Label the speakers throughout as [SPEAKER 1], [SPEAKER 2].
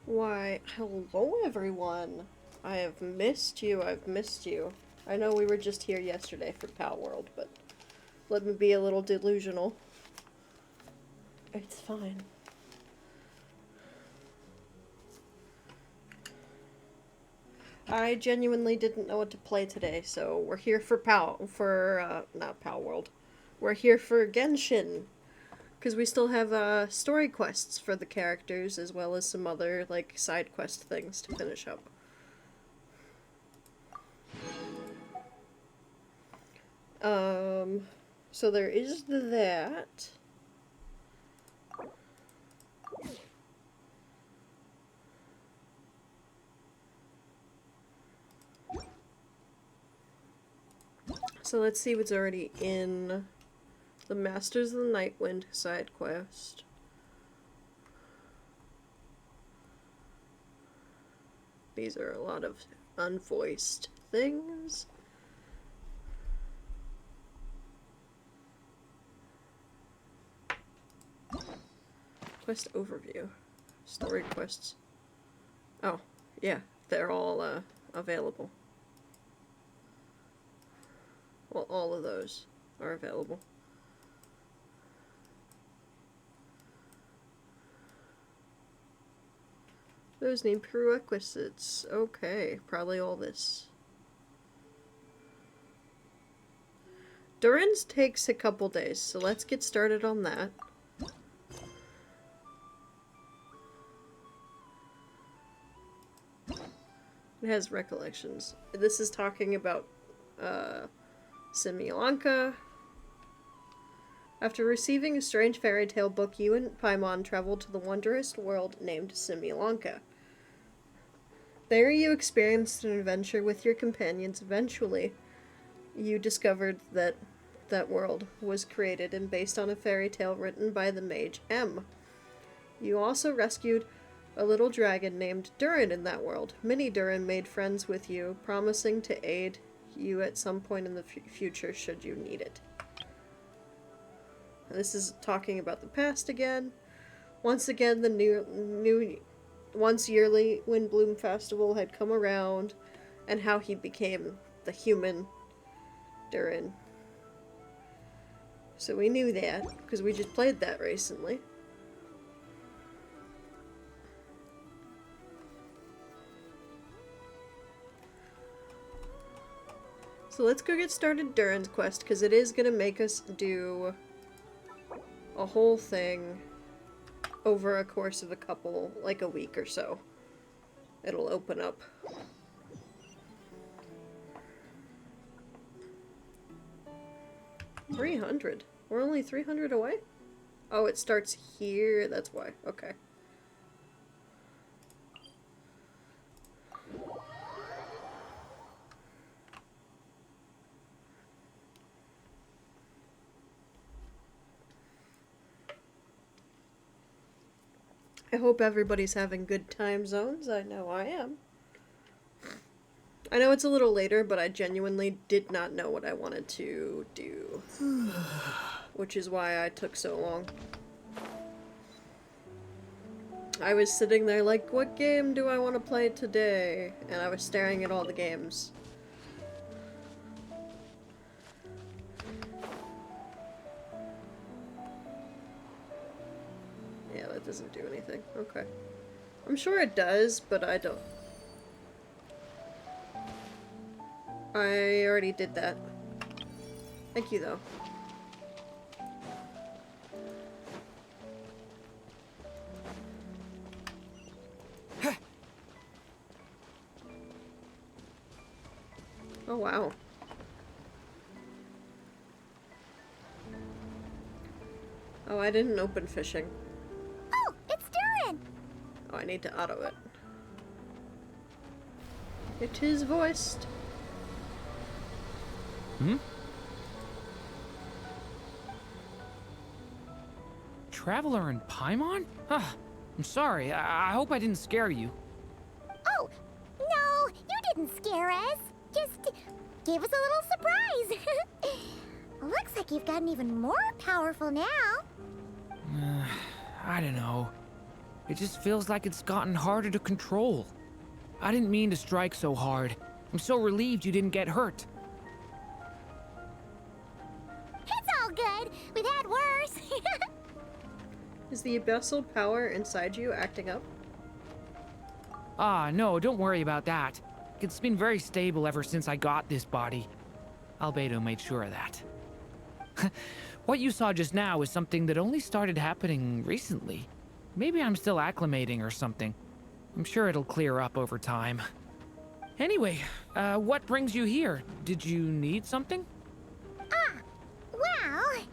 [SPEAKER 1] Why, hello everyone! I have missed you, I've missed you. I know we were just here yesterday for Pal World, but let me be a little delusional. It's fine. I genuinely didn't know what to play today, so we're here for not Pal World. We're here for Genshin! Because we still have story quests for the characters, as well as some other, like, side quest things to finish up. So there is that. So let's see what's already in the Masters of the Nightwind side quest. These are a lot of unvoiced things. Quest overview. Story quests. Oh, yeah, they're all available. Well, all of those are available. Those need prerequisites. Okay, probably all this. Durin's takes a couple days, so let's get started on that. It has recollections. This is talking about Similanka. After receiving a strange fairy tale book, you and Paimon traveled to the wondrous world named Similanka. There you experienced an adventure with your companions. Eventually, you discovered that that world was created and based on a fairy tale written by the mage M. You also rescued a little dragon named Durin in that world. Mini Durin made friends with you, promising to aid you at some point in the future should you need it. This is talking about the past again. Once again, the new once yearly Windbloom Festival had come around, and how he became the human Durin. So we knew that, because we just played that recently. So let's go get started Durin's quest, because it is going to make us do a whole thing over a course of like a week or so. It'll open up. $300. We're only 300 away? Oh, it starts here, that's why. Okay. I hope everybody's having good time zones. I know I am. I know it's a little later, but I genuinely did not know what I wanted to do. Which is why I took so long. I was sitting there like, what game do I want to play today? And I was staring at all the games. Yeah, that doesn't do anything. Okay. I'm sure it does, but I don't. I already did that. Thank you, though. Oh, wow. Oh, I didn't open fishing.
[SPEAKER 2] Oh, it's Durin!
[SPEAKER 1] Oh, I need to auto it. It is voiced.
[SPEAKER 3] Hmm? Traveler in Paimon? I'm sorry. I hope I didn't scare you.
[SPEAKER 2] Oh, no, you didn't scare us. Just gave us a little surprise. Looks like you've gotten even more powerful now.
[SPEAKER 3] I don't know. It just feels like it's gotten harder to control. I didn't mean to strike so hard. I'm so relieved you didn't get hurt.
[SPEAKER 2] It's all good. We've had worse.
[SPEAKER 1] Is the abyssal power inside you acting up?
[SPEAKER 3] No, don't worry about that. It's been very stable ever since I got this body. Albedo made sure of that. What you saw just now is something that only started happening recently. Maybe I'm still acclimating or something. I'm sure it'll clear up over time. Anyway, what brings you here? Did you need something?
[SPEAKER 2] Well,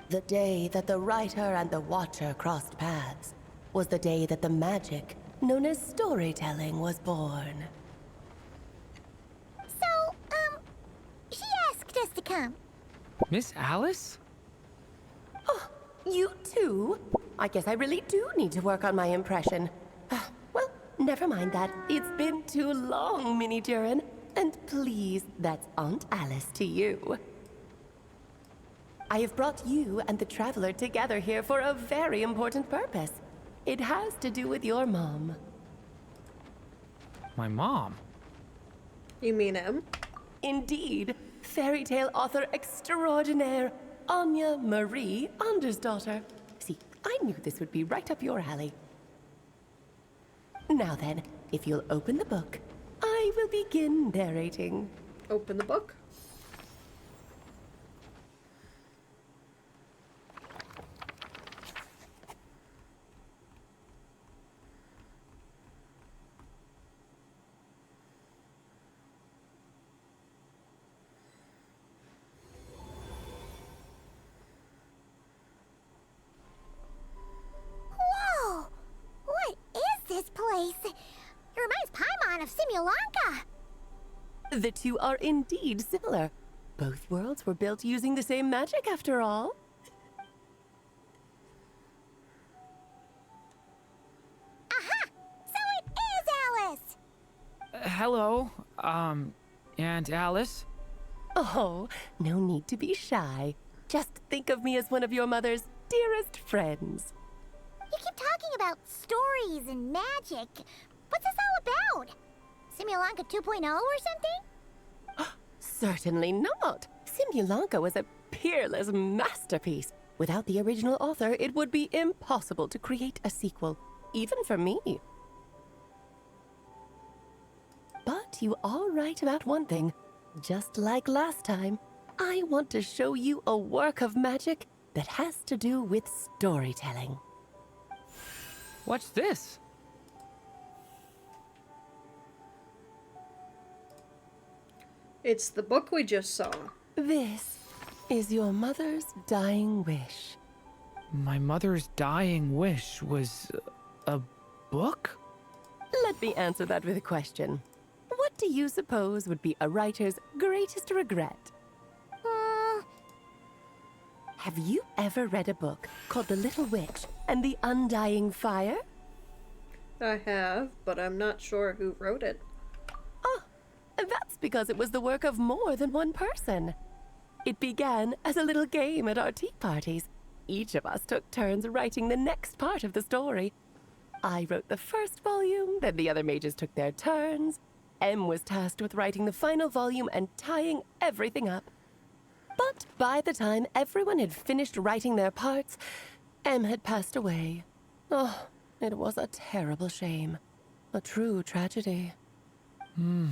[SPEAKER 4] The day that the writer and the watcher crossed paths was the day that the magic known as storytelling was born.
[SPEAKER 2] so, she asked us to come.
[SPEAKER 3] Miss Alice?
[SPEAKER 4] Oh, you too? I guess I really do need to work on my impression. Well, never mind that. It's been too long, Minnie Durin. And please, that's Aunt Alice to you. I have brought you and the Traveler together here for a very important purpose. It has to do with your mom.
[SPEAKER 3] My mom?
[SPEAKER 1] You mean M?
[SPEAKER 4] Indeed, fairy tale author extraordinaire, Anya Marie Andersdottir. See, I knew this would be right up your alley. Now then, if you'll open the book, I will begin narrating.
[SPEAKER 1] Open the book.
[SPEAKER 2] Whoa! What is this place? It reminds Paimon of Simulanka.
[SPEAKER 4] The two are indeed similar. Both worlds were built using the same magic, after all.
[SPEAKER 2] Aha! So it is Alice!
[SPEAKER 3] Hello, Aunt Alice?
[SPEAKER 4] Oh, no need to be shy. Just think of me as one of your mother's dearest friends.
[SPEAKER 2] You keep talking about stories and magic. What's this all about? Simulanka 2.0 or something?
[SPEAKER 4] Certainly not. Simulanka was a peerless masterpiece. Without the original author, it would be impossible to create a sequel, even for me. But you are right about one thing. Just like last time, I want to show you a work of magic that has to do with storytelling.
[SPEAKER 3] What's this?
[SPEAKER 1] It's the book we just saw.
[SPEAKER 4] This is your mother's dying wish.
[SPEAKER 3] My mother's dying wish was a book?
[SPEAKER 4] Let me answer that with a question. What do you suppose would be a writer's greatest regret? have you ever read a book called The Little Witch and the Undying Fire?
[SPEAKER 1] I have, but I'm not sure who wrote it.
[SPEAKER 4] Oh, that's because it was the work of more than one person. It began as a little game at our tea parties. Each of us took turns writing the next part of the story. I wrote the first volume, then the other mages took their turns. Em was tasked with writing the final volume and tying everything up. But by the time everyone had finished writing their parts, Em had passed away. Oh, it was a terrible shame. A true tragedy. And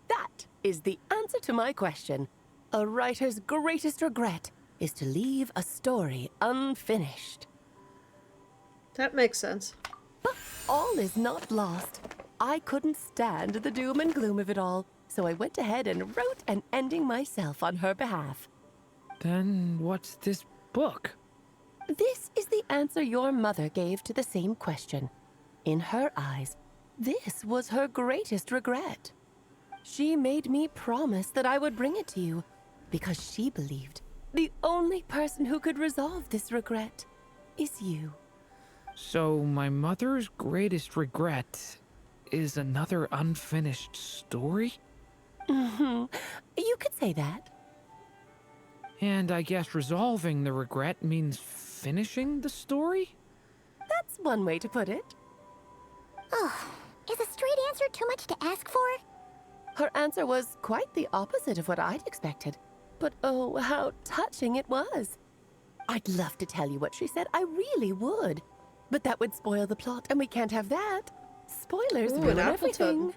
[SPEAKER 4] that is the answer to my question. A writer's greatest regret is to leave a story unfinished.
[SPEAKER 1] That makes sense.
[SPEAKER 4] But all is not lost. I couldn't stand the doom and gloom of it all, so I went ahead and wrote an ending myself on her behalf.
[SPEAKER 3] Then what's this book?
[SPEAKER 4] This is the answer your mother gave to the same question. In her eyes, this was her greatest regret. She made me promise that I would bring it to you, because she believed the only person who could resolve this regret is you.
[SPEAKER 3] So my mother's greatest regret is another unfinished story?
[SPEAKER 4] You could say that.
[SPEAKER 3] And I guess resolving the regret means finishing the story?
[SPEAKER 4] That's one way to put it.
[SPEAKER 2] Oh, is a straight answer too much to ask for?
[SPEAKER 4] Her answer was quite the opposite of what I'd expected. But oh, how touching it was. I'd love to tell you what she said, I really would. But that would spoil the plot, and we can't have that. Spoilers
[SPEAKER 1] Ooh,
[SPEAKER 4] ruin
[SPEAKER 1] an
[SPEAKER 4] everything.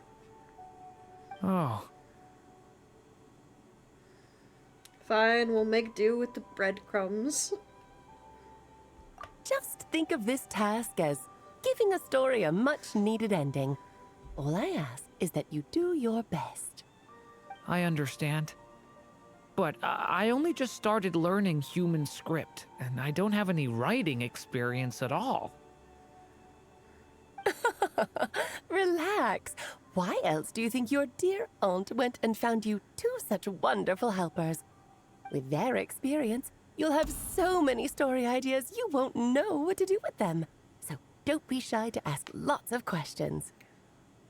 [SPEAKER 3] Oh,
[SPEAKER 1] Fine, we'll make do with the breadcrumbs.
[SPEAKER 4] Just think of this task as giving a story a much-needed ending. All I ask is that you do your best.
[SPEAKER 3] I understand. But I only just started learning human script, and I don't have any writing experience at all.
[SPEAKER 4] Relax. Why else do you think your dear aunt went and found you two such wonderful helpers? With their experience, you'll have so many story ideas you won't know what to do with them. So don't be shy to ask lots of questions.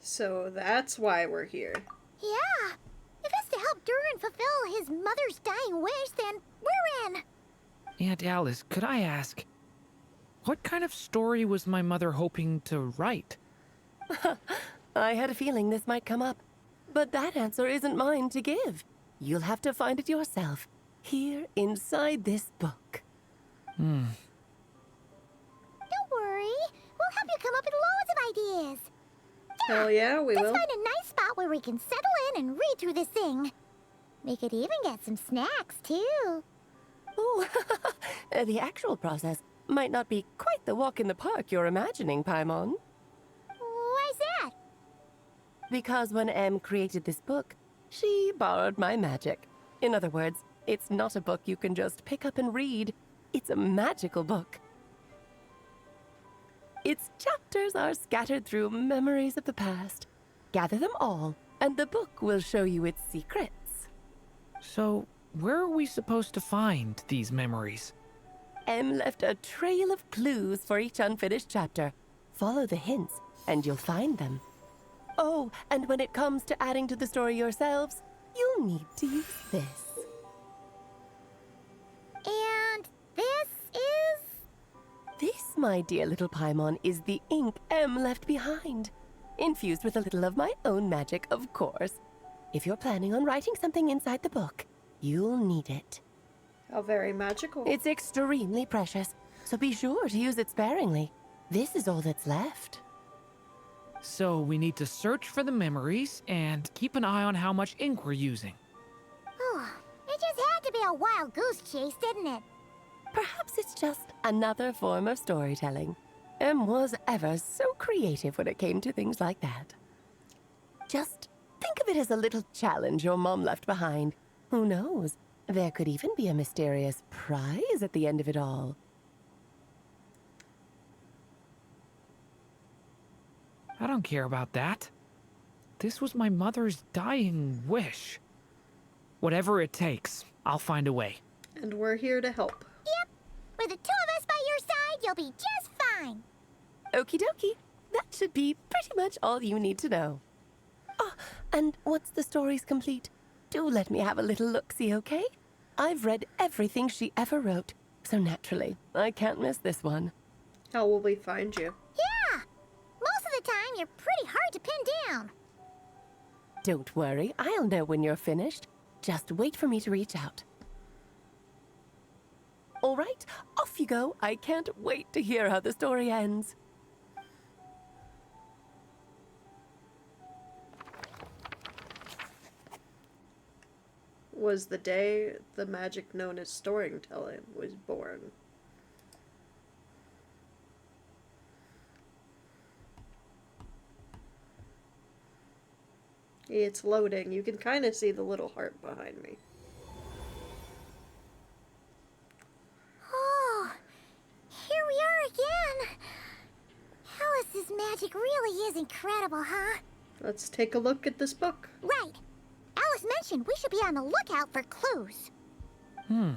[SPEAKER 1] So that's why we're here.
[SPEAKER 2] Yeah. If it's to help Durin fulfill his mother's dying wish, then we're in.
[SPEAKER 3] Aunt Alice, could I ask, what kind of story was my mother hoping to write?
[SPEAKER 4] I had a feeling this might come up, but that answer isn't mine to give. You'll have to find it yourself, here inside this book.
[SPEAKER 2] Don't worry. We'll help you come up with loads of ideas.
[SPEAKER 1] Hell yeah, we
[SPEAKER 2] Let's
[SPEAKER 1] will.
[SPEAKER 2] find a nice spot where we can settle in and read through this thing. We could even get some snacks, too.
[SPEAKER 4] Oh, the actual process might not be quite the walk in the park you're imagining, Paimon.
[SPEAKER 2] Why's that?
[SPEAKER 4] Because when Em created this book, she borrowed my magic. In other words, it's not a book you can just pick up and read. It's a magical book. Its chapters are scattered through memories of the past. Gather them all, and the book will show you its secrets.
[SPEAKER 3] So, where are we supposed to find these memories?
[SPEAKER 4] Em left a trail of clues for each unfinished chapter. Follow the hints, and you'll find them. Oh, and when it comes to adding to the story yourselves, you'll need to use this.
[SPEAKER 2] And this is...
[SPEAKER 4] This, my dear little Paimon, is the ink Em left behind. Infused with a little of my own magic, of course. If you're planning on writing something inside the book, you'll need it.
[SPEAKER 1] How very magical.
[SPEAKER 4] It's extremely precious, so be sure to use it sparingly. This is all that's left.
[SPEAKER 3] So we need to search for the memories and keep an eye on how much ink we're using.
[SPEAKER 2] Oh, it just had to be a wild goose chase, didn't it?
[SPEAKER 4] Perhaps it's just another form of storytelling. Em was ever so creative when it came to things like that. Just think of it as a little challenge your mom left behind. Who knows? There could even be a mysterious prize at the end of it all.
[SPEAKER 3] I don't care about that. This was my mother's dying wish. Whatever it takes, I'll find a way.
[SPEAKER 1] And we're here to help.
[SPEAKER 2] Yep. With the two of us by your side, you'll be just fine.
[SPEAKER 4] Okie dokie. That should be pretty much all you need to know. Oh, and once the story's complete, do let me have a little look-see, okay? I've read everything she ever wrote, so naturally, I can't miss this one.
[SPEAKER 1] How will we find you?
[SPEAKER 2] Yeah. Most of the time, you're pretty hard to pin down.
[SPEAKER 4] Don't worry, I'll know when you're finished. Just wait for me to reach out. All right, off you go. I can't wait to hear how the story ends.
[SPEAKER 1] Was the day the magic known as storytelling was born. It's loading. You can kind of see the little heart behind me.
[SPEAKER 2] Oh, here we are again. Alice's magic really is incredible, huh?
[SPEAKER 1] Let's take a look at this book.
[SPEAKER 2] Right. Alice mentioned we should be on the lookout for clues. Huh?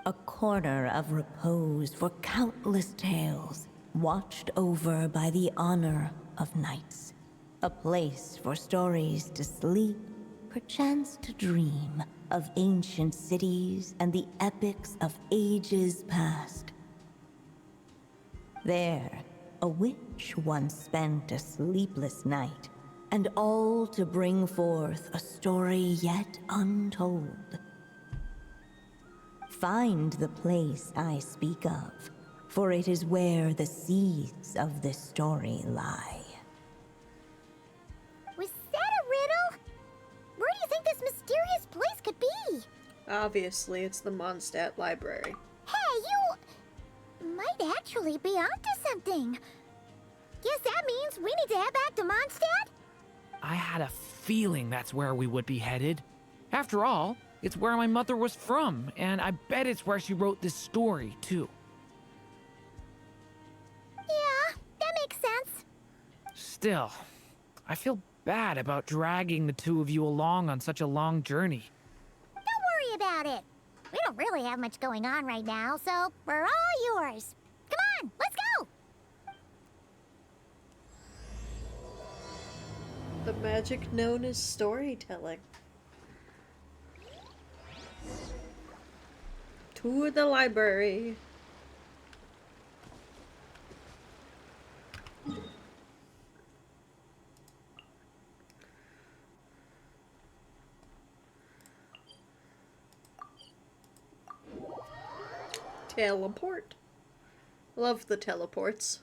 [SPEAKER 5] A corner of repose for countless tales, watched over by the honor of knights. A place for stories to sleep, perchance to dream of ancient cities and the epics of ages past. There, a witch once spent a sleepless night, and all to bring forth a story yet untold. Find the place I speak of, for it is where the seeds of this story lie.
[SPEAKER 2] Was that a riddle? Where do you think this mysterious place could be?
[SPEAKER 1] Obviously, it's the Mondstadt Library.
[SPEAKER 2] Hey, you might actually be onto something. Guess that means we need to head back to Mondstadt?
[SPEAKER 3] I had a feeling that's where we would be headed. After all, it's where my mother was from, and I bet it's where she wrote this story, too.
[SPEAKER 2] Yeah, that makes sense.
[SPEAKER 3] Still, I feel bad about dragging the two of you along on such a long journey.
[SPEAKER 2] Don't worry about it. We don't really have much going on right now, so we're all yours. Come on, let's go!
[SPEAKER 1] The magic known as storytelling. To the library. Teleport. Love the teleports.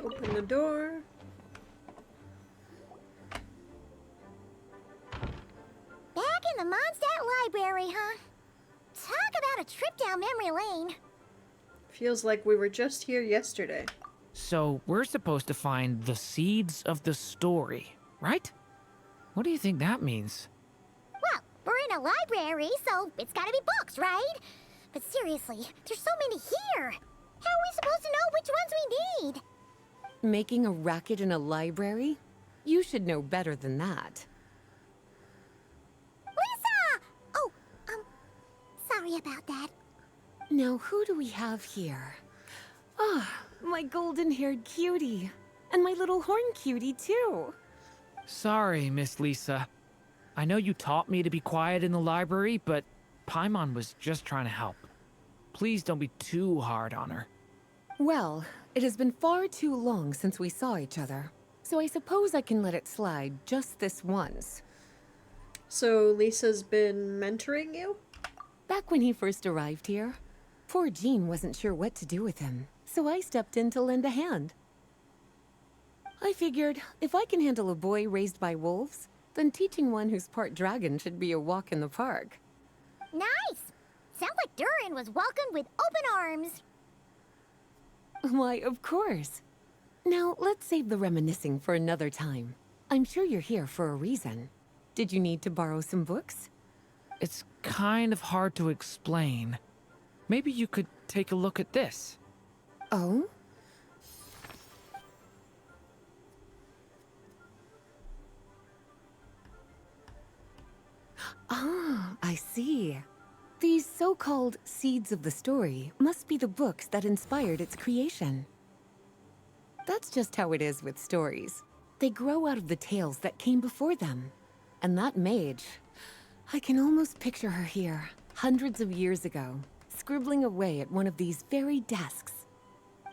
[SPEAKER 1] Open the door.
[SPEAKER 2] Back in the Mondstadt Library, huh? Talk about a trip down memory lane.
[SPEAKER 1] Feels like we were just here yesterday.
[SPEAKER 3] So, we're supposed to find the seeds of the story, right? What do you think that means?
[SPEAKER 2] Well, we're in a library, so it's gotta be books, right? But seriously, there's so many here. How are we supposed to know which ones we need?
[SPEAKER 6] Making a racket in a library? You should know better than that.
[SPEAKER 2] Lisa! Oh, sorry about that.
[SPEAKER 6] Now, who do we have here? Ah, my golden-haired cutie. And my little horn cutie, too.
[SPEAKER 3] Sorry, Miss Lisa. I know you taught me to be quiet in the library, but Paimon was just trying to help. Please don't be too hard on her.
[SPEAKER 6] Well, it has been far too long since we saw each other, so I suppose I can let it slide just this once.
[SPEAKER 1] So Lisa's been mentoring you?
[SPEAKER 6] Back when he first arrived here, Poor Jean wasn't sure what to do with him, so I stepped in to lend a hand. I figured, if I can handle a boy raised by wolves, then teaching one who's part dragon should be a walk in the park.
[SPEAKER 2] Nice! Sounds like Durin was welcomed with open arms.
[SPEAKER 6] Why, of course. Now, let's save the reminiscing for another time. I'm sure you're here for a reason. Did you need to borrow some books?
[SPEAKER 3] It's kind of hard to explain. Maybe you could take a look at this.
[SPEAKER 6] Oh? Ah, I see. These so-called seeds of the story must be the books that inspired its creation. That's just how it is with stories. They grow out of the tales that came before them. And that mage, I can almost picture her here, hundreds of years ago, scribbling away at one of these very desks.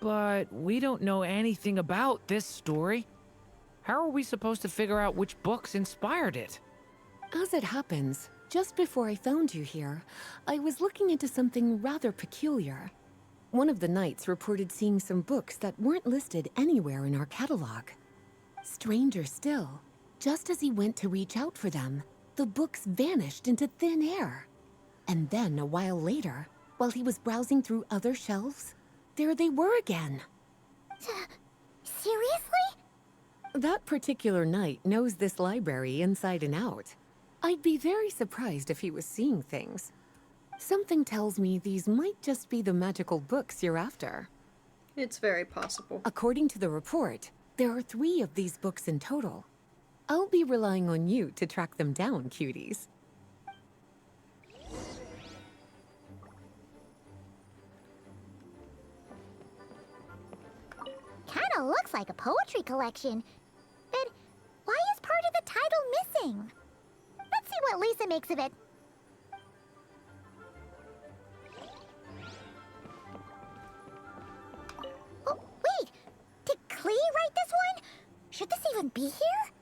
[SPEAKER 3] But we don't know anything about this story. How are we supposed to figure out which books inspired it?
[SPEAKER 6] As it happens, just before I found you here, I was looking into something rather peculiar. One of the knights reported seeing some books that weren't listed anywhere in our catalog. Stranger still, just as he went to reach out for them, the books vanished into thin air. And then, a while later, while he was browsing through other shelves, there they were again.
[SPEAKER 2] Seriously?
[SPEAKER 6] That particular knight knows this library inside and out. I'd be very surprised if he was seeing things. Something tells me these might just be the magical books you're after.
[SPEAKER 1] It's very possible.
[SPEAKER 6] According to the report, there are 3 of these books in total. I'll be relying on you to track them down, cuties.
[SPEAKER 2] Kinda looks like a poetry collection. But why is part of the title missing? Let's see what Lisa makes of it. Oh, wait! Did Klee write this one? Should this even be here?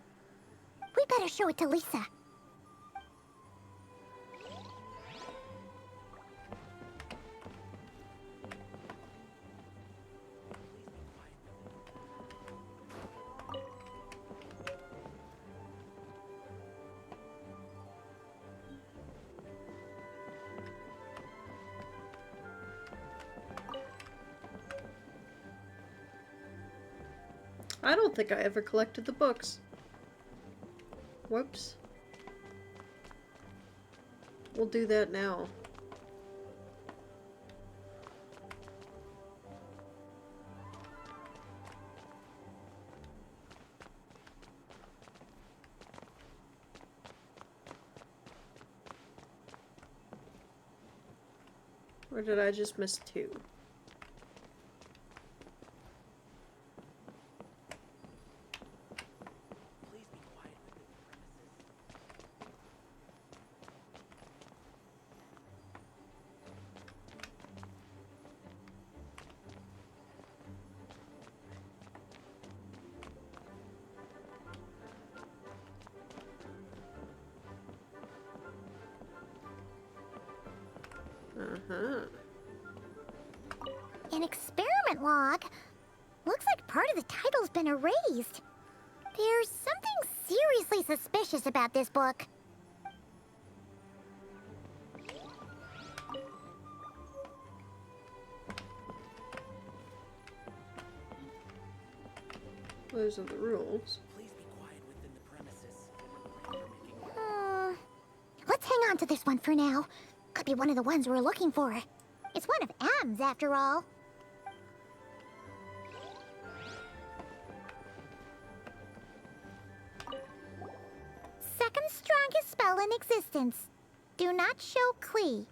[SPEAKER 2] We better show it to Lisa.
[SPEAKER 1] I don't think I ever collected the books. Whoops. We'll do that now. Or did I just miss 2?
[SPEAKER 2] An experiment log? Looks like part of the title's been erased. There's something seriously suspicious about this book.
[SPEAKER 1] Those are the rules.
[SPEAKER 2] Let's hang on to this one for now. Could be one of the ones we're looking for. It's one of M's, after all. Second strongest spell in existence. Do not show Klee.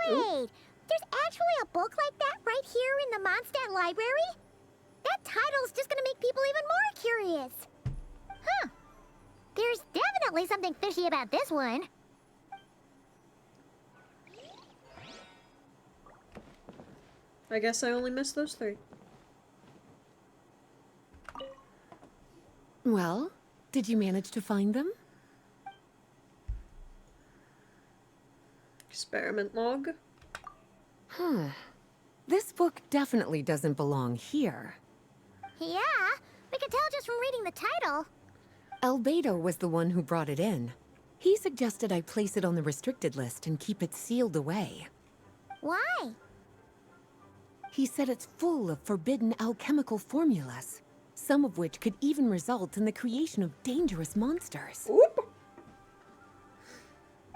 [SPEAKER 2] Wait, there's actually a book like that right here in the Mondstadt library? That title's just gonna make people even more curious. Huh. There's definitely something fishy about this one.
[SPEAKER 1] I guess I only missed those 3.
[SPEAKER 6] Well, did you manage to find them?
[SPEAKER 1] Experiment log.
[SPEAKER 6] This book definitely doesn't belong here.
[SPEAKER 2] Yeah, we could tell just from reading the title.
[SPEAKER 6] Albedo was the one who brought it in. He suggested I place it on the restricted list and keep it sealed away.
[SPEAKER 2] Why?
[SPEAKER 6] He said it's full of forbidden alchemical formulas, some of which could even result in the creation of dangerous monsters.
[SPEAKER 1] Oop.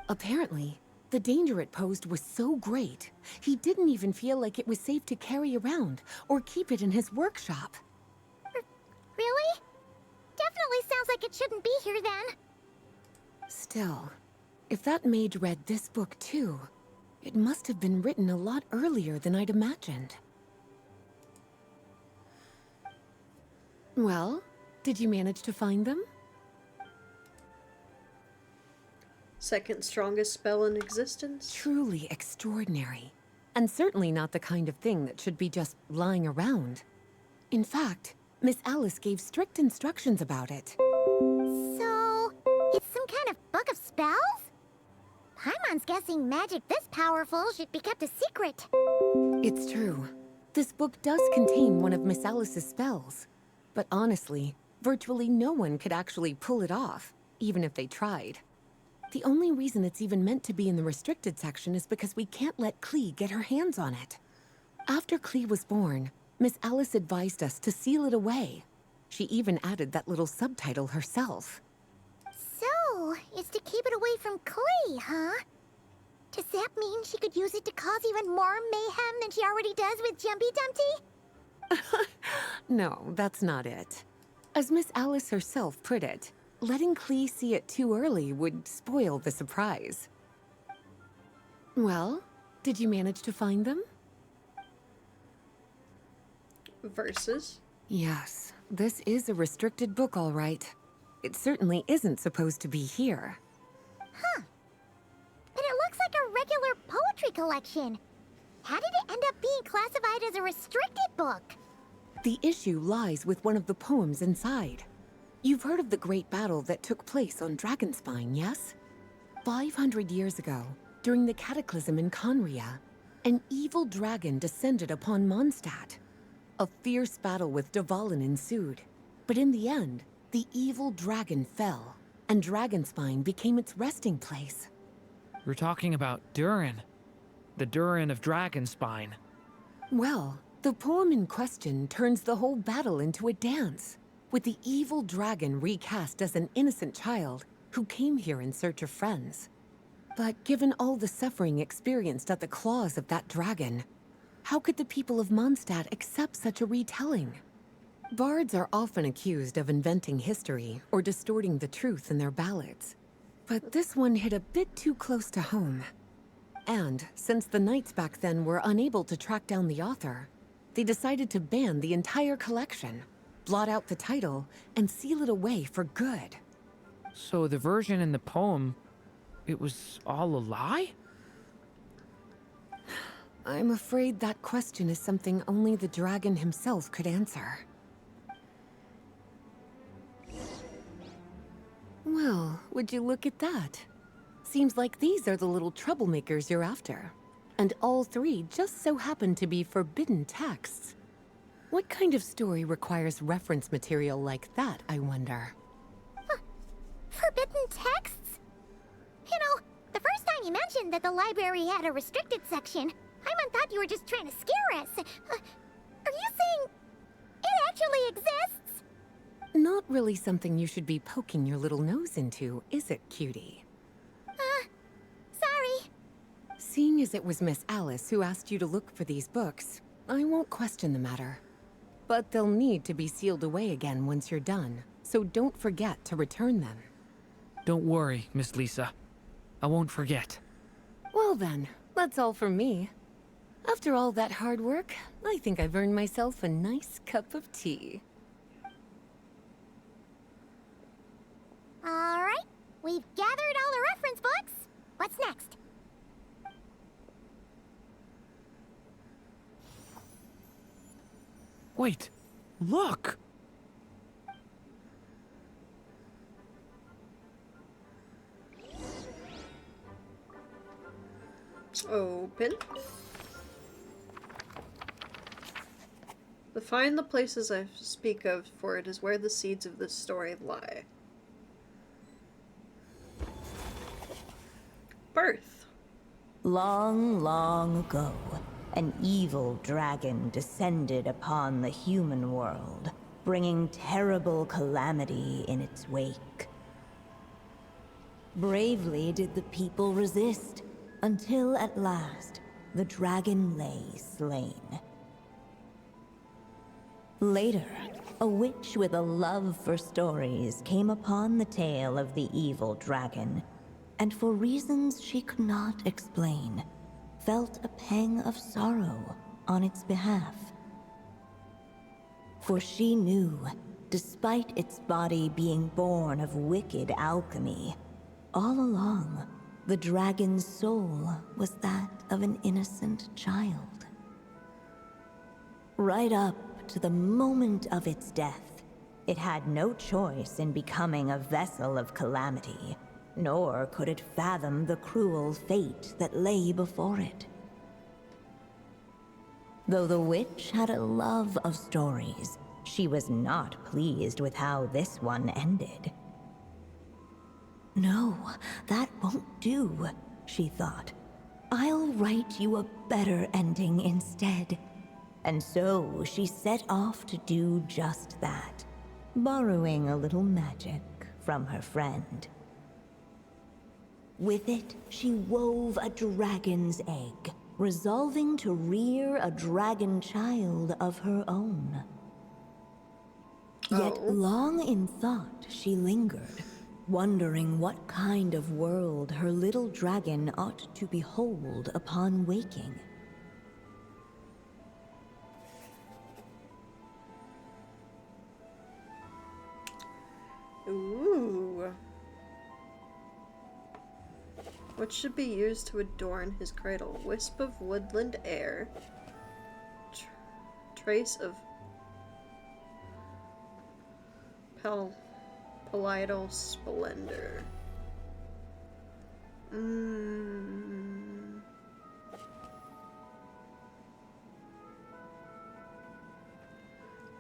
[SPEAKER 6] Apparently, the danger it posed was so great, he didn't even feel like it was safe to carry around or keep it in his workshop.
[SPEAKER 2] Really? Definitely sounds like it shouldn't be here then.
[SPEAKER 6] Still, if that mage read this book too, it must have been written a lot earlier than I'd imagined. Well, did you manage to find them?
[SPEAKER 1] Second strongest spell in existence.
[SPEAKER 6] Truly extraordinary. And certainly not the kind of thing that should be just lying around. In fact, Miss Alice gave strict instructions about it.
[SPEAKER 2] So, it's some kind of book of spells? Paimon's guessing magic this powerful should be kept a secret.
[SPEAKER 6] It's true. This book does contain one of Miss Alice's spells. But honestly, virtually no one could actually pull it off, even if they tried. The only reason it's even meant to be in the restricted section is because we can't let Klee get her hands on it. After Klee was born, Miss Alice advised us to seal it away. She even added that little subtitle herself.
[SPEAKER 2] So, it's to keep it away from Klee, huh? Does that mean she could use it to cause even more mayhem than she already does with Jumpy Dumpty?
[SPEAKER 6] No, that's not it. As Miss Alice herself put it, letting Klee see it too early would spoil the surprise. Well, did you manage to find them?
[SPEAKER 1] Versus.
[SPEAKER 6] Yes, this is a restricted book, all right. It certainly isn't supposed to be here.
[SPEAKER 2] Huh. But it looks like a regular poetry collection. How did it end up being classified as a restricted book?
[SPEAKER 6] The issue lies with one of the poems inside. You've heard of the great battle that took place on Dragonspine, yes? 500 years ago, during the cataclysm in Conria, an evil dragon descended upon Mondstadt. A fierce battle with Dvalin ensued, but in the end, the evil dragon fell, and Dragonspine became its resting place.
[SPEAKER 3] We're talking about Durin. The Durin of Dragonspine.
[SPEAKER 6] Well, the poem in question turns the whole battle into a dance, with the evil dragon recast as an innocent child who came here in search of friends. But given all the suffering experienced at the claws of that dragon, how could the people of Mondstadt accept such a retelling? Bards are often accused of inventing history or distorting the truth in their ballads. But this one hit a bit too close to home. And since the knights back then were unable to track down the author, they decided to ban the entire collection, blot out the title, and seal it away for good.
[SPEAKER 3] So the version in the poem, it was all a lie?
[SPEAKER 6] I'm afraid that question is something only the dragon himself could answer. Well, would you look at that? Seems like these are the little troublemakers you're after. And all three just so happen to be forbidden texts. What kind of story requires reference material like that, I wonder?
[SPEAKER 2] Forbidden texts? You know, the first time you mentioned that the library had a restricted section, Paimon thought you were just trying to scare us. Are you saying it actually exists?
[SPEAKER 6] Not really something you should be poking your little nose into, is it, cutie?
[SPEAKER 2] Sorry.
[SPEAKER 6] Seeing as it was Miss Alice who asked you to look for these books, I won't question the matter. But they'll need to be sealed away again once you're done, so don't forget to return them.
[SPEAKER 3] Don't worry, Miss Lisa. I won't forget.
[SPEAKER 6] Well then, that's all from me. After all that hard work, I think I've earned myself a nice cup of tea.
[SPEAKER 2] All right, we've gathered all the reference books. What's next?
[SPEAKER 3] Wait, look!
[SPEAKER 1] Open. Find the places I speak of, for it is where the seeds of this story lie. Birth.
[SPEAKER 5] Long, long ago, an evil dragon descended upon the human world, bringing terrible calamity in its wake. Bravely did the people resist, until at last, the dragon lay slain. Later, a witch with a love for stories came upon the tale of the evil dragon, and for reasons she could not explain, felt a pang of sorrow on its behalf. For she knew, despite its body being born of wicked alchemy, all along, the dragon's soul was that of an innocent child. Right up to the moment of its death, it had no choice in becoming a vessel of calamity, nor could it fathom the cruel fate that lay before it. Though the witch had a love of stories, she was not pleased with how this one ended. No, that won't do, she thought. I'll write you a better ending instead. And so she set off to do just that, borrowing a little magic from her friend. With it, she wove a dragon's egg, resolving to rear a dragon child of her own. Yet long in thought she lingered, wondering what kind of world her little dragon ought to behold upon waking.
[SPEAKER 1] Ooh. What should be used to adorn his cradle? Wisp of woodland air. Trace of palatal splendor.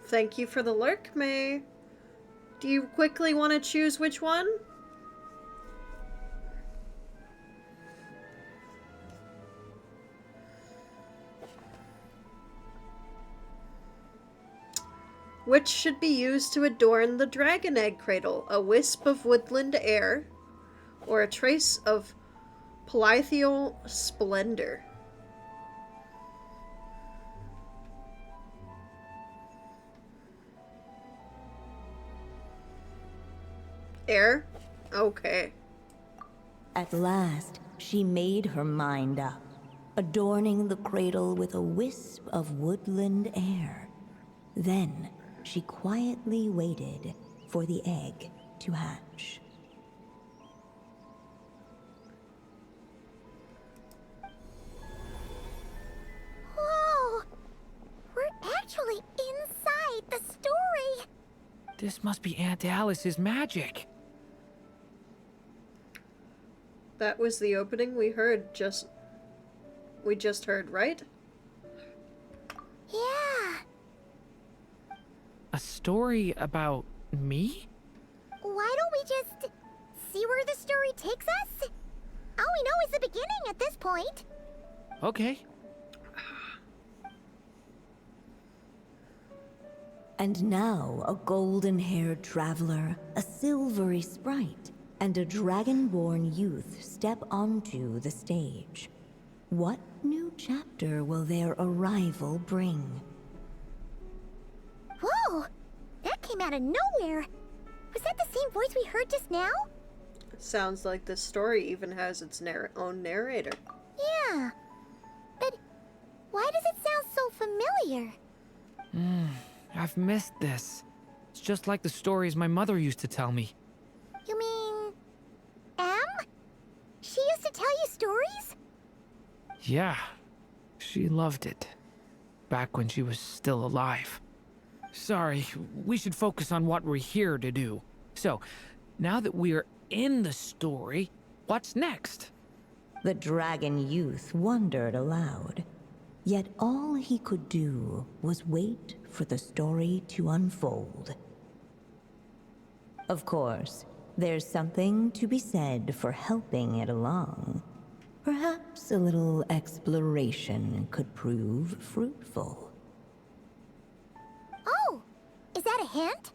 [SPEAKER 1] Thank you for the lurk, May. Do you quickly want to choose which one? Which should be used to adorn the dragon egg cradle? A wisp of woodland air, or a trace of palatial splendor? Air? Okay.
[SPEAKER 5] At last, she made her mind up, adorning the cradle with a wisp of woodland air. Then, she quietly waited for the egg to hatch.
[SPEAKER 2] Whoa! We're actually inside the story!
[SPEAKER 3] This must be Aunt Alice's magic.
[SPEAKER 1] That was the opening we just heard, right?
[SPEAKER 2] Yeah.
[SPEAKER 3] A story about me?
[SPEAKER 2] Why don't we just see where the story takes us? All we know is the beginning at this point.
[SPEAKER 3] Okay.
[SPEAKER 5] And now a golden-haired traveler, a silvery sprite, and a dragon-born youth step onto the stage. What new chapter will their arrival bring?
[SPEAKER 2] Whoa! That came out of nowhere! Was that the same voice we heard just now?
[SPEAKER 1] It sounds like this story even has its own narrator.
[SPEAKER 2] Yeah. But why does it sound so familiar?
[SPEAKER 3] I've missed this. It's just like the stories my mother used to tell me.
[SPEAKER 2] You mean... Em? She used to tell you stories?
[SPEAKER 3] Yeah, she loved it. Back when she was still alive. Sorry, we should focus on what we're here to do. So, now that we're in the story, what's next?
[SPEAKER 5] The dragon youth wondered aloud. Yet all he could do was wait for the story to unfold. Of course, there's something to be said for helping it along. Perhaps a little exploration could prove fruitful.
[SPEAKER 2] Oh, is that a hint?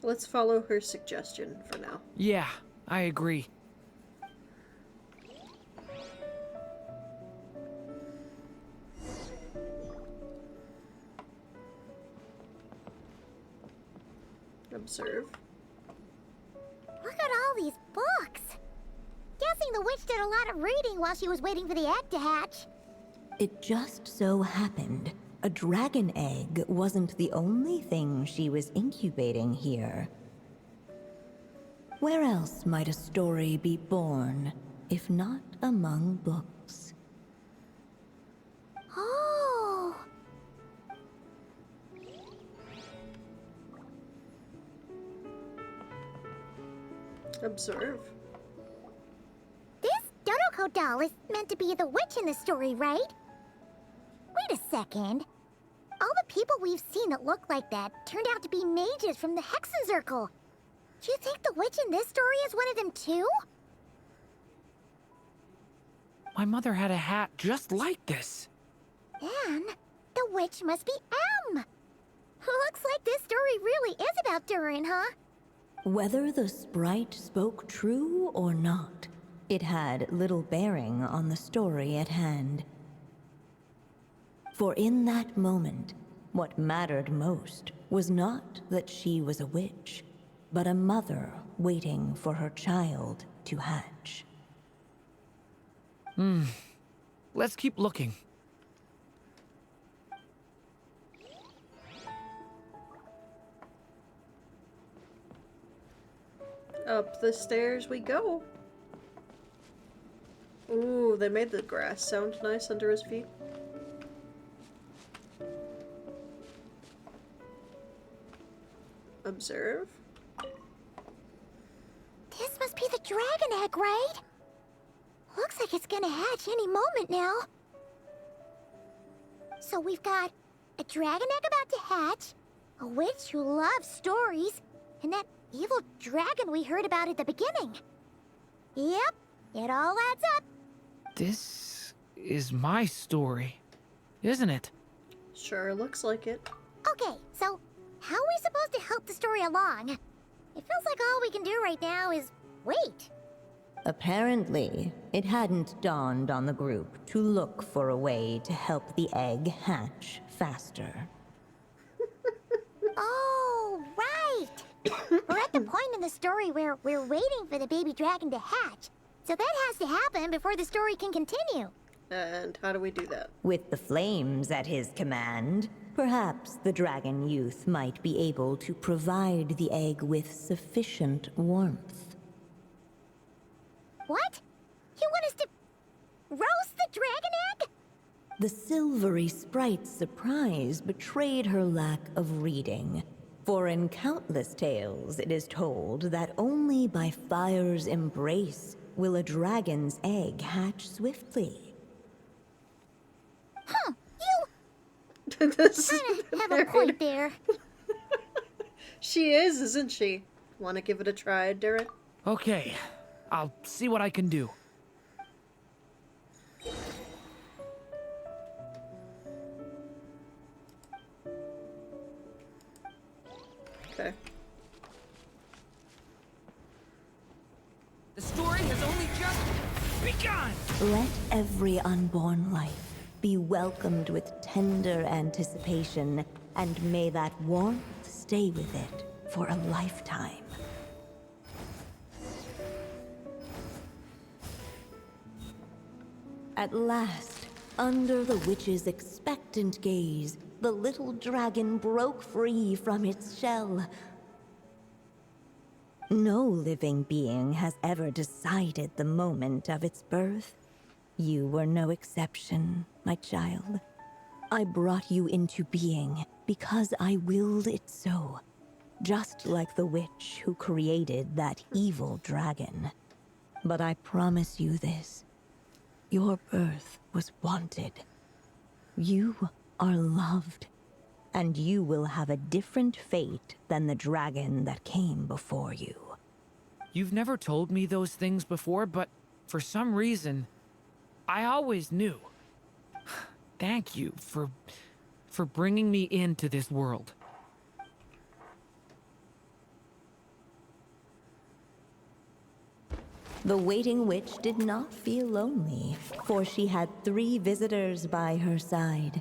[SPEAKER 1] Let's follow her suggestion for now.
[SPEAKER 3] Yeah, I agree.
[SPEAKER 1] Observe.
[SPEAKER 2] Look at all these books. Guessing the witch did a lot of reading while she was waiting for the egg to hatch.
[SPEAKER 5] It just so happened a dragon egg wasn't the only thing she was incubating here. Where else might a story be born, if not among books?
[SPEAKER 2] Oh.
[SPEAKER 1] Observe.
[SPEAKER 2] This Dodoko doll is meant to be the witch in the story, right? Wait a second. All the people we've seen that look like that turned out to be mages from the Hexen Circle. Do you think the witch in this story is one of them too?
[SPEAKER 3] My mother had a hat just like this.
[SPEAKER 2] Then, the witch must be M. Looks like this story really is about Durin, huh?
[SPEAKER 5] Whether the sprite spoke true or not, it had little bearing on the story at hand. For in that moment, what mattered most was not that she was a witch, but a mother waiting for her child to hatch.
[SPEAKER 3] Let's keep looking.
[SPEAKER 1] Up the stairs we go. Ooh, they made the grass sound nice under his feet. Observe.
[SPEAKER 2] This must be the dragon egg, right? Looks like it's gonna hatch any moment now. So we've got a dragon egg about to hatch, a witch who loves stories, and that evil dragon we heard about at the beginning. Yep, it all adds up.
[SPEAKER 3] This is my story, isn't it?
[SPEAKER 1] Sure looks like it.
[SPEAKER 2] Okay, so how are we supposed to help the story along? It feels like all we can do right now is wait.
[SPEAKER 5] Apparently, it hadn't dawned on the group to look for a way to help the egg hatch faster.
[SPEAKER 2] Oh, right! We're at the point in the story where we're waiting for the baby dragon to hatch. So that has to happen before the story can continue.
[SPEAKER 1] And how do we do that?
[SPEAKER 5] With the flames at his command, perhaps the dragon youth might be able to provide the egg with sufficient warmth.
[SPEAKER 2] What? You want us to roast the dragon egg?
[SPEAKER 5] The silvery sprite's surprise betrayed her lack of reading. For in countless tales, it is told that only by fire's embrace will a dragon's egg hatch swiftly.
[SPEAKER 2] Huh, you
[SPEAKER 1] This
[SPEAKER 2] kinda have a point there.
[SPEAKER 1] She is, isn't she? Want to give it a try, Darren?
[SPEAKER 3] Okay, I'll see what I can do.
[SPEAKER 1] Okay.
[SPEAKER 3] The story has only just begun!
[SPEAKER 5] Let every unborn life be welcomed with tender anticipation, and may that warmth stay with it for a lifetime. At last, under the witch's expectant gaze, the little dragon broke free from its shell. No living being has ever decided the moment of its birth. You were no exception, my child. I brought you into being because I willed it so, just like the witch who created that evil dragon. But I promise you this. Your birth was wanted. You are loved. and you will have a different fate than the dragon that came before you.
[SPEAKER 3] You've never told me those things before, but for some reason, I always knew. Thank you for bringing me into this world.
[SPEAKER 5] The waiting witch did not feel lonely, for she had 3 visitors by her side.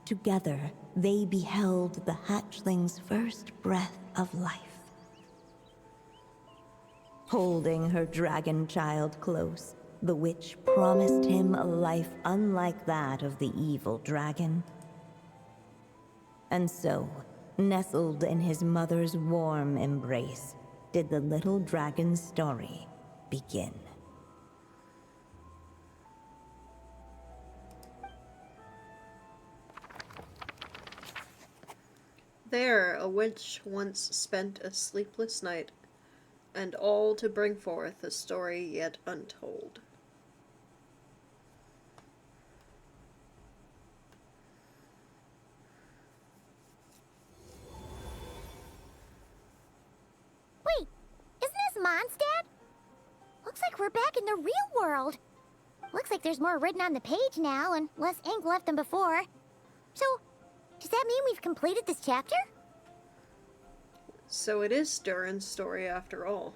[SPEAKER 5] Together, they beheld the hatchling's first breath of life. Holding her dragon child close, the witch promised him a life unlike that of the evil dragon. And so, nestled in his mother's warm embrace, did the little dragon's story begin.
[SPEAKER 1] There, a witch once spent a sleepless night, and all to bring forth a story yet untold.
[SPEAKER 2] Wait, isn't this Mondstadt? Looks like we're back in the real world. Looks like there's more written on the page now and less ink left than before. So, does that mean we've completed this chapter?
[SPEAKER 1] So it is Durin's story after all.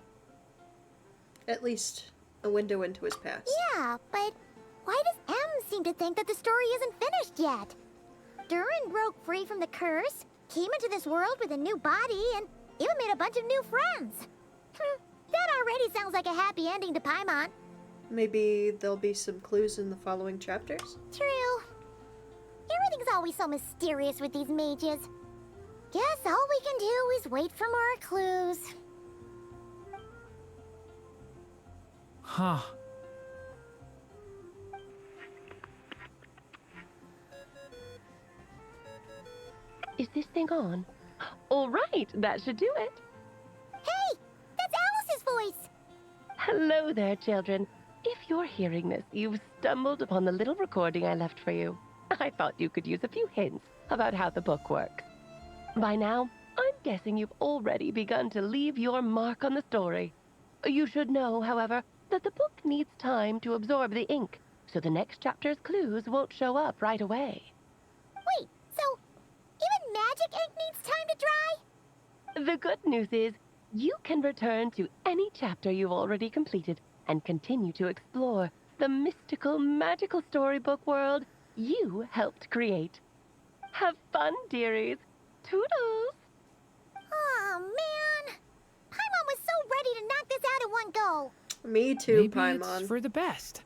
[SPEAKER 1] At least, a window into his past.
[SPEAKER 2] Yeah, but why does M seem to think that the story isn't finished yet? Durin broke free from the curse, came into this world with a new body, and even made a bunch of new friends. That already sounds like a happy ending to Paimon.
[SPEAKER 1] Maybe there'll be some clues in the following chapters?
[SPEAKER 2] True. Everything's always so mysterious with these mages. Guess all we can do is wait for more clues.
[SPEAKER 3] Huh.
[SPEAKER 4] Is this thing on? All right, that should do it.
[SPEAKER 2] Hey, that's Alice's voice.
[SPEAKER 4] Hello there, children. If you're hearing this, you've stumbled upon the little recording I left for you. I thought you could use a few hints about how the book works. By now, I'm guessing you've already begun to leave your mark on the story. You should know, however, that the book needs time to absorb the ink, so the next chapter's clues won't show up right away.
[SPEAKER 2] Wait, so even magic ink needs time to dry?
[SPEAKER 4] The good news is, you can return to any chapter you've already completed and continue to explore the mystical, magical storybook world you helped create. Have fun, dearies. Toodles!
[SPEAKER 2] Oh, man. Paimon was so ready to knock this out in one go.
[SPEAKER 1] Me too,
[SPEAKER 3] Maybe
[SPEAKER 1] Paimon.
[SPEAKER 3] it's for the best.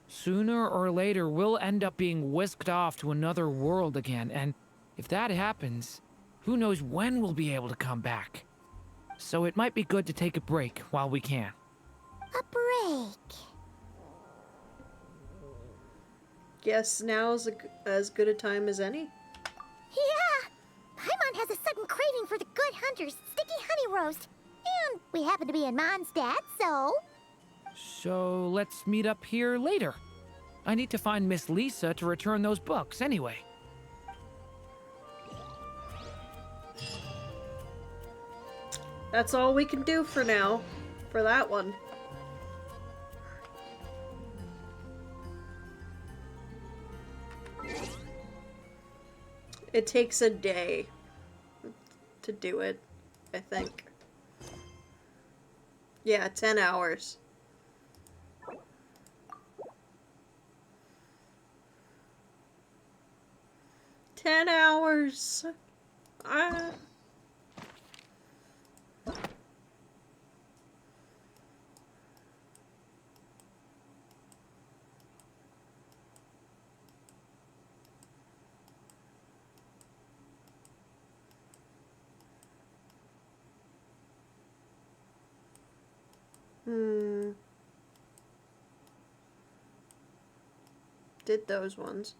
[SPEAKER 3] Sooner or later, we'll end up being whisked off to another world again, and if that happens, who knows when we'll be able to come back. So it might be good to take a break while we can.
[SPEAKER 2] A break.
[SPEAKER 1] Guess now's as good a time as any.
[SPEAKER 2] Yeah. Paimon has a sudden craving for the good hunter's sticky honey roast. And we happen to be in Mondstadt, so...
[SPEAKER 3] So let's meet up here later. I need to find Miss Lisa to return those books anyway.
[SPEAKER 1] That's all we can do for now. For that one. It takes a day to do it, I think. Yeah, 10 hours. "10 hours! Ah. Did those ones.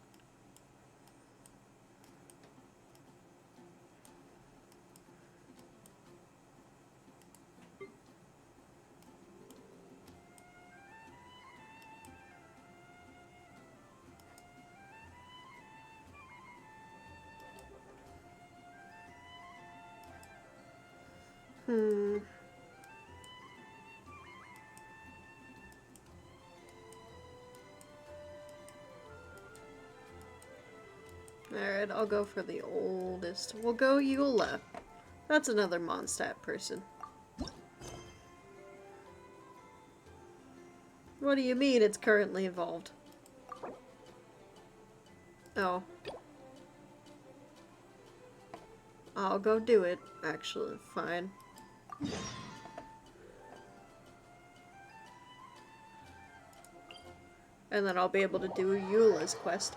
[SPEAKER 1] Hmm. Alright, I'll go for the oldest. We'll go Eula. That's another Mondstadt person. What do you mean it's currently evolved? Oh. I'll go do it, actually. Fine. And then I'll be able to do Eula's quest.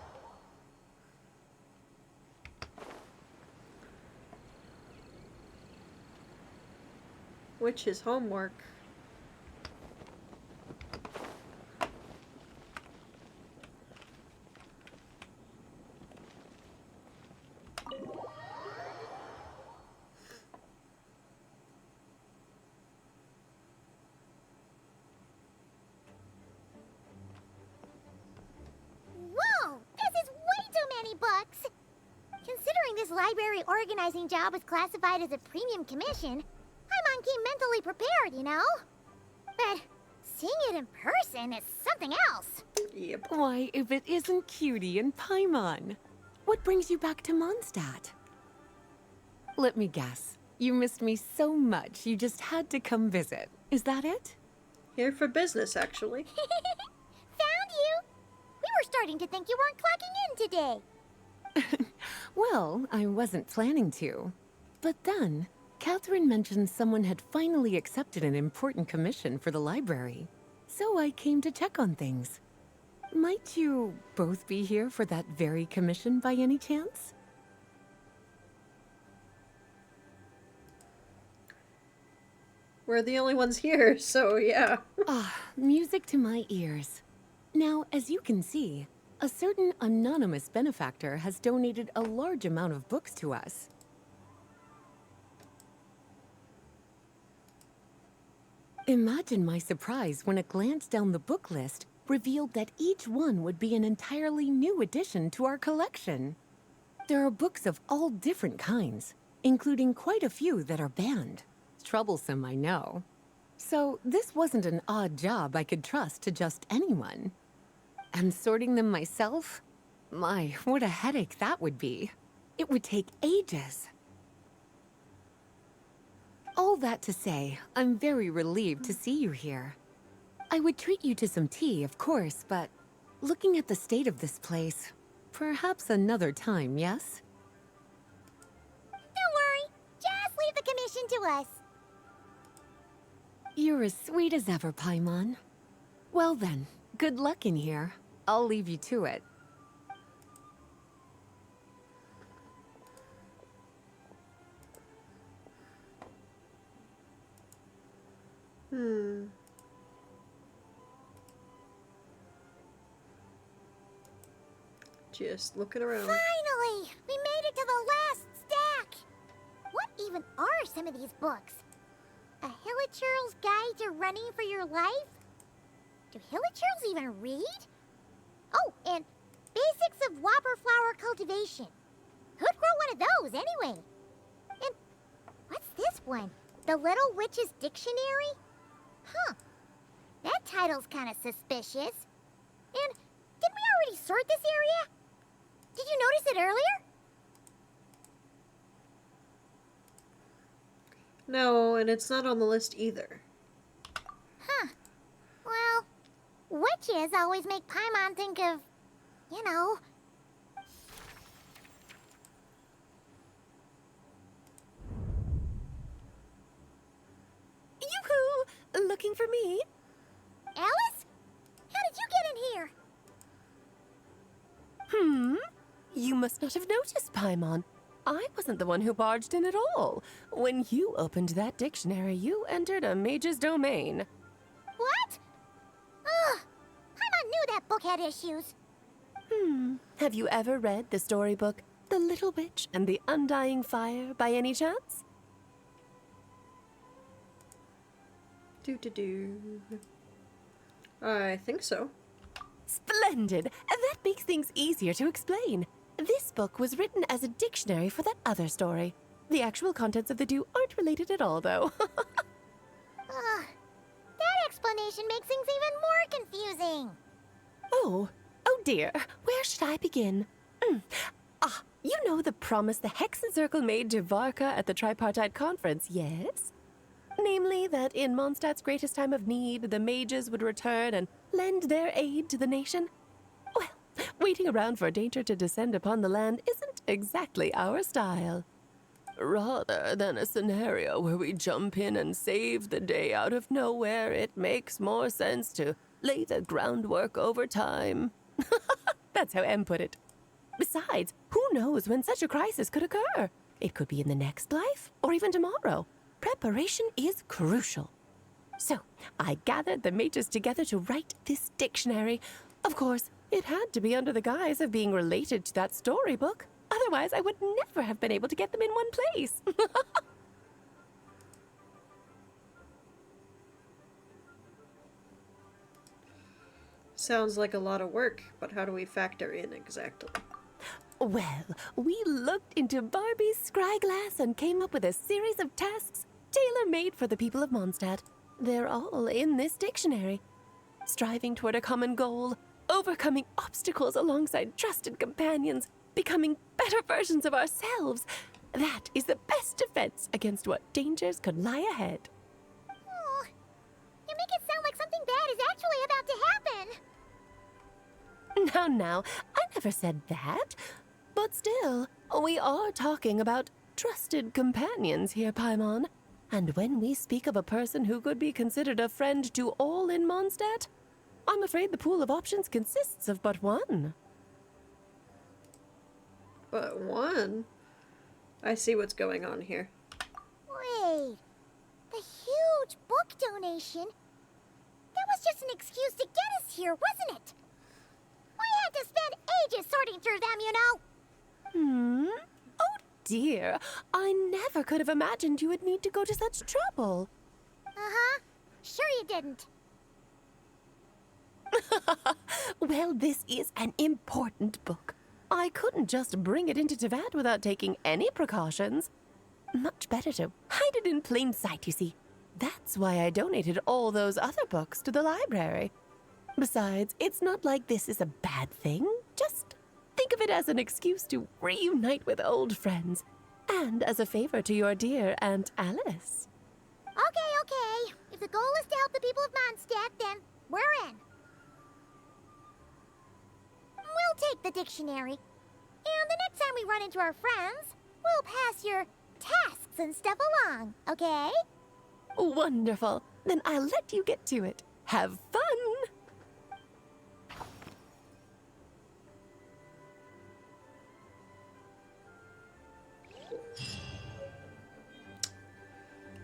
[SPEAKER 1] Which is homework.
[SPEAKER 2] Whoa! This is way too many books! Considering this library organizing job was classified as a premium commission, I'm on key mentally prepared, you know? But seeing it in person is something else.
[SPEAKER 1] Yep.
[SPEAKER 6] Why, if it isn't Cutie and Paimon. What brings you back to Mondstadt? Let me guess. You missed me so much you just had to come visit. Is that it?
[SPEAKER 1] Here for business, actually.
[SPEAKER 2] Found you! We were starting to think you weren't clocking in today.
[SPEAKER 6] Well, I wasn't planning to. But then, Catherine mentioned someone had finally accepted an important commission for the library. So I came to check on things. Might you both be here for that very commission by any chance?
[SPEAKER 1] We're the only ones here, so yeah.
[SPEAKER 6] Ah, music to my ears. Now, as you can see, a certain anonymous benefactor has donated a large amount of books to us. Imagine my surprise when a glance down the book list revealed that each one would be an entirely new addition to our collection. There are books of all different kinds, including quite a few that are banned. Troublesome, I know. So this wasn't an odd job I could trust to just anyone. And sorting them myself? My, what a headache that would be. It would take ages. All that to say, I'm very relieved to see you here. I would treat you to some tea, of course, but looking at the state of this place, perhaps another time, yes?
[SPEAKER 2] Don't worry, just leave the commission to us.
[SPEAKER 6] You're as sweet as ever, Paimon. Well then, good luck in here. I'll leave you to it.
[SPEAKER 1] Just looking around.
[SPEAKER 2] Finally! We made it to the last stack! What even are some of these books? A Hilichurl's Guide to Running for Your Life? Do Hilichurls even read? Oh, and Basics of Whopper Flower Cultivation. Who'd grow one of those, anyway? And what's this one? The Little Witch's Dictionary? Huh. That title's kind of suspicious. And didn't we already sort this area? Did you notice it earlier?
[SPEAKER 1] No, and it's not on the list either.
[SPEAKER 2] Huh. Well, witches always make Paimon think of, you know.
[SPEAKER 4] Yoo-hoo! Looking for me?
[SPEAKER 2] Alice? How did you get in here?
[SPEAKER 4] You must not have noticed, Paimon. I wasn't the one who barged in at all. When you opened that dictionary, you entered a mage's domain.
[SPEAKER 2] What? Ugh. Paimon knew that book had issues.
[SPEAKER 4] Have you ever read the storybook, The Little Witch and the Undying Fire, by any chance?
[SPEAKER 1] Do. I think so.
[SPEAKER 4] Splendid! That makes things easier to explain. This book was written as a dictionary for that other story. The actual contents of the dew aren't related at all, though.
[SPEAKER 2] That explanation makes things even more confusing.
[SPEAKER 4] Oh dear. Where should I begin? You know the promise the Hexen Circle made to Varka at the Tripartite Conference, yes? Namely, that in Mondstadt's greatest time of need, the mages would return and lend their aid to the nation? Well, waiting around for danger to descend upon the land isn't exactly our style. Rather than a scenario where we jump in and save the day out of nowhere, it makes more sense to lay the groundwork over time. That's how M put it. Besides, who knows when such a crisis could occur? It could be in the next life, or even tomorrow. Preparation is crucial. So, I gathered the mages together to write this dictionary. Of course, it had to be under the guise of being related to that storybook. Otherwise, I would never have been able to get them in one place.
[SPEAKER 1] Sounds like a lot of work, but how do we factor in exactly?
[SPEAKER 4] Well, we looked into Barbie's scryglass and came up with a series of tasks tailor-made for the people of Mondstadt. They're all in this dictionary. Striving toward a common goal, overcoming obstacles alongside trusted companions, becoming better versions of ourselves. That is the best defense against what dangers could lie ahead.
[SPEAKER 2] Oh, you make it sound like something bad is actually about to happen.
[SPEAKER 4] Now, I never said that. But still, we are talking about trusted companions here, Paimon. And when we speak of a person who could be considered a friend to all in Mondstadt, I'm afraid the pool of options consists of but one.
[SPEAKER 1] But one? I see what's going on here.
[SPEAKER 2] Wait, the huge book donation? That was just an excuse to get us here, wasn't it? We had to spend ages sorting through them, you know.
[SPEAKER 4] Oh dear, I never could have imagined you would need to go to such trouble.
[SPEAKER 2] Uh-huh. Sure you didn't.
[SPEAKER 4] Well, this is an important book. I couldn't just bring it into Tavad without taking any precautions. Much better to hide it in plain sight, you see. That's why I donated all those other books to the library. Besides, it's not like this is a bad thing. Just think of it as an excuse to reunite with old friends. And as a favor to your dear Aunt Alice.
[SPEAKER 2] Okay. If the goal is to help the people of Mondstadt, then we're in. We'll take the dictionary. And the next time we run into our friends, we'll pass your tasks and stuff along, okay?
[SPEAKER 4] Wonderful. Then I'll let you get to it. Have fun!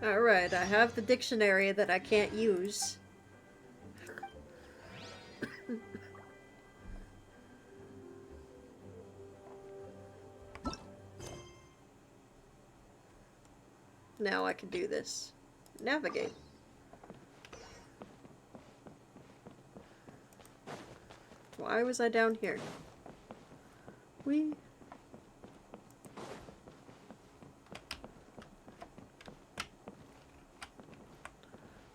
[SPEAKER 1] Alright, I have the dictionary that I can't use. Now I can do this. Navigate. Why was I down here?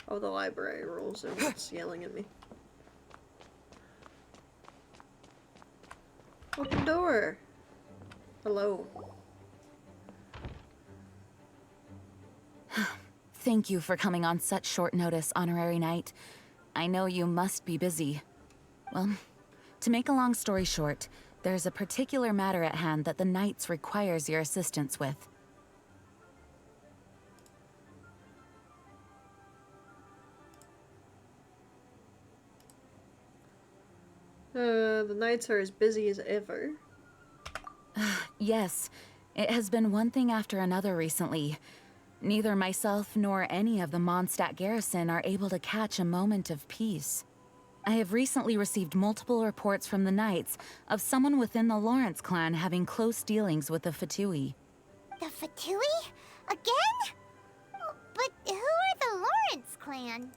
[SPEAKER 1] Oh, the library rules are what's yelling at me. Open door! Hello.
[SPEAKER 7] Thank you for coming on such short notice, Honorary Knight. I know you must be busy. Well, to make a long story short, there's a particular matter at hand that the Knights requires your assistance with.
[SPEAKER 1] The Knights are as busy as ever.
[SPEAKER 7] Yes, it has been one thing after another recently. Neither myself nor any of the Mondstadt garrison are able to catch a moment of peace. I have recently received multiple reports from the Knights of someone within the Lawrence clan having close dealings with the Fatui.
[SPEAKER 2] The Fatui? Again? But who are the Lawrence clan?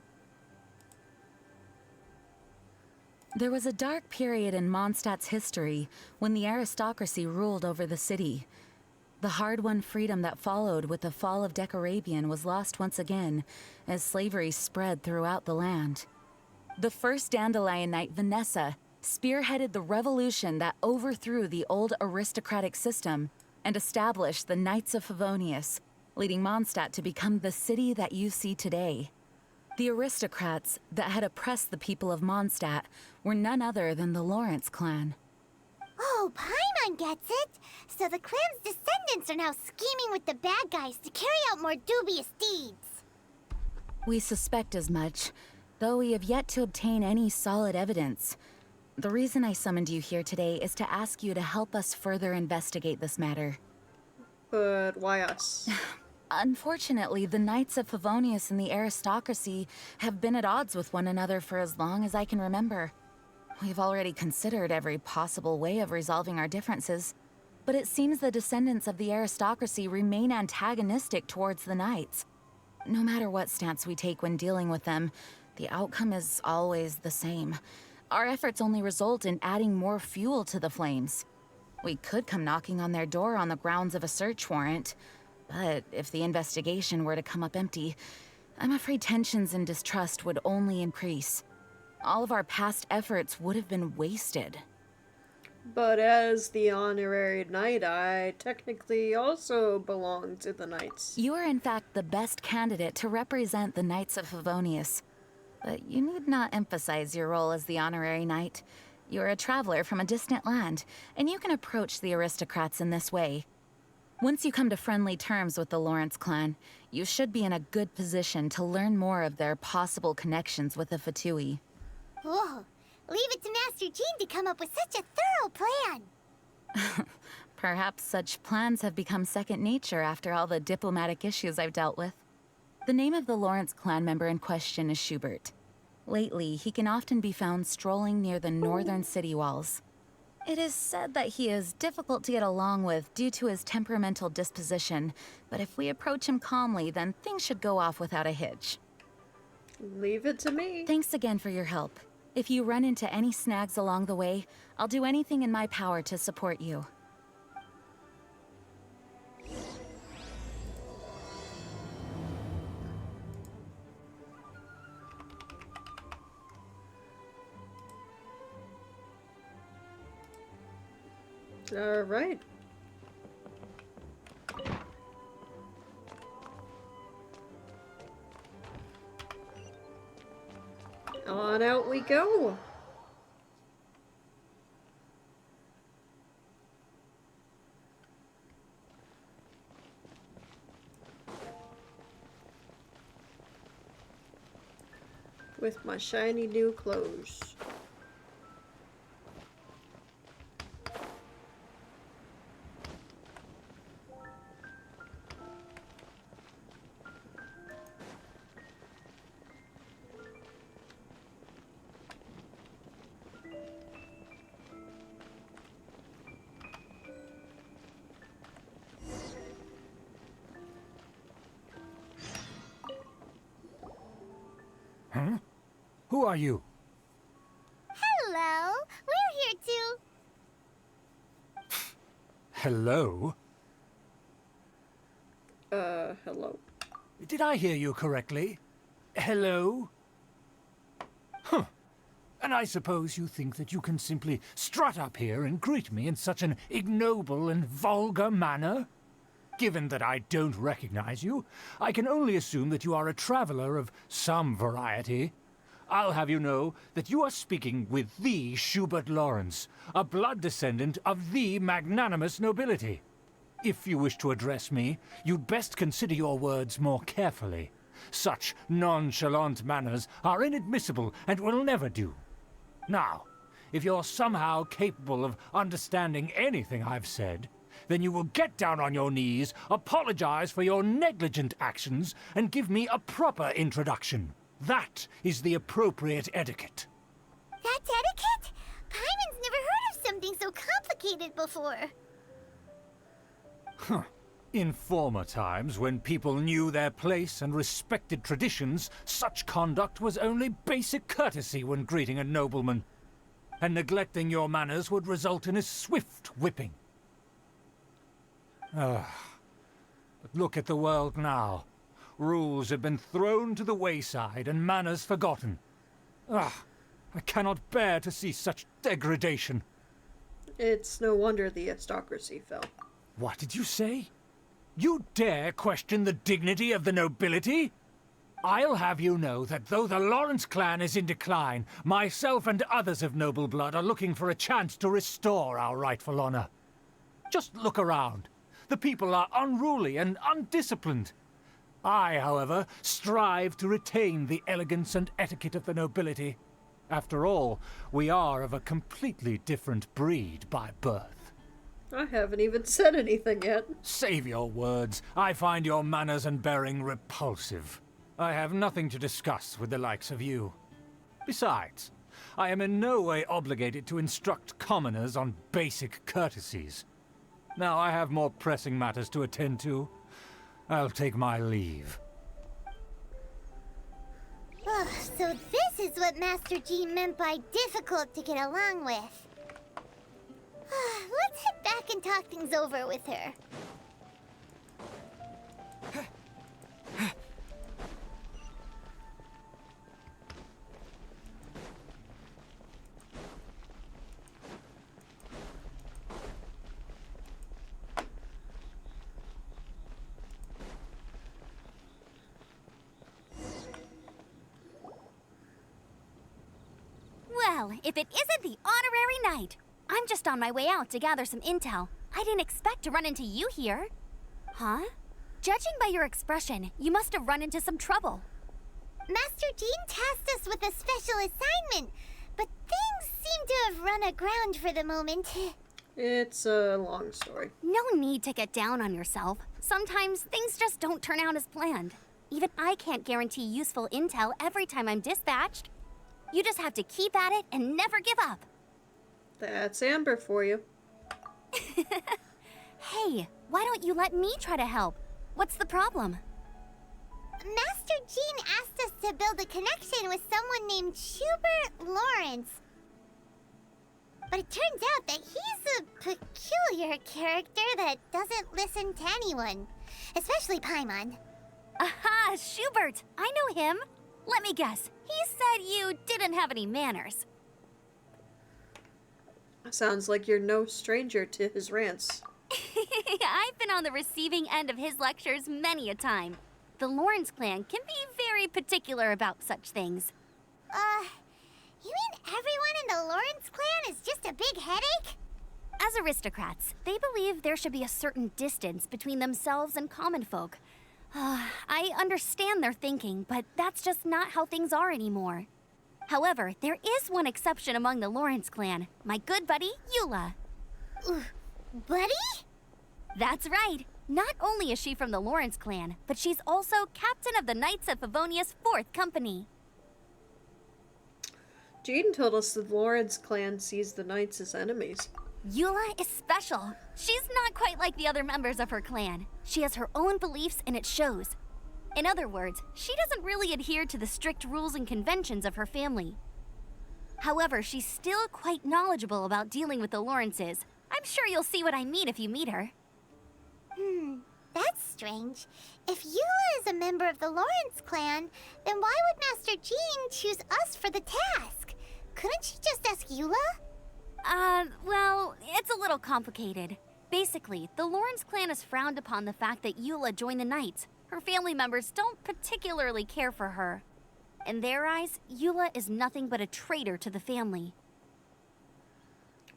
[SPEAKER 7] There was a dark period in Mondstadt's history when the aristocracy ruled over the city. The hard-won freedom that followed with the fall of Decarabian was lost once again, as slavery spread throughout the land. The first Dandelion Knight, Vanessa, spearheaded the revolution that overthrew the old aristocratic system and established the Knights of Favonius, leading Mondstadt to become the city that you see today. The aristocrats that had oppressed the people of Mondstadt were none other than the Lawrence clan.
[SPEAKER 2] Oh, Paimon gets it! So the clan's descendants are now scheming with the bad guys to carry out more dubious deeds.
[SPEAKER 7] We suspect as much, though we have yet to obtain any solid evidence. The reason I summoned you here today is to ask you to help us further investigate this matter.
[SPEAKER 1] But why us?
[SPEAKER 7] Unfortunately, the Knights of Favonius and the aristocracy have been at odds with one another for as long as I can remember. We've already considered every possible way of resolving our differences, but it seems the descendants of the aristocracy remain antagonistic towards the Knights. No matter what stance we take when dealing with them, the outcome is always the same. Our efforts only result in adding more fuel to the flames. We could come knocking on their door on the grounds of a search warrant, but if the investigation were to come up empty, I'm afraid tensions and distrust would only increase. All of our past efforts would have been wasted.
[SPEAKER 1] But as the honorary knight, I technically also belong to the knights.
[SPEAKER 7] You are in fact the best candidate to represent the Knights of Favonius. But you need not emphasize your role as the honorary knight. You're a traveler from a distant land, and you can approach the aristocrats in this way. Once you come to friendly terms with the Lawrence clan, you should be in a good position to learn more of their possible connections with the Fatui.
[SPEAKER 2] Whoa, leave it to Master Jean to come up with such a thorough plan.
[SPEAKER 7] Perhaps such plans have become second nature after all the diplomatic issues I've dealt with. The name of the Lawrence clan member in question is Schubert. Lately, he can often be found strolling near the northern city walls. It is said that he is difficult to get along with due to his temperamental disposition, but if we approach him calmly, then things should go off without a hitch.
[SPEAKER 1] Leave it to me.
[SPEAKER 7] Thanks again for your help. If you run into any snags along the way, I'll do anything in my power to support you.
[SPEAKER 1] All right. On out we go. With my shiny new clothes.
[SPEAKER 8] Huh? Who are you?
[SPEAKER 2] Hello, we're here to...
[SPEAKER 8] Hello?
[SPEAKER 1] Hello.
[SPEAKER 8] Did I hear you correctly? Hello? Huh. And I suppose you think that you can simply strut up here and greet me in such an ignoble and vulgar manner? Given that I don't recognize you, I can only assume that you are a traveler of some variety. I'll have you know that you are speaking with the Schubert Lawrence, a blood descendant of the magnanimous nobility. If you wish to address me, you'd best consider your words more carefully. Such nonchalant manners are inadmissible and will never do. Now, if you're somehow capable of understanding anything I've said, then you will get down on your knees, apologize for your negligent actions, and give me a proper introduction. That is the appropriate etiquette.
[SPEAKER 2] That's etiquette? Paimon's never heard of something so complicated before.
[SPEAKER 8] Huh. In former times, when people knew their place and respected traditions, such conduct was only basic courtesy when greeting a nobleman. And neglecting your manners would result in a swift whipping. But look at the world now. Rules have been thrown to the wayside and manners forgotten. I cannot bear to see such degradation.
[SPEAKER 1] It's no wonder the aristocracy fell.
[SPEAKER 8] What did you say? You dare question the dignity of the nobility? I'll have you know that though the Lawrence clan is in decline, myself and others of noble blood are looking for a chance to restore our rightful honor. Just look around. The people are unruly and undisciplined. I, however, strive to retain the elegance and etiquette of the nobility. After all, we are of a completely different breed by birth.
[SPEAKER 1] I haven't even said anything yet.
[SPEAKER 8] Save your words. I find your manners and bearing repulsive. I have nothing to discuss with the likes of you. Besides, I am in no way obligated to instruct commoners on basic courtesies. Now I have more pressing matters to attend to. I'll take my leave.
[SPEAKER 2] Oh, so this is what Master Jean meant by difficult to get along with. Let's head back and talk things over with her.
[SPEAKER 9] Well, if it isn't the honorary knight. I'm just on my way out to gather some intel. I didn't expect to run into you here. Huh? Judging by your expression, you must have run into some trouble.
[SPEAKER 2] Master Jean tasked us with a special assignment, but things seem to have run aground for the moment.
[SPEAKER 1] It's a long story.
[SPEAKER 9] No need to get down on yourself. Sometimes things just don't turn out as planned. Even I can't guarantee useful intel every time I'm dispatched. You just have to keep at it and never give up.
[SPEAKER 1] That's Amber for you.
[SPEAKER 9] Hey, why don't you let me try to help? What's the problem?
[SPEAKER 2] Master Jean asked us to build a connection with someone named Schubert Lawrence. But it turns out that he's a peculiar character that doesn't listen to anyone, especially Paimon.
[SPEAKER 9] Aha, Schubert! I know him. Let me guess, he said you didn't have any manners.
[SPEAKER 1] Sounds like you're no stranger to his rants.
[SPEAKER 9] I've been on the receiving end of his lectures many a time. The Lawrence clan can be very particular about such things.
[SPEAKER 2] You mean everyone in the Lawrence clan is just a big headache?
[SPEAKER 9] As aristocrats, they believe there should be a certain distance between themselves and common folk. I understand their thinking, but that's just not how things are anymore. However, there is one exception among the Lawrence clan, my good buddy, Eula.
[SPEAKER 2] Buddy?
[SPEAKER 9] That's right. Not only is she from the Lawrence clan, but she's also captain of the Knights of Favonia's 4th Company.
[SPEAKER 1] Jean told us the Lawrence clan sees the knights as enemies.
[SPEAKER 9] Eula is special. She's not quite like the other members of her clan. She has her own beliefs and it shows. In other words, she doesn't really adhere to the strict rules and conventions of her family. However, she's still quite knowledgeable about dealing with the Lawrences. I'm sure you'll see what I mean if you meet her.
[SPEAKER 2] That's strange. If Eula is a member of the Lawrence clan, then why would Master Jean choose us for the task? Couldn't she just ask Eula?
[SPEAKER 9] Well, it's a little complicated. Basically, the Lawrence clan has frowned upon the fact that Eula joined the Knights. Her family members don't particularly care for her. In their eyes, Eula is nothing but a traitor to the family.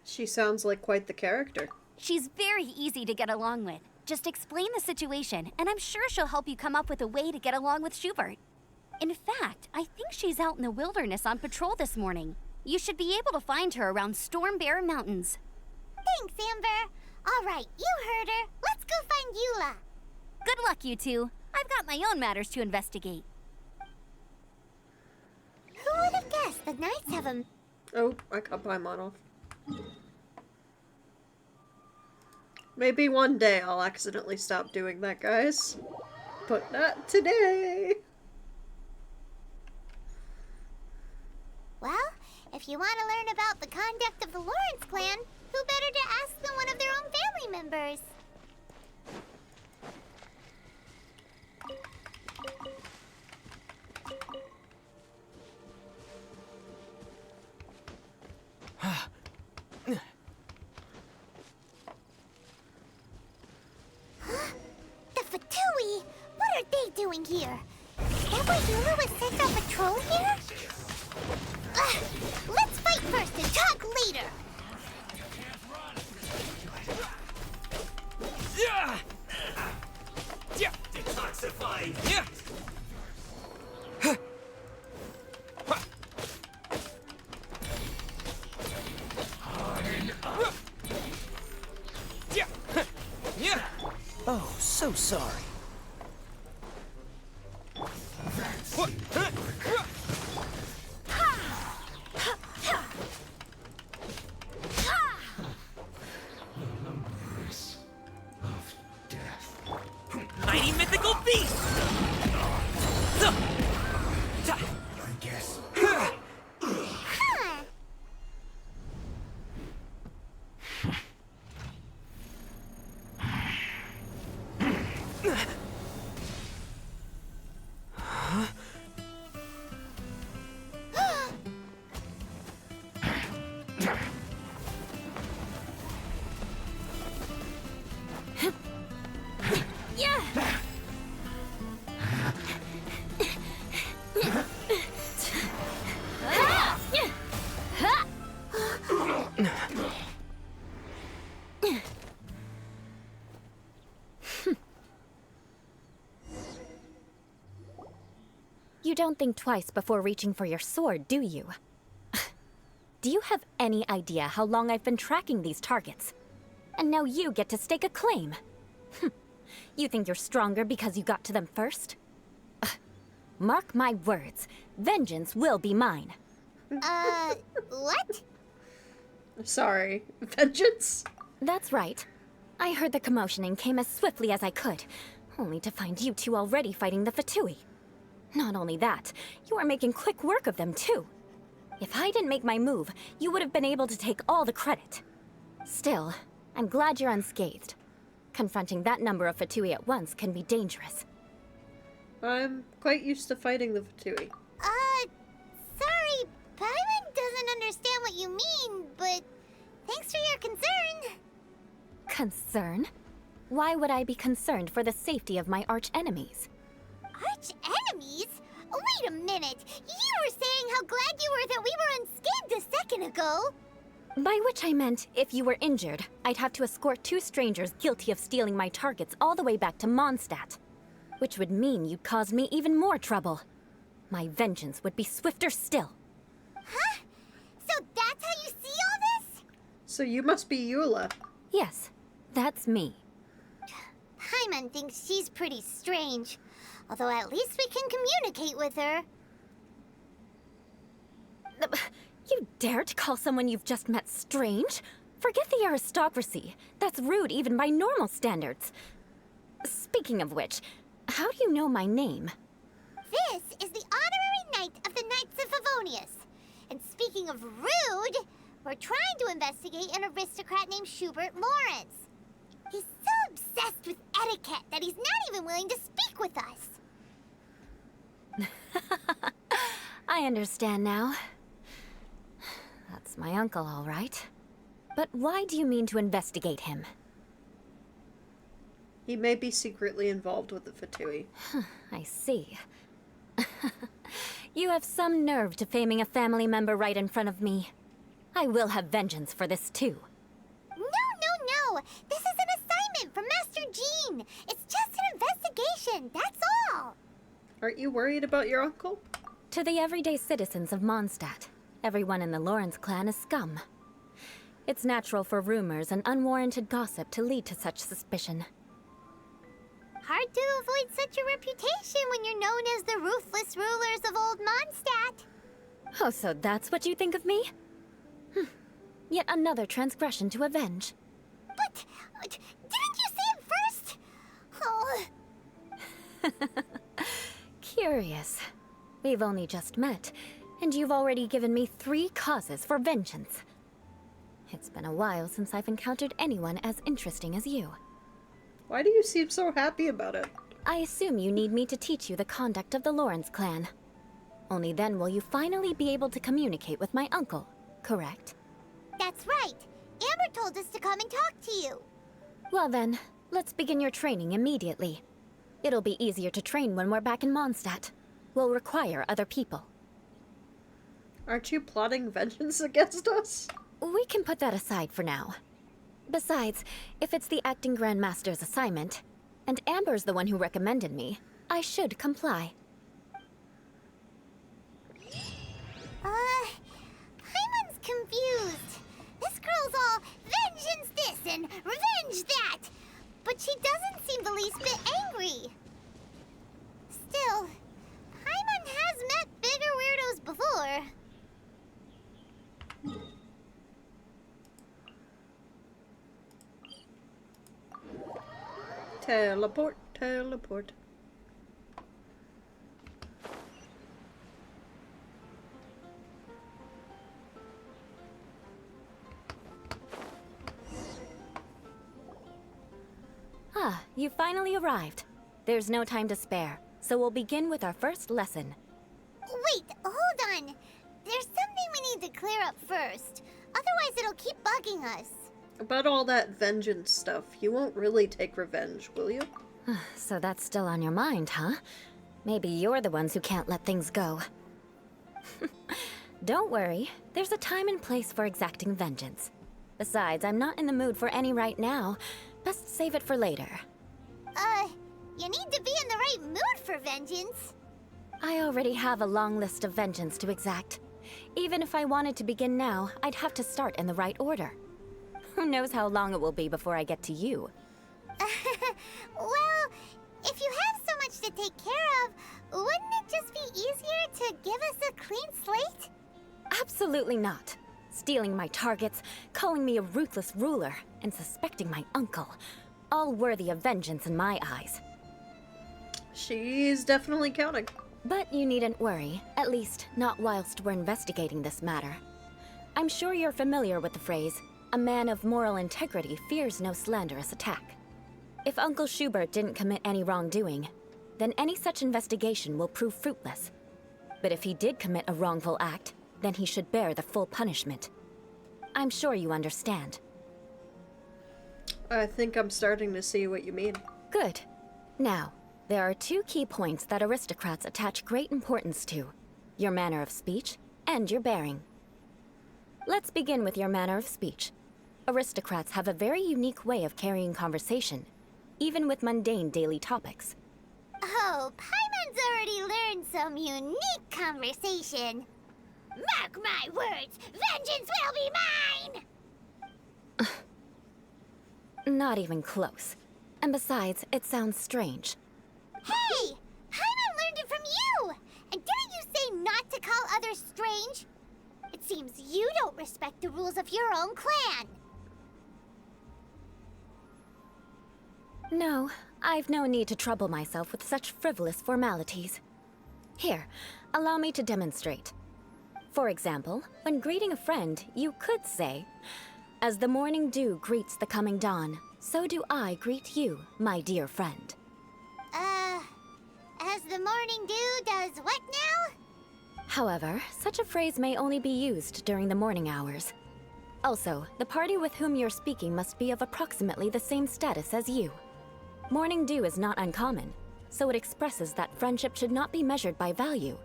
[SPEAKER 1] She sounds like quite the character.
[SPEAKER 9] She's very easy to get along with. Just explain the situation, and I'm sure she'll help you come up with a way to get along with Schubert. In fact, I think she's out in the wilderness on patrol this morning. You should be able to find her around Storm Bear Mountains.
[SPEAKER 2] Thanks, Amber. All right, you heard her. Let's go find Eula.
[SPEAKER 9] Good luck, you two. I've got my own matters to investigate.
[SPEAKER 2] Who would have guessed the Knights have a...
[SPEAKER 1] Oh, I cut Paimon off. Maybe one day I'll accidentally stop doing that, guys. But not today.
[SPEAKER 2] Well, if you want to learn about the conduct of the Lawrence clan, who better to ask than one of their own family members? that why Yula was sent on patrol here? Let's fight first and talk later!
[SPEAKER 10] Yeah! Yeah! Detoxify! Yeah! Yeah! Yeah! Oh, so sorry. Mighty mythical beast! I guess.
[SPEAKER 7] You don't think twice before reaching for your sword, do you? Do you have any idea how long I've been tracking these targets? And now you get to stake a claim. You think you're stronger because you got to them first? Mark my words, vengeance will be mine.
[SPEAKER 2] What?
[SPEAKER 1] Sorry. Vengeance?
[SPEAKER 7] That's right. I heard the commotion and came as swiftly as I could, only to find you two already fighting the Fatui. Not only that, you are making quick work of them too. If I didn't make my move, you would have been able to take all the credit. Still, I'm glad you're unscathed. Confronting that number of Fatui at once can be dangerous.
[SPEAKER 1] I'm quite used to fighting the Fatui.
[SPEAKER 2] Sorry, Paimon doesn't understand what you mean, but thanks for your concern.
[SPEAKER 7] Concern? Why would I be concerned for the safety of my arch-enemies?
[SPEAKER 2] Arch-enemies? Wait a minute! You were saying how glad you were that we were unscathed a second ago!
[SPEAKER 7] By which I meant, if you were injured, I'd have to escort two strangers guilty of stealing my targets all the way back to Mondstadt. Which would mean you'd cause me even more trouble. My vengeance would be swifter still.
[SPEAKER 2] Huh? So that's how you see all this?
[SPEAKER 1] So you must be Eula.
[SPEAKER 7] Yes, that's me.
[SPEAKER 2] Paimon thinks she's pretty strange. Although at least we can communicate with her.
[SPEAKER 7] You dare to call someone you've just met strange? Forget the aristocracy. That's rude even by normal standards. Speaking of which, how do you know my name?
[SPEAKER 2] This is the honorary knight of the Knights of Favonius. And speaking of rude, we're trying to investigate an aristocrat named Schubert Lawrence. He's so obsessed with etiquette that he's not even willing to speak with us.
[SPEAKER 7] I understand now. That's my uncle, all right. But why do you mean to investigate him?
[SPEAKER 1] He may be secretly involved with the Fatui.
[SPEAKER 7] I see. You have some nerve to faming a family member right in front of me. I will have vengeance for this too.
[SPEAKER 2] No! This is an assignment from Master Jean! It's just an investigation, that's all!
[SPEAKER 1] Aren't you worried about your uncle?
[SPEAKER 7] To the everyday citizens of Mondstadt, everyone in the Lawrence clan is scum. It's natural for rumors and unwarranted gossip to lead to such suspicion.
[SPEAKER 2] Hard to avoid such a reputation when you're known as the ruthless rulers of Old Mondstadt.
[SPEAKER 7] Oh, so that's what you think of me? Yet another transgression to avenge.
[SPEAKER 2] But didn't you say it first? Oh.
[SPEAKER 7] Curious. We've only just met, and you've already given me 3 causes for vengeance. It's been a while since I've encountered anyone as interesting as you.
[SPEAKER 1] Why do you seem so happy about it?
[SPEAKER 7] I assume you need me to teach you the conduct of the Lawrence clan. Only then will you finally be able to communicate with my uncle, correct?
[SPEAKER 2] That's right. Amber told us to come and talk to you.
[SPEAKER 7] Well then, let's begin your training immediately. It'll be easier to train when we're back in Mondstadt.
[SPEAKER 11] will require other people.
[SPEAKER 1] Aren't you plotting vengeance against us?
[SPEAKER 11] We can put that aside for now. Besides, if it's the acting Grandmaster's assignment, and Amber's the one who recommended me, I should comply.
[SPEAKER 2] Paimon's confused. This girl's all vengeance this and revenge that. But she doesn't seem the least bit angry. Still, Paimon has met bigger weirdos before.
[SPEAKER 1] Teleport, teleport.
[SPEAKER 11] Ah, you finally arrived. There's no time to spare, so we'll begin with our first lesson.
[SPEAKER 2] Wait, hold on. There's something we need to clear up first. Otherwise, it'll keep bugging us.
[SPEAKER 1] About all that vengeance stuff, you won't really take revenge, will you?
[SPEAKER 11] So that's still on your mind, huh? Maybe you're the ones who can't let things go. Don't worry, there's a time and place for exacting vengeance. Besides, I'm not in the mood for any right now. Best save it for later.
[SPEAKER 2] You need to be in the right mood for vengeance.
[SPEAKER 11] I already have a long list of vengeance to exact. Even if I wanted to begin now, I'd have to start in the right order. Who knows how long it will be before I get to you?
[SPEAKER 2] Well, if you have so much to take care of, wouldn't it just be easier to give us a clean slate?
[SPEAKER 11] Absolutely not. Stealing my targets, calling me a ruthless ruler, and suspecting my uncle. All worthy of vengeance in my eyes.
[SPEAKER 1] She's definitely counting.
[SPEAKER 11] But you needn't worry, at least not whilst we're investigating this matter. I'm sure you're familiar with the phrase, a man of moral integrity fears no slanderous attack. If Uncle Schubert didn't commit any wrongdoing, then any such investigation will prove fruitless. But if he did commit a wrongful act, then he should bear the full punishment. I'm sure you understand.
[SPEAKER 1] I think I'm starting to see what you mean.
[SPEAKER 11] Good. Now, there are two key points that aristocrats attach great importance to: your manner of speech and your bearing. Let's begin with your manner of speech. Aristocrats have a very unique way of carrying conversation, even with mundane daily topics.
[SPEAKER 2] Oh, Paimon's already learned some unique conversation. Mark my words, vengeance will be mine!
[SPEAKER 11] Not even close. And besides, it sounds strange.
[SPEAKER 2] Hey! Paimon learned it from you! And didn't you say not to call others strange? It seems you don't respect the rules of your own clan.
[SPEAKER 11] No, I've no need to trouble myself with such frivolous formalities. Here, allow me to demonstrate. For example, when greeting a friend, you could say, "As the morning dew greets the coming dawn, so do I greet you, my dear friend."
[SPEAKER 2] As the morning dew does what now?
[SPEAKER 11] However, such a phrase may only be used during the morning hours. Also, the party with whom you're speaking must be of approximately the same status as you. Morning dew is not uncommon, so it expresses that friendship should not be measured by value,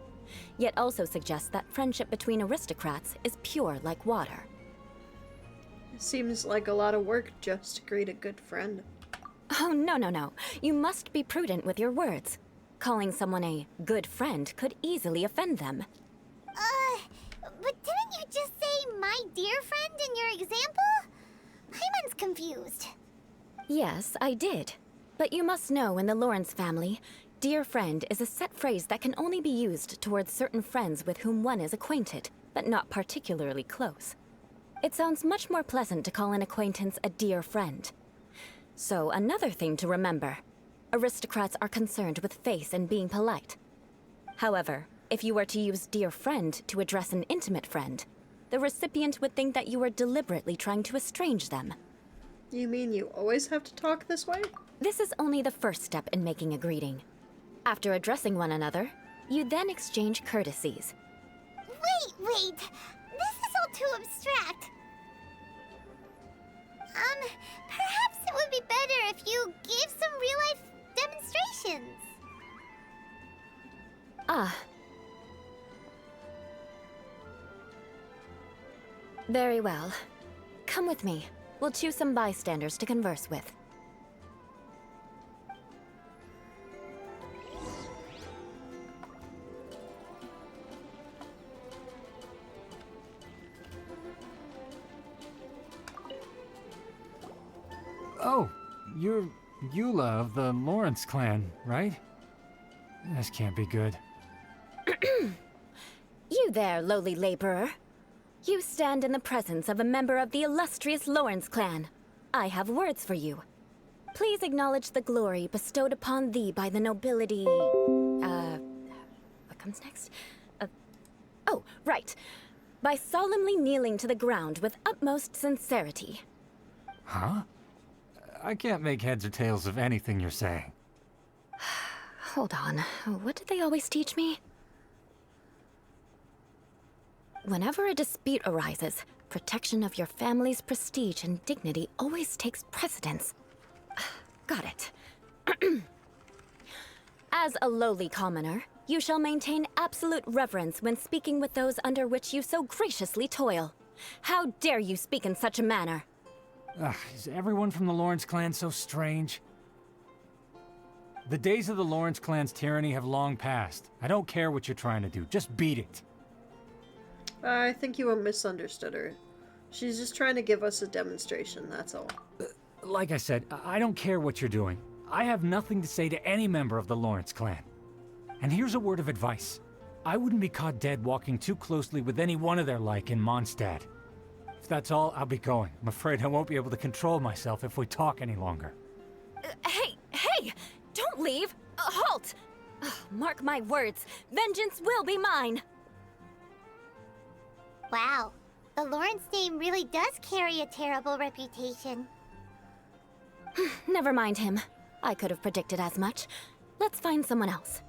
[SPEAKER 11] yet also suggests that friendship between aristocrats is pure like water.
[SPEAKER 1] It seems like a lot of work just to greet a good friend.
[SPEAKER 11] Oh, no. You must be prudent with your words. Calling someone a good friend could easily offend them.
[SPEAKER 2] But didn't you just say my dear friend in your example? Paimon's confused.
[SPEAKER 11] Yes, I did. But you must know in the Lawrence family, dear friend is a set phrase that can only be used towards certain friends with whom one is acquainted, but not particularly close. It sounds much more pleasant to call an acquaintance a dear friend. So another thing to remember. Aristocrats are concerned with face and being polite. However, if you were to use dear friend to address an intimate friend, the recipient would think that you were deliberately trying to estrange them.
[SPEAKER 1] You mean you always have to talk this way?
[SPEAKER 11] This is only the first step in making a greeting. After addressing one another, you then exchange courtesies.
[SPEAKER 2] Wait! This is all too abstract. Perhaps it would be better if you gave some real-life demonstrations.
[SPEAKER 11] Ah. Very well. Come with me. We'll choose some bystanders to converse with.
[SPEAKER 8] Oh, you're Eula of the Lawrence clan, right? This can't be good.
[SPEAKER 11] You there, lowly laborer. You stand in the presence of a member of the illustrious Lawrence clan. I have words for you. Please acknowledge the glory bestowed upon thee by the nobility... what comes next? Oh, right. By solemnly kneeling to the ground with utmost sincerity.
[SPEAKER 8] Huh? I can't make heads or tails of anything you're saying.
[SPEAKER 11] Hold on. What did they always teach me? Whenever a dispute arises, protection of your family's prestige and dignity always takes precedence. Got it. As a lowly commoner, you shall maintain absolute reverence when speaking with those under which you so graciously toil. How dare you speak in such a manner?
[SPEAKER 8] Is everyone from the Lawrence clan so strange? The days of the Lawrence clan's tyranny have long passed. I don't care what you're trying to do. Just beat it.
[SPEAKER 1] I think you misunderstood her. She's just trying to give us a demonstration, that's all.
[SPEAKER 8] Like I said, I don't care what you're doing. I have nothing to say to any member of the Lawrence clan. And here's a word of advice. I wouldn't be caught dead walking too closely with any one of their like in Mondstadt. If that's all, I'll be going. I'm afraid I won't be able to control myself if we talk any longer.
[SPEAKER 11] Hey! Don't leave! Halt! Mark my words, vengeance will be mine!
[SPEAKER 2] Wow, the Lawrence name really does carry a terrible reputation.
[SPEAKER 11] Never mind him. I could have predicted as much. Let's find someone else.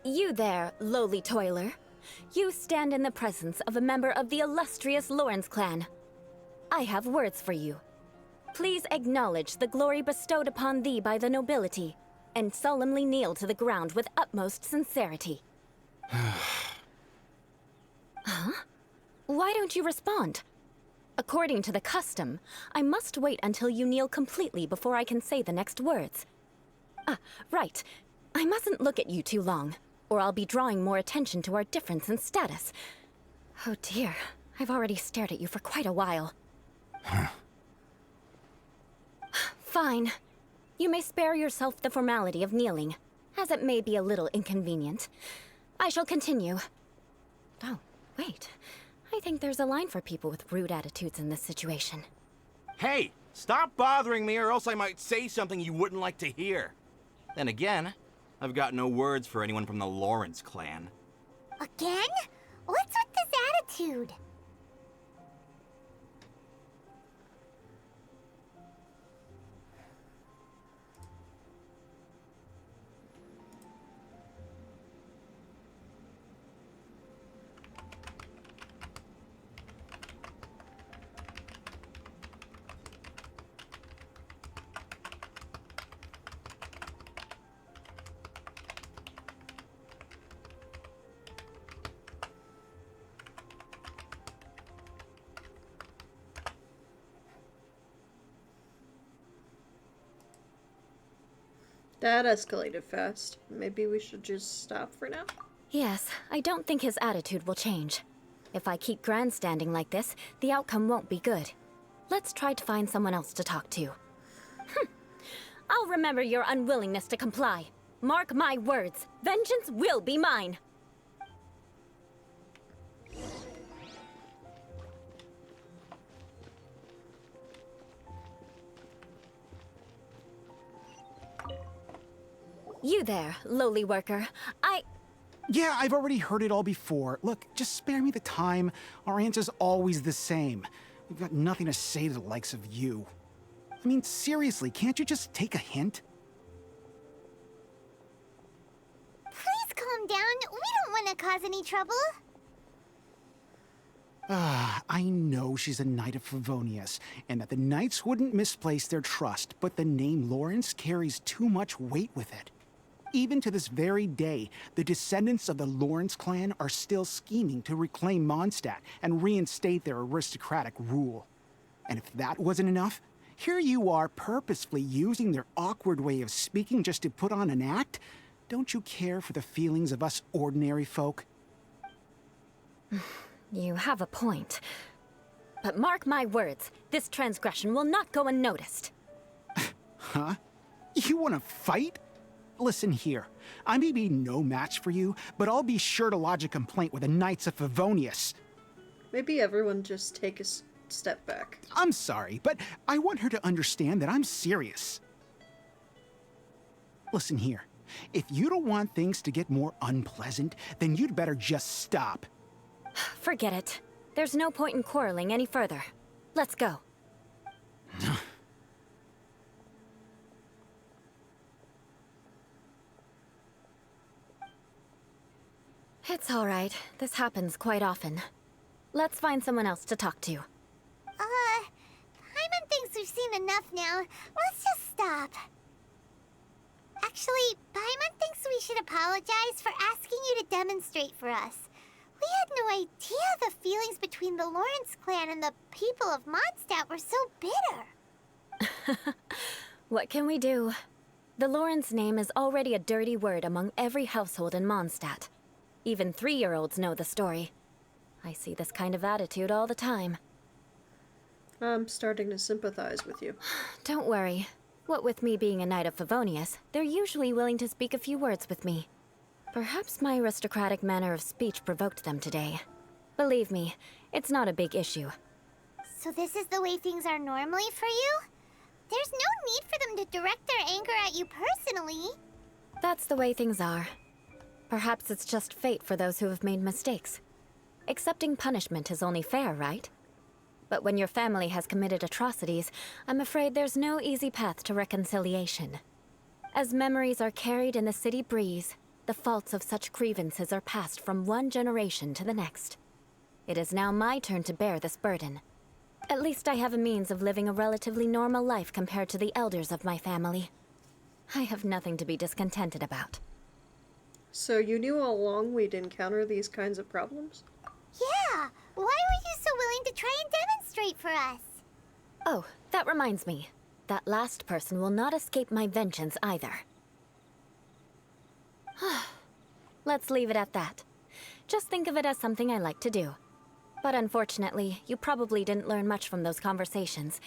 [SPEAKER 11] You there, lowly toiler. You stand in the presence of a member of the illustrious Lawrence clan. I have words for you. Please acknowledge the glory bestowed upon thee by the nobility, and solemnly kneel to the ground with utmost sincerity. Huh? Why don't you respond? According to the custom, I must wait until you kneel completely before I can say the next words. Right. I mustn't look at you too long, or I'll be drawing more attention to our difference in status. Oh dear, I've already stared at you for quite a while. Fine. You may spare yourself the formality of kneeling, as it may be a little inconvenient. I shall continue. Oh, wait. I think there's a line for people with rude attitudes in this situation.
[SPEAKER 12] Hey, stop bothering me or else I might say something you wouldn't like to hear. Then again, I've got no words for anyone from the Lawrence clan.
[SPEAKER 2] Again? What's with this attitude?
[SPEAKER 1] That escalated fast. Maybe we should just stop for now?
[SPEAKER 11] Yes, I don't think his attitude will change. If I keep grandstanding like this, the outcome won't be good. Let's try to find someone else to talk to. I'll remember your unwillingness to comply. Mark my words, vengeance will be mine. You there, lowly worker.
[SPEAKER 13] Yeah, I've already heard it all before. Look, just spare me the time. Our answer's always the same. We've got nothing to say to the likes of you. I mean, seriously, can't you just take a hint?
[SPEAKER 2] calm down. We don't want to cause any trouble.
[SPEAKER 13] I know she's a Knight of Favonius, and that the Knights wouldn't misplace their trust, but the name Lawrence carries too much weight with it. Even to this very day, the descendants of the Lawrence clan are still scheming to reclaim Mondstadt and reinstate their aristocratic rule. And if that wasn't enough, here you are purposefully using their awkward way of speaking just to put on an act? Don't you care for the feelings of us ordinary folk?
[SPEAKER 11] You have a point. But mark my words, this transgression will not go unnoticed.
[SPEAKER 13] Huh? You want to fight? Listen here, I may be no match for you, but I'll be sure to lodge a complaint with the Knights of Favonius.
[SPEAKER 1] Maybe everyone just take a step back.
[SPEAKER 13] I'm sorry, but I want her to understand that I'm serious. Listen here, if you don't want things to get more unpleasant, then you'd better just stop.
[SPEAKER 11] Forget it. There's no point in quarreling any further. Let's go. It's all right. This happens quite often. Let's find someone else to talk to.
[SPEAKER 2] Paimon thinks we've seen enough now. Let's just stop. Actually, Paimon thinks we should apologize for asking you to demonstrate for us. We had no idea the feelings between the Lawrence clan and the people of Mondstadt were so bitter.
[SPEAKER 11] What can we do? The Lawrence name is already a dirty word among every household in Mondstadt. Even 3-year-olds know the story. I see this kind of attitude all the time.
[SPEAKER 1] I'm starting to sympathize with you.
[SPEAKER 11] Don't worry. What with me being a Knight of Favonius, they're usually willing to speak a few words with me. Perhaps my aristocratic manner of speech provoked them today. Believe me, it's not a big issue.
[SPEAKER 2] So this is the way things are normally for you? There's no need for them to direct their anger at you personally.
[SPEAKER 11] That's the way things are. Perhaps it's just fate for those who have made mistakes. Accepting punishment is only fair, right? But when your family has committed atrocities, I'm afraid there's no easy path to reconciliation. As memories are carried in the city breeze, the faults of such grievances are passed from one generation to the next. It is now my turn to bear this burden. At least I have a means of living a relatively normal life compared to the elders of my family. I have nothing to be discontented about.
[SPEAKER 1] So you knew all along we'd encounter these kinds of problems?
[SPEAKER 2] Yeah! Why were you so willing to try and demonstrate for us?
[SPEAKER 11] Oh, that reminds me. That last person will not escape my vengeance either. Let's leave it at that. Just think of it as something I like to do. But unfortunately, you probably didn't learn much from those conversations.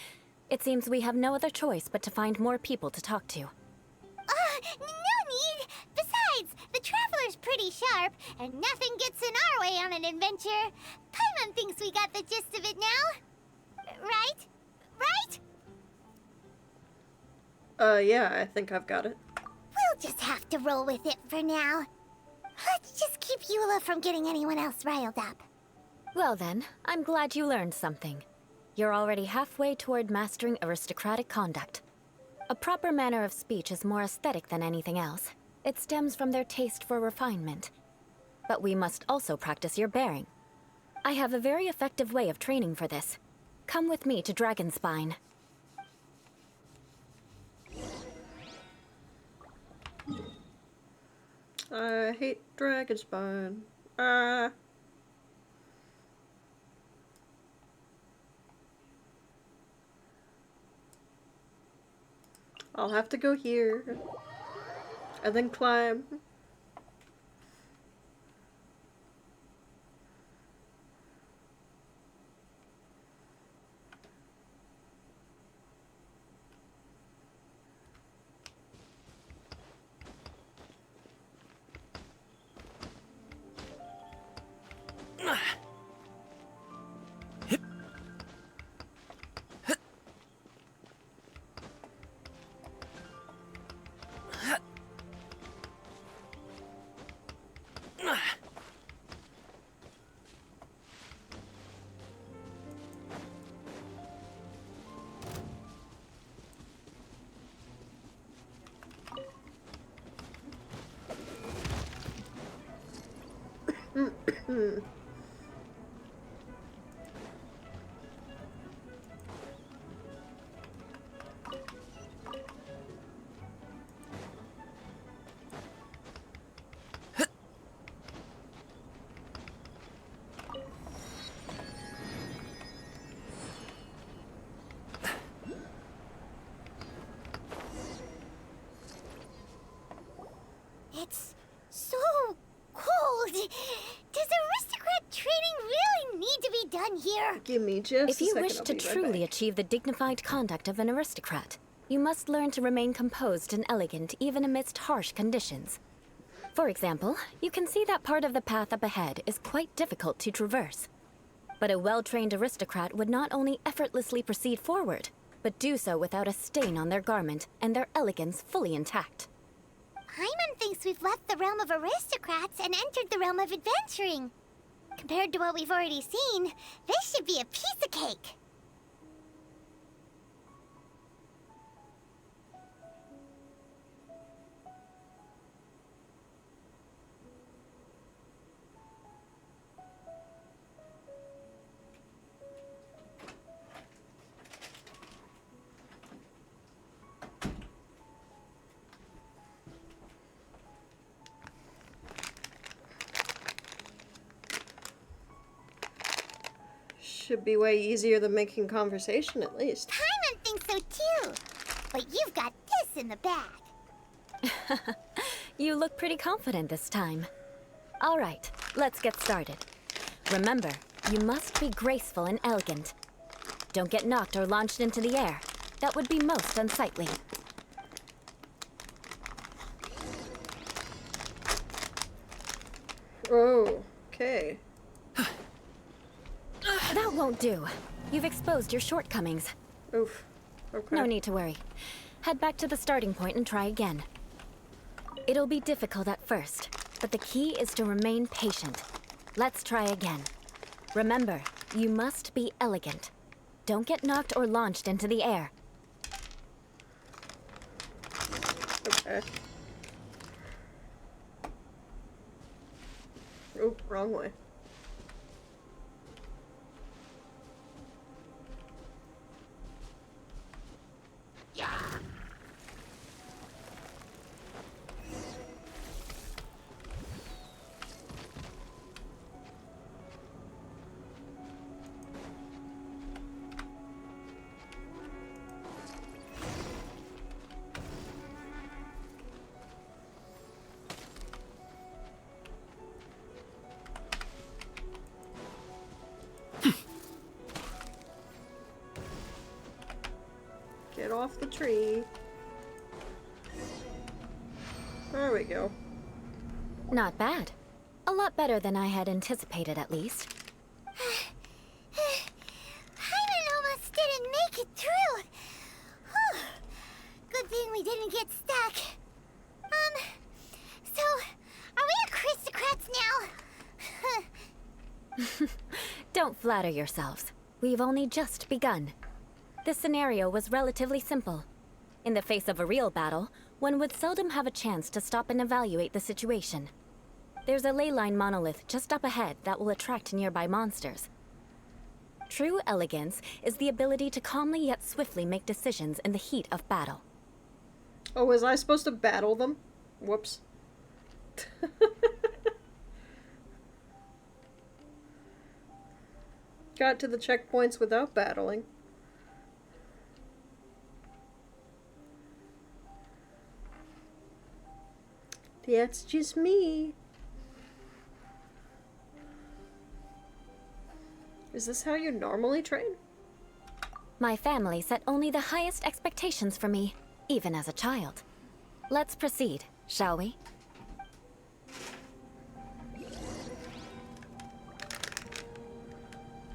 [SPEAKER 11] It seems we have no other choice but to find more people to talk to.
[SPEAKER 2] No need! Besides, the Traveler's pretty sharp, and nothing gets in our way on an adventure. Paimon thinks we got the gist of it now. Right? Right?
[SPEAKER 1] Yeah, I think I've got it.
[SPEAKER 2] We'll just have to roll with it for now. Let's just keep Eula from getting anyone else riled up.
[SPEAKER 11] Well then, I'm glad you learned something. You're already halfway toward mastering aristocratic conduct. A proper manner of speech is more aesthetic than anything else. It stems from their taste for refinement. But we must also practice your bearing. I have a very effective way of training for this. Come with me to Dragonspine.
[SPEAKER 1] I hate Dragonspine. I'll have to go here. And then climb. Hmm.
[SPEAKER 2] It's so cold. Does aristocrat training really need to be done here?
[SPEAKER 1] Give me just
[SPEAKER 11] If
[SPEAKER 1] a
[SPEAKER 11] you
[SPEAKER 1] second,
[SPEAKER 11] wish
[SPEAKER 1] I'll
[SPEAKER 11] to
[SPEAKER 1] be right
[SPEAKER 11] truly
[SPEAKER 1] back.
[SPEAKER 11] achieve the dignified conduct of an aristocrat, you must learn to remain composed and elegant even amidst harsh conditions. For example, you can see that part of the path up ahead is quite difficult to traverse. But a well-trained aristocrat would not only effortlessly proceed forward, but do so without a stain on their garment and their elegance fully intact.
[SPEAKER 2] Paimon thinks we've left the realm of aristocrats and entered the realm of adventuring. Compared to what we've already seen, this should be a piece of cake.
[SPEAKER 1] Should be way easier than making conversation, at least.
[SPEAKER 2] Paimon thinks so too. But you've got this in the bag.
[SPEAKER 11] You look pretty confident this time. All right, let's get started. Remember, you must be graceful and elegant. Don't get knocked or launched into the air. That would be most unsightly.
[SPEAKER 1] Oh, okay.
[SPEAKER 11] That won't do. You've exposed your shortcomings.
[SPEAKER 1] Oof. Okay.
[SPEAKER 11] No need to worry. Head back to the starting point and try again. It'll be difficult at first, but the key is to remain patient. Let's try again. Remember, you must be elegant. Don't get knocked or launched into the air.
[SPEAKER 1] Okay. Oh, wrong way. Get off the tree. There we go.
[SPEAKER 11] Not bad. A lot better than I had anticipated, at least.
[SPEAKER 2] Paimon almost didn't make it through. Whew. Good thing we didn't get stuck. So, are we aristocrats now?
[SPEAKER 11] Don't flatter yourselves. We've only just begun. This scenario was relatively simple. In the face of a real battle, one would seldom have a chance to stop and evaluate the situation. There's a ley line monolith just up ahead that will attract nearby monsters. True elegance is the ability to calmly yet swiftly make decisions in the heat of battle.
[SPEAKER 1] Oh, was I supposed to battle them? Whoops. Got to the checkpoints without battling. That's just me. Is this how you normally train?
[SPEAKER 11] My family set only the highest expectations for me, even as a child. Let's proceed, shall we?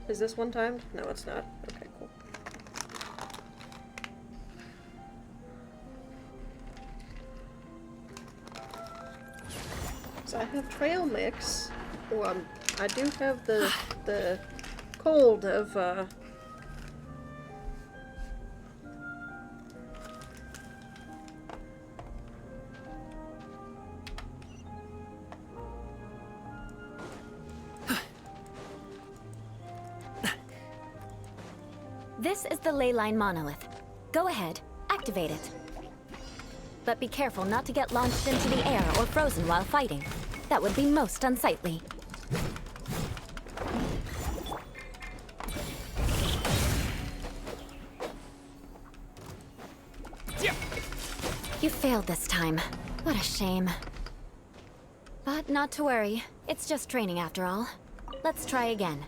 [SPEAKER 1] Is this one timed? No, it's not. Okay, cool. So I have trail mix. Well, I do have the cold of
[SPEAKER 11] This is the leyline monolith. Go ahead, activate it. But be careful not to get launched into the air or frozen while fighting. That would be most unsightly. You failed this time. What a shame. But not to worry. It's just training after all. Let's try again.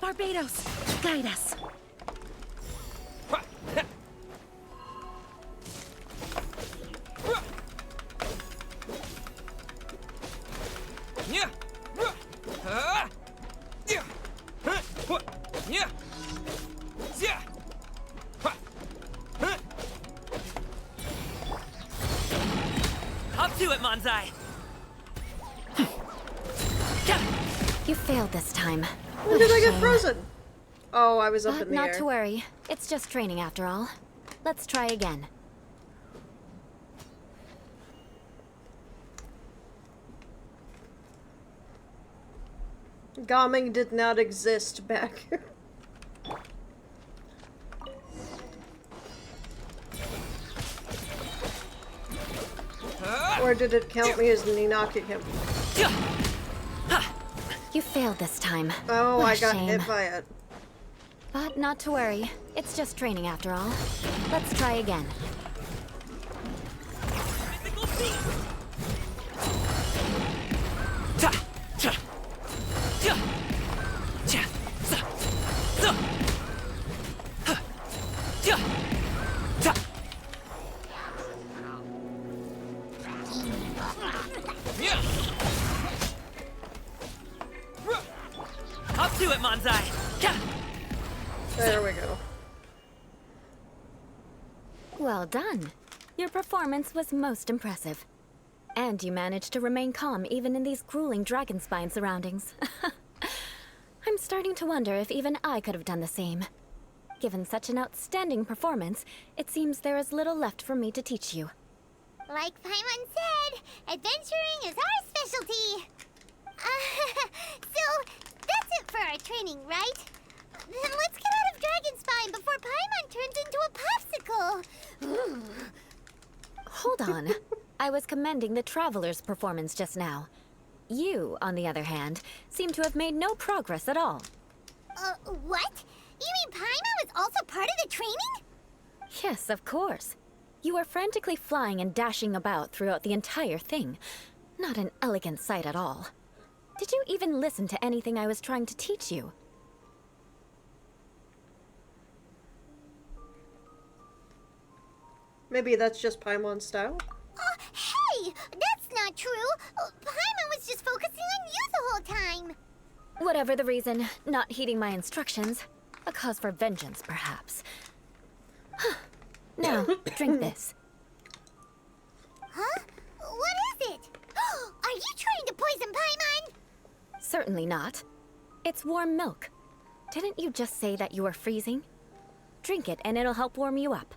[SPEAKER 7] Barbados, guide us.
[SPEAKER 10] Up to it, Manzai!
[SPEAKER 11] You failed this time.
[SPEAKER 1] When did I get frozen? Oh, I was up in the air.
[SPEAKER 11] Not to worry. It's just training after all. Let's try again.
[SPEAKER 1] Gaming did not exist back. Or did it count me as me knocking him?
[SPEAKER 11] You failed this time.
[SPEAKER 1] Oh,
[SPEAKER 11] What a
[SPEAKER 1] I got
[SPEAKER 11] shame.
[SPEAKER 1] hit by it.
[SPEAKER 11] But not to worry. It's just training after all. Let's try again.
[SPEAKER 10] Up to it, Manzai!
[SPEAKER 1] There we go.
[SPEAKER 11] Well done. Your performance was most impressive. And you managed to remain calm even in these grueling dragonspine surroundings. I'm starting to wonder if even I could have done the same. Given such an outstanding performance, it seems there is little left for me to teach you.
[SPEAKER 2] Like Paimon said, adventuring is our specialty. So, that's it for our training, right? Then let's get out of Dragonspine before Paimon turns into a popsicle.
[SPEAKER 11] Hold on. I was commending the Traveler's performance just now. You, on the other hand, seem to have made no progress at all.
[SPEAKER 2] What? You mean Paimon was also part of the training?
[SPEAKER 11] Yes, of course. You were frantically flying and dashing about throughout the entire thing. Not an elegant sight at all. Did you even listen to anything I was trying to teach you?
[SPEAKER 1] Maybe that's just Paimon's style?
[SPEAKER 2] Hey! That's not true! Paimon was just focusing on you the whole time!
[SPEAKER 11] Whatever the reason, not heeding my instructions. A cause for vengeance, perhaps. Now, drink this.
[SPEAKER 2] Huh? What is it? Are you trying to poison Paimon?
[SPEAKER 11] Certainly not. It's warm milk. Didn't you just say that you were freezing? Drink it and it'll help warm you up.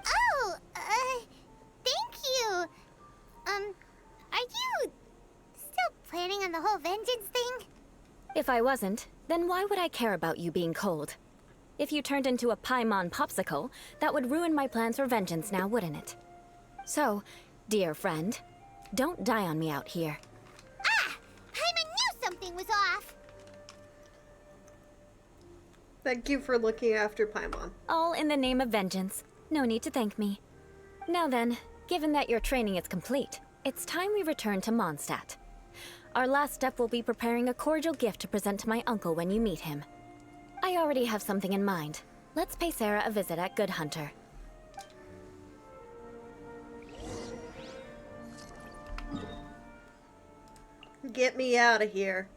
[SPEAKER 2] Oh, thank you. Are you still planning on the whole vengeance thing?
[SPEAKER 11] If I wasn't, then why would I care about you being cold? If you turned into a Paimon popsicle, that would ruin my plans for vengeance now, wouldn't it? So, dear friend, don't die on me out here.
[SPEAKER 2] Ah! Paimon knew something was off!
[SPEAKER 1] Thank you for looking after Paimon.
[SPEAKER 11] All in the name of vengeance. No need to thank me. Now then, given that your training is complete, it's time we return to Mondstadt. Our last step will be preparing a cordial gift to present to my uncle when you meet him. I already have something in mind. Let's pay Sarah a visit at Good Hunter.
[SPEAKER 1] Get me out of here.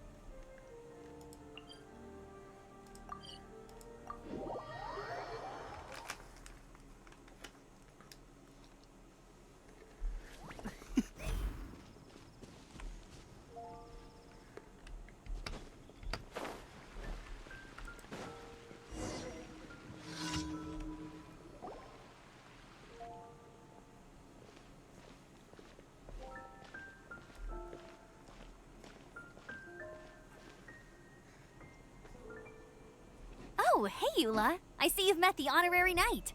[SPEAKER 9] Oh, hey, Eula. I see you've met the honorary knight.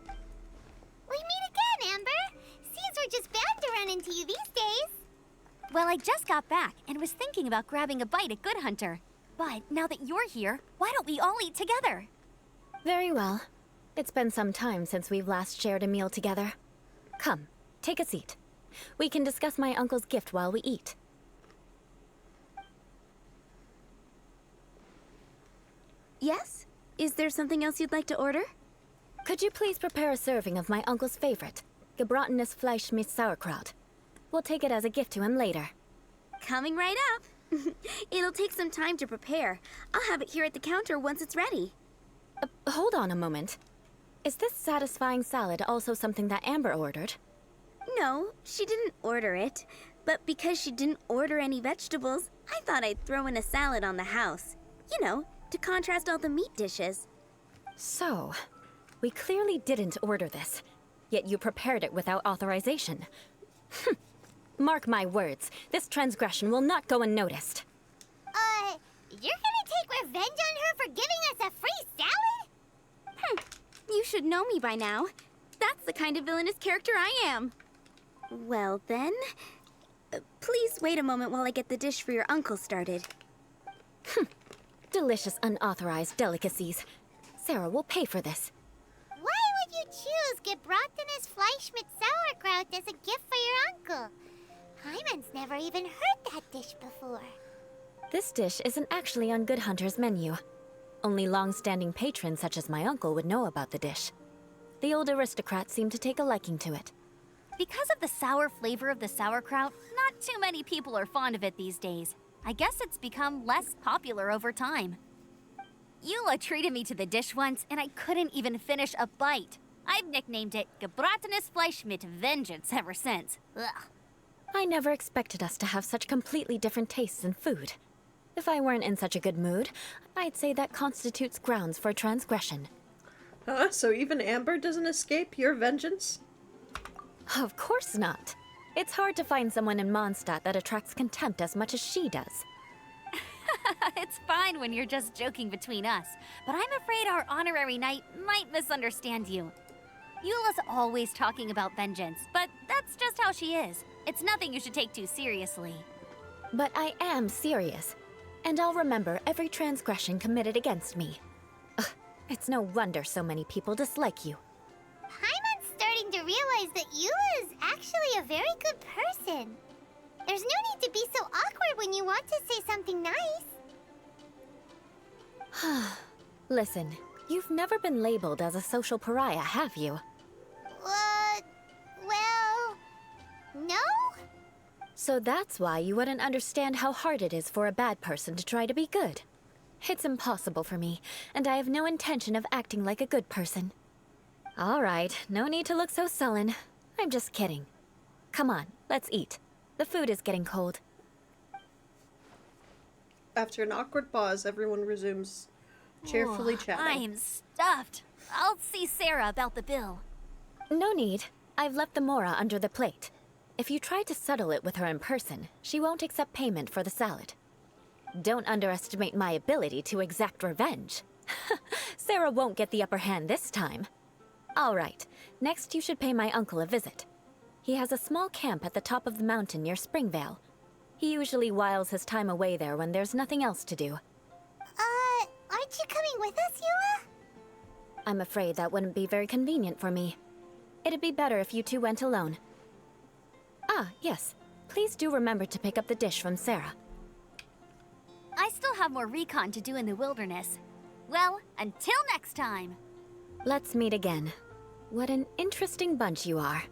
[SPEAKER 2] We meet again, Amber. Seems we're just bound to run into you these days.
[SPEAKER 9] Well, I just got back and was thinking about grabbing a bite at Good Hunter. But now that you're here, why don't we all eat together?
[SPEAKER 11] Very well. It's been some time since we've last shared a meal together. Come, take a seat. We can discuss my uncle's gift while we eat.
[SPEAKER 14] Yes? Is there something else you'd like to order?
[SPEAKER 11] Could you please prepare a serving of my uncle's favorite, gebratenes Fleisch mit Sauerkraut? We'll take it as a gift to him later.
[SPEAKER 14] Coming right up. It'll take some time to prepare. I'll have it here at the counter once it's ready.
[SPEAKER 11] Hold on a moment. Is this satisfying salad also something that Amber ordered?
[SPEAKER 14] No, she didn't order it. But because she didn't order any vegetables, I thought I'd throw in a salad on the house. You know, to contrast all the meat dishes.
[SPEAKER 11] So, we clearly didn't order this, yet you prepared it without authorization. Mark my words, this transgression will not go unnoticed.
[SPEAKER 2] You're gonna take revenge on her for giving us a free salad?
[SPEAKER 14] You should know me by now. That's the kind of villainous character I am. Well then, please wait a moment while I get the dish for your uncle started.
[SPEAKER 11] Delicious unauthorized delicacies. Sarah will pay for this.
[SPEAKER 2] Why would you choose gebratenes Fleisch mit Sauerkraut as a gift for your uncle? Hyman's never even heard that dish before.
[SPEAKER 11] This dish isn't actually on Good Hunter's menu. Only long-standing patrons such as my uncle would know about the dish. The old aristocrats seem to take a liking to it.
[SPEAKER 9] Because of the sour flavor of the sauerkraut, not too many people are fond of it these days. I guess it's become less popular over time. Eula treated me to the dish once, and I couldn't even finish a bite. I've nicknamed it gebratenes Fleisch mit Vengeance ever since. Ugh.
[SPEAKER 11] I never expected us to have such completely different tastes in food. If I weren't in such a good mood, I'd say that constitutes grounds for transgression.
[SPEAKER 1] Huh? So even Amber doesn't escape your vengeance?
[SPEAKER 11] Of course not. It's hard to find someone in Mondstadt that attracts contempt as much as she does.
[SPEAKER 9] It's fine when you're just joking between us, but I'm afraid our honorary knight might misunderstand you. Eula's always talking about vengeance, but that's just how she is. It's nothing you should take too seriously.
[SPEAKER 11] But I am serious, and I'll remember every transgression committed against me. Ugh, it's no wonder so many people dislike you.
[SPEAKER 2] Hyman's starting to realize that Eula is actually a very good person. There's no need to be so awkward when you want to say something nice.
[SPEAKER 11] Listen, you've never been labeled as a social pariah, have you?
[SPEAKER 2] Well, no?
[SPEAKER 11] So that's why you wouldn't understand how hard it is for a bad person to try to be good. It's impossible for me, and I have no intention of acting like a good person. All right, no need to look so sullen. I'm just kidding. Come on, let's eat. The food is getting cold.
[SPEAKER 1] – After an awkward pause, everyone resumes cheerfully chatting.
[SPEAKER 9] I'm stuffed. I'll see Sarah about the bill.
[SPEAKER 11] No need. I've left the mora under the plate. If you try to settle it with her in person, she won't accept payment for the salad. Don't underestimate my ability to exact revenge. Sarah won't get the upper hand this time. All right, next you should pay my uncle a visit. He has a small camp at the top of the mountain near Springvale. He usually whiles his time away there when there's nothing else to do.
[SPEAKER 2] Aren't you coming with us, Eula?
[SPEAKER 11] I'm afraid that wouldn't be very convenient for me. It'd be better if you two went alone. Ah, yes. Please do remember to pick up the dish from Sarah.
[SPEAKER 9] I still have more recon to do in the wilderness. Well, until next time.
[SPEAKER 11] Let's meet again. What an interesting bunch you are.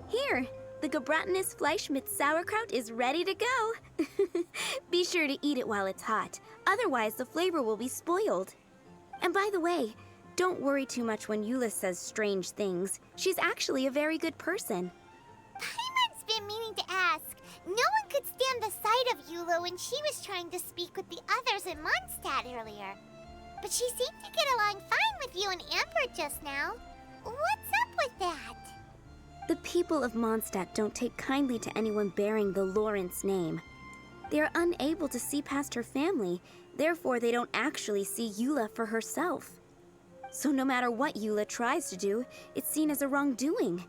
[SPEAKER 14] Here, the gebratenes Fleisch mit Sauerkraut is ready to go. Be sure to eat it while it's hot, otherwise the flavor will be spoiled. And by the way, don't worry too much when Eula says strange things. She's actually a very good person.
[SPEAKER 2] Paimon's been meaning to ask. No one could stand the sight of Eula when she was trying to speak with the others in Mondstadt earlier. But she seemed to get along fine with you and Amber just now. What's up with that?
[SPEAKER 14] The people of Mondstadt don't take kindly to anyone bearing the Lawrence name. They are unable to see past her family, therefore they don't actually see Eula for herself. So no matter what Eula tries to do, it's seen as a wrongdoing.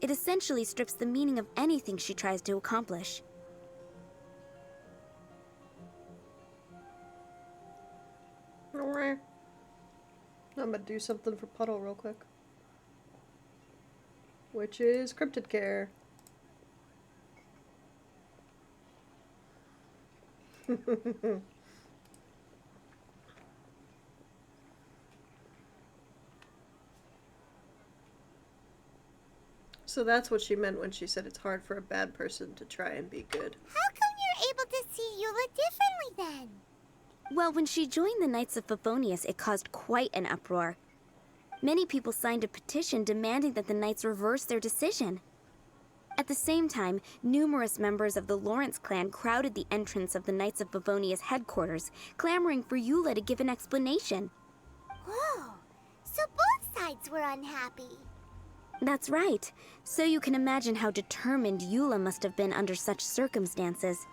[SPEAKER 14] It essentially strips the meaning of anything she tries to accomplish.
[SPEAKER 1] Alright. I'm gonna do something for Puddle real quick. Which is Cryptid Care. So that's what she meant when she said it's hard for a bad person to try and be good.
[SPEAKER 2] How come you're able to see Eula differently then?
[SPEAKER 14] Well, when she joined the Knights of Favonius, it caused quite an uproar. Many people signed a petition demanding that the Knights reverse their decision. At the same time, numerous members of the Lawrence clan crowded the entrance of the Knights of Favonius headquarters, clamoring for Eula to give an explanation.
[SPEAKER 2] Whoa, so both sides were unhappy.
[SPEAKER 14] That's right. So you can imagine how determined Eula must have been under such circumstances.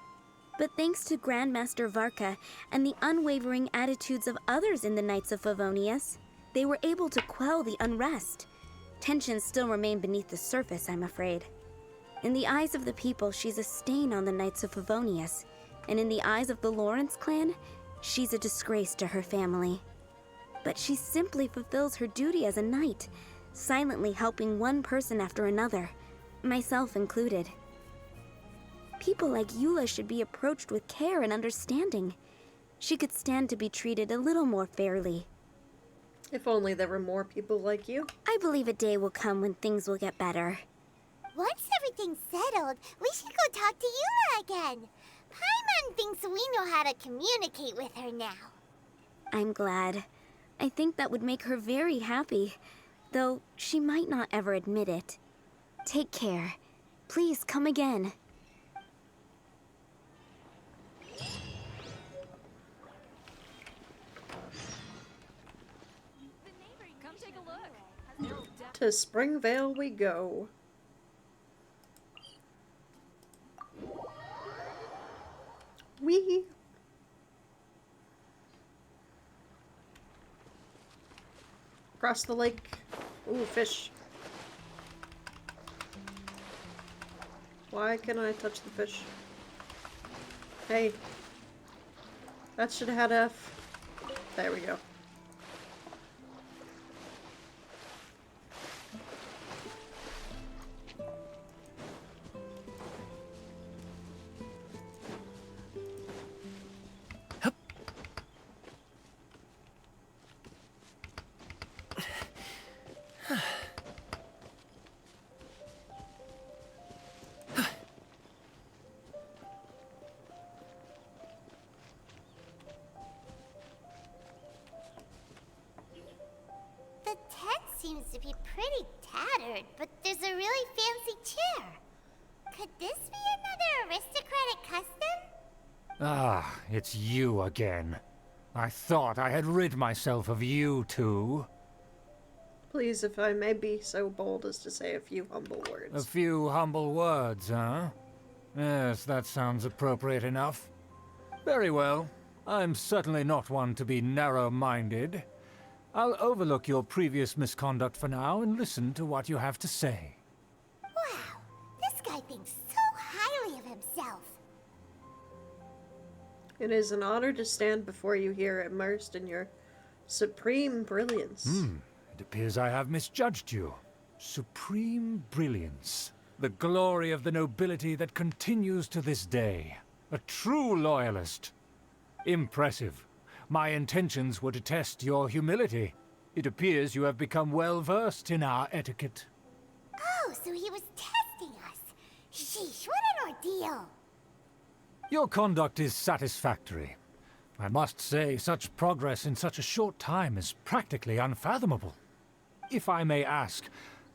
[SPEAKER 14] But thanks to Grandmaster Varka and the unwavering attitudes of others in the Knights of Favonius, they were able to quell the unrest. Tensions still remain beneath the surface, I'm afraid. In the eyes of the people, she's a stain on the Knights of Favonius. And in the eyes of the Lawrence clan, she's a disgrace to her family. But she simply fulfills her duty as a knight, silently helping one person after another, myself included. People like Eula should be approached with care and understanding. She could stand to be treated a little more fairly.
[SPEAKER 1] If only there were more people like you.
[SPEAKER 14] I believe a day will come when things will get better.
[SPEAKER 2] Once everything's settled, we should go talk to Eula again. Paimon thinks we know how to communicate with her now.
[SPEAKER 14] I'm glad. I think that would make her very happy, though she might not ever admit it. Take care. Please come again.
[SPEAKER 1] To Springvale we go. Wee. Across the lake. Ooh, fish. Why can't I touch the fish? Hey. That should have had F. There we go.
[SPEAKER 2] The tent seems to be pretty tattered, but there's a really fancy chair. Could this be another aristocratic custom?
[SPEAKER 8] Ah, it's you again. I thought I had rid myself of you two.
[SPEAKER 1] Please, if I may be so bold as to say a few humble words.
[SPEAKER 8] A few humble words, huh? Yes, that sounds appropriate enough. Very well. I'm certainly not one to be narrow-minded. I'll overlook your previous misconduct for now and listen to what you have to say.
[SPEAKER 2] Wow, this guy thinks so highly of himself.
[SPEAKER 1] It is an honor to stand before you here immersed in your supreme brilliance.
[SPEAKER 8] It appears I have misjudged you. Supreme brilliance. The glory of the nobility that continues to this day. A true loyalist. Impressive. My intentions were to test your humility. It appears you have become well-versed in our etiquette.
[SPEAKER 2] Oh, so he was testing us. Sheesh, what an ordeal.
[SPEAKER 8] Your conduct is satisfactory. I must say, such progress in such a short time is practically unfathomable. If I may ask,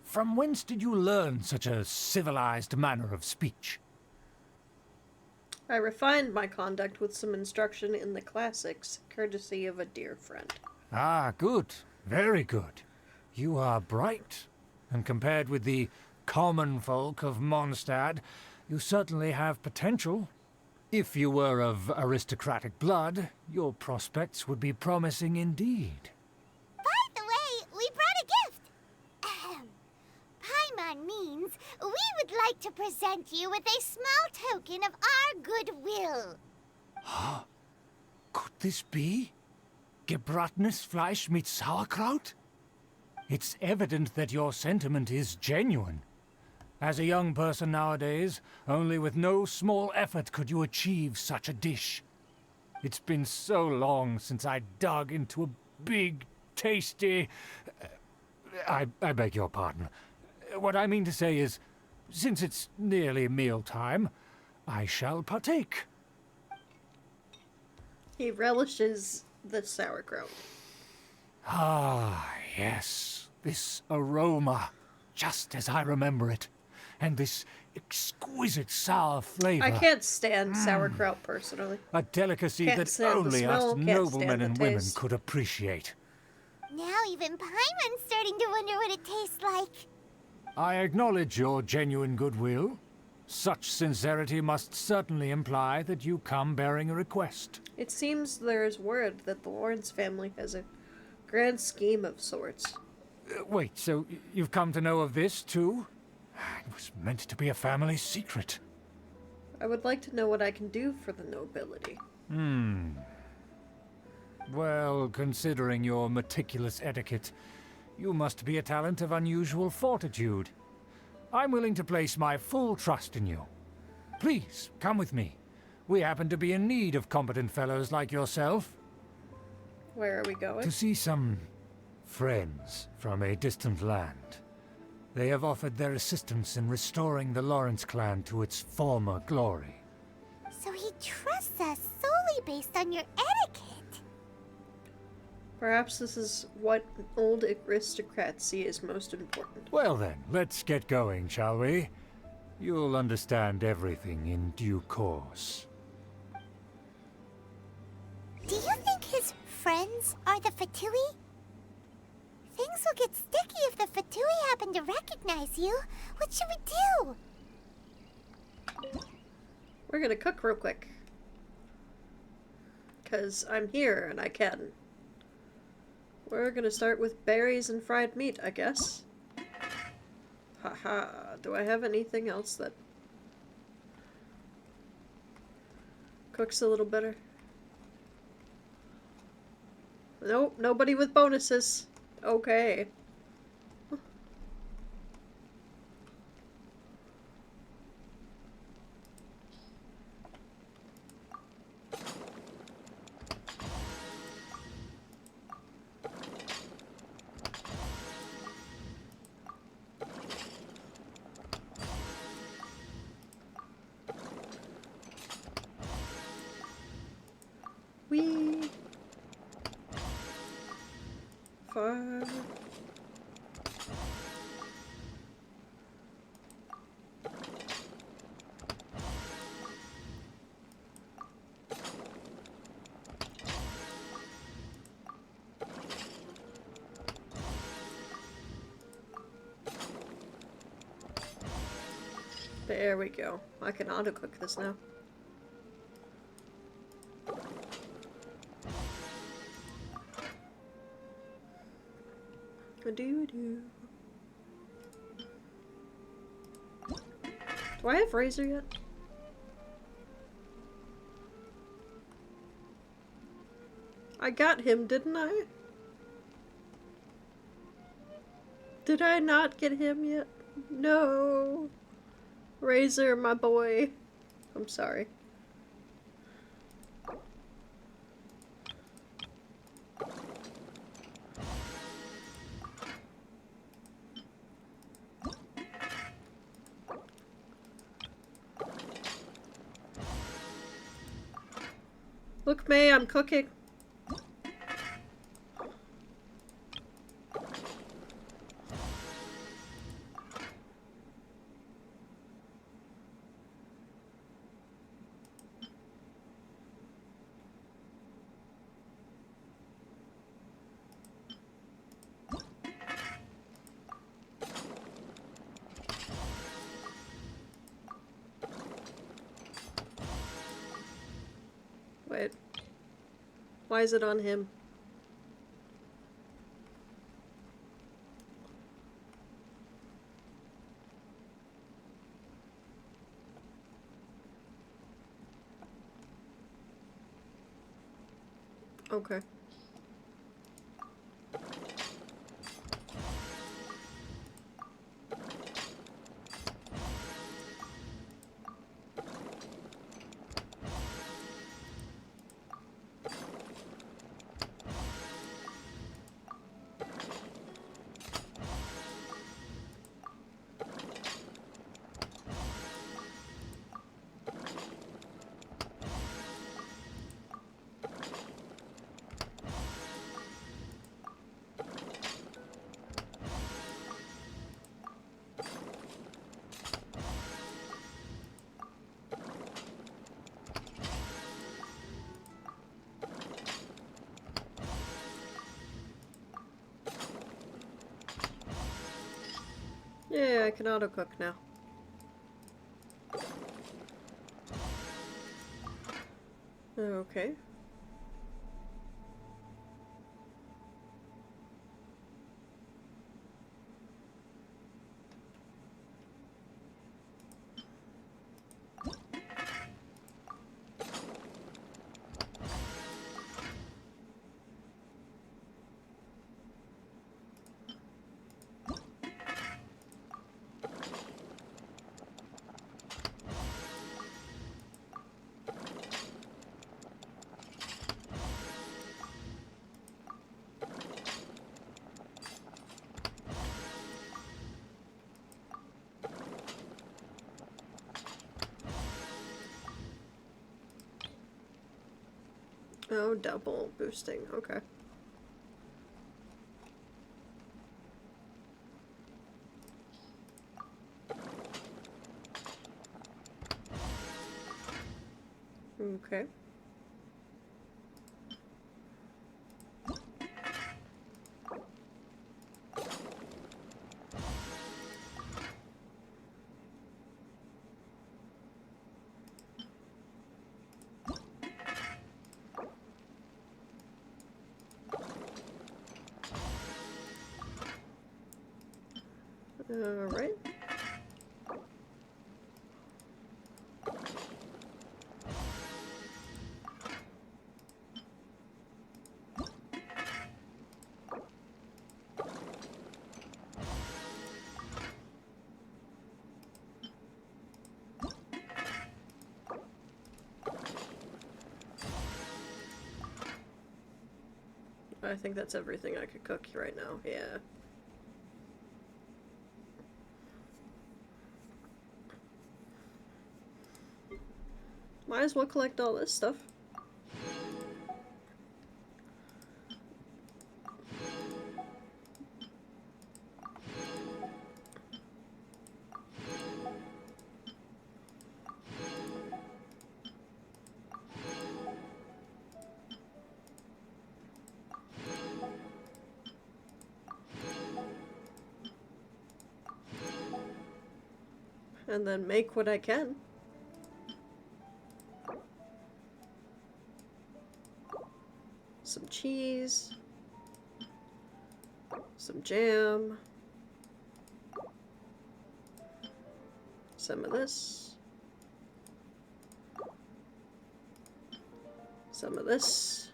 [SPEAKER 8] from whence did you learn such a civilized manner of speech?
[SPEAKER 1] I refined my conduct with some instruction in the classics, courtesy of a dear friend.
[SPEAKER 8] Ah, good. Very good. You are bright, and compared with the common folk of Mondstadt, you certainly have potential. If you were of aristocratic blood, your prospects would be promising indeed.
[SPEAKER 2] By the way, we brought a gift. Ahem. Paimon means we would like to present you with a small token of our goodwill.
[SPEAKER 8] Huh? Could this be? Gebratenes Fleisch mit Sauerkraut? It's evident that your sentiment is genuine. As a young person nowadays, only with no small effort could you achieve such a dish. It's been so long since I dug into a big, tasty... I beg your pardon. What I mean to say is, since it's nearly mealtime, I shall partake.
[SPEAKER 1] He relishes the sauerkraut.
[SPEAKER 8] Ah, yes. This aroma, just as I remember it. And this exquisite sour flavor.
[SPEAKER 1] I can't stand sauerkraut personally.
[SPEAKER 8] A delicacy
[SPEAKER 1] Can't
[SPEAKER 8] that
[SPEAKER 1] stand the
[SPEAKER 8] only
[SPEAKER 1] smell,
[SPEAKER 8] us
[SPEAKER 1] can't
[SPEAKER 8] noblemen
[SPEAKER 1] stand the
[SPEAKER 8] and women
[SPEAKER 1] taste.
[SPEAKER 8] could appreciate.
[SPEAKER 2] Now even Paimon's starting to wonder what it tastes like.
[SPEAKER 8] I acknowledge your genuine goodwill. Such sincerity must certainly imply that you come bearing a request.
[SPEAKER 1] It seems there's word that the Lawrence family has a grand scheme of sorts.
[SPEAKER 8] Wait, so you've come to know of this, too? It was meant to be a family secret.
[SPEAKER 1] I would like to know what I can do for the nobility.
[SPEAKER 8] Well, considering your meticulous etiquette, you must be a talent of unusual fortitude. I'm willing to place my full trust in you. Please, come with me. We happen to be in need of competent fellows like yourself.
[SPEAKER 1] Where are we going?
[SPEAKER 8] To see some friends from a distant land. They have offered their assistance in restoring the Lawrence clan to its former glory.
[SPEAKER 2] So he trusts us solely based on your etiquette.
[SPEAKER 1] Perhaps this is what old aristocrats see as most important.
[SPEAKER 8] Well then, let's get going, shall we? You'll understand everything in due course.
[SPEAKER 2] Do you think his friends are the Fatui? Things will get sticky if the Fatui happen to recognize you. What should we do?
[SPEAKER 1] We're gonna cook real quick. 'Cause I'm here and I can. We're gonna start with berries and fried meat, I guess. Haha, do I have anything else that cooks a little better? Nope, nobody with bonuses. Okay. Wee. Far. There we go. I can auto-cook this now. Do-do. Do I have razor yet? I got him, didn't I? Did I not get him yet? No. Razor, my boy. I'm sorry. Look, May, I'm cooking. Wait. Why is it on him? Okay. Yeah, I can auto cook now. Okay. Oh, double boosting. Okay. Okay. Alright. I think that's everything I could cook right now, yeah. Might as well collect all this stuff. And then make what I can. Some cheese. Some jam. Some of this. Some of this.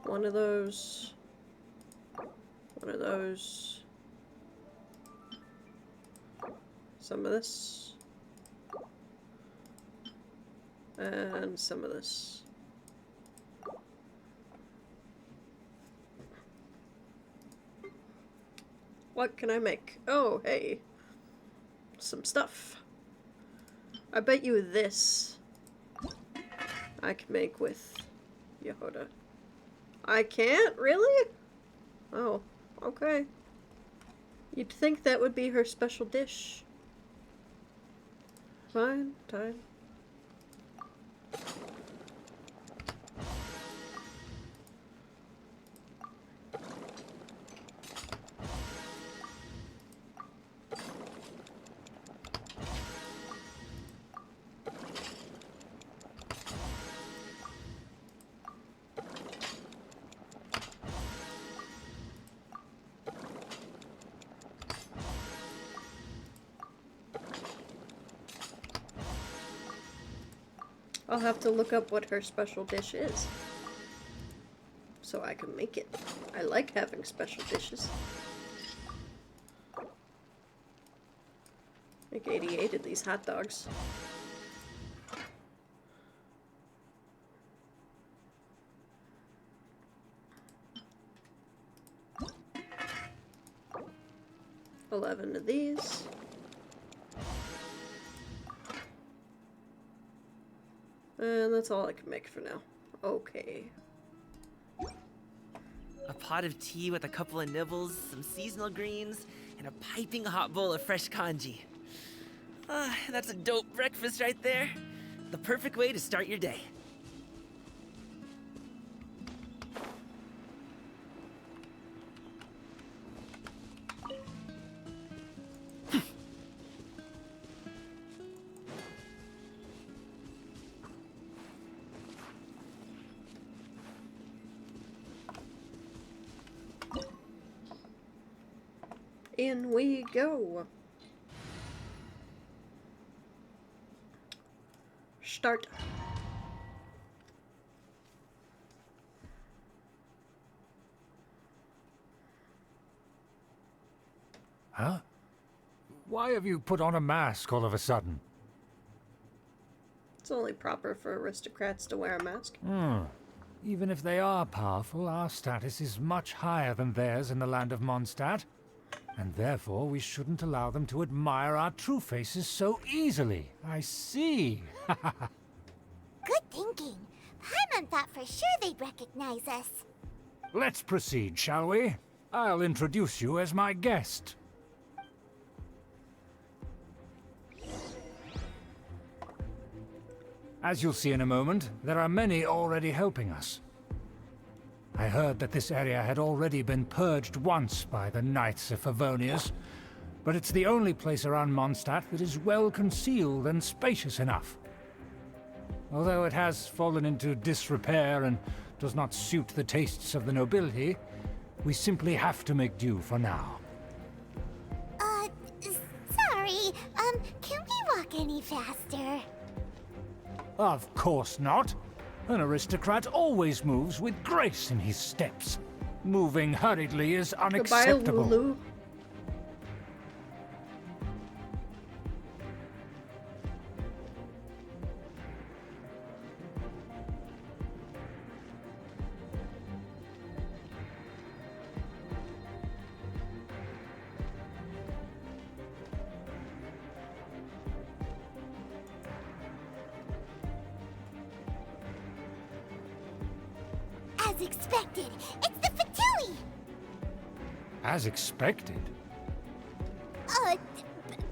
[SPEAKER 1] One of those. One of those. Some of this. And some of this. What can I make? Oh, hey. Some stuff. I bet you this I can make with Yehoda. I can't? Really? Oh, okay. You'd think that would be her special dish. Fine, fine. I'll have to look up what her special dish is, so I can make it. I like having special dishes. Like 88 of these hot dogs. $11 of these. And that's all I can make for now. Okay.
[SPEAKER 10] A pot of tea with a couple of nibbles, some seasonal greens, and a piping hot bowl of fresh congee. That's a dope breakfast right there. The perfect way to start your day.
[SPEAKER 1] In we go. Start.
[SPEAKER 8] Huh? Why have you put on a mask all of a sudden?
[SPEAKER 1] It's only proper for aristocrats to wear a mask.
[SPEAKER 8] Even if they are powerful, our status is much higher than theirs in the land of Mondstadt. And therefore, we shouldn't allow them to admire our true faces so easily. I see.
[SPEAKER 2] Good thinking. Paimon thought for sure they'd recognize us.
[SPEAKER 8] Let's proceed, shall we? I'll introduce you as my guest. As you'll see in a moment, there are many already helping us. I heard that this area had already been purged once by the Knights of Favonius, but it's the only place around Mondstadt that is well concealed and spacious enough. Although it has fallen into disrepair and does not suit the tastes of the nobility, we simply have to make do for now.
[SPEAKER 2] Sorry, can we walk any faster?
[SPEAKER 8] Of course not. An aristocrat always moves with grace in his steps. Moving hurriedly is unacceptable.
[SPEAKER 1] Goodbye, Lulu.
[SPEAKER 2] As expected, it's the Fatui!
[SPEAKER 8] As expected.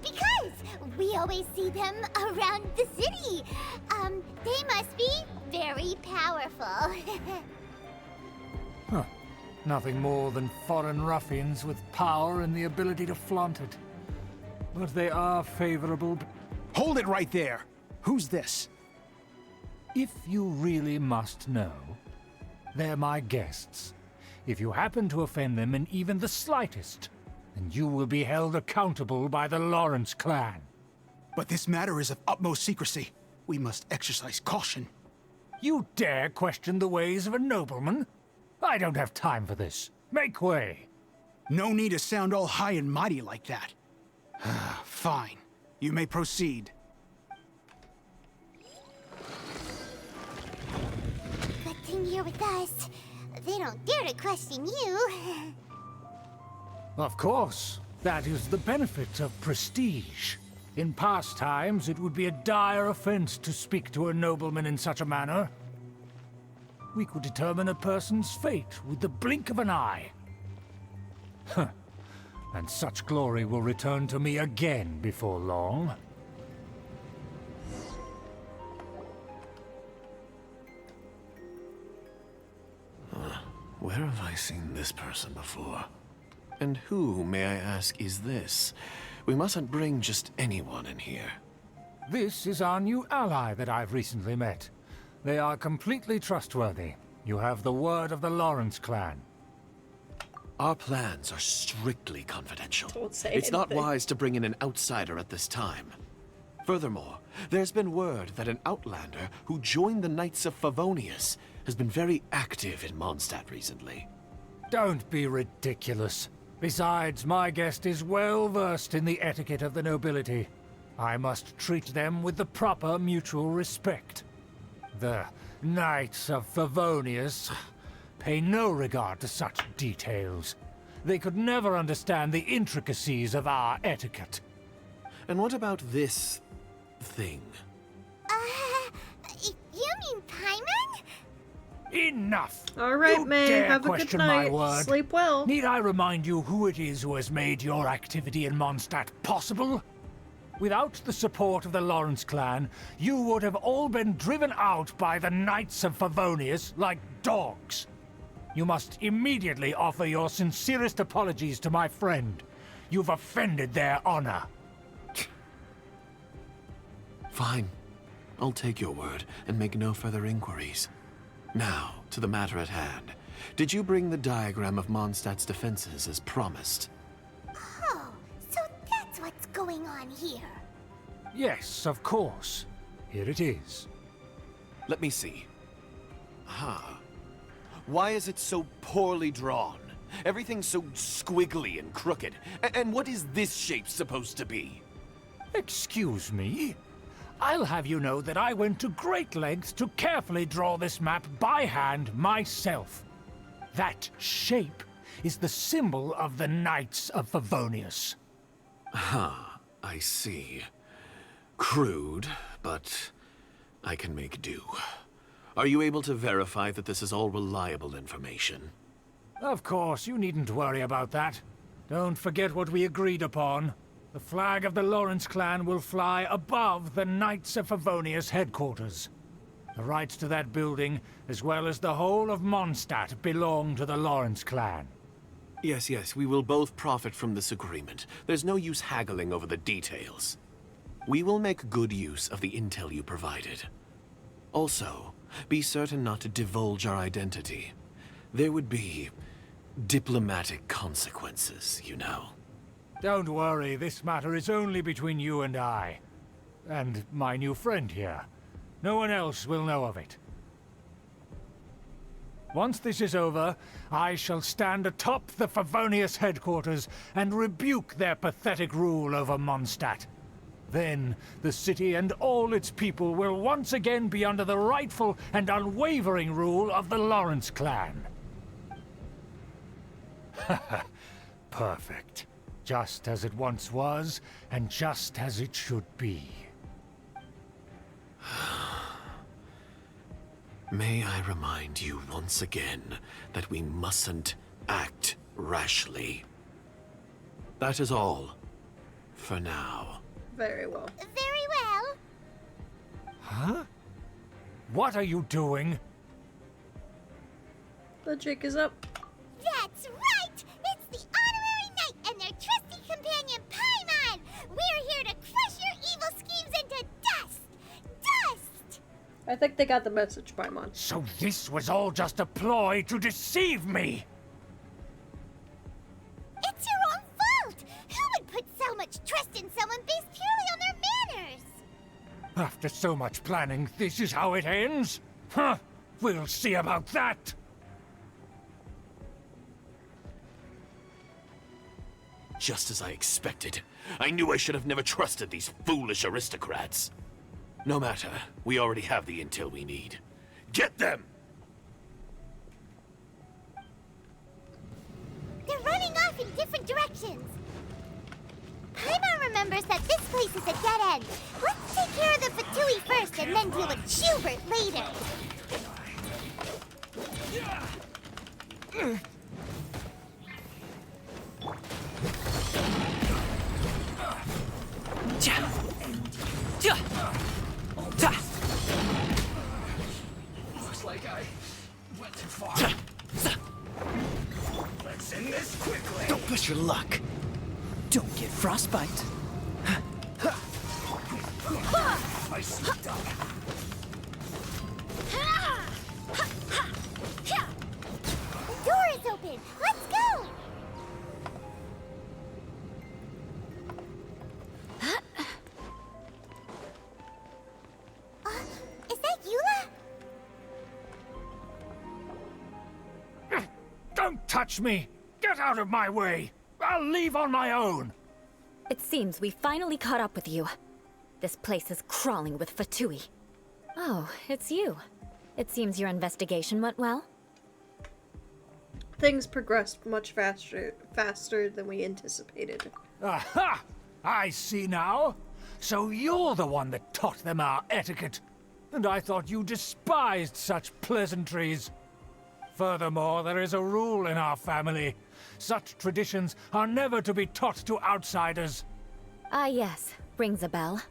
[SPEAKER 2] Because we always see them around the city. They must be very powerful.
[SPEAKER 8] Huh. Nothing more than foreign ruffians with power and the ability to flaunt it. But they are favorable.
[SPEAKER 13] Hold it right there! Who's this?
[SPEAKER 8] If you really must know, they're my guests. If you happen to offend them in even the slightest, then you will be held accountable by the Lawrence clan.
[SPEAKER 13] But this matter is of utmost secrecy. We must exercise caution.
[SPEAKER 8] You dare question the ways of a nobleman? I don't have time for this. Make way.
[SPEAKER 13] No need to sound all high and mighty like that. Fine. You may proceed.
[SPEAKER 2] Good thing you're with us. They don't dare to question you.
[SPEAKER 8] Of course. That is the benefit of prestige. In past times, it would be a dire offense to speak to a nobleman in such a manner. We could determine a person's fate with the blink of an eye. Huh. And such glory will return to me again before long.
[SPEAKER 15] Where have I seen this person before? And who, may I ask, is this? We mustn't bring just anyone in here.
[SPEAKER 8] This is our new ally that I've recently met. They are completely trustworthy. You have the word of the Lawrence clan.
[SPEAKER 15] Our plans are strictly confidential.
[SPEAKER 1] Don't say
[SPEAKER 15] It's not
[SPEAKER 1] anything.
[SPEAKER 15] wise to bring in an outsider at this time. Furthermore, there's been word that an outlander who joined the Knights of Favonius has been very active in Mondstadt recently.
[SPEAKER 8] Don't be ridiculous. Besides, my guest is well versed in the etiquette of the nobility. I must treat them with the proper mutual respect. The Knights of Favonius pay no regard to such details. They could never understand the intricacies of our etiquette.
[SPEAKER 15] And what about this thing?
[SPEAKER 2] You mean Paimon?
[SPEAKER 8] Enough!
[SPEAKER 1] All right,
[SPEAKER 8] You
[SPEAKER 1] May.
[SPEAKER 8] dare
[SPEAKER 1] Have a good
[SPEAKER 8] question my
[SPEAKER 1] night.
[SPEAKER 8] word.
[SPEAKER 1] Sleep well.
[SPEAKER 8] Need I remind you who it is who has made your activity in Mondstadt possible? Without the support of the Lawrence clan, you would have all been driven out by the Knights of Favonius like dogs. You must immediately offer your sincerest apologies to my friend. You've offended their honor.
[SPEAKER 15] Fine. I'll take your word and make no further inquiries. Now, to the matter at hand. Did you bring the diagram of Mondstadt's defenses as promised?
[SPEAKER 2] Oh, so that's what's going on here.
[SPEAKER 8] Yes, of course. Here it is.
[SPEAKER 15] Let me see. Why is it so poorly drawn? Everything's so squiggly and crooked. And what is this shape supposed to be?
[SPEAKER 8] Excuse me? I'll have you know that I went to great lengths to carefully draw this map by hand myself. That shape is the symbol of the Knights of Favonius.
[SPEAKER 15] I see. Crude, but I can make do. Are you able to verify that this is all reliable information?
[SPEAKER 8] Of course, you needn't worry about that. Don't forget what we agreed upon. The flag of the Lawrence clan will fly above the Knights of Favonius headquarters. The rights to that building, as well as the whole of Mondstadt, belong to the Lawrence clan.
[SPEAKER 15] Yes, we will both profit from this agreement. There's no use haggling over the details. We will make good use of the intel you provided. Also, be certain not to divulge our identity. There would be diplomatic consequences, you know.
[SPEAKER 8] Don't worry, this matter is only between you and I. And my new friend here. No one else will know of it. Once this is over, I shall stand atop the Favonius headquarters and rebuke their pathetic rule over Mondstadt. Then, the city and all its people will once again be under the rightful and unwavering rule of the Lawrence clan. Perfect. Just as it once was, and just as it should be.
[SPEAKER 15] May I remind you once again that we mustn't act rashly. That is all. For now.
[SPEAKER 1] Very well.
[SPEAKER 2] Very well.
[SPEAKER 8] Huh? What are you doing?
[SPEAKER 1] The jig is up.
[SPEAKER 2] That's right! It's the honorary knight and their trusty companion Paimon! We're here to crush your evil schemes into dust! Dust!
[SPEAKER 1] I think they got the message, Paimon.
[SPEAKER 8] So this was all just a ploy to deceive me!
[SPEAKER 2] It's your own fault! Who would put so much trust in someone based purely on their manners?
[SPEAKER 8] After so much planning, this is how it ends? Huh? We'll see about that!
[SPEAKER 15] Just as I expected. I knew I should have never trusted these foolish aristocrats. No matter, we already have the intel we need. Get them!
[SPEAKER 2] They're running off in different directions. Paimon remembers that this place is a dead end. Let's take care of the Fatui first and then deal with Schubert later.
[SPEAKER 16] Looks like I went too far. Let's end this quickly.
[SPEAKER 17] Don't push your luck. Don't get frostbite.
[SPEAKER 16] I slipped up.
[SPEAKER 2] The door is open. Let's go.
[SPEAKER 8] touch me! Get out of my way! I'll leave on my own!
[SPEAKER 11] It seems we finally caught up with you. This place is crawling with Fatui. Oh, it's you. It seems your investigation went well.
[SPEAKER 1] Things progressed much faster than we anticipated.
[SPEAKER 8] Aha! I see now. So you're the one that taught them our etiquette. And I thought you despised such pleasantries. Furthermore, there is a rule in our family. Such traditions are never to be taught to outsiders.
[SPEAKER 11] Ah yes, rings a bell.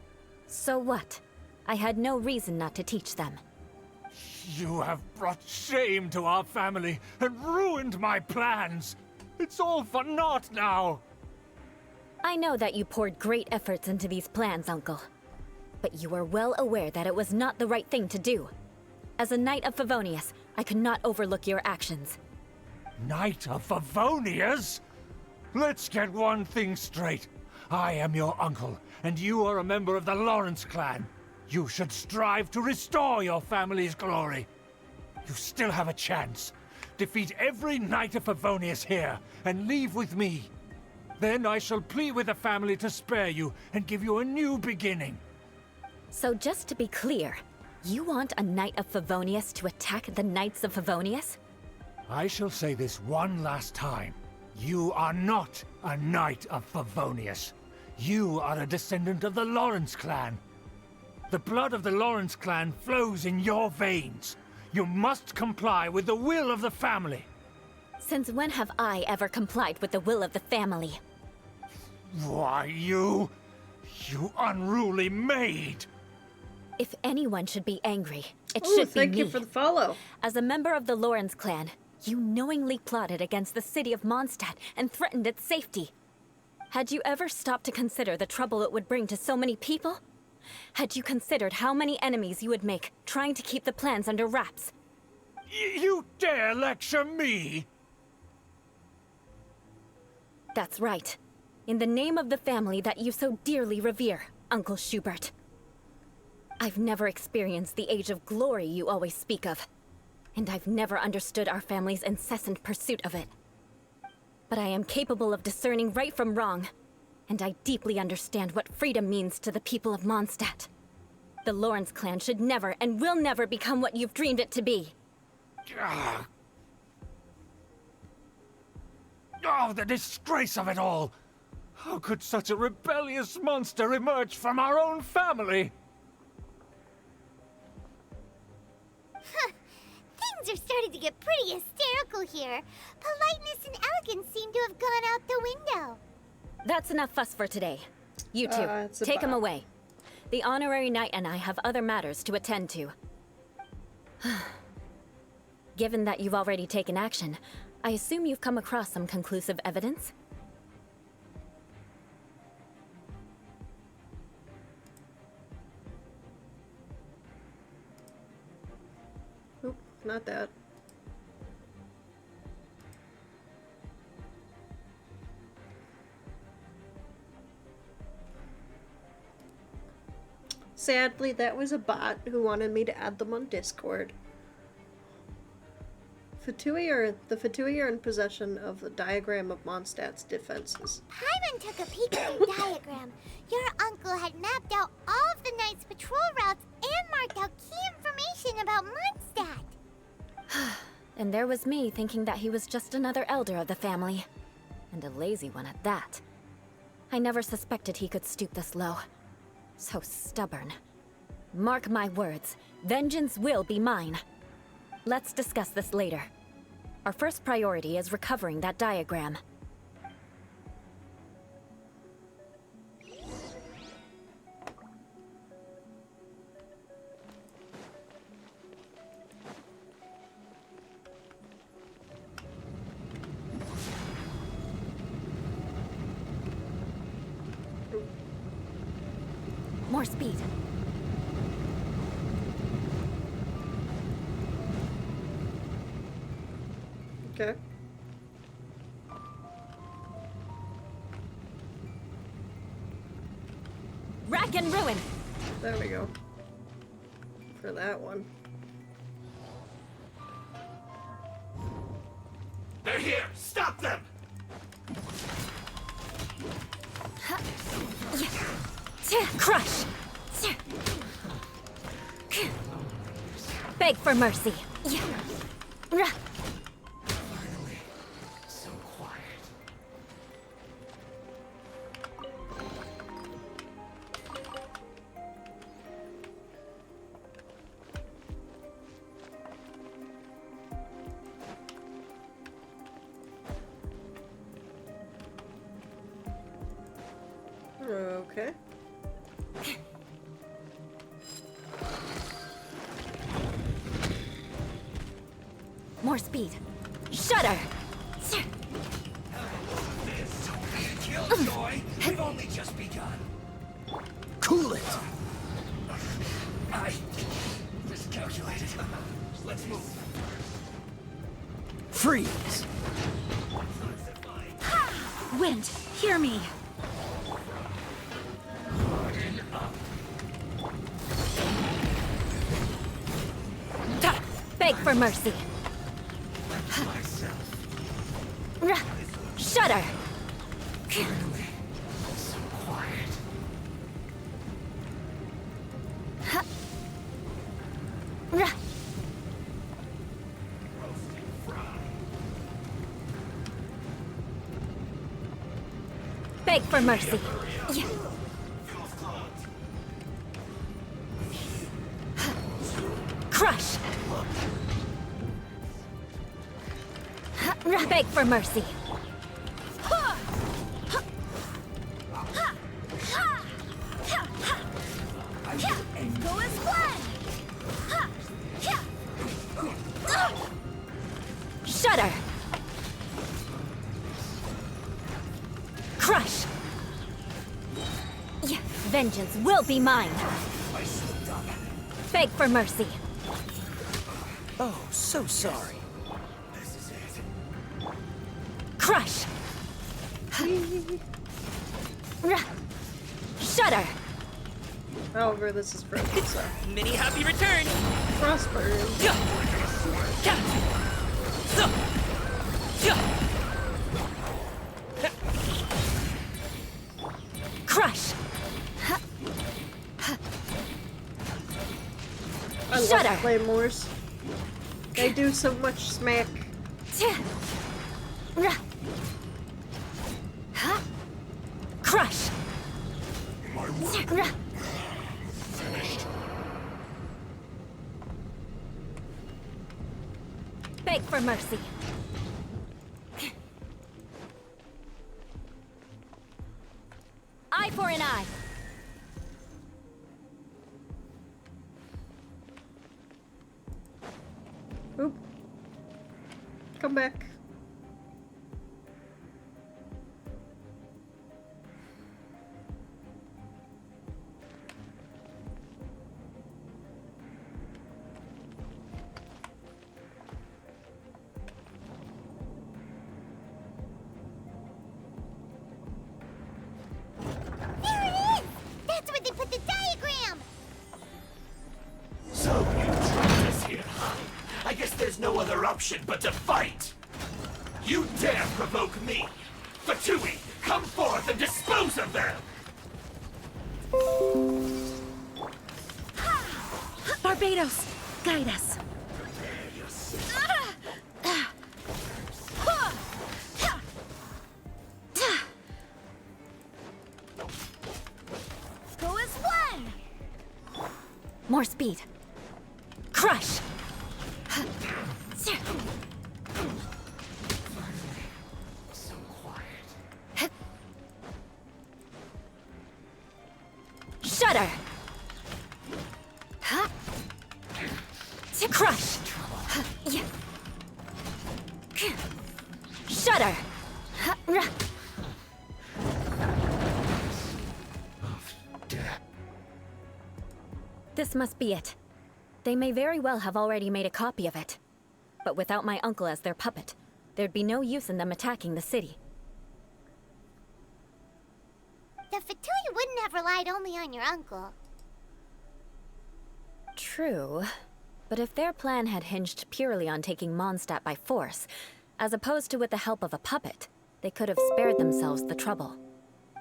[SPEAKER 11] So what? I had no reason not to teach them.
[SPEAKER 8] You have brought shame to our family and ruined my plans. It's all for naught now.
[SPEAKER 11] I know that you poured great efforts into these plans, Uncle. But you were well aware that it was not the right thing to do. As a Knight of Favonius, I could not overlook your actions.
[SPEAKER 8] Knight of Favonius? Let's get one thing straight. I am your uncle, and you are a member of the Lawrence clan. You should strive to restore your family's glory. You still have a chance. Defeat every Knight of Favonius here, and leave with me. Then I shall plead with the family to spare you, and give you a new beginning.
[SPEAKER 11] So just to be clear, you want a Knight of Favonius to attack the Knights of Favonius?
[SPEAKER 8] I shall say this one last time. You are not a Knight of Favonius. You are a descendant of the Lawrence clan. The blood of the Lawrence clan flows in your veins. You must comply with the will of the family.
[SPEAKER 11] Since when have I ever complied with the will of the family?
[SPEAKER 8] Why, you unruly maid!
[SPEAKER 11] If anyone should be angry, it
[SPEAKER 1] Ooh,
[SPEAKER 11] should be me.
[SPEAKER 1] thank you for the follow.
[SPEAKER 11] As a member of the Lawrence clan, you knowingly plotted against the city of Mondstadt and threatened its safety. Had you ever stopped to consider the trouble it would bring to so many people? Had you considered how many enemies you would make trying to keep the plans under wraps?
[SPEAKER 8] You dare lecture me?
[SPEAKER 11] That's right. In the name of the family that you so dearly revere, Uncle Schubert. I've never experienced the age of glory you always speak of, and I've never understood our family's incessant pursuit of it. But I am capable of discerning right from wrong, and I deeply understand what freedom means to the people of Mondstadt. The Lawrence clan should never and will never become what you've dreamed it to be.
[SPEAKER 8] Oh, the disgrace of it all! How could such a rebellious monster emerge from our own family?
[SPEAKER 2] Things are starting to get pretty hysterical here. Politeness and elegance seem to have gone out the window.
[SPEAKER 11] That's enough fuss for today. You two, take him away. The honorary knight and I have other matters to attend to. Given that you've already taken action, I assume you've come across some conclusive evidence?
[SPEAKER 1] Oop, not that. Sadly, that was a bot who wanted me to add them on Discord. The Fatui are in possession of the diagram of Mondstadt's defenses.
[SPEAKER 2] Paimon took a peek at the diagram. Your uncle had mapped out all of the Knight's patrol routes and marked out key information about Mondstadt.
[SPEAKER 11] And there was me thinking that he was just another elder of the family. And a lazy one at that. I never suspected he could stoop this low. So stubborn. Mark my words, vengeance will be mine. Let's discuss this later. Our first priority is recovering that diagram. More speed.
[SPEAKER 1] Okay.
[SPEAKER 11] Rack and ruin!
[SPEAKER 1] There we go. For that one.
[SPEAKER 15] here! Stop them!
[SPEAKER 11] Crush! Beg for mercy.
[SPEAKER 16] So quiet.
[SPEAKER 1] Okay.
[SPEAKER 11] More speed. Shudder!
[SPEAKER 16] Killjoy, we've only just begun.
[SPEAKER 17] Cool it!
[SPEAKER 16] I miscalculated. Let's move.
[SPEAKER 17] Freeze!
[SPEAKER 7] Wind, hear me.
[SPEAKER 11] Beg for mercy. Shudder!
[SPEAKER 16] So quiet.
[SPEAKER 11] Beg for mercy. Crush! Beg for mercy.
[SPEAKER 2] Go as planned!
[SPEAKER 11] Shudder! Crush! Vengeance will be mine. Beg for mercy.
[SPEAKER 17] Oh, so sorry.
[SPEAKER 11] Crush! Shudder!
[SPEAKER 1] However, this is broken, so.
[SPEAKER 10] Mini happy return!
[SPEAKER 1] Frostburn.
[SPEAKER 11] Crush!
[SPEAKER 1] I
[SPEAKER 11] Shudder!
[SPEAKER 1] love claymores. They do so much smack.
[SPEAKER 11] Crush! Beg for mercy. Eye for an eye.
[SPEAKER 1] Oop. Come back.
[SPEAKER 2] There it is! That's where they put the diagram!
[SPEAKER 15] So you trapped us here, huh? I guess there's no other option but to fight! You dare provoke me! Fatui, come forth and dispose of them!
[SPEAKER 7] Barbados, guide us.
[SPEAKER 2] Go as planned!
[SPEAKER 11] More speed. Crush!
[SPEAKER 16] So quiet.
[SPEAKER 11] Shudder! Crush! Shudder! This must be it. They may very well have already made a copy of it. But without my uncle as their puppet, there'd be no use in them attacking the city.
[SPEAKER 2] The Fatui wouldn't have relied only on your uncle.
[SPEAKER 11] True. But if their plan had hinged purely on taking Mondstadt by force, As opposed to with the help of a puppet, they could have spared themselves the trouble.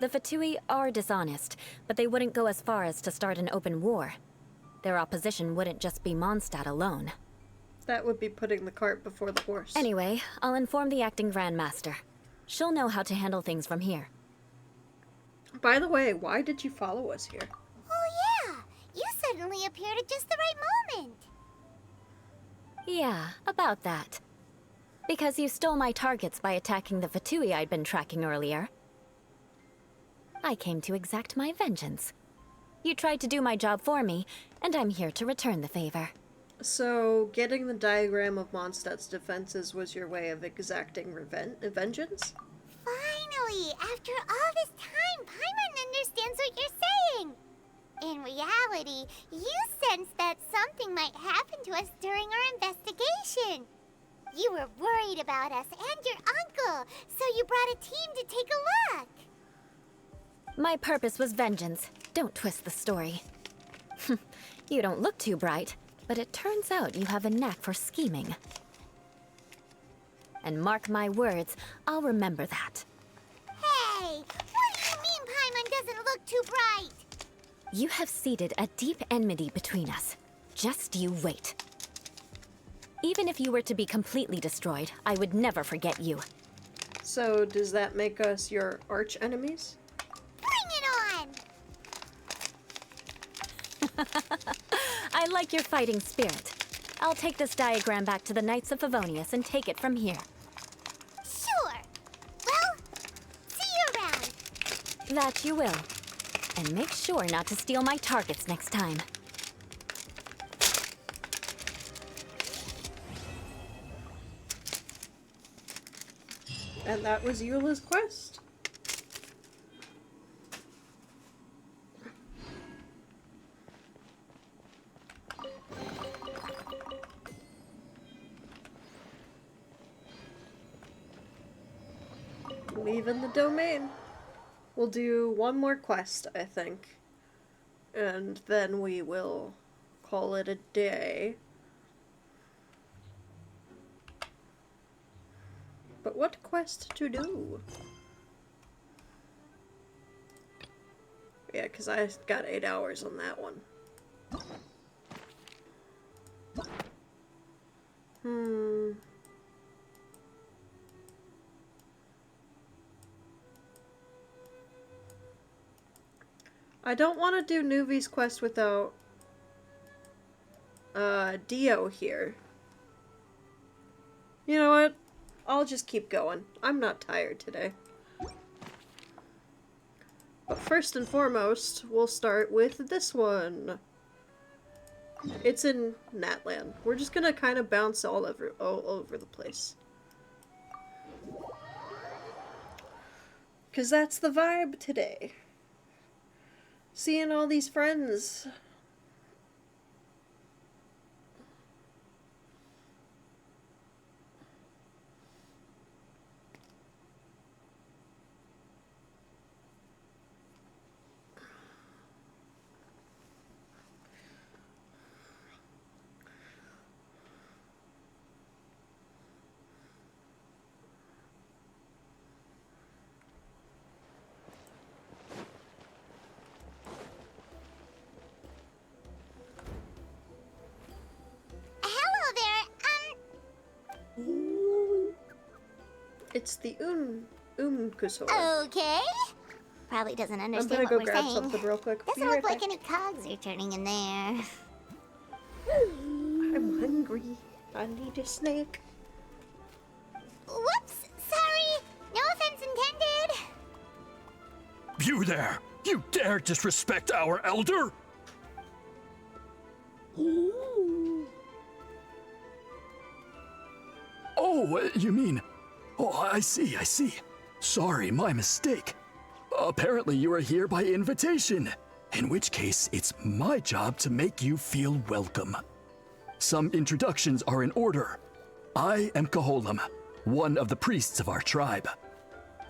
[SPEAKER 11] The Fatui are dishonest, but they wouldn't go as far as to start an open war. Their opposition wouldn't just be Mondstadt alone.
[SPEAKER 1] That would be putting the cart before the horse.
[SPEAKER 11] Anyway, I'll inform the acting Grandmaster. She'll know how to handle things from here.
[SPEAKER 1] By the way, why did you follow us here?
[SPEAKER 2] Oh yeah, you suddenly appeared at just the right moment.
[SPEAKER 11] Yeah, about that. Because you stole my targets by attacking the Fatui I'd been tracking earlier. I came to exact my vengeance. You tried to do my job for me, and I'm here to return the favor.
[SPEAKER 1] So, getting the diagram of Mondstadt's defenses was your way of exacting vengeance?
[SPEAKER 2] Finally, after all this time, Paimon understands what you're saying. In reality, you sensed that something might happen to us during our investigation. You were worried about us and your uncle, so you brought a team to take a look.
[SPEAKER 11] My purpose was vengeance. Don't twist the story. You don't look too bright, but it turns out you have a knack for scheming. And mark my words, I'll remember that.
[SPEAKER 2] Hey, what do you mean Paimon doesn't look too bright?
[SPEAKER 11] You have seeded a deep enmity between us. Just you wait. Even if you were to be completely destroyed, I would never forget you.
[SPEAKER 1] So, does that make us your arch enemies?
[SPEAKER 2] Bring it on!
[SPEAKER 11] I like your fighting spirit. I'll take this diagram back to the Knights of Favonius and take it from here.
[SPEAKER 2] Sure. Well, see you around.
[SPEAKER 11] That you will. And make sure not to steal my targets next time.
[SPEAKER 1] And that was Eula's quest. Leaving the domain. We'll do one more quest, I think. And then we will call it a day. But what quest to do? Yeah, because I got 8 hours on that one. I don't want to do Nuvi's quest without Dio here. You know what? I'll just keep going. I'm not tired today. But first and foremost, we'll start with this one. It's in Natland. We're just gonna kind of bounce all over the place. 'Cause that's the vibe today. Seeing all these friends. It's the Kusor.
[SPEAKER 2] Okay. Probably doesn't
[SPEAKER 1] I'm
[SPEAKER 2] understand
[SPEAKER 1] gonna
[SPEAKER 2] what
[SPEAKER 1] go
[SPEAKER 2] we're
[SPEAKER 1] grab
[SPEAKER 2] saying.
[SPEAKER 1] something real quick.
[SPEAKER 2] Doesn't look like any cogs are turning in there.
[SPEAKER 1] I'm hungry. I need a snack.
[SPEAKER 2] Whoops! Sorry! No offense intended!
[SPEAKER 18] You there! You dare disrespect our elder? Oh, you mean... Oh, I see. Sorry, my mistake. Apparently you are here by invitation, in which case it's my job to make you feel welcome. Some introductions are in order. I am Koholam, one of the priests of our tribe.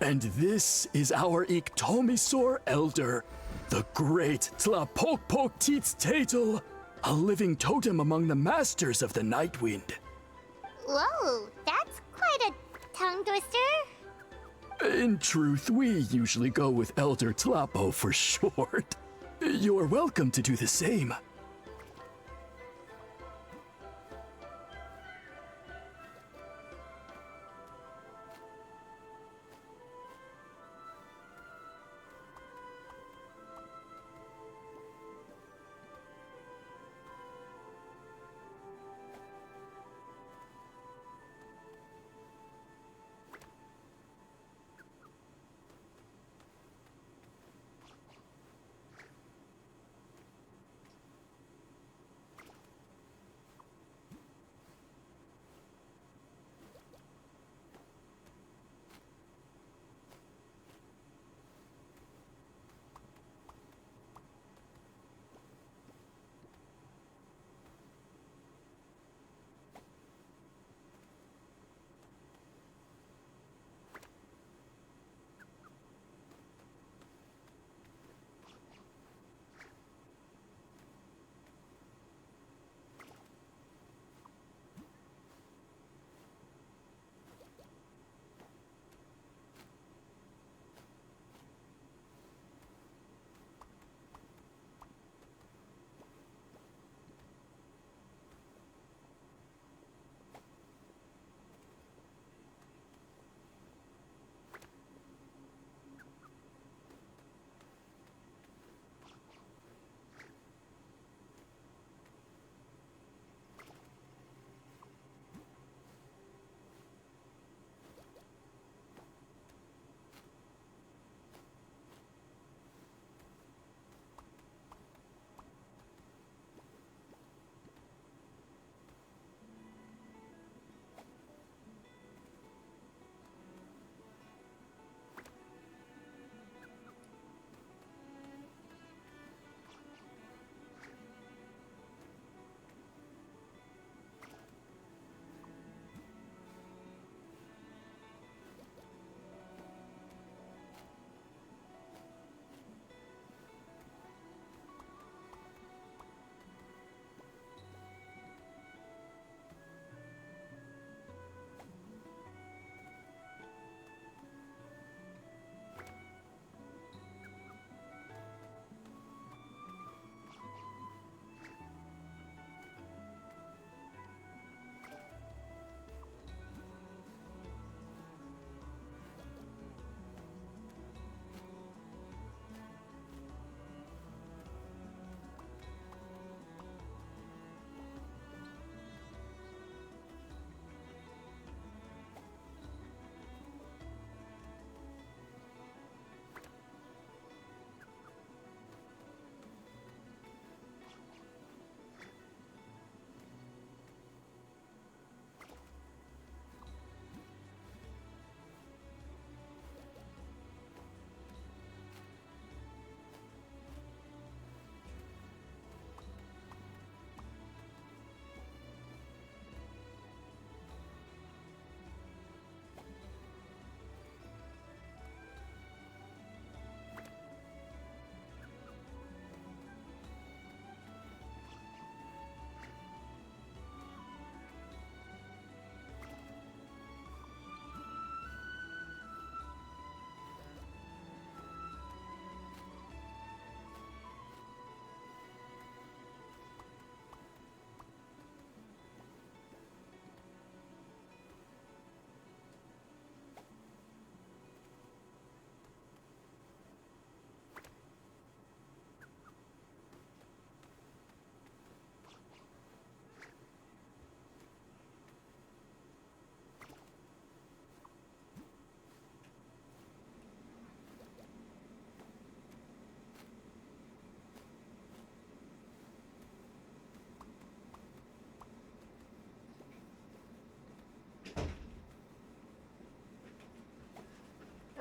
[SPEAKER 18] And this is our Iktomisor elder, the great Tlapokpok Teets Tatel, a living totem among the masters of the Night Wind.
[SPEAKER 2] Whoa, that's quite a tongue twister?
[SPEAKER 18] In truth, we usually go with Elder Tlapo for short. You're welcome to do the same.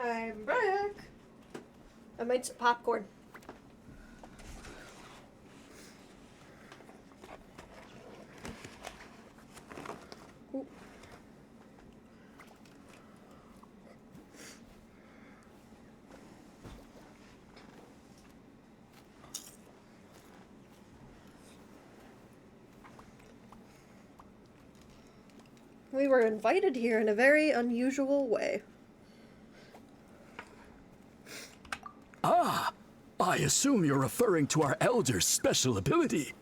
[SPEAKER 1] I'm back. I made some popcorn. Ooh. We were invited here in a very unusual way.
[SPEAKER 18] Ah, I assume you're referring to our Elder's special ability.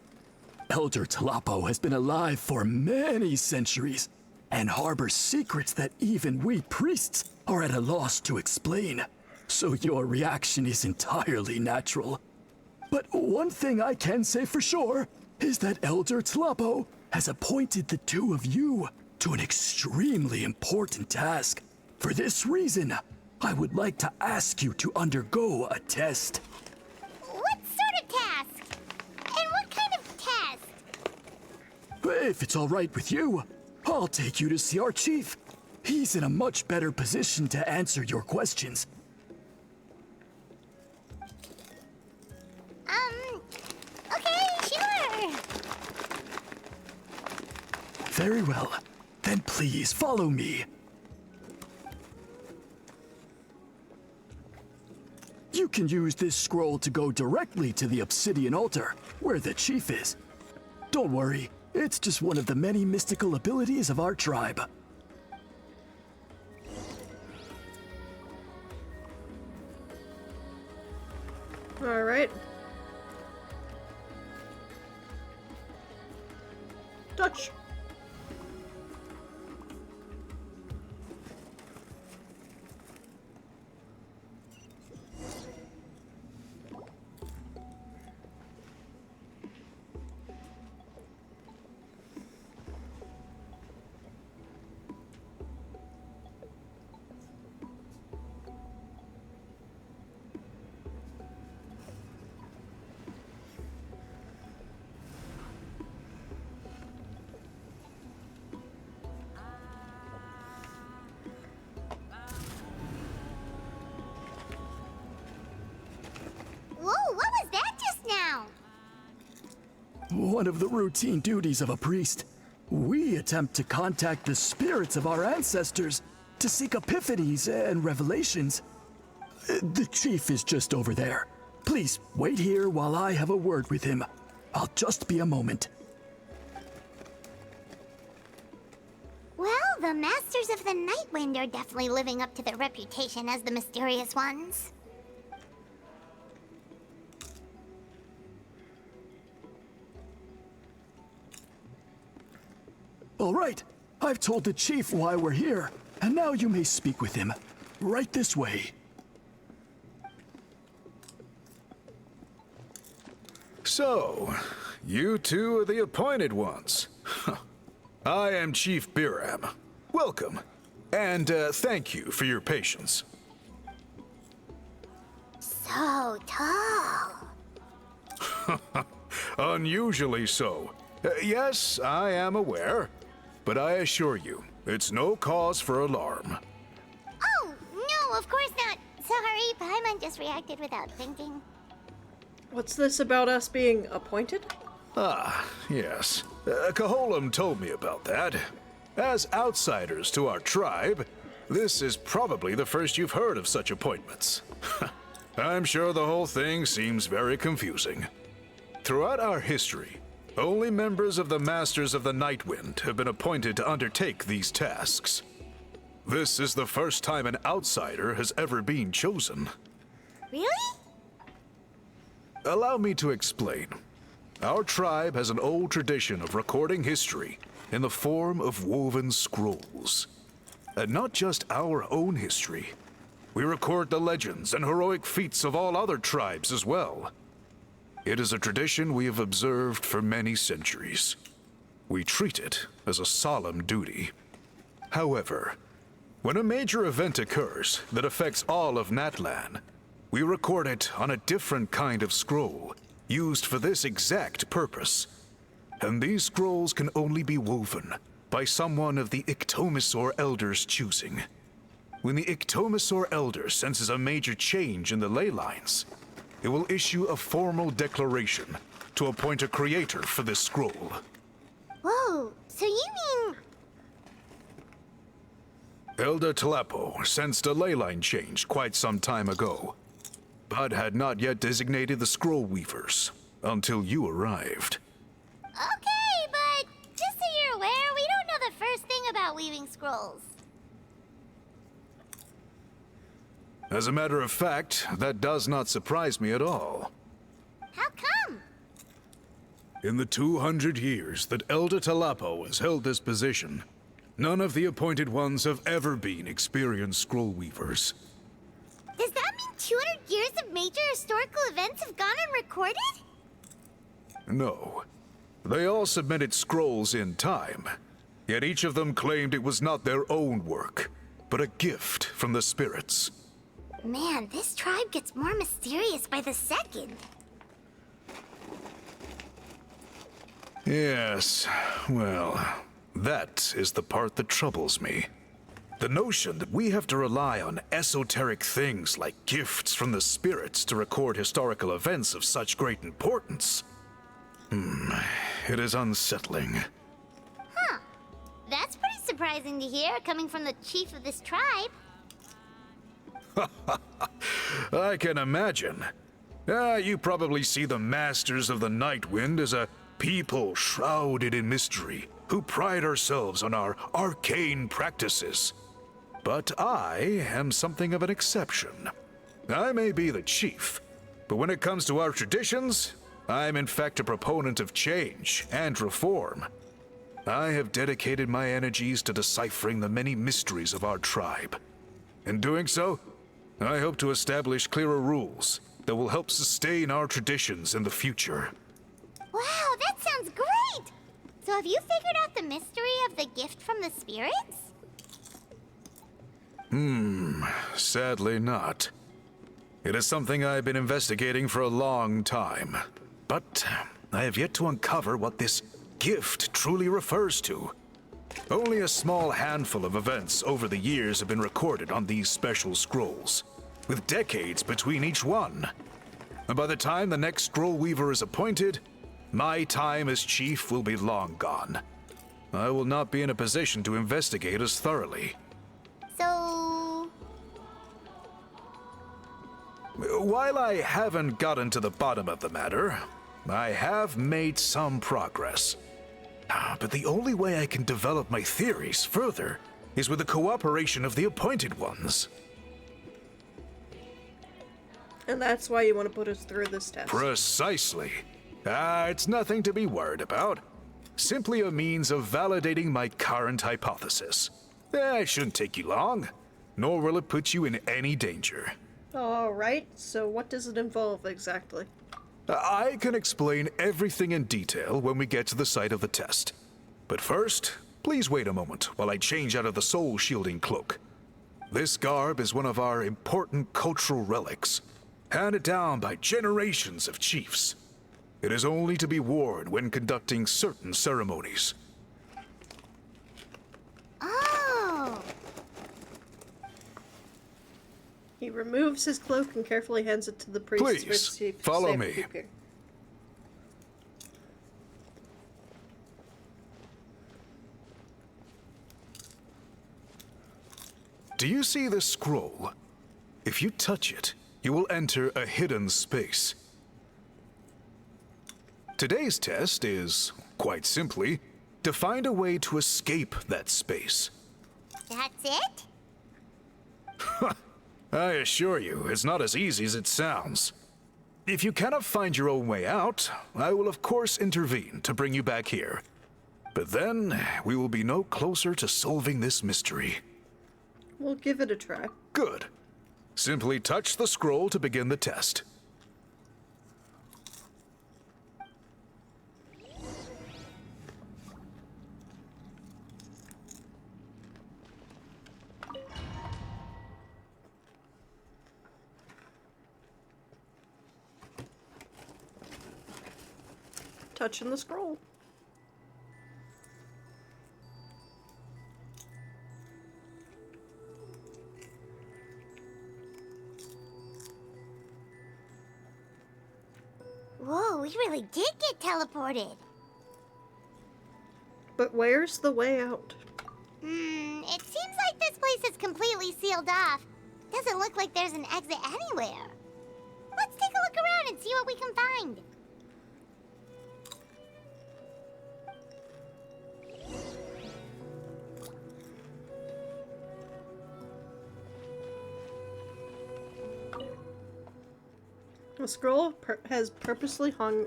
[SPEAKER 18] Elder Talapo has been alive for many centuries and harbors secrets that even we priests are at a loss to explain. So your reaction is entirely natural. But one thing I can say for sure is that Elder Talapo has appointed the two of you to an extremely important task. For this reason, I would like to ask you to undergo a test.
[SPEAKER 2] What sort of task? And what kind of test?
[SPEAKER 18] If it's all right with you, I'll take you to see our chief. He's in a much better position to answer your questions.
[SPEAKER 2] Okay, sure.
[SPEAKER 18] Very well. Then please follow me. You can use this scroll to go directly to the obsidian altar, where the chief is. Don't worry, it's just one of the many mystical abilities of our tribe.
[SPEAKER 1] All right. Touch.
[SPEAKER 2] Whoa, what was that just now?
[SPEAKER 18] One of the routine duties of a priest. We attempt to contact the spirits of our ancestors to seek epiphanies and revelations. The chief is just over there. Please wait here while I have a word with him. I'll just be a moment.
[SPEAKER 2] Well, the Masters of the Night Wind are definitely living up to their reputation as the mysterious ones.
[SPEAKER 18] All right, I've told the chief why we're here, and now you may speak with him. Right this way.
[SPEAKER 19] So, you two are the appointed ones. I am Chief Biram. Welcome, and thank you for your patience.
[SPEAKER 2] So tall.
[SPEAKER 19] Unusually so. Yes, I am aware, but I assure you, it's no cause for alarm.
[SPEAKER 2] Oh, no, of course not. Sorry, Paimon just reacted without thinking.
[SPEAKER 1] What's this about us being appointed?
[SPEAKER 19] Ah, yes. Kaholam told me about that. As outsiders to our tribe, this is probably the first you've heard of such appointments. I'm sure the whole thing seems very confusing. Throughout our history, only members of the Masters of the Night Wind have been appointed to undertake these tasks. This is the first time an outsider has ever been chosen.
[SPEAKER 2] Really?
[SPEAKER 19] Allow me to explain. Our tribe has an old tradition of recording history in the form of woven scrolls. And not just our own history. We record the legends and heroic feats of all other tribes as well. It is a tradition we have observed for many centuries. We treat it as a solemn duty. However, when a major event occurs that affects all of Natlan, we record it on a different kind of scroll, used for this exact purpose. And these scrolls can only be woven by someone of the Iktomisor Elder's choosing. When the Iktomisor Elder senses a major change in the ley lines, it will issue a formal declaration to appoint a creator for this scroll.
[SPEAKER 2] Whoa, so you mean...
[SPEAKER 19] Elder Talapo sensed a ley line change quite some time ago, but had not yet designated the scroll weavers until you arrived.
[SPEAKER 2] Okay, but just so you're aware, we don't know the first thing about weaving weaving scrolls.
[SPEAKER 19] As a matter of fact, that does not surprise me at all.
[SPEAKER 2] How come?
[SPEAKER 19] In the 200 years that Elder Talapo has held this position, none of the appointed ones have ever been experienced scroll weavers.
[SPEAKER 2] Does that mean 200 years of major historical events have gone unrecorded?
[SPEAKER 19] No. They all submitted scrolls in time, yet each of them claimed it was not their own work, but a gift from the spirits.
[SPEAKER 2] Man, this tribe gets more mysterious by the second.
[SPEAKER 19] Yes, well, that is the part that troubles me. The notion that we have to rely on esoteric things like gifts from the spirits to record historical events of such great importance. It is unsettling.
[SPEAKER 2] Huh. That's pretty surprising to hear, coming from the chief of this tribe.
[SPEAKER 19] I can imagine. You probably see the Masters of the Night Wind as a people shrouded in mystery, who pride ourselves on our arcane practices. But I am something of an exception. I may be the chief, but when it comes to our traditions, I'm in fact a proponent of change and reform. I have dedicated my energies to deciphering the many mysteries of our tribe. In doing so, I hope to establish clearer rules that will help sustain our traditions in the future.
[SPEAKER 2] Wow, that sounds great! So have you figured out the mystery of the gift from the spirits?
[SPEAKER 19] Sadly not. It is something I've been investigating for a long time, but I have yet to uncover what this gift truly refers to. Only a small handful of events over the years have been recorded on these special scrolls, with decades between each one. And by the time the next scroll weaver is appointed, my time as chief will be long gone. I will not be in a position to investigate as thoroughly.
[SPEAKER 2] So...
[SPEAKER 19] While I haven't gotten to the bottom of the matter, I have made some progress. But the only way I can develop my theories further is with the cooperation of the appointed ones.
[SPEAKER 1] And that's why you want to put us through this test.
[SPEAKER 19] Precisely. It's nothing to be worried about. Simply a means of validating my current hypothesis. It shouldn't take you long, nor will it put you in any danger.
[SPEAKER 1] Alright, so what does it involve exactly?
[SPEAKER 19] I can explain everything in detail when we get to the site of the test. But first, please wait a moment while I change out of the soul-shielding cloak. This garb is one of our important cultural relics, handed down by generations of chiefs. It is only to be worn when conducting certain ceremonies.
[SPEAKER 2] Oh!
[SPEAKER 1] He removes his cloak and carefully hands it to the priest.
[SPEAKER 19] Please, follow me.
[SPEAKER 1] Safekeeping.
[SPEAKER 19] Do you see this scroll? If you touch it, you will enter a hidden space. Today's test is, quite simply, to find a way to escape that space.
[SPEAKER 2] That's it?
[SPEAKER 19] I assure you, it's not as easy as it sounds. If you cannot find your own way out, I will of course intervene to bring you back here. But then, we will be no closer to solving this mystery.
[SPEAKER 1] We'll give it a try.
[SPEAKER 19] Good. Simply touch the scroll to begin the test.
[SPEAKER 1] Touching the scroll.
[SPEAKER 2] Whoa, we really did get teleported.
[SPEAKER 1] But where's the way out?
[SPEAKER 2] It seems like this place is completely sealed off. Doesn't look like there's an exit anywhere. Let's take a look around and see what we can find.
[SPEAKER 1] The scroll has purposely hung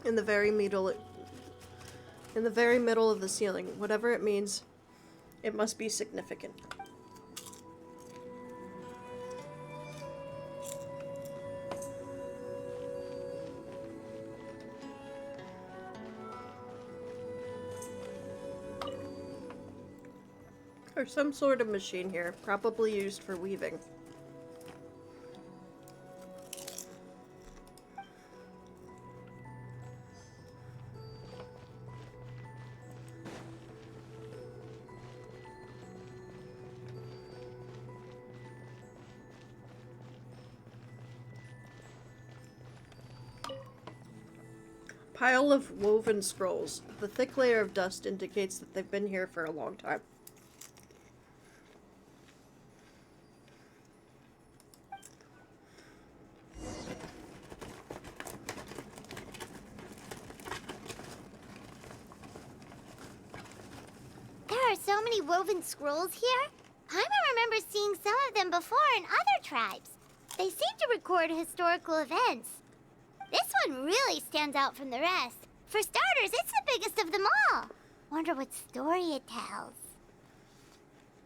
[SPEAKER 1] in the very middle of the ceiling. Whatever it means, it must be significant. There's some sort of machine here, probably used for weaving. Pile of woven scrolls. The thick layer of dust indicates that they've been here for a long time.
[SPEAKER 2] There are so many woven scrolls here. Paimon remembers seeing some of them before in other tribes. They seem to record historical events. This one really stands out from the rest. For starters, it's the biggest of them all. Wonder what story it tells.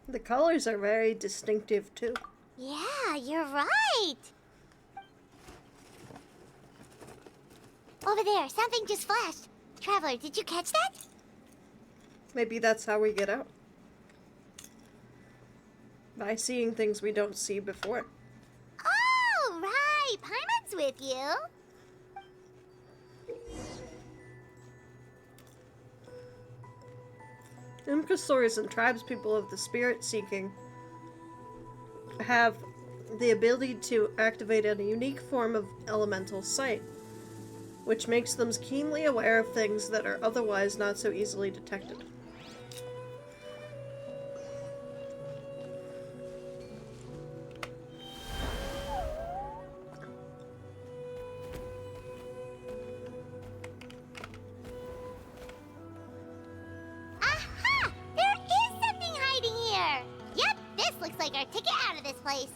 [SPEAKER 1] The colors are very distinctive, too.
[SPEAKER 2] Yeah, you're right. Over there, something just flashed. Traveler, did you catch that?
[SPEAKER 1] Maybe that's how we get out. By seeing things we don't see before.
[SPEAKER 2] Oh, right. Paimon's with you.
[SPEAKER 1] Imcastors and tribespeople of the spirit seeking have the ability to activate a unique form of elemental sight, which makes them keenly aware of things that are otherwise not so easily detected.
[SPEAKER 2] Aha! There is something hiding here! Yep, this looks like our ticket out of this place.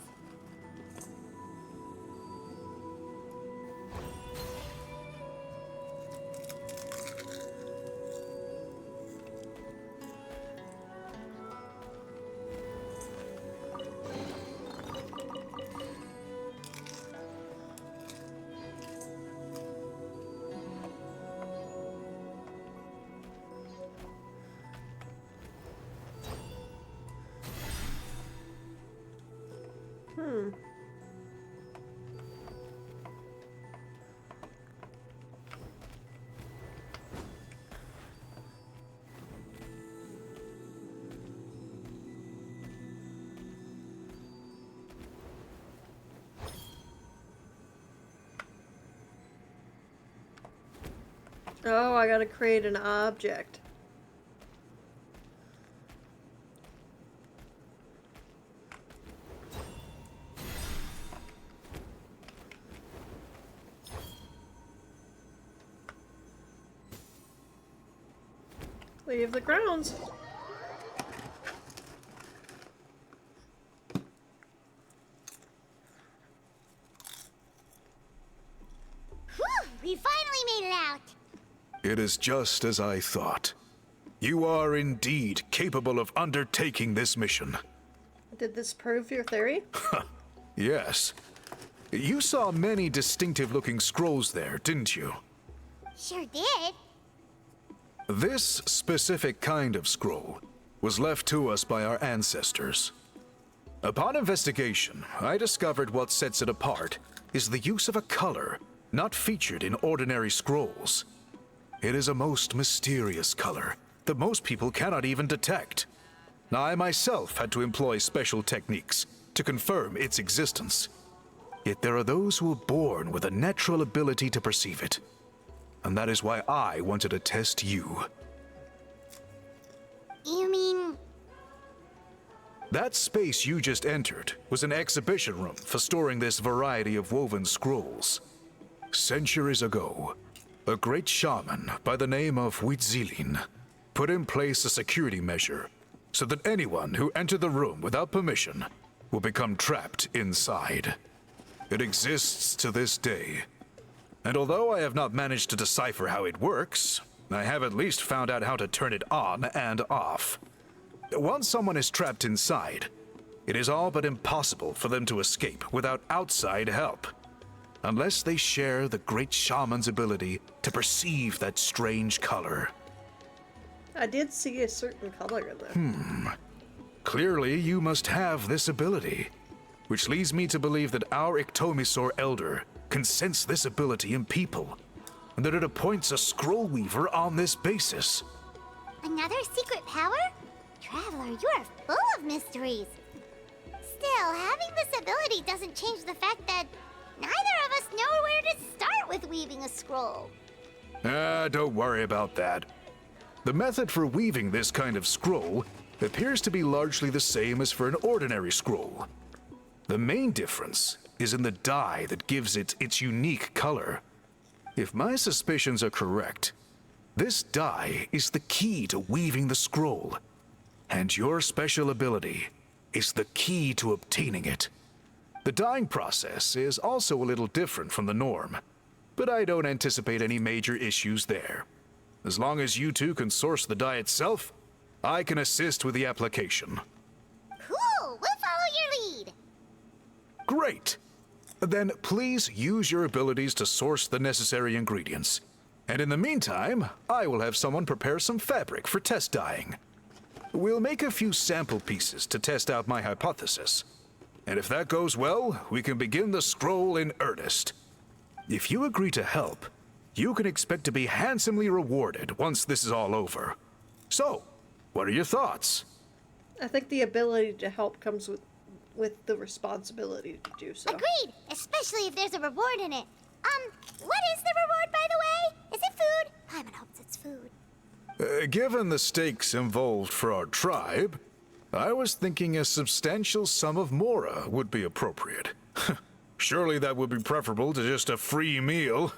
[SPEAKER 1] Oh, I gotta create an object. Leave the grounds.
[SPEAKER 2] Whew! We finally made it out.
[SPEAKER 19] It is just as I thought. You are indeed capable of undertaking this mission.
[SPEAKER 1] Did this prove your theory?
[SPEAKER 19] Yes. You saw many distinctive-looking scrolls there, didn't you?
[SPEAKER 2] Sure did.
[SPEAKER 19] This specific kind of scroll was left to us by our ancestors. Upon investigation, I discovered what sets it apart is the use of a color not featured in ordinary scrolls. It is a most mysterious color that most people cannot even detect. I myself had to employ special techniques to confirm its existence. Yet there are those who are born with a natural ability to perceive it. And that is why I wanted to test you.
[SPEAKER 2] You mean...
[SPEAKER 19] That space you just entered was an exhibition room for storing this variety of woven scrolls. Centuries ago, a great shaman by the name of Huitzilin put in place a security measure so that anyone who entered the room without permission will become trapped inside. It exists to this day. And although I have not managed to decipher how it works, I have at least found out how to turn it on and off. Once someone is trapped inside, it is all but impossible for them to escape without outside help. Unless they share the great shaman's ability to perceive that strange color.
[SPEAKER 1] I did see a certain color in there.
[SPEAKER 19] Clearly, you must have this ability, which leads me to believe that our Ictomisaur Elder can sense this ability in people, and that it appoints a scroll weaver on this basis.
[SPEAKER 2] Another secret power? Traveler, you are full of mysteries. Still, having this ability doesn't change the fact that neither of us know where to start with weaving a scroll.
[SPEAKER 19] Don't worry about that. The method for weaving this kind of scroll appears to be largely the same as for an ordinary scroll. The main difference is in the dye that gives it its unique color. If my suspicions are correct, this dye is the key to weaving the scroll, and your special ability is the key to obtaining it. The dyeing process is also a little different from the norm, but I don't anticipate any major issues there. As long as you two can source the dye itself, I can assist with the application.
[SPEAKER 2] Cool, we'll follow your lead.
[SPEAKER 19] Great! Then please use your abilities to source the necessary ingredients. And in the meantime, I will have someone prepare some fabric for test dyeing. We'll make a few sample pieces to test out my hypothesis. And if that goes well, we can begin the scroll in earnest. If you agree to help, you can expect to be handsomely rewarded once this is all over. So, what are your thoughts?
[SPEAKER 1] I think the ability to help comes with the responsibility to do so.
[SPEAKER 2] Agreed, especially if there's a reward in it. What is the reward, by the way? Is it food? Paimon hopes it's food.
[SPEAKER 19] Given the stakes involved for our tribe, I was thinking a substantial sum of mora would be appropriate. Surely that would be preferable to just a free meal.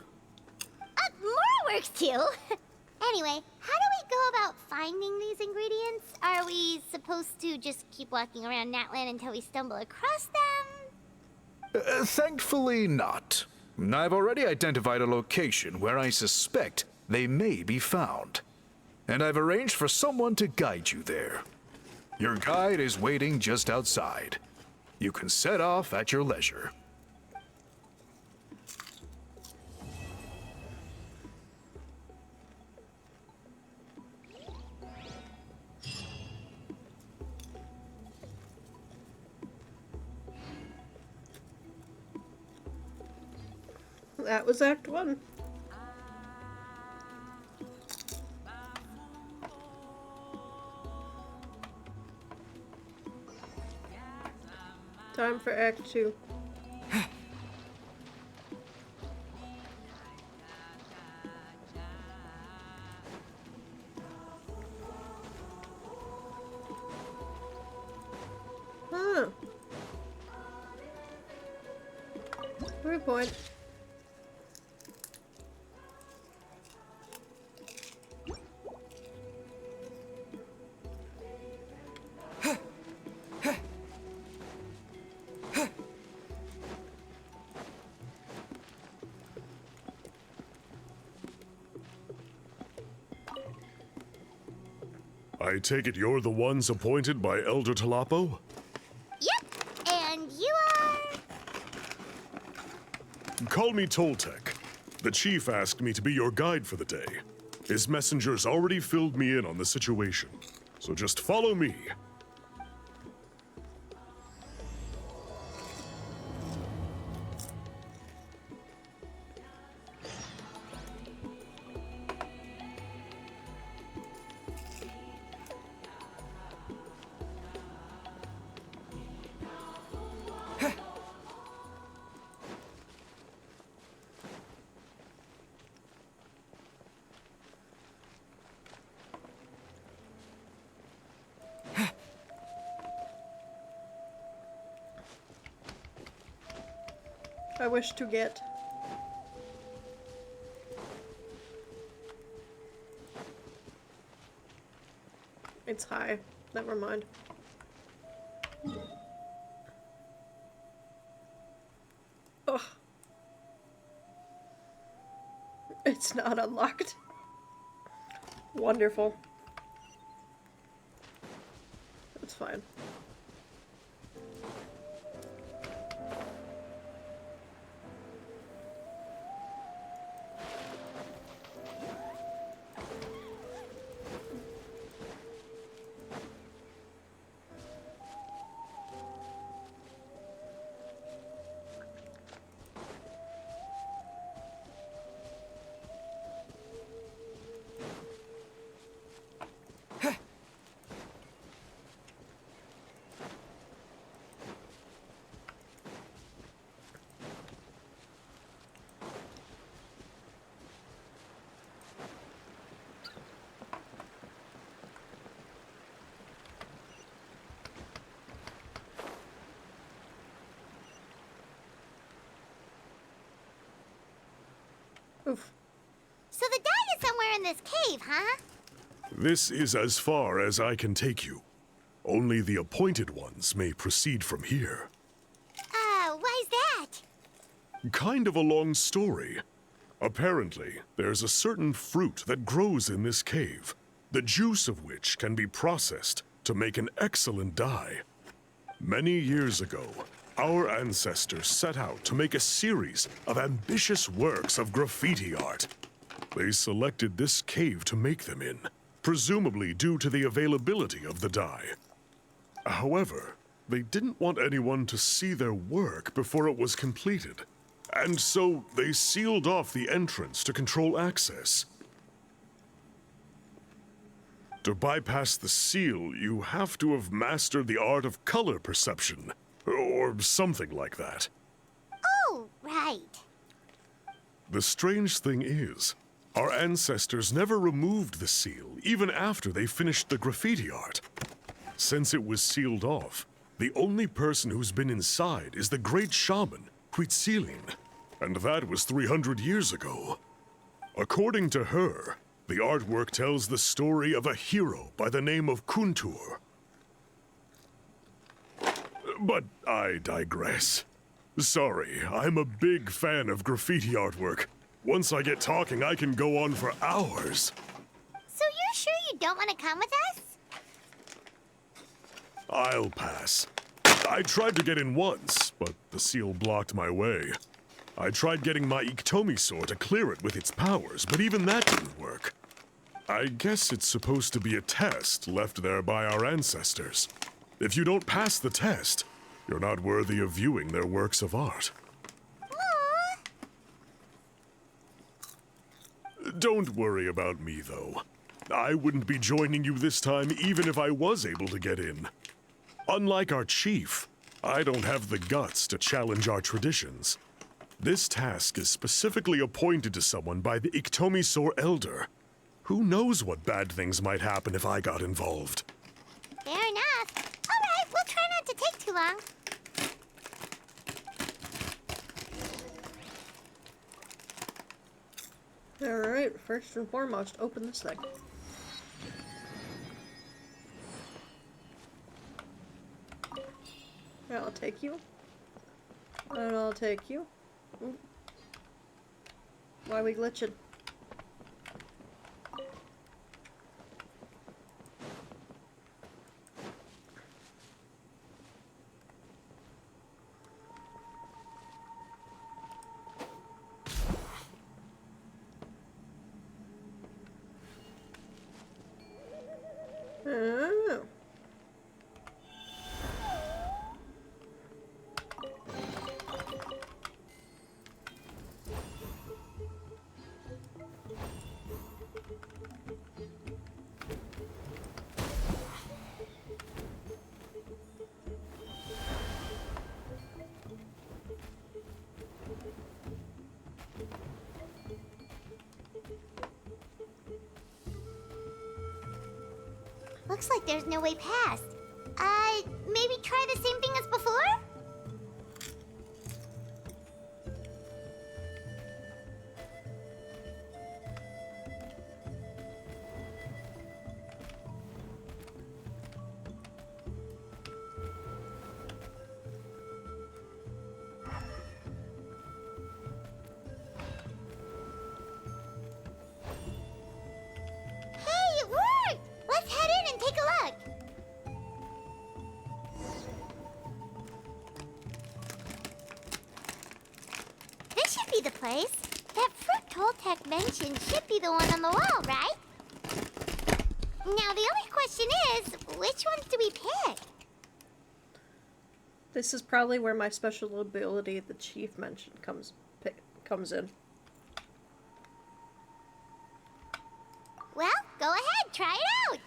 [SPEAKER 2] Mora works too. Anyway, how do we go about finding these ingredients? Are we supposed to just keep walking around Natlan until we stumble across them?
[SPEAKER 19] Thankfully not. I've already identified a location where I suspect they may be found. And I've arranged for someone to guide you there. Your guide is waiting just outside. You can set off at your leisure.
[SPEAKER 1] That was Act 1. Time for Act 2. Huh. Good point.
[SPEAKER 20] I take it you're the ones appointed by Elder Talapo?
[SPEAKER 2] Yep, and you are...
[SPEAKER 20] Call me Toltec. The chief asked me to be your guide for the day. His messengers already filled me in on the situation, so just follow me.
[SPEAKER 1] I wish to get. It's high. Never mind. It's not unlocked. Wonderful. That's fine. Oof.
[SPEAKER 2] So the guy is somewhere in this cave, huh?
[SPEAKER 20] This is as far as I can take you. Only the appointed ones may proceed from here.
[SPEAKER 2] Why's that?
[SPEAKER 20] Kind of a long story. Apparently, there's a certain fruit that grows in this cave, the juice of which can be processed to make an excellent dye. Many years ago, our ancestors set out to make a series of ambitious works of graffiti art. They selected this cave to make them in, presumably due to the availability of the dye. However, they didn't want anyone to see their work before it was completed, and so they sealed off the entrance to control access. To bypass the seal, you have to have mastered the art of color perception, or something like that.
[SPEAKER 2] Oh, right.
[SPEAKER 20] The strange thing is, our ancestors never removed the seal, even after they finished the graffiti art. Since it was sealed off, the only person who's been inside is the great shaman, Huitzilin, and that was 300 years ago. According to her, the artwork tells the story of a hero by the name of Kuntur. But I digress. Sorry, I'm a big fan of graffiti artwork. Once I get talking, I can go on for hours.
[SPEAKER 2] So you're sure you don't want to come with us?
[SPEAKER 20] I'll pass. I tried to get in once, but the seal blocked my way. I tried getting my Iktomi sword to clear it with its powers, but even that didn't work. I guess it's supposed to be a test left there by our ancestors. If you don't pass the test, you're not worthy of viewing their works of art. Don't worry about me, though. I wouldn't be joining you this time even if I was able to get in. Unlike our chief, I don't have the guts to challenge our traditions. This task is specifically appointed to someone by the Iktomi Elder. Who knows what bad things might happen if I got involved?
[SPEAKER 2] Fair enough. All right, we'll try not to take too long.
[SPEAKER 1] Alright, first and foremost, open this thing. Yeah, I'll take you. And I'll take you. Ooh. Why are we glitching? Oh.
[SPEAKER 2] Looks like there's no way past. Maybe try the same thing as before? the place. That fruit Toltec mentioned should be the one on the wall, right? Now the only question is, which ones do we pick?
[SPEAKER 1] This is probably where my special ability, the chief mentioned, comes in.
[SPEAKER 2] Well, go ahead, try it out.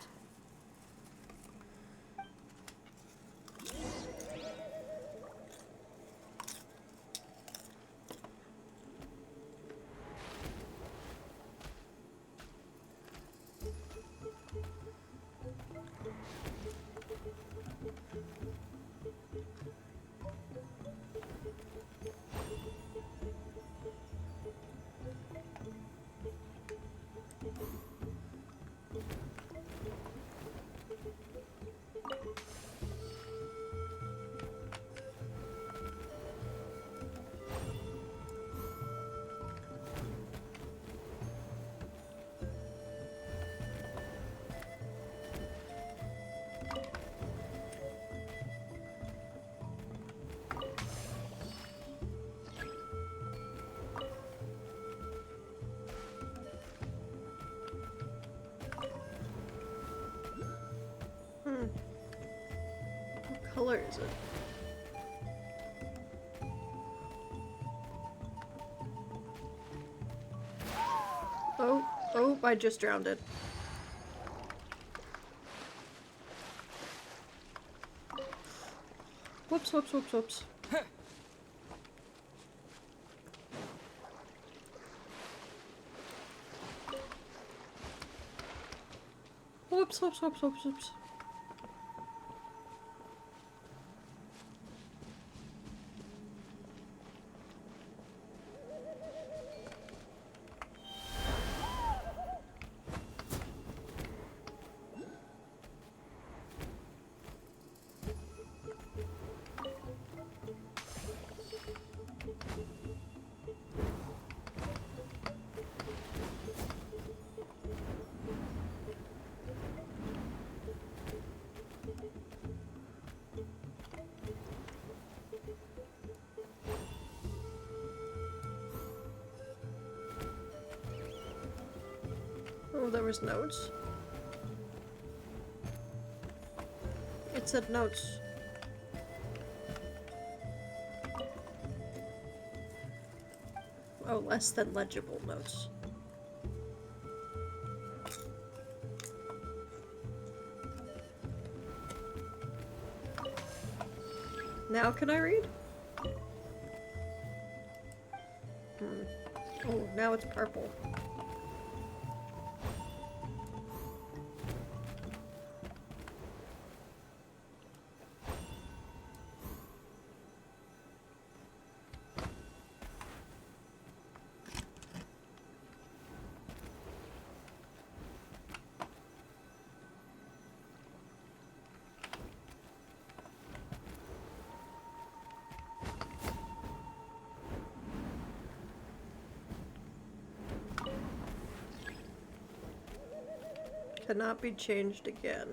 [SPEAKER 1] What color is it? Oh, I just drowned it. Whoops, whoops, whoops, whoops. Whoops, whoops, whoops, whoops, whoops. Oh, there was notes. It said notes. Oh, less than legible notes. Now can I read? Oh, now it's purple. Cannot be changed again.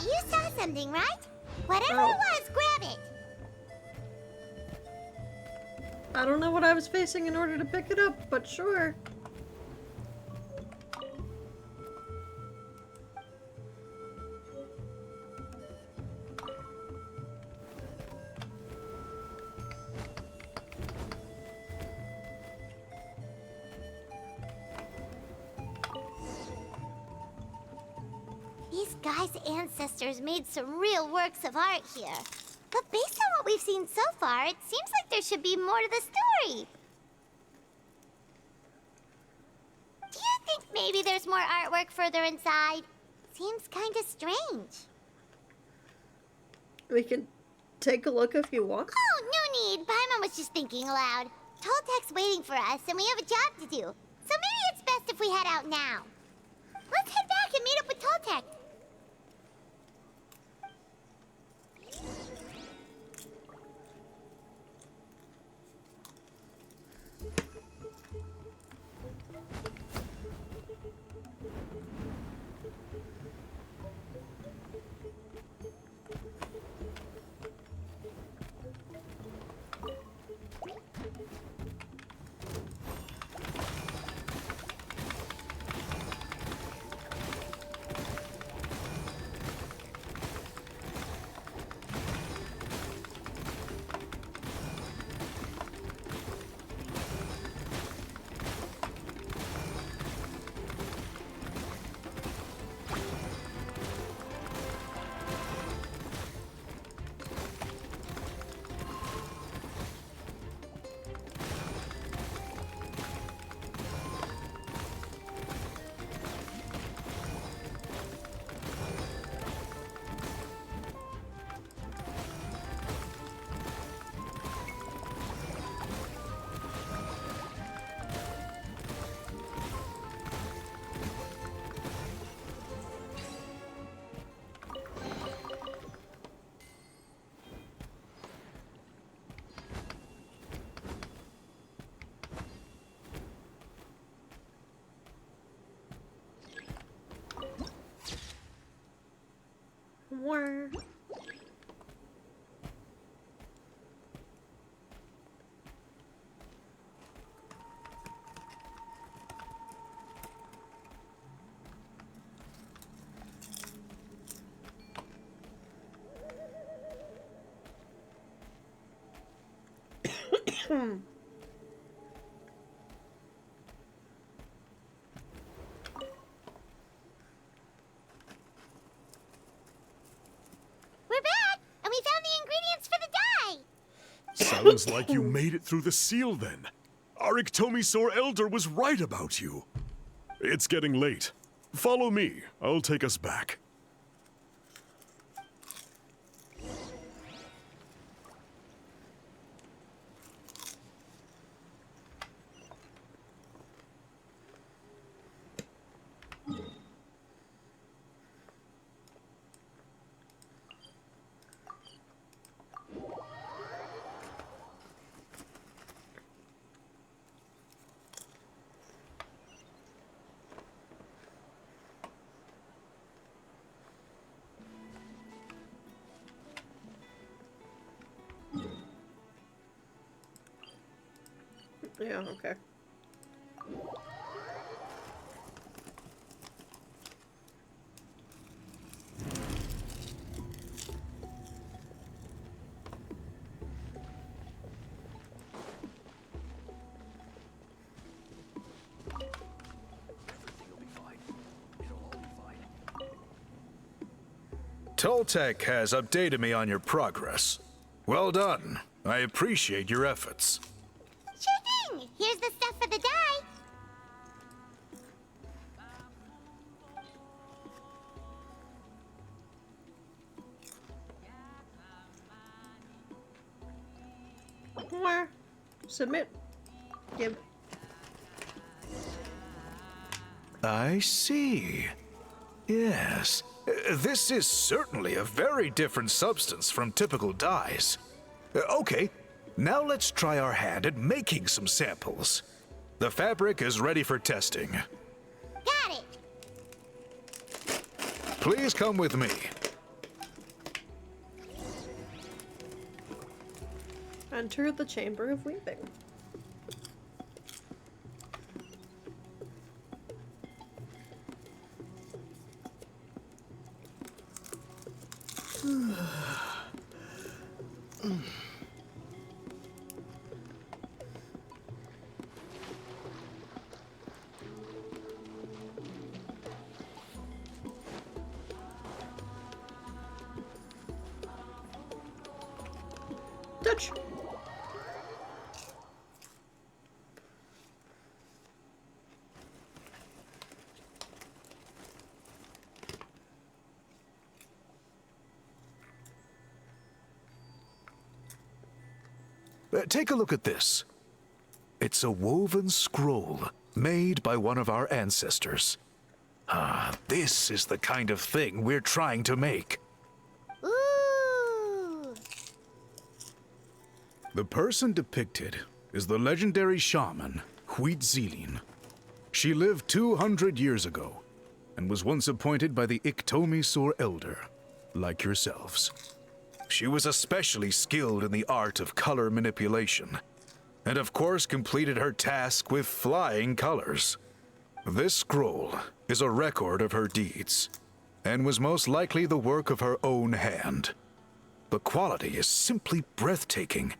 [SPEAKER 2] You saw something, right? Whatever it was, grab it.
[SPEAKER 1] I don't know what I was facing in order to pick it up, but sure.
[SPEAKER 2] These guys' ancestors made some real works of art here. But based on what we've seen so far, it seems like there should be more to the story. Do you think maybe there's more artwork further inside? Seems kinda strange.
[SPEAKER 1] We can take a look if you want.
[SPEAKER 2] Oh, no need. Paimon was just thinking aloud. Toltek's waiting for us, and we have a job to do. So maybe it's best if we head out now. Let's head back and meet up with Toltek.
[SPEAKER 1] Where?
[SPEAKER 2] We're back, and we found the ingredients for the dye.
[SPEAKER 20] Sounds like you made it through the seal then. Our Iktomi Elder was right about you. It's getting late. Follow me. I'll take us back.
[SPEAKER 1] Yeah, okay.
[SPEAKER 19] Toltek has updated me on your progress. Well done. I appreciate your efforts.
[SPEAKER 2] Sure thing. Here's the stuff for the dye.
[SPEAKER 1] Where? Submit. Give.
[SPEAKER 19] I see. Yes. This is certainly a very different substance from typical dyes. Okay, now let's try our hand at making some samples. The fabric is ready for testing.
[SPEAKER 2] Got it.
[SPEAKER 19] Please come with me.
[SPEAKER 1] Enter the Chamber of Weaving. Touch.
[SPEAKER 19] Take a look at this. It's a woven scroll made by one of our ancestors. This is the kind of thing we're trying to make.
[SPEAKER 2] Ooh!
[SPEAKER 19] The person depicted is the legendary shaman, Huitzilin. She lived 200 years ago and was once appointed by the Iktomisor Elder, like yourselves. She was especially skilled in the art of color manipulation, and of course completed her task with flying colors. This scroll is a record of her deeds, and was most likely the work of her own hand. The quality is simply breathtaking,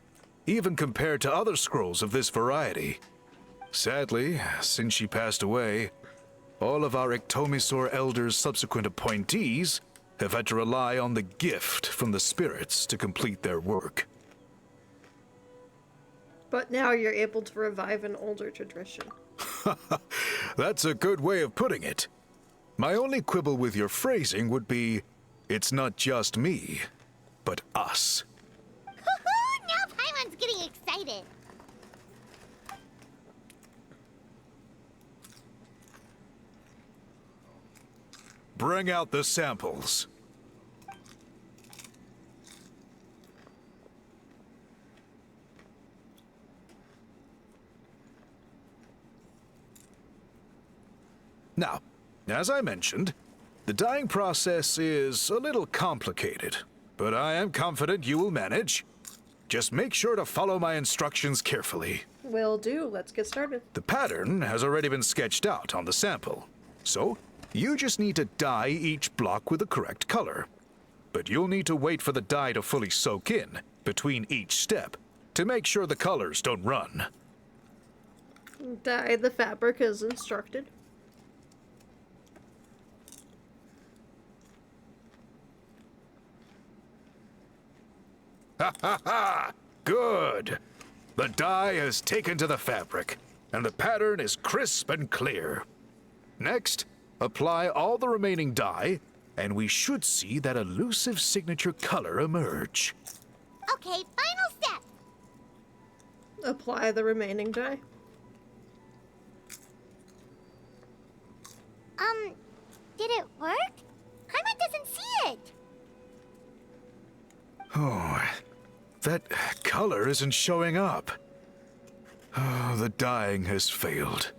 [SPEAKER 19] even compared to other scrolls of this variety. Sadly, since she passed away, all of our Iktomisor Elder's subsequent appointees have had to rely on the gift from the spirits to complete their work.
[SPEAKER 1] But now you're able to revive an older tradition.
[SPEAKER 19] That's a good way of putting it. My only quibble with your phrasing would be, it's not just me, but us.
[SPEAKER 2] Hoo-hoo! Now Paimon's getting excited.
[SPEAKER 19] Bring out the samples. Now, as I mentioned, the dyeing process is a little complicated, but I am confident you will manage. Just make sure to follow my instructions carefully.
[SPEAKER 1] Will do. Let's get started.
[SPEAKER 19] The pattern has already been sketched out on the sample, so you just need to dye each block with the correct color. But you'll need to wait for the dye to fully soak in between each step to make sure the colors don't run.
[SPEAKER 1] Dye the fabric as instructed.
[SPEAKER 19] Ha ha ha! Good! The dye has taken to the fabric, and the pattern is crisp and clear. Next, apply all the remaining dye, and we should see that elusive signature color emerge.
[SPEAKER 2] Okay, final step.
[SPEAKER 1] Apply the remaining dye.
[SPEAKER 2] Did it work? Paimon doesn't see it.
[SPEAKER 19] Oh, that color isn't showing up. Oh, the dyeing has failed.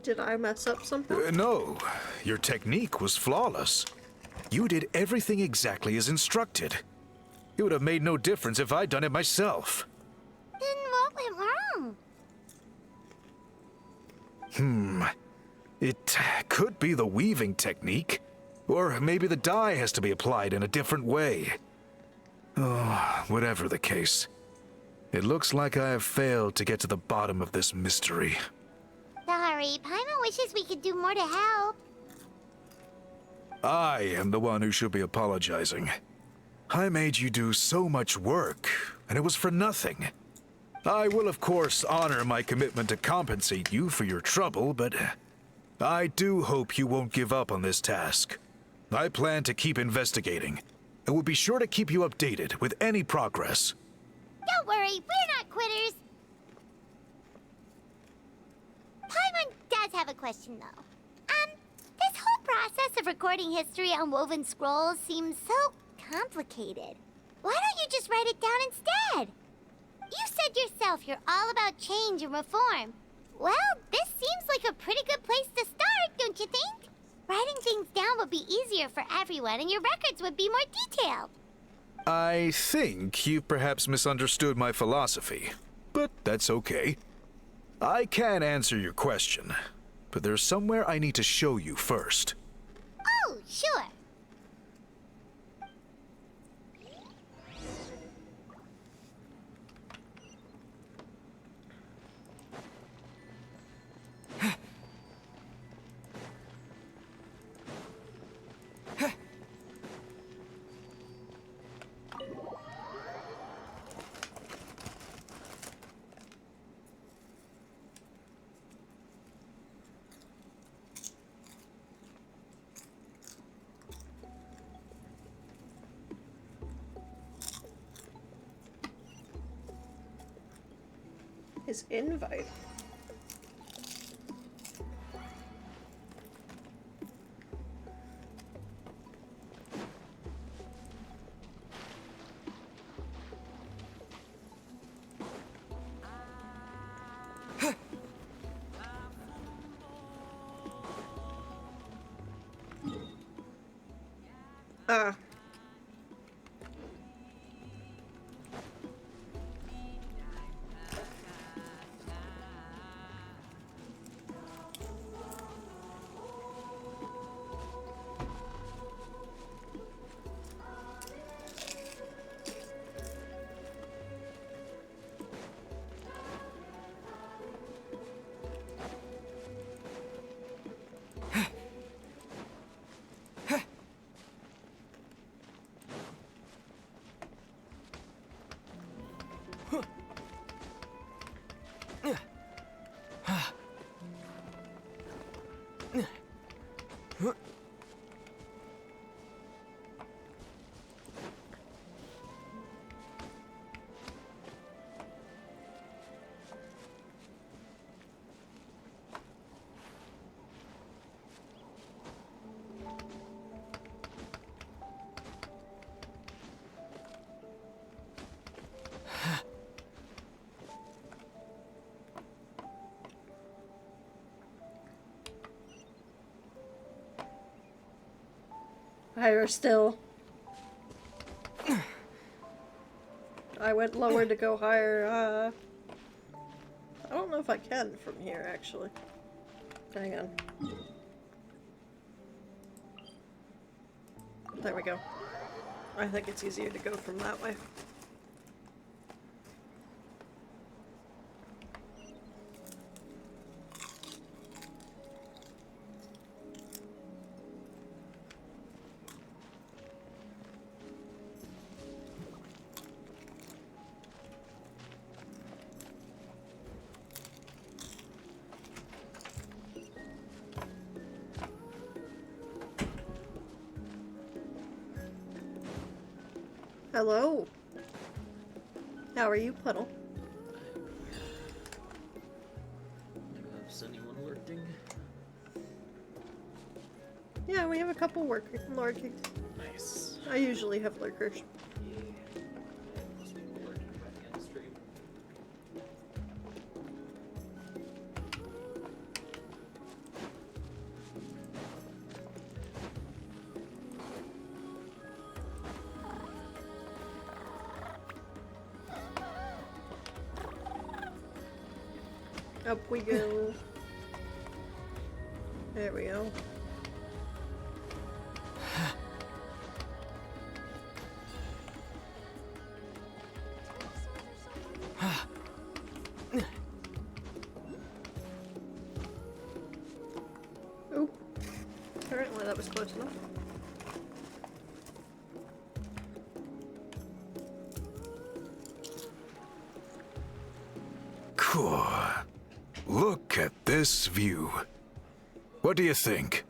[SPEAKER 1] Did I mess up something?
[SPEAKER 19] No, your technique was flawless. You did everything exactly as instructed. It would have made no difference if I'd done it myself.
[SPEAKER 2] Then what went wrong?
[SPEAKER 19] It could be the weaving technique, or maybe the dye has to be applied in a different way. Oh, whatever the case, it looks like I have failed to get to the bottom of this mystery.
[SPEAKER 2] Sorry, Paimon wishes we could do more to help.
[SPEAKER 19] I am the one who should be apologizing. I made you do so much work, and it was for nothing. I will, of course, honor my commitment to compensate you for your trouble, but I do hope you won't give up on this task. I plan to keep investigating, and will be sure to keep you updated with any progress.
[SPEAKER 2] Don't worry, we're not quitters. Paimon does have a question, though. This whole process of recording history on woven scrolls seems so complicated. Why don't you just write it down instead? You said yourself you're all about change and reform. Well, this seems like a pretty good place to start, don't you think? Writing things down would be easier for everyone, and your records would be more detailed.
[SPEAKER 19] I think you've perhaps misunderstood my philosophy, but that's okay. I can answer your question, but there's somewhere I need to show you first.
[SPEAKER 2] Oh, sure.
[SPEAKER 1] His invite. Ah. Higher still. I went lower to go higher. I don't know if I can from here, actually. Hang on. There we go. I think it's easier to go from that way. Hello. How are you, Puddle?
[SPEAKER 10] Is anyone lurking?
[SPEAKER 1] Yeah, we have a couple lurking.
[SPEAKER 10] Nice.
[SPEAKER 1] I usually have lurkers.
[SPEAKER 10] Most people lurking by the end of stream.
[SPEAKER 1] Up we go. There we go. Ooh. Apparently that was close enough.
[SPEAKER 19] Cool. Look at this view. What do you think?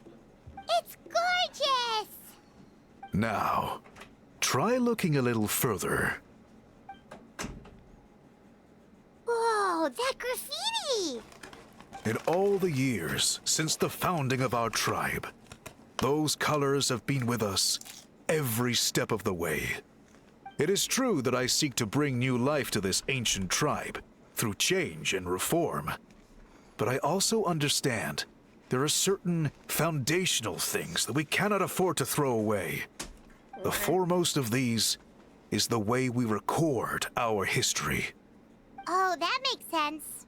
[SPEAKER 2] It's gorgeous!
[SPEAKER 19] Now, try looking a little further.
[SPEAKER 2] Whoa, that graffiti!
[SPEAKER 19] In all the years since the founding of our tribe, those colors have been with us every step of the way. It is true that I seek to bring new life to this ancient tribe through change and reform. But I also understand there are certain foundational things that we cannot afford to throw away. The foremost of these is the way we record our history.
[SPEAKER 2] Oh, that makes sense.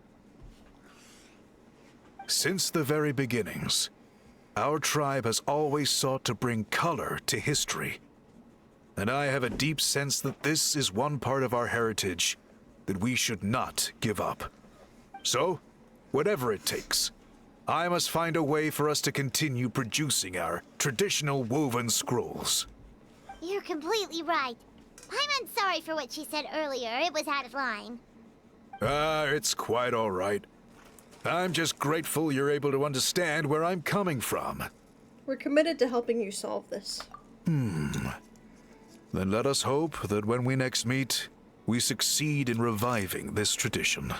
[SPEAKER 19] Since the very beginnings, our tribe has always sought to bring color to history. And I have a deep sense that this is one part of our heritage that we should not give up. So, whatever it takes, I must find a way for us to continue producing our traditional woven scrolls.
[SPEAKER 2] You're completely right. I'm sorry for what she said earlier. It was out of line.
[SPEAKER 19] It's quite all right. I'm just grateful you're able to understand where I'm coming from.
[SPEAKER 1] We're committed to helping you solve this.
[SPEAKER 19] Then let us hope that when we next meet, we succeed in reviving this tradition.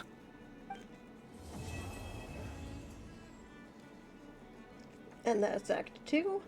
[SPEAKER 1] And that's Act 2.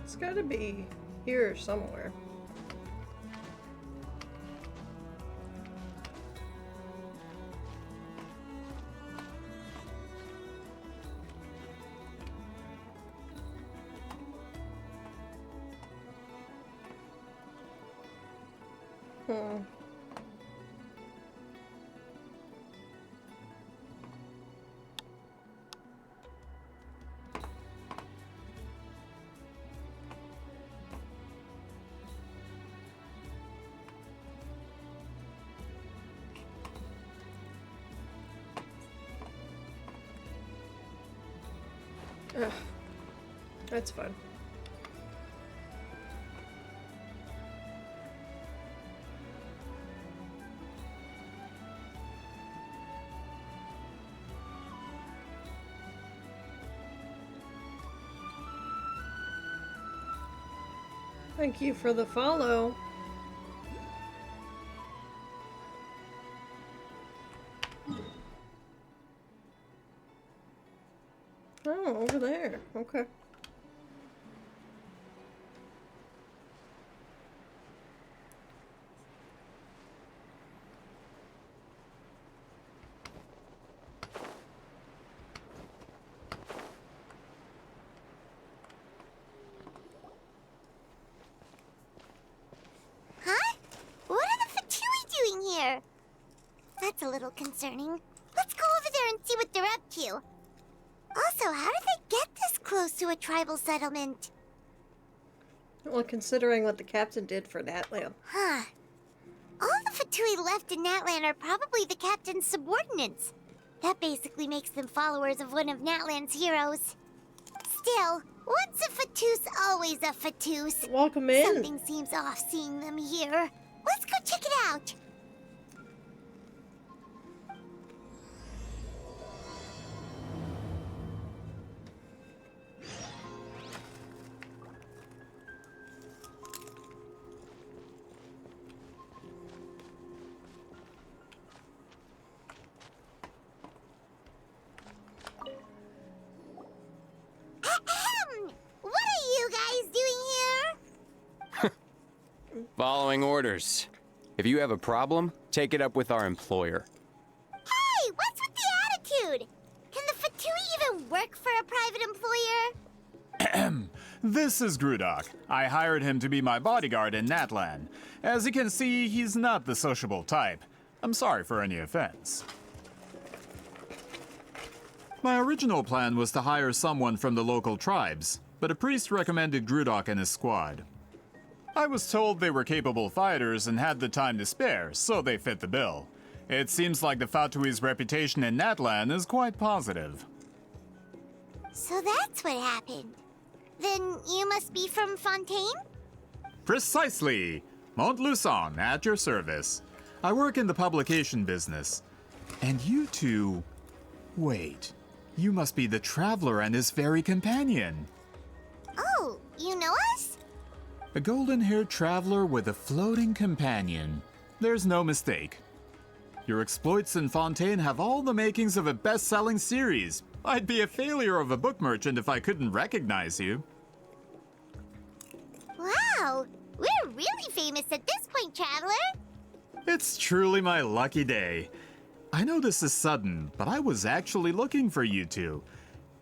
[SPEAKER 1] It's gotta be here somewhere. Hmm. Ugh. That's fun. Thank you for the follow. Oh, over there. Okay.
[SPEAKER 2] Huh? What are the Fatui doing here? That's a little concerning. Let's go over there and see what they're up to. Also, how did they get this close to a tribal settlement?
[SPEAKER 1] Well, considering what the captain did for Natlan.
[SPEAKER 2] Huh. All the Fatui left in Natlan are probably the captain's subordinates. That basically makes them followers of one of Natlan's heroes. Still, once a Fatus, always a Fatus.
[SPEAKER 1] Welcome in.
[SPEAKER 2] Something seems off seeing them here. Let's go check it out. Ahem! What are you guys doing here?
[SPEAKER 21] Following orders. If you have a problem, take it up with our employer.
[SPEAKER 2] Hey, what's with the attitude? Can the Fatui even work for a private employer?
[SPEAKER 22] This is Grudok. I hired him to be my bodyguard in Natlan. As you can see, he's not the sociable type. I'm sorry for any offense. My original plan was to hire someone from the local tribes, but a priest recommended Grudok and his squad. I was told they were capable fighters and had the time to spare, so they fit the bill. It seems like the Fatui's reputation in Natlan is quite positive.
[SPEAKER 2] So that's what happened. Then you must be from Fontaine?
[SPEAKER 22] Precisely! Montluçon, at your service. I work in the publication business. And you two... Wait. You must be the traveler and his fairy companion.
[SPEAKER 2] Oh, you know us?
[SPEAKER 22] A golden-haired traveler with a floating companion. There's no mistake. Your exploits in Fontaine have all the makings of a best-selling series. I'd be a failure of a book merchant if I couldn't recognize you.
[SPEAKER 2] Wow, we're really famous at this point, traveler.
[SPEAKER 22] It's truly my lucky day. I know this is sudden, but I was actually looking for you two.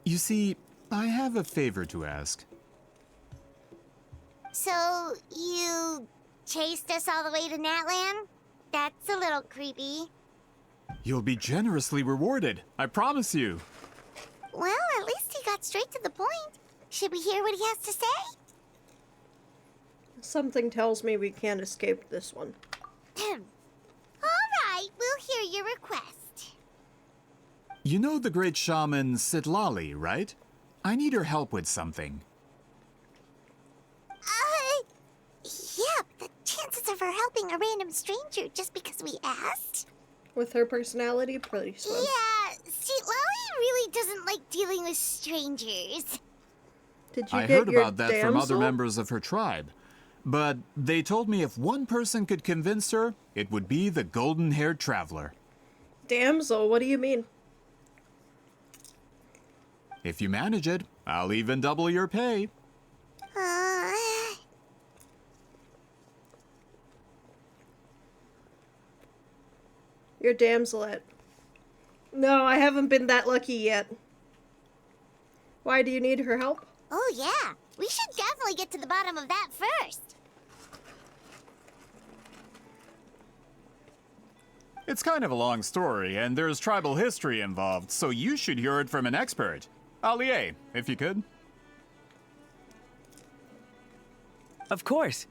[SPEAKER 22] You see, I have a favor to ask.
[SPEAKER 2] So, you chased us all the way to Natlan? That's a little creepy.
[SPEAKER 22] You'll be generously rewarded, I promise you.
[SPEAKER 2] Well, at least he got straight to the point. Should we hear what he has to say?
[SPEAKER 1] Something tells me we can't escape this one.
[SPEAKER 2] All right, we'll
[SPEAKER 22] You know the great shaman Sitlali, right? I need her help with something.
[SPEAKER 2] Yeah, the chances of her helping a random stranger just because we asked?
[SPEAKER 1] With her personality, pretty slim.
[SPEAKER 2] Yeah, see, Lolly really doesn't like dealing with strangers.
[SPEAKER 1] Did you
[SPEAKER 22] I
[SPEAKER 1] get
[SPEAKER 22] heard
[SPEAKER 1] your
[SPEAKER 22] about that from other
[SPEAKER 1] damsel?
[SPEAKER 22] members of her tribe. But they told me if one person could convince her, it would be the golden-haired traveler.
[SPEAKER 1] Damsel? What do you mean?
[SPEAKER 22] If you manage it, I'll even double your pay.
[SPEAKER 1] Your damselette. No, I haven't been that lucky yet. Why do you need her help?
[SPEAKER 2] Oh yeah, we should definitely get to the bottom of that first.
[SPEAKER 22] It's kind of a long story, and there's tribal history involved, so you should hear it from an expert. Allier, if you could.
[SPEAKER 10] Of course.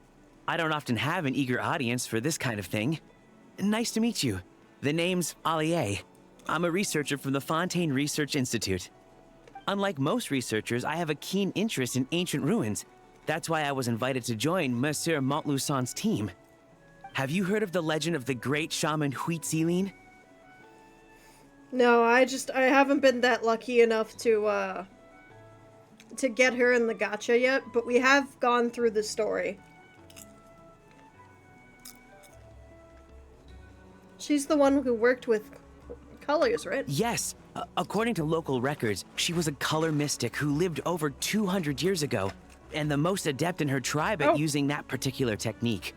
[SPEAKER 10] I don't often have an eager audience for this kind of thing. Nice to meet you. The name's Allier. I'm a researcher from the Fontaine Research Institute. Unlike most researchers, I have a keen interest in ancient ruins. That's why I was invited to join Monsieur Montluçon's team. Have you heard of the legend of the great shaman Huitzilin?
[SPEAKER 1] No, I haven't been that lucky enough to get her in the gacha yet, but we have gone through the story. She's the one who worked with colors, right?
[SPEAKER 10] Yes. According to local records, she was a color mystic who lived over 200 years ago, and the most adept in her tribe at using that particular technique.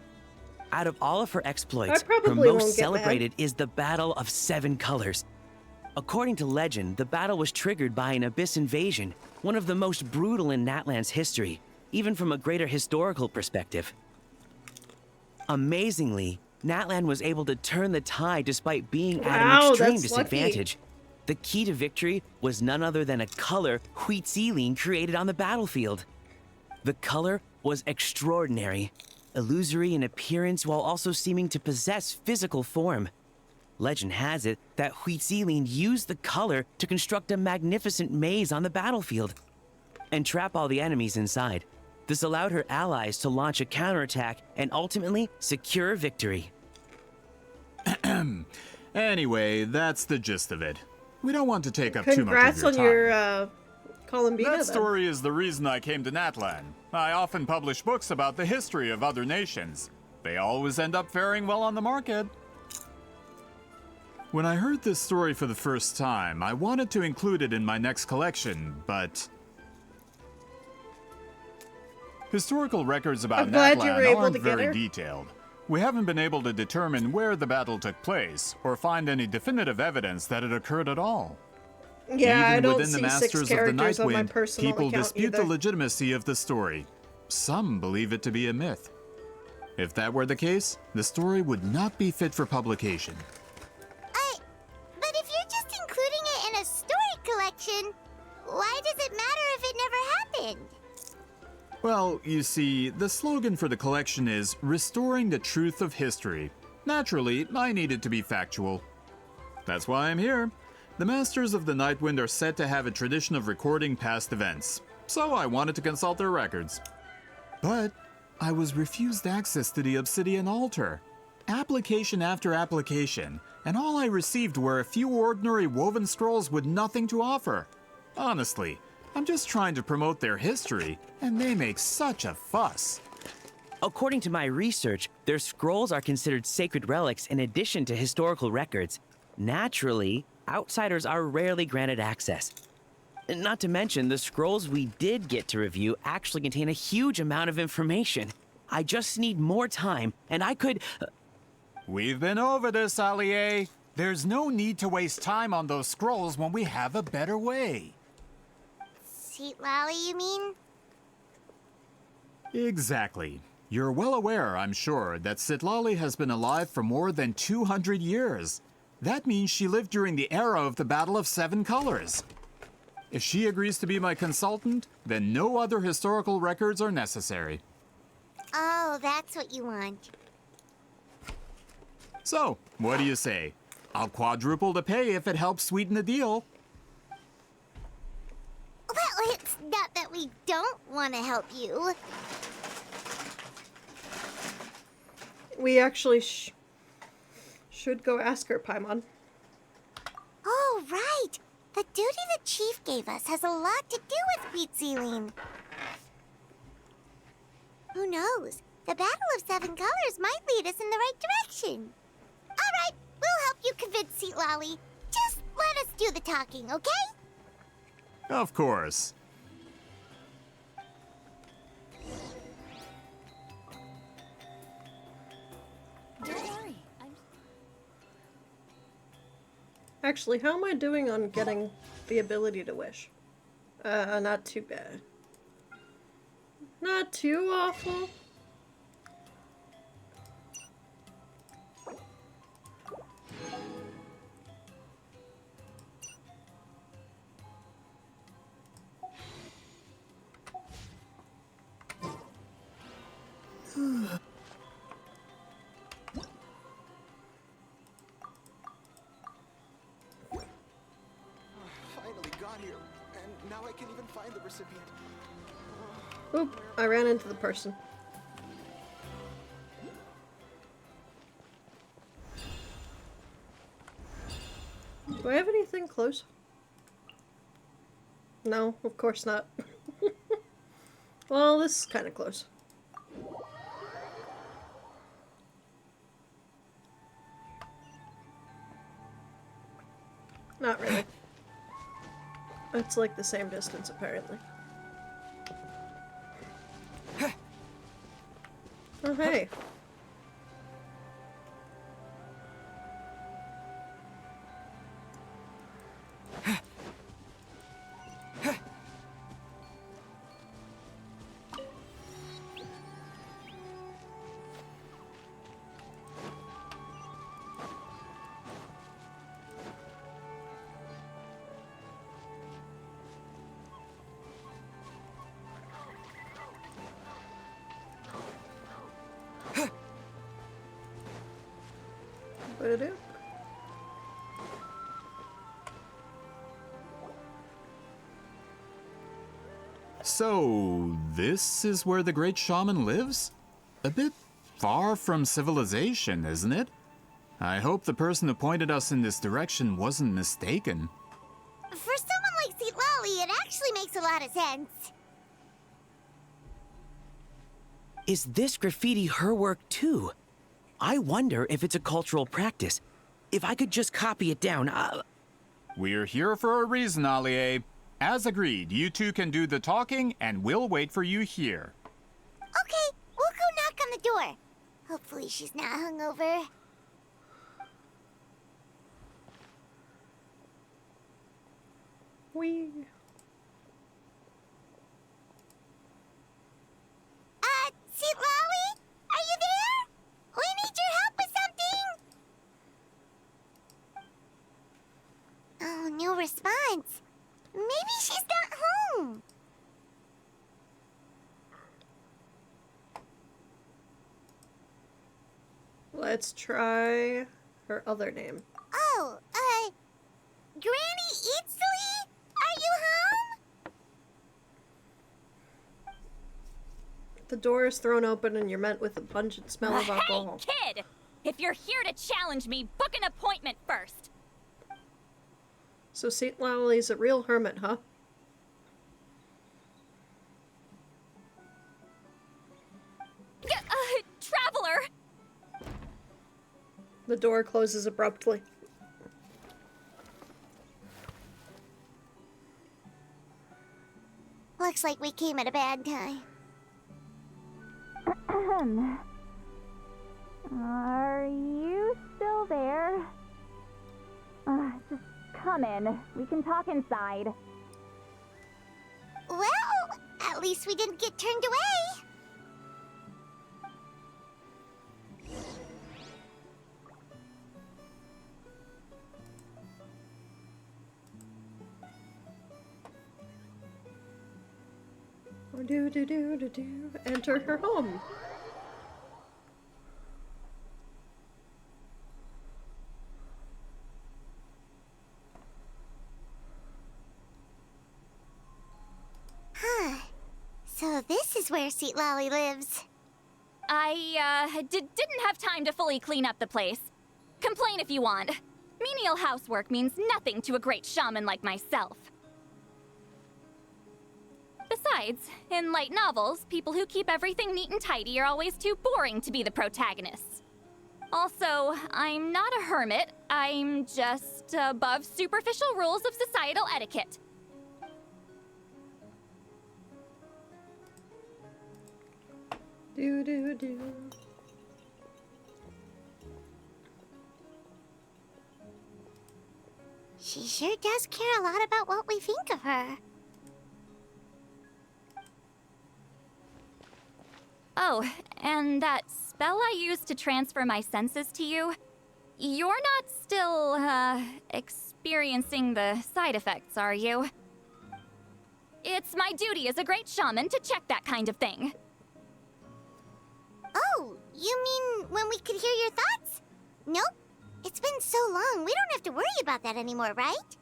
[SPEAKER 10] Out of all of her exploits, her most celebrated is the Battle of 7 Colors. According to legend, the battle was triggered by an abyss invasion, one of the most brutal in Natlan's history, even from a greater historical perspective. Amazingly, Natlan was able to turn the tide despite being at an extreme disadvantage. The key to victory was none other than a color Huitzilin created on the battlefield. The color was extraordinary, illusory in appearance while also seeming to possess physical form. Legend has it that Huitzilin used the color to construct a magnificent maze on the battlefield and trap all the enemies inside. This allowed her allies to launch a counterattack and ultimately secure victory.
[SPEAKER 22] Anyway, that's the gist of it. We don't want to take up too much of your
[SPEAKER 1] Congrats
[SPEAKER 22] time.
[SPEAKER 1] on your Columbina,
[SPEAKER 22] That
[SPEAKER 1] then.
[SPEAKER 22] story is the reason I came to Natlan. I often publish books about the history of other nations. They always end up faring well on the market. When I heard this story for the first time, I wanted to include it in my next collection, but historical records about
[SPEAKER 1] I'm glad you were
[SPEAKER 22] Natlan
[SPEAKER 1] able
[SPEAKER 22] aren't
[SPEAKER 1] to get
[SPEAKER 22] very
[SPEAKER 1] her.
[SPEAKER 22] detailed. We haven't been able to determine where the battle took place, or find any definitive evidence that it occurred at all.
[SPEAKER 1] Yeah, I
[SPEAKER 22] Even
[SPEAKER 1] don't
[SPEAKER 22] within the
[SPEAKER 1] see
[SPEAKER 22] Masters
[SPEAKER 1] 6
[SPEAKER 22] of the
[SPEAKER 1] characters on my
[SPEAKER 22] Nightwind,
[SPEAKER 1] personal
[SPEAKER 22] people
[SPEAKER 1] account
[SPEAKER 22] dispute
[SPEAKER 1] either.
[SPEAKER 22] the legitimacy of the story. Some believe it to be a myth. If that were the case, the story would not be fit for publication.
[SPEAKER 2] But if you're just including it in a story collection, why does it matter if it never happened?
[SPEAKER 22] Well, you see, the slogan for the collection is Restoring the Truth of History. Naturally, I need it to be factual. That's why I'm here. The Masters of the Nightwind are said to have a tradition of recording past events, so I wanted to consult their records. But I was refused access to the Obsidian Altar. Application after application, and all I received were a few ordinary woven scrolls with nothing to offer. Honestly, I'm just trying to promote their history, and they make such a fuss.
[SPEAKER 10] According to my research, their scrolls are considered sacred relics in addition to historical records. Naturally, outsiders are rarely granted access. Not to mention, the scrolls we did get to review actually contain a huge amount of information. I just need more time, and I could...
[SPEAKER 22] We've been over this, Allier. There's no need to waste time on those scrolls when we have a better way.
[SPEAKER 2] Seat Lally, you mean?
[SPEAKER 22] Exactly. You're well aware, I'm sure, that Sitlali has been alive for more than 200 years. That means she lived during the era of the Battle of 7 Colors. If she agrees to be my consultant, then no other historical records are necessary.
[SPEAKER 2] Oh, that's what you want.
[SPEAKER 22] So, what do you say? I'll quadruple the pay if it helps sweeten the deal.
[SPEAKER 2] Well, it's not that we don't want to help you.
[SPEAKER 1] We actually should go ask her, Paimon.
[SPEAKER 2] Oh, right. The duty the chief gave us has a lot to do with wheat sealing. Who knows? The Battle of Seven Colors might lead us in the right direction. All right, we'll help you convince Seat Lolly. Just let us do the talking, okay?
[SPEAKER 22] Of course.
[SPEAKER 9] Don't worry.
[SPEAKER 1] Actually, how am I doing on getting the ability to wish? Not too bad. Not too awful.
[SPEAKER 13] Finally got here, and now I can even find the recipient.
[SPEAKER 1] Oop, I ran into the person. Do I have anything close? No, of course not. Well, this is kind of close. Not really. It's like the same distance, apparently. Oh, hey. Ba-da-doo.
[SPEAKER 22] So, this is where the great shaman lives? A bit far from civilization, isn't it? I hope the person who pointed us in this direction wasn't mistaken.
[SPEAKER 2] For someone like Seat Lolly, it actually makes a lot of sense.
[SPEAKER 10] Is this graffiti her work too? I wonder if it's a cultural practice. If I could just copy it down,
[SPEAKER 22] We're here for a reason, Allie. As agreed, you two can do the talking, and we'll wait for you here.
[SPEAKER 2] Okay, we'll go knock on the door. Hopefully she's not hungover.
[SPEAKER 1] Wee.
[SPEAKER 2] Seat Lolly? Are you there? We need your help with something. Oh, no response. Maybe she's not home.
[SPEAKER 1] Let's try her other name.
[SPEAKER 2] Oh, Granny Eatsley? Are you home?
[SPEAKER 1] The door is thrown open and you're met with a pungent smell of alcohol.
[SPEAKER 3] Hey, kid! If you're here to challenge me, book an appointment first.
[SPEAKER 1] So St. Lolly's a real hermit, huh?
[SPEAKER 3] Traveler!
[SPEAKER 1] The door closes abruptly.
[SPEAKER 2] Looks like we came at a bad time.
[SPEAKER 3] Are you still there? Just come in. We can talk inside.
[SPEAKER 2] Well, at least we didn't get turned away.
[SPEAKER 1] Do. Enter her home.
[SPEAKER 2] This is where Seat Lolly lives.
[SPEAKER 3] I, didn't have time to fully clean up the place. Complain if you want. Menial housework means nothing to a great shaman like myself. Besides, in light novels, people who keep everything neat and tidy are always too boring to be the protagonists. Also, I'm not a hermit. I'm just above superficial rules of societal etiquette.
[SPEAKER 1] Do do do.
[SPEAKER 2] She sure does care a lot about what we think of her.
[SPEAKER 3] Oh, and that spell I used to transfer my senses to you, you're not still, experiencing the side effects, are you? It's my duty as a great shaman to check that kind of thing.
[SPEAKER 2] Oh, you mean when we could hear your thoughts? Nope. It's been so long, we don't have to worry about that anymore, right?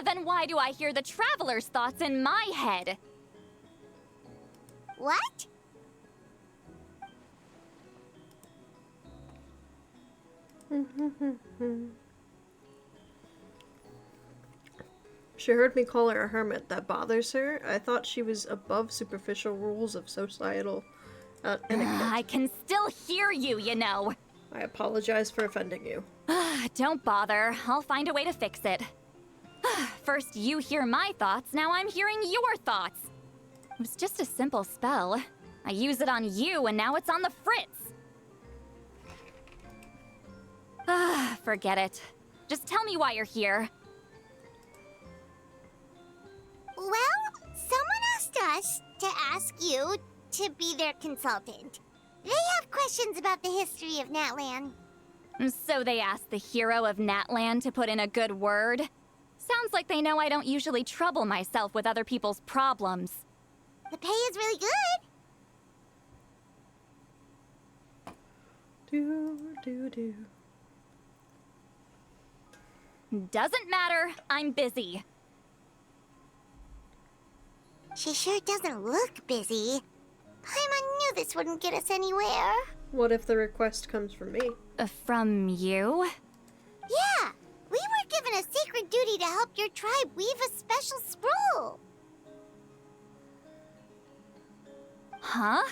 [SPEAKER 3] Then why do I hear the traveler's thoughts in my head?
[SPEAKER 2] What?
[SPEAKER 1] She heard me call her a hermit. That bothers her. I thought she was above superficial rules of societal etiquette.
[SPEAKER 3] I can still hear you, you know.
[SPEAKER 1] I apologize for offending you.
[SPEAKER 3] Don't bother. I'll find a way to fix it. First you hear my thoughts, now I'm hearing your thoughts. It was just a simple spell. I use it on you, and now it's on the Fritz. Forget it. Just tell me why you're here.
[SPEAKER 2] Well, someone asked us to ask you to be their consultant. They have questions about the history of Natlan.
[SPEAKER 3] So they asked the hero of Natlan to put in a good word? Sounds like they know I don't usually trouble myself with other people's problems.
[SPEAKER 2] The pay is really good.
[SPEAKER 1] Do.
[SPEAKER 3] Doesn't matter. I'm busy.
[SPEAKER 2] She sure doesn't look busy. Paimon knew this wouldn't get us anywhere.
[SPEAKER 1] What if the request comes from me?
[SPEAKER 3] From you?
[SPEAKER 2] Yeah! We were given a sacred duty to help your tribe weave a special scroll.
[SPEAKER 3] Huh?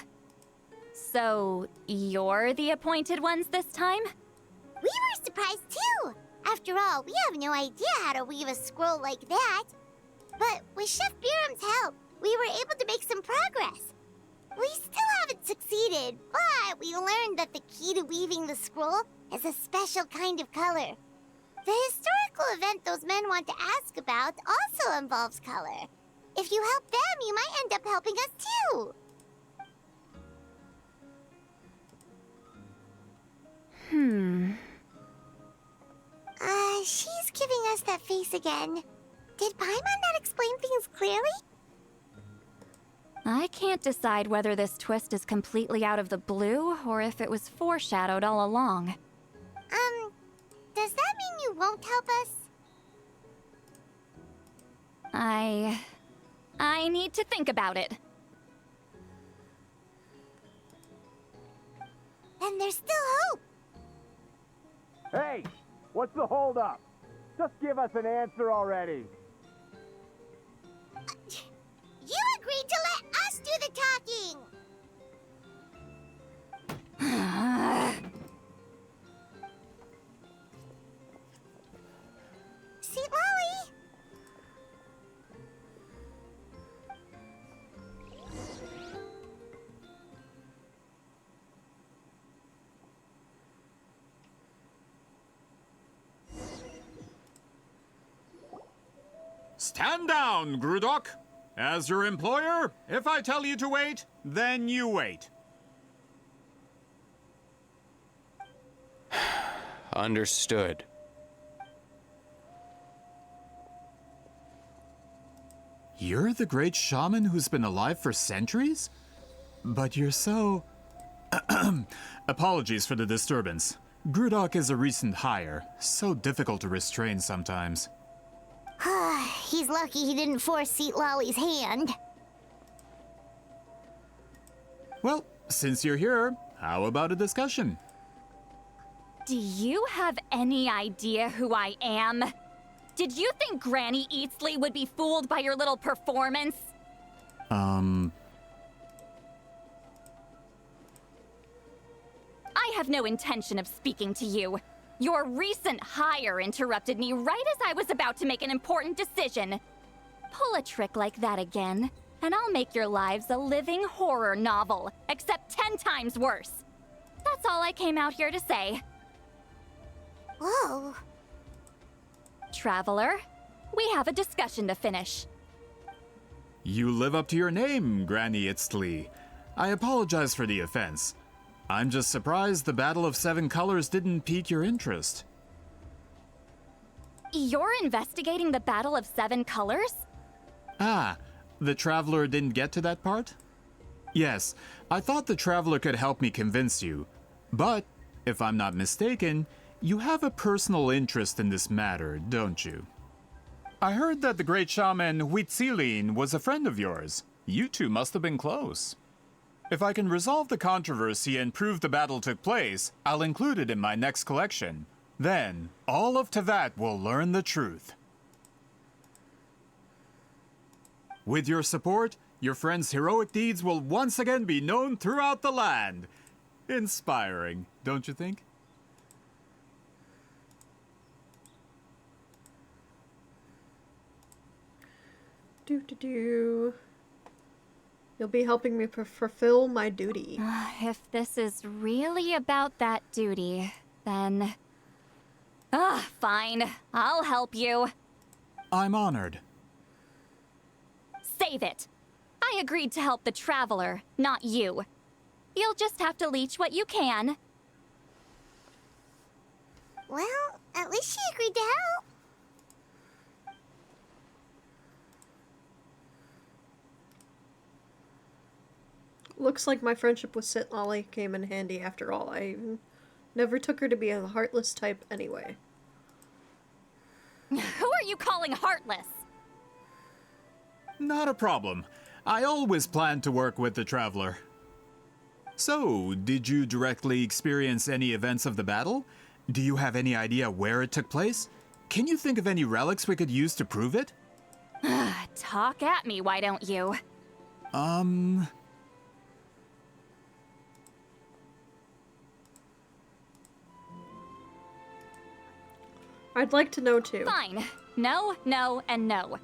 [SPEAKER 3] So, you're the appointed ones this time?
[SPEAKER 2] We were surprised too! After all, we have no idea how to weave a scroll like that. But with Chef Biram's help, we were able to make some progress. We still haven't succeeded, but we learned that the key to weaving the scroll is a special kind of color. The historical event those men want to ask about also involves color. If you help them, you might end up helping us too. She's giving us that face again. Did Paimon not explain things clearly?
[SPEAKER 3] I can't decide whether this twist is completely out of the blue or if it was foreshadowed all along.
[SPEAKER 2] Does that mean you won't help us?
[SPEAKER 3] I need to think about it.
[SPEAKER 2] Then there's still hope.
[SPEAKER 5] Hey, what's the holdup? Just give us an answer already.
[SPEAKER 2] You agreed to let us do the talking! Seat Lolly!
[SPEAKER 22] Stand down, Grudok. As your employer, if I tell you to wait, then you wait.
[SPEAKER 21] Understood.
[SPEAKER 22] You're the great shaman who's been alive for centuries? But you're so... Apologies for the disturbance. Grudok is a recent hire, so difficult to restrain sometimes.
[SPEAKER 2] He's lucky he didn't force Seat Lolly's hand.
[SPEAKER 22] Well, since you're here, how about a discussion?
[SPEAKER 3] Do you have any idea who I am? Did you think Granny Eatsley would be fooled by your little performance? I have no intention of speaking to you. Your recent hire interrupted me right as I was about to make an important decision. Pull a trick like that again, and I'll make your lives a living horror novel, except 10 times worse. That's all I came out here to say.
[SPEAKER 2] Whoa.
[SPEAKER 3] Traveler, we have a discussion to finish.
[SPEAKER 22] You live up to your name, Granny Itztli. I apologize for the offense. I'm just surprised the Battle of Seven Colors didn't pique your interest.
[SPEAKER 3] You're investigating the Battle of Seven Colors?
[SPEAKER 22] Ah, the Traveler didn't get to that part? Yes, I thought the Traveler could help me convince you. But, if I'm not mistaken, you have a personal interest in this matter, don't you? I heard that the great shaman Huitzilin was a friend of yours. You two must have been close. If I can resolve the controversy and prove the battle took place, I'll include it in my next collection. Then, all of Tevat will learn the truth. With your support, your friend's heroic deeds will once again be known throughout the land. Inspiring, don't you think?
[SPEAKER 1] Do. You'll be helping me fulfill my duty.
[SPEAKER 3] If this is really about that duty, then... fine. I'll help you.
[SPEAKER 22] I'm honored.
[SPEAKER 3] Save it. I agreed to help the Traveler, not you. You'll just have to leech what you can.
[SPEAKER 2] Well, at least she agreed to help.
[SPEAKER 1] Looks like my friendship with Sit Lolly came in handy after all. I never took her to be a heartless type anyway.
[SPEAKER 3] Who are you calling heartless?
[SPEAKER 22] Not a problem. I always planned to work with the Traveler. So, did you directly experience any events of the battle? Do you have any idea where it took place? Can you think of any relics we could use to prove it?
[SPEAKER 3] Talk at me, why don't you?
[SPEAKER 1] I'd like to know too.
[SPEAKER 3] Fine. No, no, and no.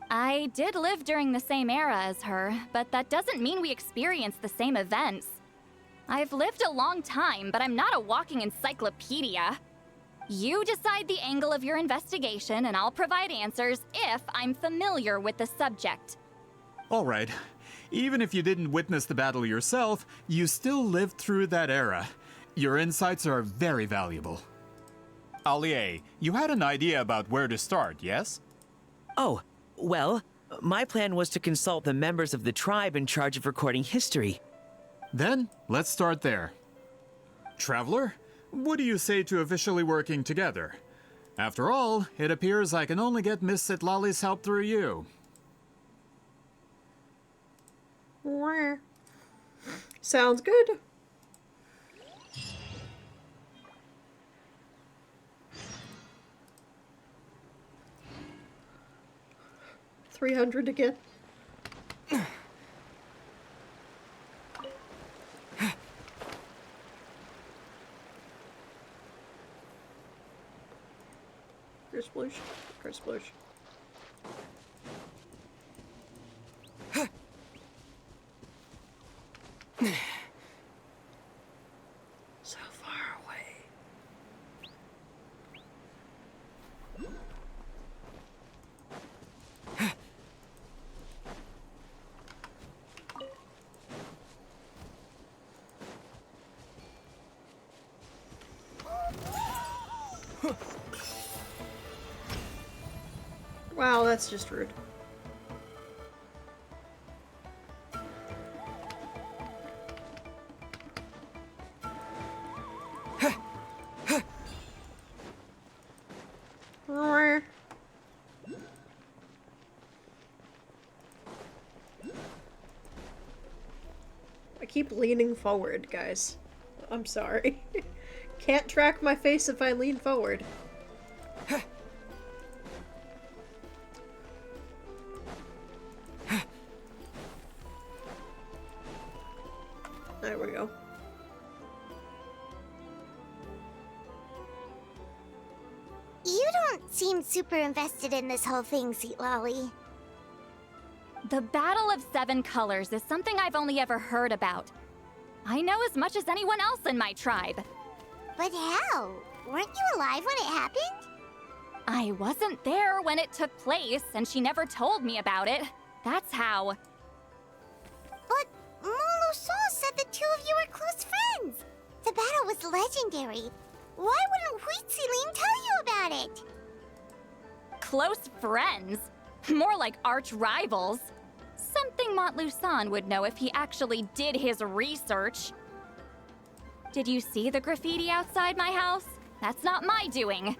[SPEAKER 3] I did live during the same era as her, but that doesn't mean we experienced the same events. I've lived a long time, but I'm not a walking encyclopedia. You decide the angle of your investigation, and I'll provide answers if I'm familiar with the subject.
[SPEAKER 22] All right. Even if you didn't witness the battle yourself, you still lived through that era. Your insights are very valuable. Allier, you had an idea about where to start, yes?
[SPEAKER 10] Oh, well, my plan was to consult the members of the tribe in charge of recording history.
[SPEAKER 22] Then, let's start there. Traveler, what do you say to officially working together? After all, it appears I can only get Miss Sitlali's help through you.
[SPEAKER 1] Sounds good. $300 again. Chris Blush. Chris Blush. So far away. Wow, that's just rude. keep leaning forward, guys. I'm sorry. Can't track my face if I lean forward. There we go.
[SPEAKER 2] You don't seem super invested in this whole thing, Sweet Lolly.
[SPEAKER 3] The Battle of Seven Colors is something I've only ever heard about. I know as much as anyone else in my tribe.
[SPEAKER 2] But how? Weren't you alive when it happened?
[SPEAKER 3] I wasn't there when it took place, and she never told me about it. That's how.
[SPEAKER 2] But Molo-san said the two of you were close friends. The battle was legendary. Why wouldn't Huitziling tell you about it?
[SPEAKER 3] Close friends? More like arch rivals. Something Montluçon would know if he actually did his research. Did you see the graffiti outside my house? That's not my doing.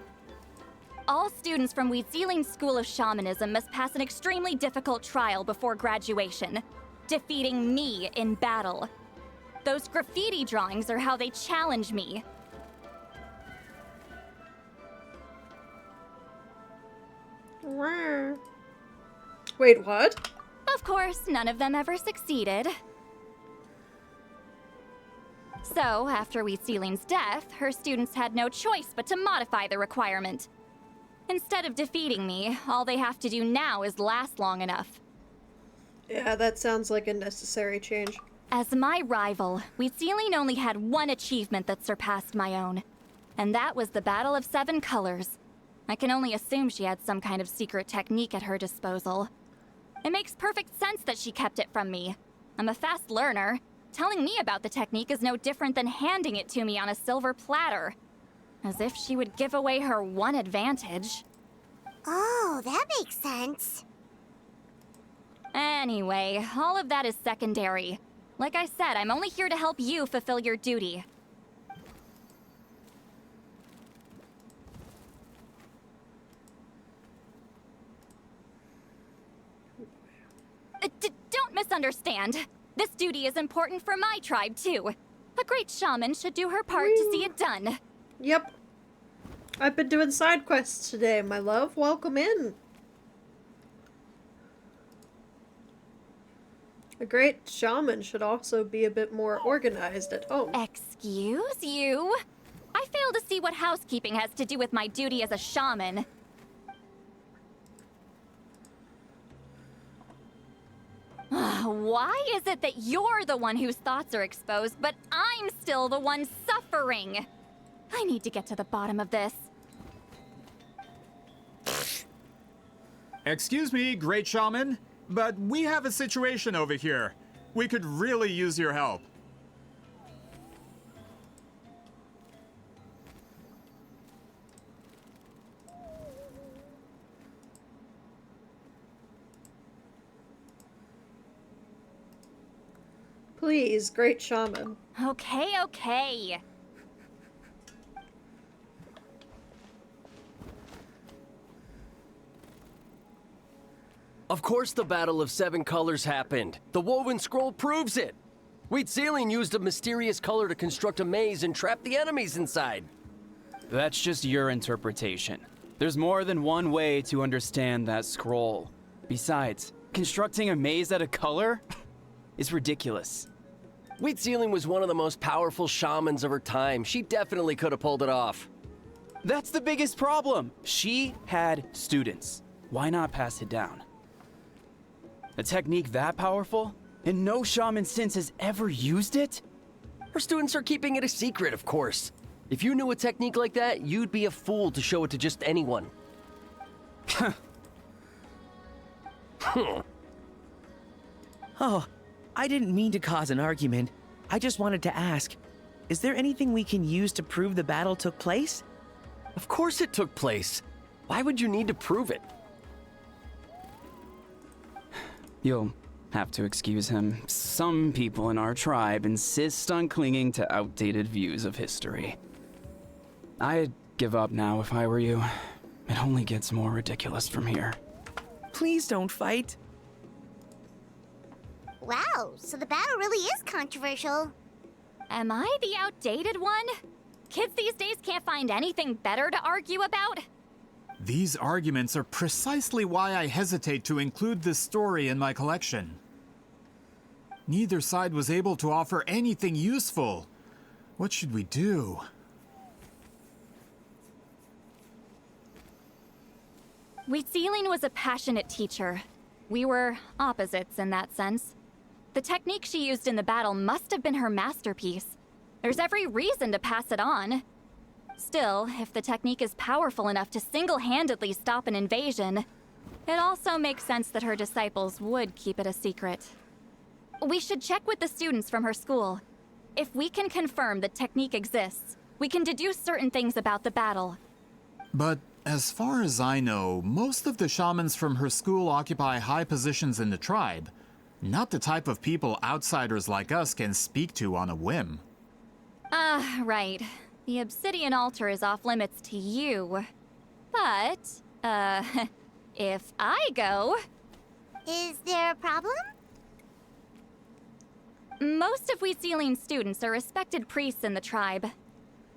[SPEAKER 3] All students from Huitziling School of Shamanism must pass an extremely difficult trial before graduation, defeating me in battle. Those graffiti drawings are how they challenge me.
[SPEAKER 1] Wait, what?
[SPEAKER 3] Of course, none of them ever succeeded. So, after Huitziling's death, her students had no choice but to modify the requirement. Instead of defeating me, all they have to do now is last long enough.
[SPEAKER 1] Yeah, that sounds like a necessary change.
[SPEAKER 3] As my rival, Huitziling only had one achievement that surpassed my own. And that was the Battle of Seven Colors. I can only assume she had some kind of secret technique at her disposal. It makes perfect sense that she kept it from me. I'm a fast learner. Telling me about the technique is no different than handing it to me on a silver platter. As if she would give away her one advantage.
[SPEAKER 2] Oh, that makes sense.
[SPEAKER 3] Anyway, all of that is secondary. Like I said, I'm only here to help you fulfill your duty. Don't misunderstand. This duty is important for my tribe, too. A great shaman should do her part to see it done.
[SPEAKER 1] Yep. I've been doing side quests today, my love. Welcome in. A great shaman should also be a bit more organized at home.
[SPEAKER 3] Excuse you? I fail to see what housekeeping has to do with my duty as a shaman. Why is it that you're the one whose thoughts are exposed, but I'm still the one suffering? I need to get to the bottom of this.
[SPEAKER 22] Excuse me, great shaman, but we have a situation over here. We could really use your help.
[SPEAKER 1] Please, great shaman.
[SPEAKER 3] Okay.
[SPEAKER 17] Of course the Battle of Seven Colors happened. The woven scroll proves it. Huitziling used a mysterious color to construct a maze and trap the enemies inside.
[SPEAKER 4] That's just your interpretation. There's more than one way to understand that scroll. Besides, constructing a maze out of color is ridiculous.
[SPEAKER 17] Huitziling was one of the most powerful shamans of her time. She definitely could have pulled it off.
[SPEAKER 4] That's the biggest problem. She had students. Why not pass it down? A technique that powerful? And no shaman since has ever used it?
[SPEAKER 17] Her students are keeping it a secret, of course. If you knew a technique like that, you'd be a fool to show it to just anyone.
[SPEAKER 10] Oh, I didn't mean to cause an argument. I just wanted to ask, is there anything we can use to prove the battle took place?
[SPEAKER 17] Of course it took place. Why would you need to prove it?
[SPEAKER 4] You'll have to excuse him. Some people in our tribe insist on clinging to outdated views of history. I'd give up now if I were you. It only gets more ridiculous from here.
[SPEAKER 10] Please don't fight.
[SPEAKER 2] Wow, so the battle really is controversial.
[SPEAKER 3] Am I the outdated one? Kids these days can't find anything better to argue about?
[SPEAKER 22] These arguments are precisely why I hesitate to include this story in my collection. Neither side was able to offer anything useful. What should we do?
[SPEAKER 3] Wheatsealing was a passionate teacher. We were opposites in that sense. The technique she used in the battle must have been her masterpiece. There's every reason to pass it on. Still, if the technique is powerful enough to single-handedly stop an invasion, it also makes sense that her disciples would keep it a secret. We should check with the students from her school. If we can confirm the technique exists, we can deduce certain things about the battle.
[SPEAKER 22] But as far as I know, most of the shamans from her school occupy high positions in the tribe. Not the type of people outsiders like us can speak to on a whim.
[SPEAKER 3] Right. The obsidian altar is off limits to you. But, if I go...
[SPEAKER 2] Is there a problem?
[SPEAKER 3] Most of Wheatsealing's students are respected priests in the tribe.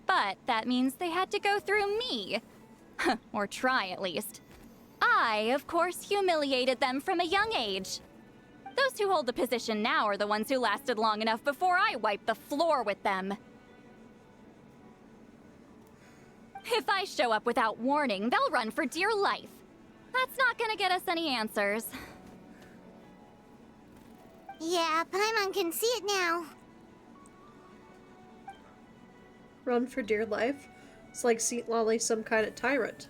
[SPEAKER 3] But that means they had to go through me. Or try, at least. I, of course, humiliated them from a young age. Those who hold the position now are the ones who lasted long enough before I wiped the floor with them. If I show up without warning, they'll run for dear life. That's not gonna get us any answers.
[SPEAKER 2] Yeah, Paimon can see it now.
[SPEAKER 1] Run for dear life? It's like Seat Lolly's some kind of tyrant.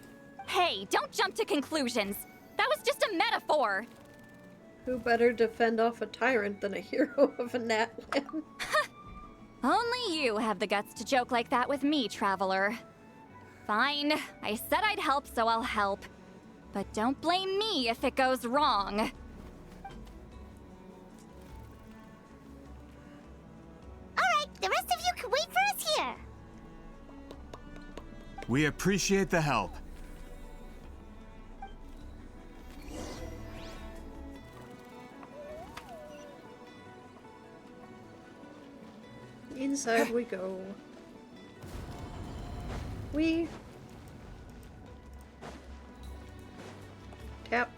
[SPEAKER 3] Hey, don't jump to conclusions. That was just a metaphor.
[SPEAKER 1] Who better defend off a tyrant than a hero of a Natland?
[SPEAKER 3] Only you have the guts to joke like that with me, traveler. Fine, I said I'd help, so I'll help. But don't blame me if it goes wrong.
[SPEAKER 2] Alright, the rest of you can wait for us here.
[SPEAKER 22] We appreciate the help.
[SPEAKER 1] Inside we go. We tap.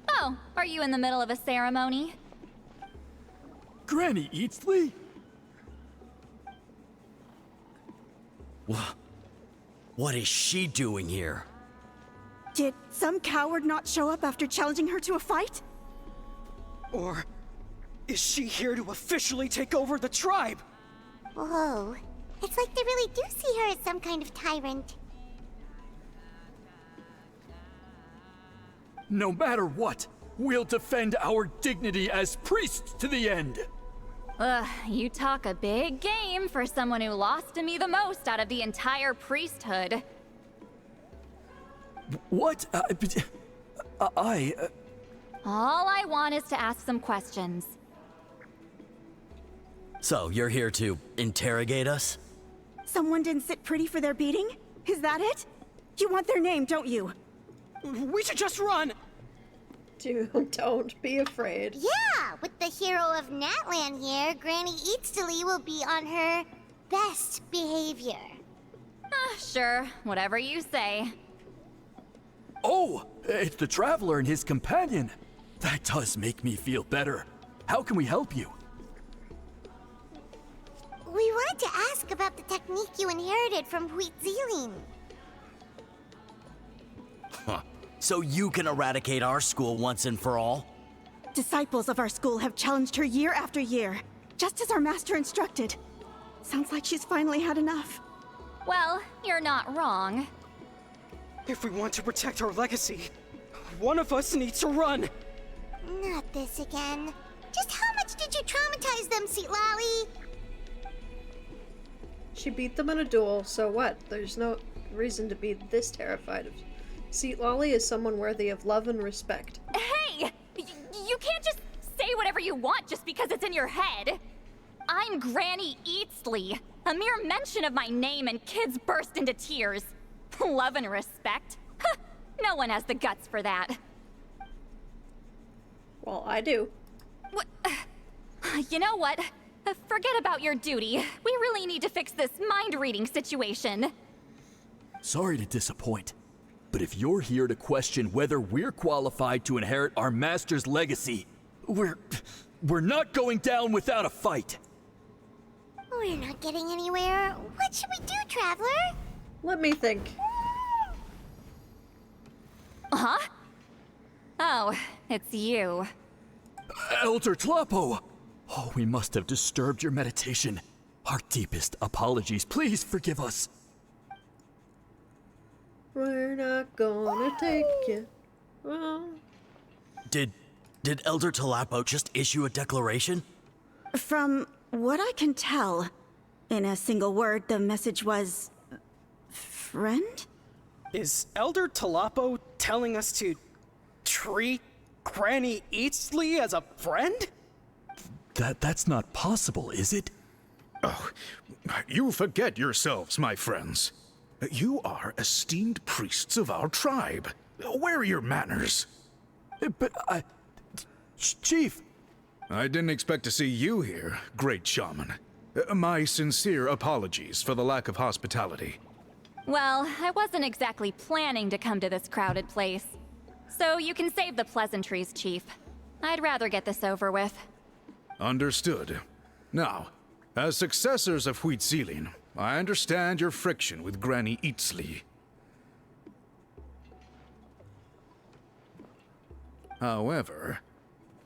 [SPEAKER 3] Oh, are you in the middle of a ceremony?
[SPEAKER 18] Granny Eatsley?
[SPEAKER 6] What is she doing here?
[SPEAKER 12] Did some coward not show up after challenging her to a fight?
[SPEAKER 23] Or is she here to officially take over the tribe?
[SPEAKER 2] Whoa. It's like they really do see her as some kind of tyrant.
[SPEAKER 18] No matter what, we'll defend our dignity as priests to the end.
[SPEAKER 3] Ugh, you talk a big game for someone who lost to me the most out of the entire priesthood.
[SPEAKER 18] What?
[SPEAKER 3] All I want is to ask some questions.
[SPEAKER 6] So, you're here to interrogate us?
[SPEAKER 12] Someone didn't sit pretty for their beating? Is that it? You want their name, don't you?
[SPEAKER 23] We should just run!
[SPEAKER 1] Dude, don't be afraid.
[SPEAKER 2] Yeah, with the hero of Natland here, Granny Eatsley will be on her best behavior.
[SPEAKER 3] Sure, whatever you say.
[SPEAKER 18] Oh, it's the Traveler and his companion. That does make me feel better. How can we help you?
[SPEAKER 2] We wanted to ask about the technique you inherited from Wheatsealing.
[SPEAKER 6] Huh. So you can eradicate our school once and for all?
[SPEAKER 12] Disciples of our school have challenged her year after year, just as our master instructed. Sounds like she's finally had enough.
[SPEAKER 3] Well, you're not wrong.
[SPEAKER 23] If we want to protect our legacy, one of us needs to run!
[SPEAKER 2] Not this again. Just how much did you traumatize them, Seat Lolly?
[SPEAKER 1] She beat them in a duel, so what? There's no reason to be this terrified of See, Lolly is someone worthy of love and respect.
[SPEAKER 3] Hey! You can't just say whatever you want just because it's in your head. I'm Granny Eatsley. A mere mention of my name and kids burst into tears. Love and respect? Huh, no one has the guts for that.
[SPEAKER 1] Well, I do.
[SPEAKER 3] You know what? Forget about your duty. We really need to fix this mind-reading situation.
[SPEAKER 18] Sorry to disappoint, but if you're here to question whether we're qualified to inherit our master's legacy, we're not going down without a fight.
[SPEAKER 2] We're not getting anywhere. What should we do, Traveler?
[SPEAKER 1] Let me think.
[SPEAKER 3] Huh? Oh, it's you.
[SPEAKER 18] Elder Tlapo! Oh, we must have disturbed your meditation. Our deepest apologies. Please forgive us.
[SPEAKER 1] We're not gonna take it. Well...
[SPEAKER 6] Did Elder Tlapo just issue a declaration?
[SPEAKER 12] From what I can tell, in a single word, the message was... friend?
[SPEAKER 23] Is Elder Tlapo telling us to treat Granny Eatsley as a friend?
[SPEAKER 18] That's not possible, is it?
[SPEAKER 19] Oh, you forget yourselves, my friends. You are esteemed priests of our tribe. Where are your manners?
[SPEAKER 18] But Chief!
[SPEAKER 19] I didn't expect to see you here, great shaman. My sincere apologies for the lack of hospitality.
[SPEAKER 3] Well, I wasn't exactly planning to come to this crowded place. So you can save the pleasantries, Chief. I'd rather get this over with.
[SPEAKER 19] Understood. Now, as successors of Huitzilin, I understand your friction with Granny Eatsley. However,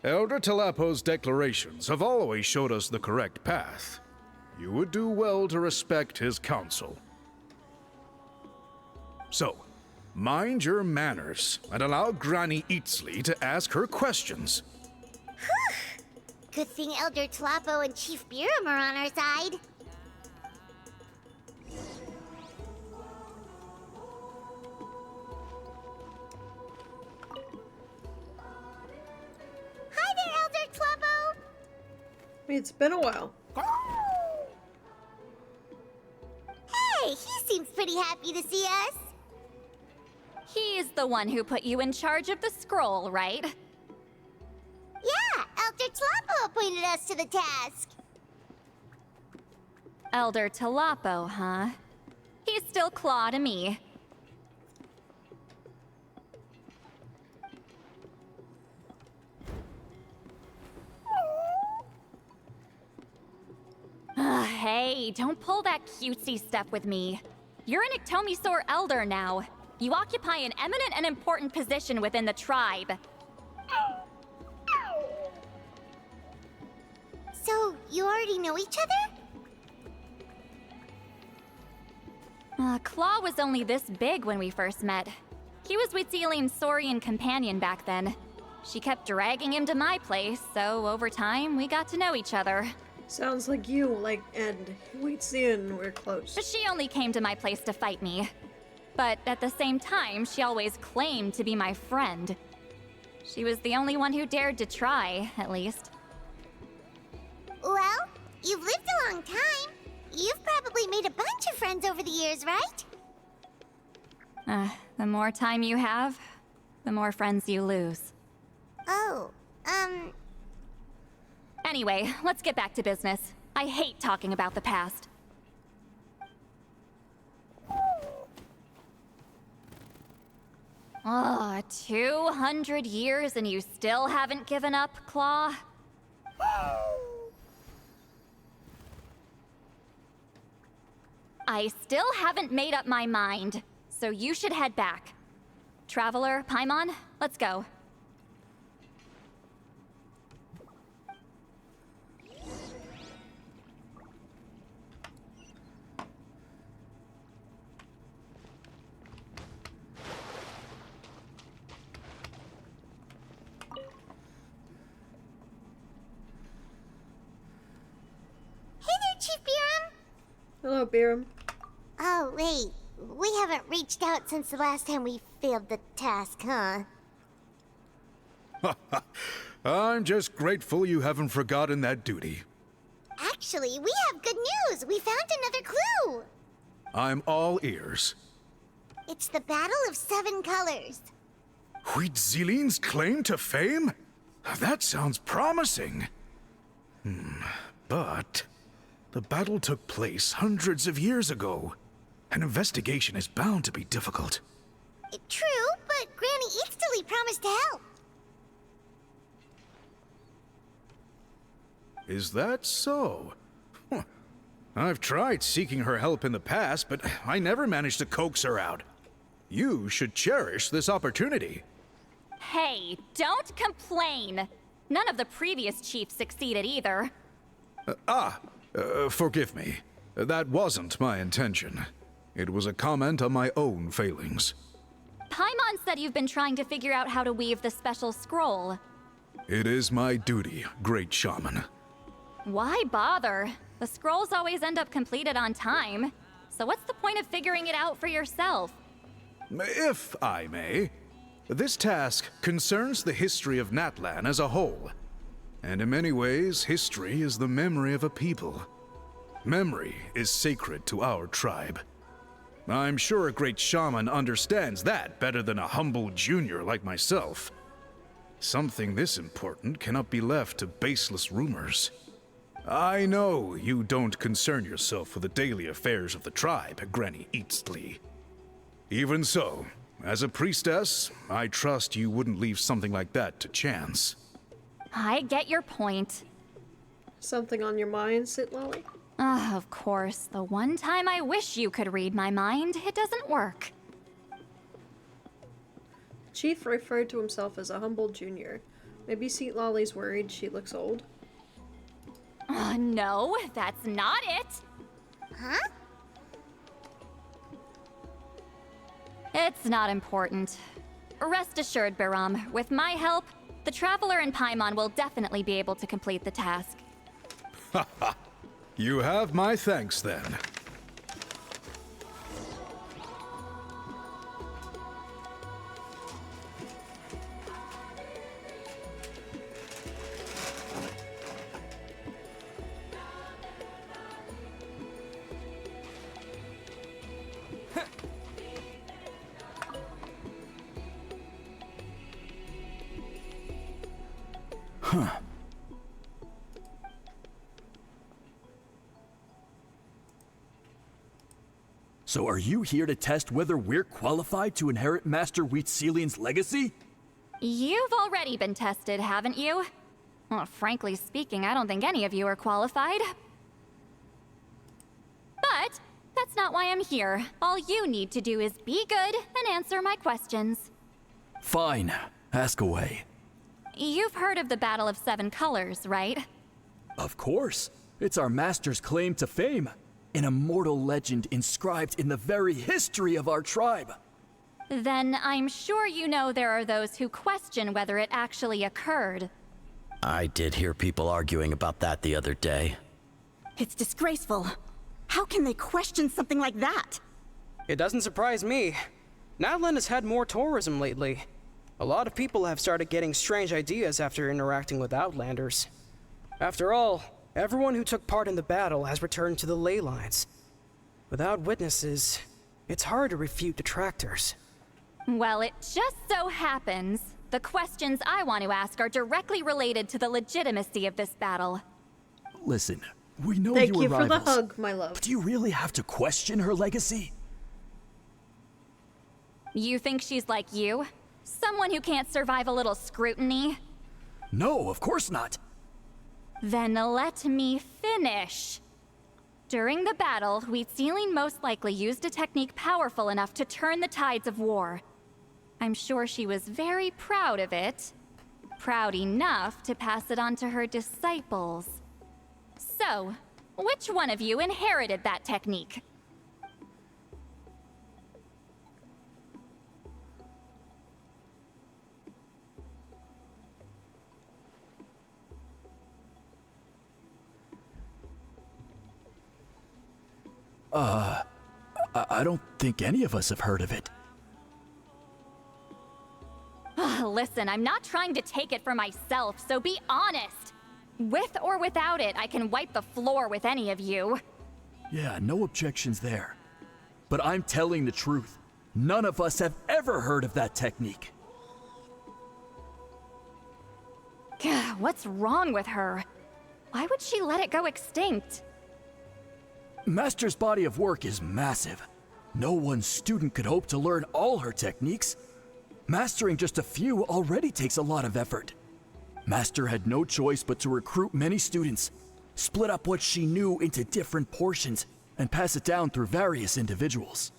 [SPEAKER 19] Elder Tlapo's declarations have always showed us the correct path. You would do well to respect his counsel. So, mind your manners and allow Granny Eatsley to ask her questions.
[SPEAKER 2] Good thing Elder Tlapo and Chief Biram are on our side. Hi there, Elder Tlapo!
[SPEAKER 1] It's been a while.
[SPEAKER 2] Hey, he seems pretty happy to see us.
[SPEAKER 3] He's the one who put you in charge of the scroll, right?
[SPEAKER 2] Yeah, Elder Tlapo appointed us to the task.
[SPEAKER 3] Elder Tlapo, huh? He's still Claw to me. Hey, don't pull that cutesy stuff with me. You're an Iktomi-Sor Elder now. You occupy an eminent and important position within the tribe.
[SPEAKER 2] So, you already know each other?
[SPEAKER 3] Claw was only this big when we first met. He was Huitzilin's Saurian companion back then. She kept dragging him to my place, so over time, we got to know each other.
[SPEAKER 1] Sounds like you, and Huitzilin were close.
[SPEAKER 3] But she only came to my place to fight me. But at the same time, she always claimed to be my friend. She was the only one who dared to try, at least.
[SPEAKER 2] Well, you've lived a long time. You've probably made a bunch of friends over the years, right?
[SPEAKER 3] The more time you have, the more friends you lose.
[SPEAKER 2] Oh,
[SPEAKER 3] Anyway, let's get back to business. I hate talking about the past. Oh, 200 years and you still haven't given up, Claw? I still haven't made up my mind, so you should head back. Traveler, Paimon, let's go.
[SPEAKER 2] Hey there, Chief Biram.
[SPEAKER 1] Hello, Biram.
[SPEAKER 2] Oh, wait. We haven't reached out since the last time we failed the task, huh?
[SPEAKER 19] I'm just grateful you haven't forgotten that duty.
[SPEAKER 2] Actually, we have good news! We found another clue!
[SPEAKER 19] I'm all ears.
[SPEAKER 2] It's the Battle of Seven Colors.
[SPEAKER 19] Huitzilin's claim to fame? That sounds promising. But the battle took place hundreds of years ago. An investigation is bound to be difficult.
[SPEAKER 2] True, but Granny Eatsterly promised to help.
[SPEAKER 19] Is that so? Huh. I've tried seeking her help in the past, but I never managed to coax her out. You should cherish this opportunity.
[SPEAKER 3] Hey, don't complain! None of the previous chiefs succeeded either.
[SPEAKER 19] Forgive me. That wasn't my intention. It was a comment on my own failings.
[SPEAKER 3] Paimon said you've been trying to figure out how to weave the special scroll.
[SPEAKER 19] It is my duty, great shaman.
[SPEAKER 3] Why bother? The scrolls always end up completed on time. So what's the point of figuring it out for yourself?
[SPEAKER 19] If I may, this task concerns the history of Natlan as a whole. And in many ways, history is the memory of a people. Memory is sacred to our tribe. I'm sure a great shaman understands that better than a humble junior like myself. Something this important cannot be left to baseless rumors. I know you don't concern yourself with the daily affairs of the tribe, Granny Eatsterly. Even so, as a priestess, I trust you wouldn't leave something like that to chance.
[SPEAKER 3] I get your point.
[SPEAKER 1] Something on your mind, Sitlali?
[SPEAKER 3] Of course. The one time I wish you could read my mind, it doesn't work.
[SPEAKER 1] Chief referred to himself as a humble junior. Maybe Sitlali's worried she looks old?
[SPEAKER 3] No, that's not it.
[SPEAKER 2] Huh?
[SPEAKER 3] It's not important. Rest assured, Baram, with my help, the Traveler and Paimon will definitely be able to complete the task.
[SPEAKER 19] You have my thanks then.
[SPEAKER 18] Huh. So are you here to test whether we're qualified to inherit Master Huitzilin's legacy?
[SPEAKER 3] You've already been tested, haven't you? Well, frankly speaking, I don't think any of you are qualified. But that's not why I'm here. All you need to do is be good and answer my questions.
[SPEAKER 18] Fine. Ask away.
[SPEAKER 3] You've heard of the Battle of Seven Colors, right?
[SPEAKER 18] Of course. It's our master's claim to fame. An immortal legend inscribed in the very history of our tribe.
[SPEAKER 3] Then I'm sure you know there are those who question whether it actually occurred.
[SPEAKER 6] I did hear people arguing about that the other day.
[SPEAKER 12] It's disgraceful. How can they question something like that?
[SPEAKER 23] It doesn't surprise me. Natlan has had more tourism lately. A lot of people have started getting strange ideas after interacting with Outlanders. After all, everyone who took part in the battle has returned to the ley lines. Without witnesses, it's hard to refute detractors.
[SPEAKER 3] Well, it just so happens the questions I want to ask are directly related to the legitimacy of this battle.
[SPEAKER 18] Listen, we know
[SPEAKER 1] Thank
[SPEAKER 18] you
[SPEAKER 1] you
[SPEAKER 18] were
[SPEAKER 1] for the
[SPEAKER 18] rivals,
[SPEAKER 1] hug, my love.
[SPEAKER 18] but do you really have to question her legacy?
[SPEAKER 3] You think she's like you? Someone who can't survive a little scrutiny?
[SPEAKER 18] No, of course not.
[SPEAKER 3] Then let me finish. During the battle, Huitzilin most likely used a technique powerful enough to turn the tides of war. I'm sure she was very proud of it. Proud enough to pass it on to her disciples. So, which one of you inherited that technique?
[SPEAKER 18] I don't think any of us have heard of it.
[SPEAKER 3] Listen, I'm not trying to take it for myself, so be honest. With or without it, I can wipe the floor with any of you.
[SPEAKER 18] Yeah, no objections there. But I'm telling the truth. None of us have ever heard of that technique.
[SPEAKER 3] What's wrong with her? Why would she let it go extinct?
[SPEAKER 18] Master's body of work is massive. No one student could hope to learn all her techniques. Mastering just a few already takes a lot of effort. Master had no choice but to recruit many students, split up what she knew into different portions, and pass it down through various individuals.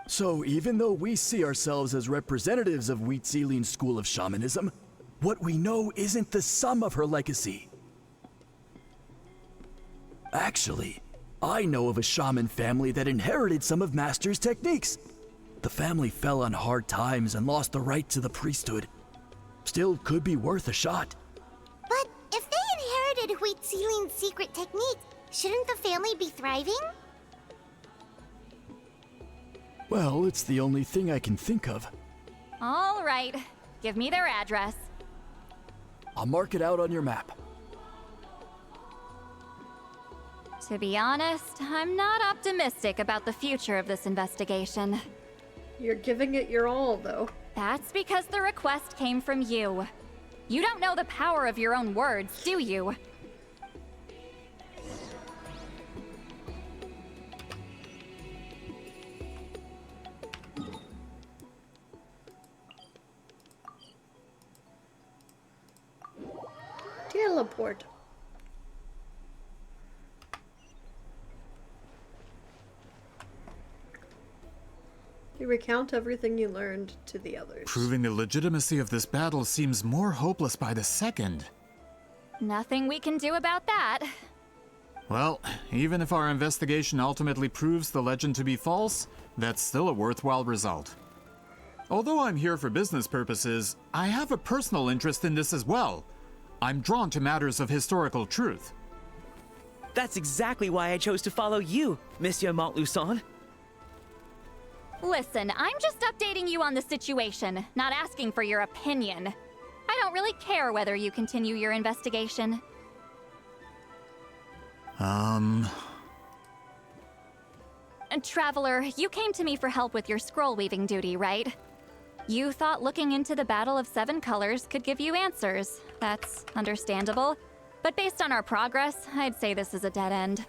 [SPEAKER 18] So even though we see ourselves as representatives of Wheat Zealin's school of shamanism, what we know isn't the sum of her legacy. Actually, I know of a shaman family that inherited some of Master's techniques. The family fell on hard times and lost the right to the priesthood. Still could be worth a shot.
[SPEAKER 2] But if they inherited Wheat Zealin's secret technique, shouldn't the family be thriving?
[SPEAKER 18] Well, it's the only thing I can think of.
[SPEAKER 3] All right, give me their address.
[SPEAKER 18] I'll mark it out on your map.
[SPEAKER 3] To be honest, I'm not optimistic about the future of this investigation.
[SPEAKER 1] You're giving it your all, though.
[SPEAKER 3] That's because the request came from you. You don't know the power of your own words, do you?
[SPEAKER 1] Teleport. You recount everything you learned to the others.
[SPEAKER 22] Proving the legitimacy of this battle seems more hopeless by the second.
[SPEAKER 3] Nothing we can do about that.
[SPEAKER 22] Well, even if our investigation ultimately proves the legend to be false, that's still a worthwhile result. Although I'm here for business purposes, I have a personal interest in this as well. I'm drawn to matters of historical truth.
[SPEAKER 10] That's exactly why I chose to follow you, Monsieur Montluçon.
[SPEAKER 3] Listen, I'm just updating you on the situation, not asking for your opinion. I don't really care whether you continue your investigation.
[SPEAKER 22] And
[SPEAKER 3] Traveler, you came to me for help with your scroll weaving duty, right? You thought looking into the Battle of Seven Colors could give you answers. That's understandable. But based on our progress, I'd say this is a dead end.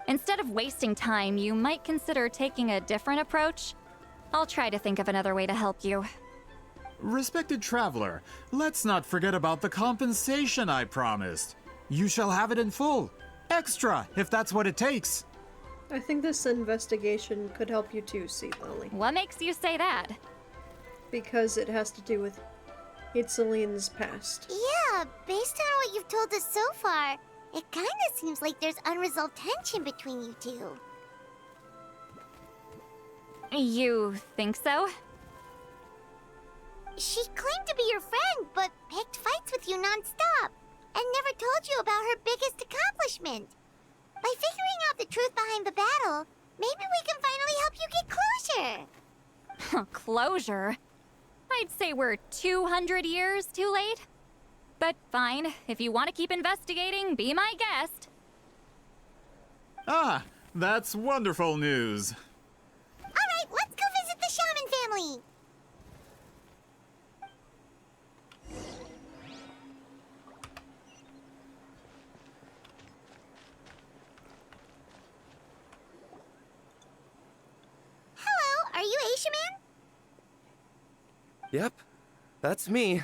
[SPEAKER 3] Instead of wasting time, you might consider taking a different approach. I'll try to think of another way to help you.
[SPEAKER 22] Respected traveler, let's not forget about the compensation I promised. You shall have it in full. Extra, if that's what it takes.
[SPEAKER 1] I think this investigation could help you too, Sea Lily.
[SPEAKER 3] What makes you say that?
[SPEAKER 1] Because it has to do with Itzeline's past.
[SPEAKER 2] Yeah, based on what you've told us so far, it kinda seems like there's unresolved tension between you two.
[SPEAKER 3] You think so?
[SPEAKER 2] She claimed to be your friend, but picked fights with you non-stop, and never told you about her biggest accomplishment. By figuring out the truth behind the battle, maybe we can finally help you get closure.
[SPEAKER 3] Closure? I'd say we're 200 years too late. But fine, if you want to keep investigating, be my guest.
[SPEAKER 22] Ah, that's wonderful news.
[SPEAKER 2] Alright, let's go visit the shaman family. Hello, are you Aishaman?
[SPEAKER 8] Yep, that's me.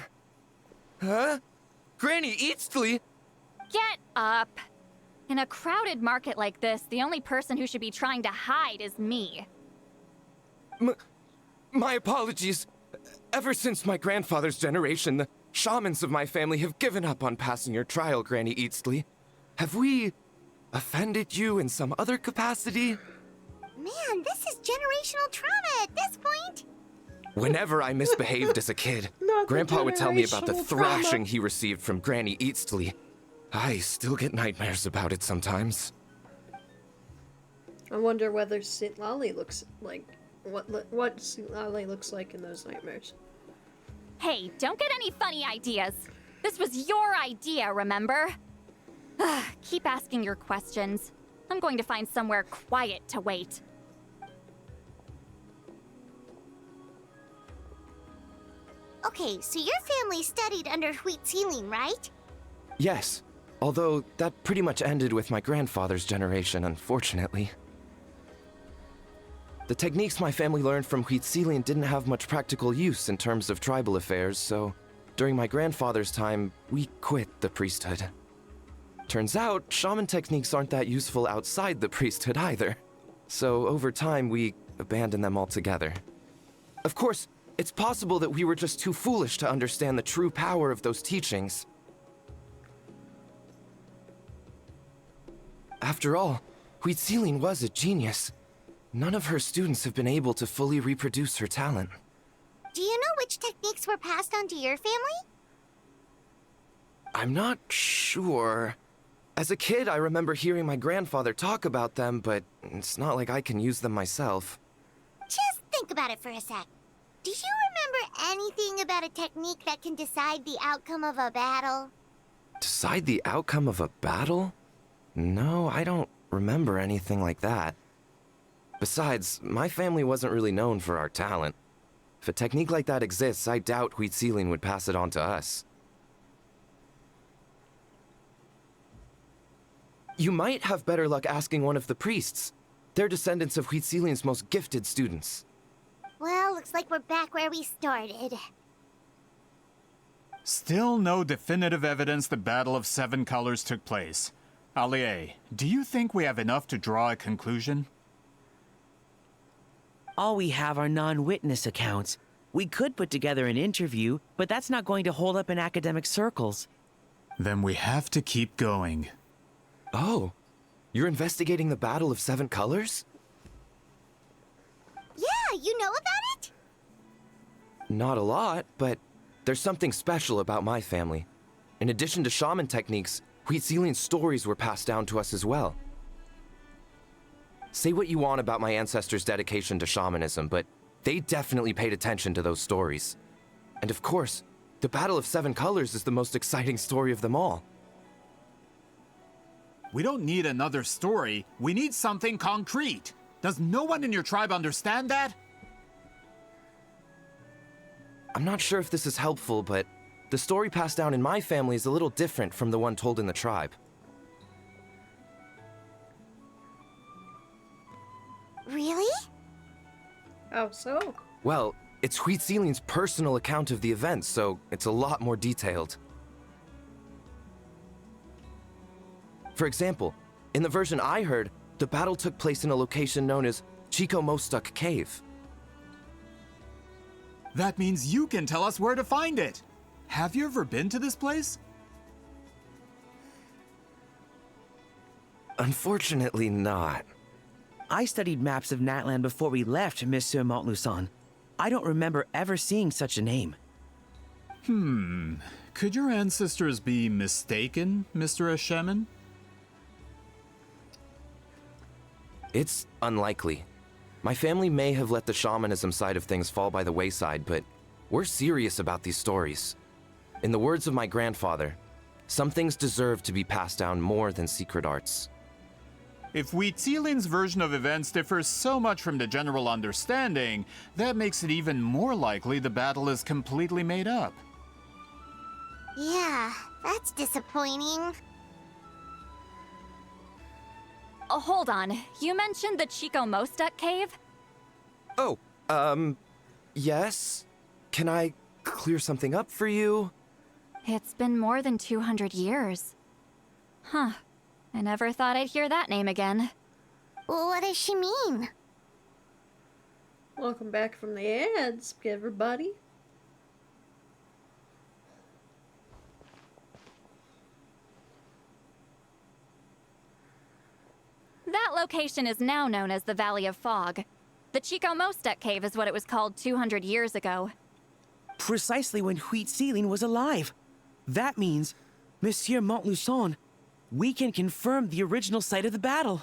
[SPEAKER 8] Huh? Granny Eastly?
[SPEAKER 3] Get up! In a crowded market like this, the only person who should be trying to hide is me.
[SPEAKER 8] My apologies. Ever since my grandfather's generation, the shamans of my family have given up on passing your trial, Granny Eastly. Have we offended you in some other capacity?
[SPEAKER 2] Man, this is generational trauma at this point.
[SPEAKER 8] Whenever I misbehaved as a kid, Grandpa would tell me about the thrashing he received from Granny Eastly. I still get nightmares about it sometimes.
[SPEAKER 1] I wonder whether Lolly looks like what Lolly looks like in those nightmares.
[SPEAKER 3] Hey, don't get any funny ideas. This was your idea, remember? Keep asking your questions. I'm going to find somewhere quiet to wait.
[SPEAKER 2] Okay, so your family studied under Wheat Ceiling, right?
[SPEAKER 8] Yes, although that pretty much ended with my grandfather's generation, unfortunately. The techniques my family learned from Wheat Ceiling didn't have much practical use in terms of tribal affairs, so during my grandfather's time, we quit the priesthood. Turns out, shaman techniques aren't that useful outside the priesthood either. So over time, we abandoned them altogether. Of course, it's possible that we were just too foolish to understand the true power of those teachings. After all, Wheat Ceiling was a genius. None of her students have been able to fully reproduce her talent.
[SPEAKER 2] Do you know which techniques were passed on to your family?
[SPEAKER 8] I'm not sure. As a kid, I remember hearing my grandfather talk about them, but it's not like I can use them myself.
[SPEAKER 2] Just think about it for a sec. Do you remember anything about a technique that can decide the outcome of a battle?
[SPEAKER 8] Decide the outcome of a battle? No, I don't remember anything like that. Besides, my family wasn't really known for our talent. If a technique like that exists, I doubt Wheat Ceiling would pass it on to us. You might have better luck asking one of the priests. They're descendants of Wheat Ceiling's most gifted students.
[SPEAKER 2] Well, looks like we're back where we started.
[SPEAKER 22] Still no definitive evidence the Battle of Seven Colors took place. Allie, do you think we have enough to draw a conclusion?
[SPEAKER 10] All we have are non-witness accounts. We could put together an interview, but that's not going to hold up in academic circles.
[SPEAKER 22] Then we have to keep going.
[SPEAKER 8] Oh, you're investigating the Battle of Seven Colors?
[SPEAKER 2] Yeah, you know about it?
[SPEAKER 8] Not a lot, but there's something special about my family. In addition to shaman techniques, Wheat Ceiling's stories were passed down to us as well. Say what you want about my ancestors' dedication to shamanism, but they definitely paid attention to those stories. And of course, the Battle of Seven Colors is the most exciting story of them all.
[SPEAKER 22] We don't need another story. We need something concrete. Does no one in your tribe understand that?
[SPEAKER 8] I'm not sure if this is helpful, but the story passed down in my family is a little different from the one told in the tribe.
[SPEAKER 2] Really?
[SPEAKER 1] How so?
[SPEAKER 8] Well, it's Wheat Ceiling's personal account of the events, so it's a lot more detailed. For example, in the version I heard, the battle took place in a location known as Chico Mostuk Cave.
[SPEAKER 22] That means you can tell us where to find it. Have you ever been to this place?
[SPEAKER 8] Unfortunately not.
[SPEAKER 10] I studied maps of Natland before we left, Monsieur Montluçon. I don't remember ever seeing such a name.
[SPEAKER 22] Could your ancestors be mistaken, Mr. Shaman?
[SPEAKER 8] It's unlikely. My family may have let the shamanism side of things fall by the wayside, but we're serious about these stories. In the words of my grandfather, some things deserve to be passed down more than secret arts.
[SPEAKER 22] If Wheat Ceiling's version of events differs so much from the general understanding, that makes it even more likely the battle is completely made up.
[SPEAKER 2] Yeah, that's disappointing.
[SPEAKER 3] Oh, hold on. You mentioned the Chico Mostuk cave?
[SPEAKER 8] Oh, yes? Can I clear something up for you?
[SPEAKER 3] It's been more than 200 years. Huh. I never thought I'd hear that name again.
[SPEAKER 2] What does she mean?
[SPEAKER 1] Welcome back from the ads, everybody.
[SPEAKER 3] That location is now known as the Valley of Fog. The Chico Mostuk cave is what it was called 200 years ago.
[SPEAKER 10] Precisely when Wheat Ceiling was alive. That means, Monsieur Montluçon, we can confirm the original site of the battle.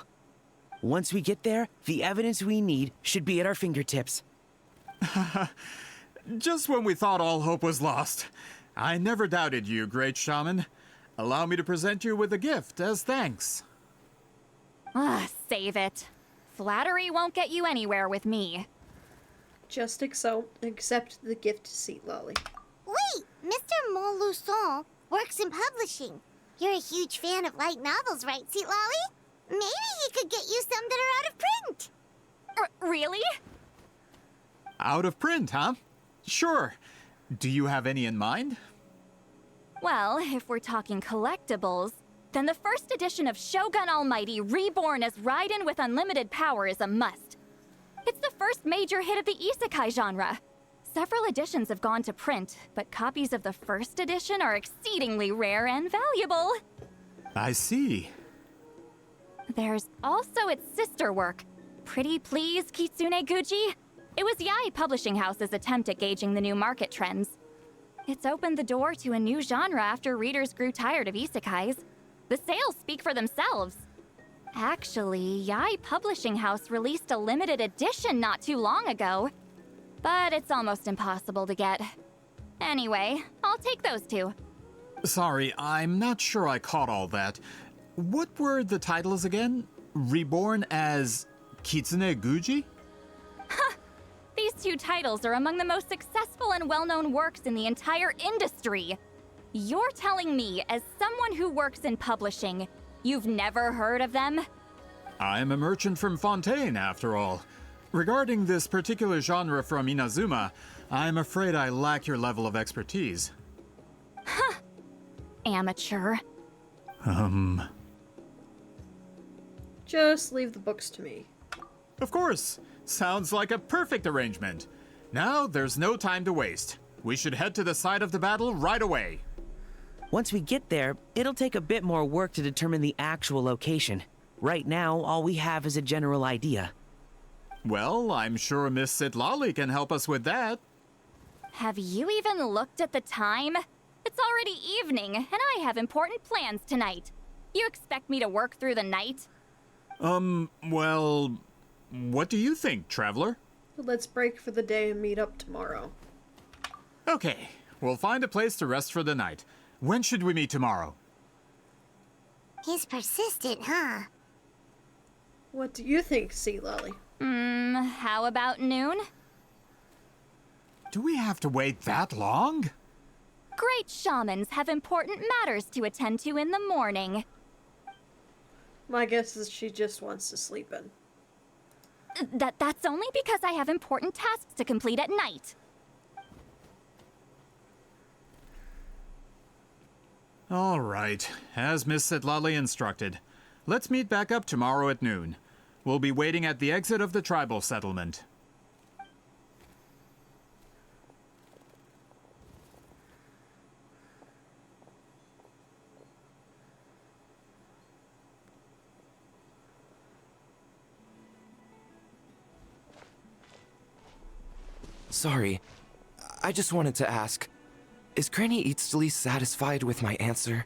[SPEAKER 10] Once we get there, the evidence we need should be at our fingertips.
[SPEAKER 22] Just when we thought all hope was lost. I never doubted you, great shaman. Allow me to present you with a gift as thanks.
[SPEAKER 3] Save it. Flattery won't get you anywhere with me.
[SPEAKER 1] Just accept the gift, Seat Lolly.
[SPEAKER 2] Wait, Mr. Montluçon works in publishing. You're a huge fan of light novels, right, Seat Lolly? Maybe he could get you some that are out of print.
[SPEAKER 3] Really?
[SPEAKER 22] Out of print, huh? Sure. Do you have any in mind?
[SPEAKER 3] Well, if we're talking collectibles, then the first edition of Shogun Almighty Reborn as Raiden with Unlimited Power is a must. It's the first major hit of the isekai genre. Several editions have gone to print, but copies of the first edition are exceedingly rare and valuable.
[SPEAKER 22] I see.
[SPEAKER 3] There's also its sister work, Pretty Please Kitsune Guji. It was Yae Publishing House's attempt at gauging the new market trends. It's opened the door to a new genre after readers grew tired of isekais. The sales speak for themselves. Actually, Yae Publishing House released a limited edition not too long ago, but it's almost impossible to get. Anyway, I'll take those two.
[SPEAKER 22] Sorry, I'm not sure I caught all that. What were the titles again? Reborn as Kitsune Guji?
[SPEAKER 3] These two titles are among the most successful and well-known works in the entire industry. You're telling me, as someone who works in publishing, you've never heard of them?
[SPEAKER 22] I'm a merchant from Fontaine, after all. Regarding this particular genre from Inazuma, I'm afraid I lack your level of expertise.
[SPEAKER 3] Amateur.
[SPEAKER 1] Just leave the books to me.
[SPEAKER 22] Of course. Sounds like a perfect arrangement. Now, there's no time to waste. We should head to the site of the battle right away.
[SPEAKER 10] Once we get there, it'll take a bit more work to determine the actual location. Right now, all we have is a general idea.
[SPEAKER 22] Well, I'm sure Miss Sitlali can help us with that.
[SPEAKER 3] Have you even looked at the time? It's already evening, and I have important plans tonight. You expect me to work through the night?
[SPEAKER 22] Well, what do you think, Traveler?
[SPEAKER 1] Let's break for the day and meet up tomorrow.
[SPEAKER 22] Okay, we'll find a place to rest for the night. When should we meet tomorrow?
[SPEAKER 2] He's persistent, huh?
[SPEAKER 1] What do you think, Sea Lolly?
[SPEAKER 3] How about noon?
[SPEAKER 22] Do we have to wait that long?
[SPEAKER 3] Great shamans have important matters to attend to in the morning.
[SPEAKER 1] My guess is she just wants to sleep in.
[SPEAKER 3] That's only because I have important tasks to complete at night.
[SPEAKER 22] All right, as Miss Sitlali instructed. Let's meet back up tomorrow at noon. We'll be waiting at the exit of the tribal settlement.
[SPEAKER 8] Sorry, I just wanted to ask, is Granny Eatsley satisfied with my answer?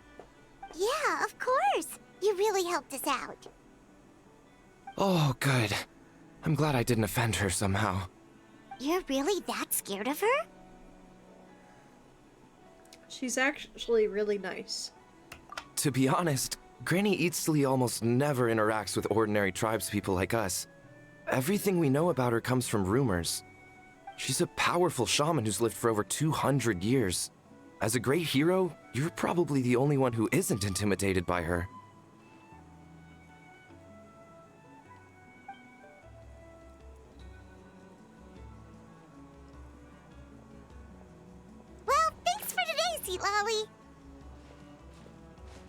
[SPEAKER 2] Yeah, of course. You really helped us out.
[SPEAKER 8] Oh, good. I'm glad I didn't offend her somehow.
[SPEAKER 2] You're really that scared of her?
[SPEAKER 1] She's actually really nice.
[SPEAKER 8] To be honest, Granny Eatsley almost never interacts with ordinary tribespeople like us. Everything we know about her comes from rumors. She's a powerful shaman who's lived for over 200 years. As a great hero, you're probably the only one who isn't intimidated by her.
[SPEAKER 2] Well, thanks for today, Seat Lolly.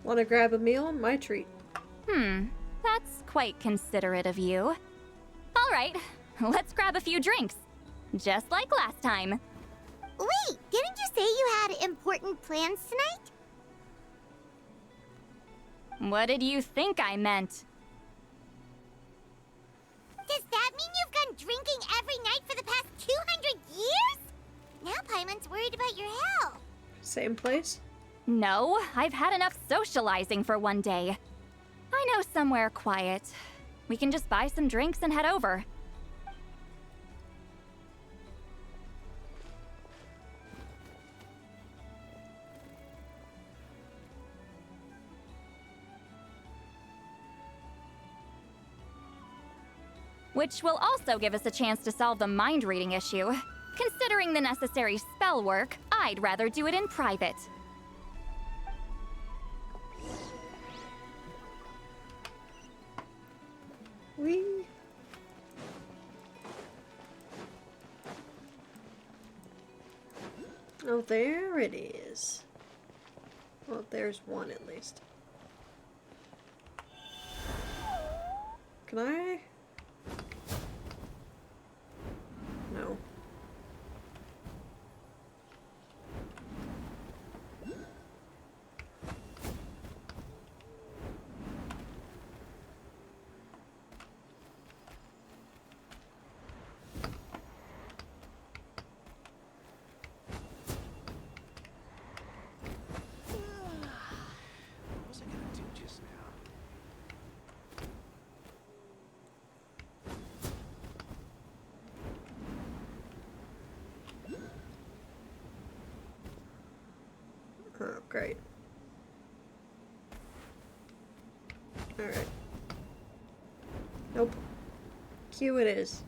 [SPEAKER 1] Wanna grab a meal? My treat.
[SPEAKER 3] That's quite considerate of you. All right, let's grab a few drinks. Just like last time.
[SPEAKER 2] Wait, didn't you say you had important plans tonight?
[SPEAKER 3] What did you think I meant?
[SPEAKER 2] Does that mean you've gone drinking every night for the past 200 years? Now Paimon's worried about your health.
[SPEAKER 1] Same place?
[SPEAKER 3] No, I've had enough socializing for one day. I know somewhere quiet, We can just buy some drinks and head over. Which will also give us a chance to solve the mind reading issue. Considering the necessary spell work, I'd rather do it in private.
[SPEAKER 1] Whee! Oh, there it is. Well, there's one at least. Can I? No.
[SPEAKER 16] What was I gonna do just now?
[SPEAKER 1] Oh, great. Alright. Nope. Q it is.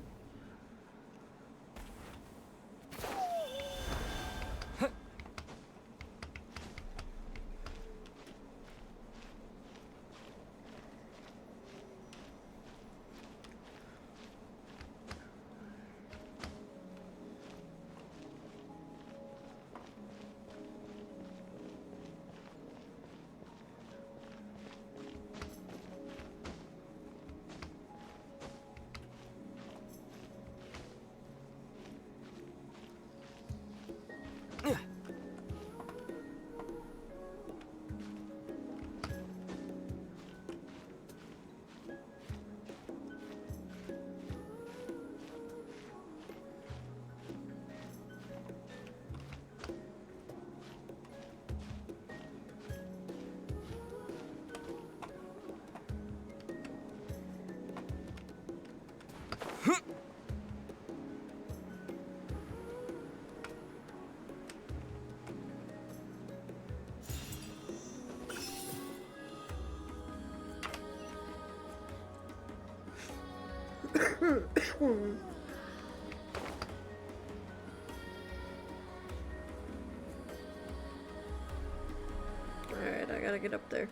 [SPEAKER 1] Alright, I gotta get up there.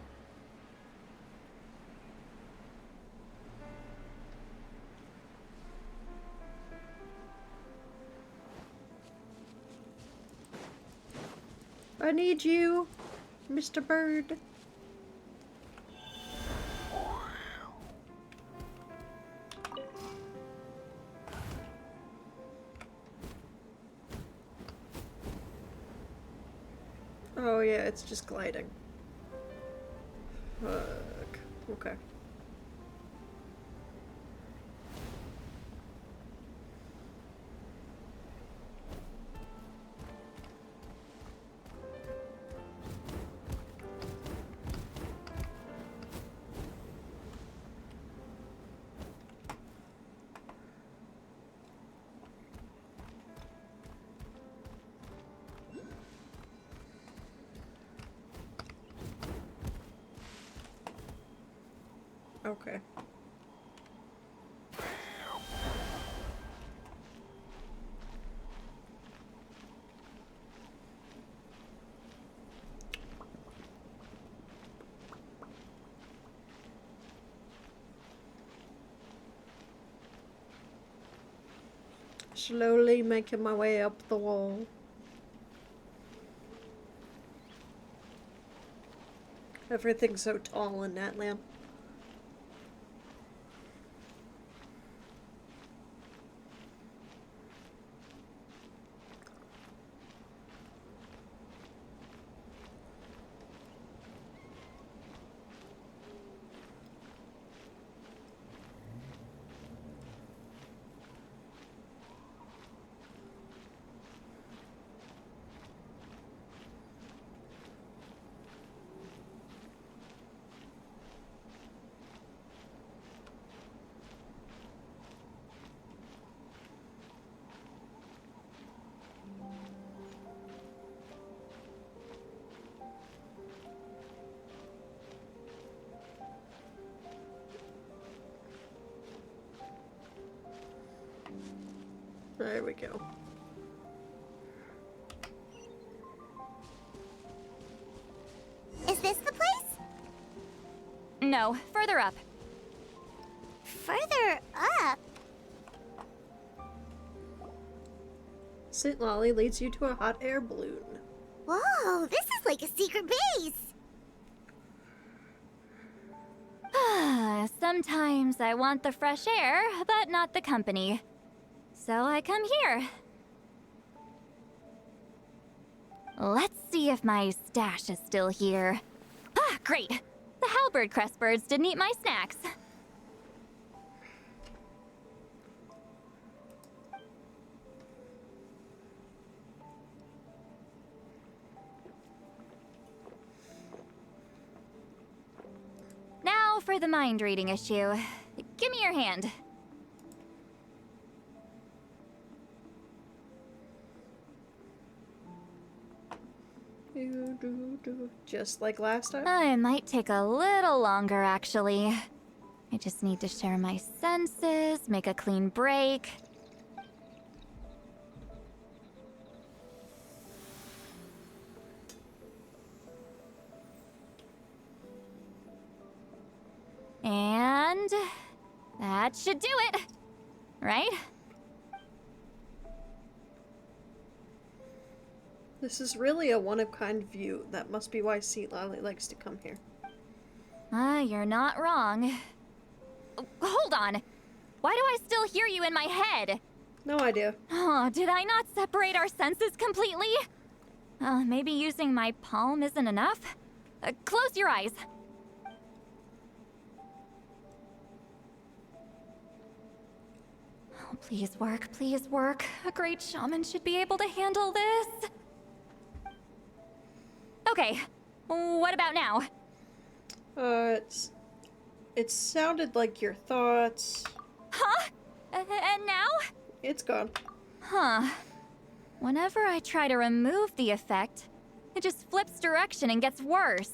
[SPEAKER 1] I need you, Mr. Bird. Oh yeah, it's just gliding. Fuck. Okay. Okay. Slowly making my way up the wall. Everything's so tall in that lamp. There we go.
[SPEAKER 2] Is this the place?
[SPEAKER 3] No, further up.
[SPEAKER 2] Further up?
[SPEAKER 1] St. Lolly leads you to a hot air balloon.
[SPEAKER 2] Whoa, this is like a secret base.
[SPEAKER 3] Sometimes I want the fresh air, but not the company. So I come here. Let's see if my stash is still here. Ah, great! The halberd crest birds didn't eat my snacks. Now for the mind reading issue. Give me your hand.
[SPEAKER 1] Just like last time?
[SPEAKER 3] It might take a little longer, actually. I just need to share my senses, make a clean break. And that should do it, right?
[SPEAKER 1] This is really a one-of-kind view. That must be why St. Lolly likes to come here.
[SPEAKER 3] You're not wrong. Hold on. Why do I still hear you in my head?
[SPEAKER 1] No idea.
[SPEAKER 3] Oh, did I not separate our senses completely? Maybe using my palm isn't enough? Close your eyes. Oh, please work, please work. A great shaman should be able to handle this. Okay, what about now?
[SPEAKER 1] It sounded like your thoughts.
[SPEAKER 3] Huh? And now?
[SPEAKER 1] It's gone.
[SPEAKER 3] Huh. Whenever I try to remove the effect, it just flips direction and gets worse.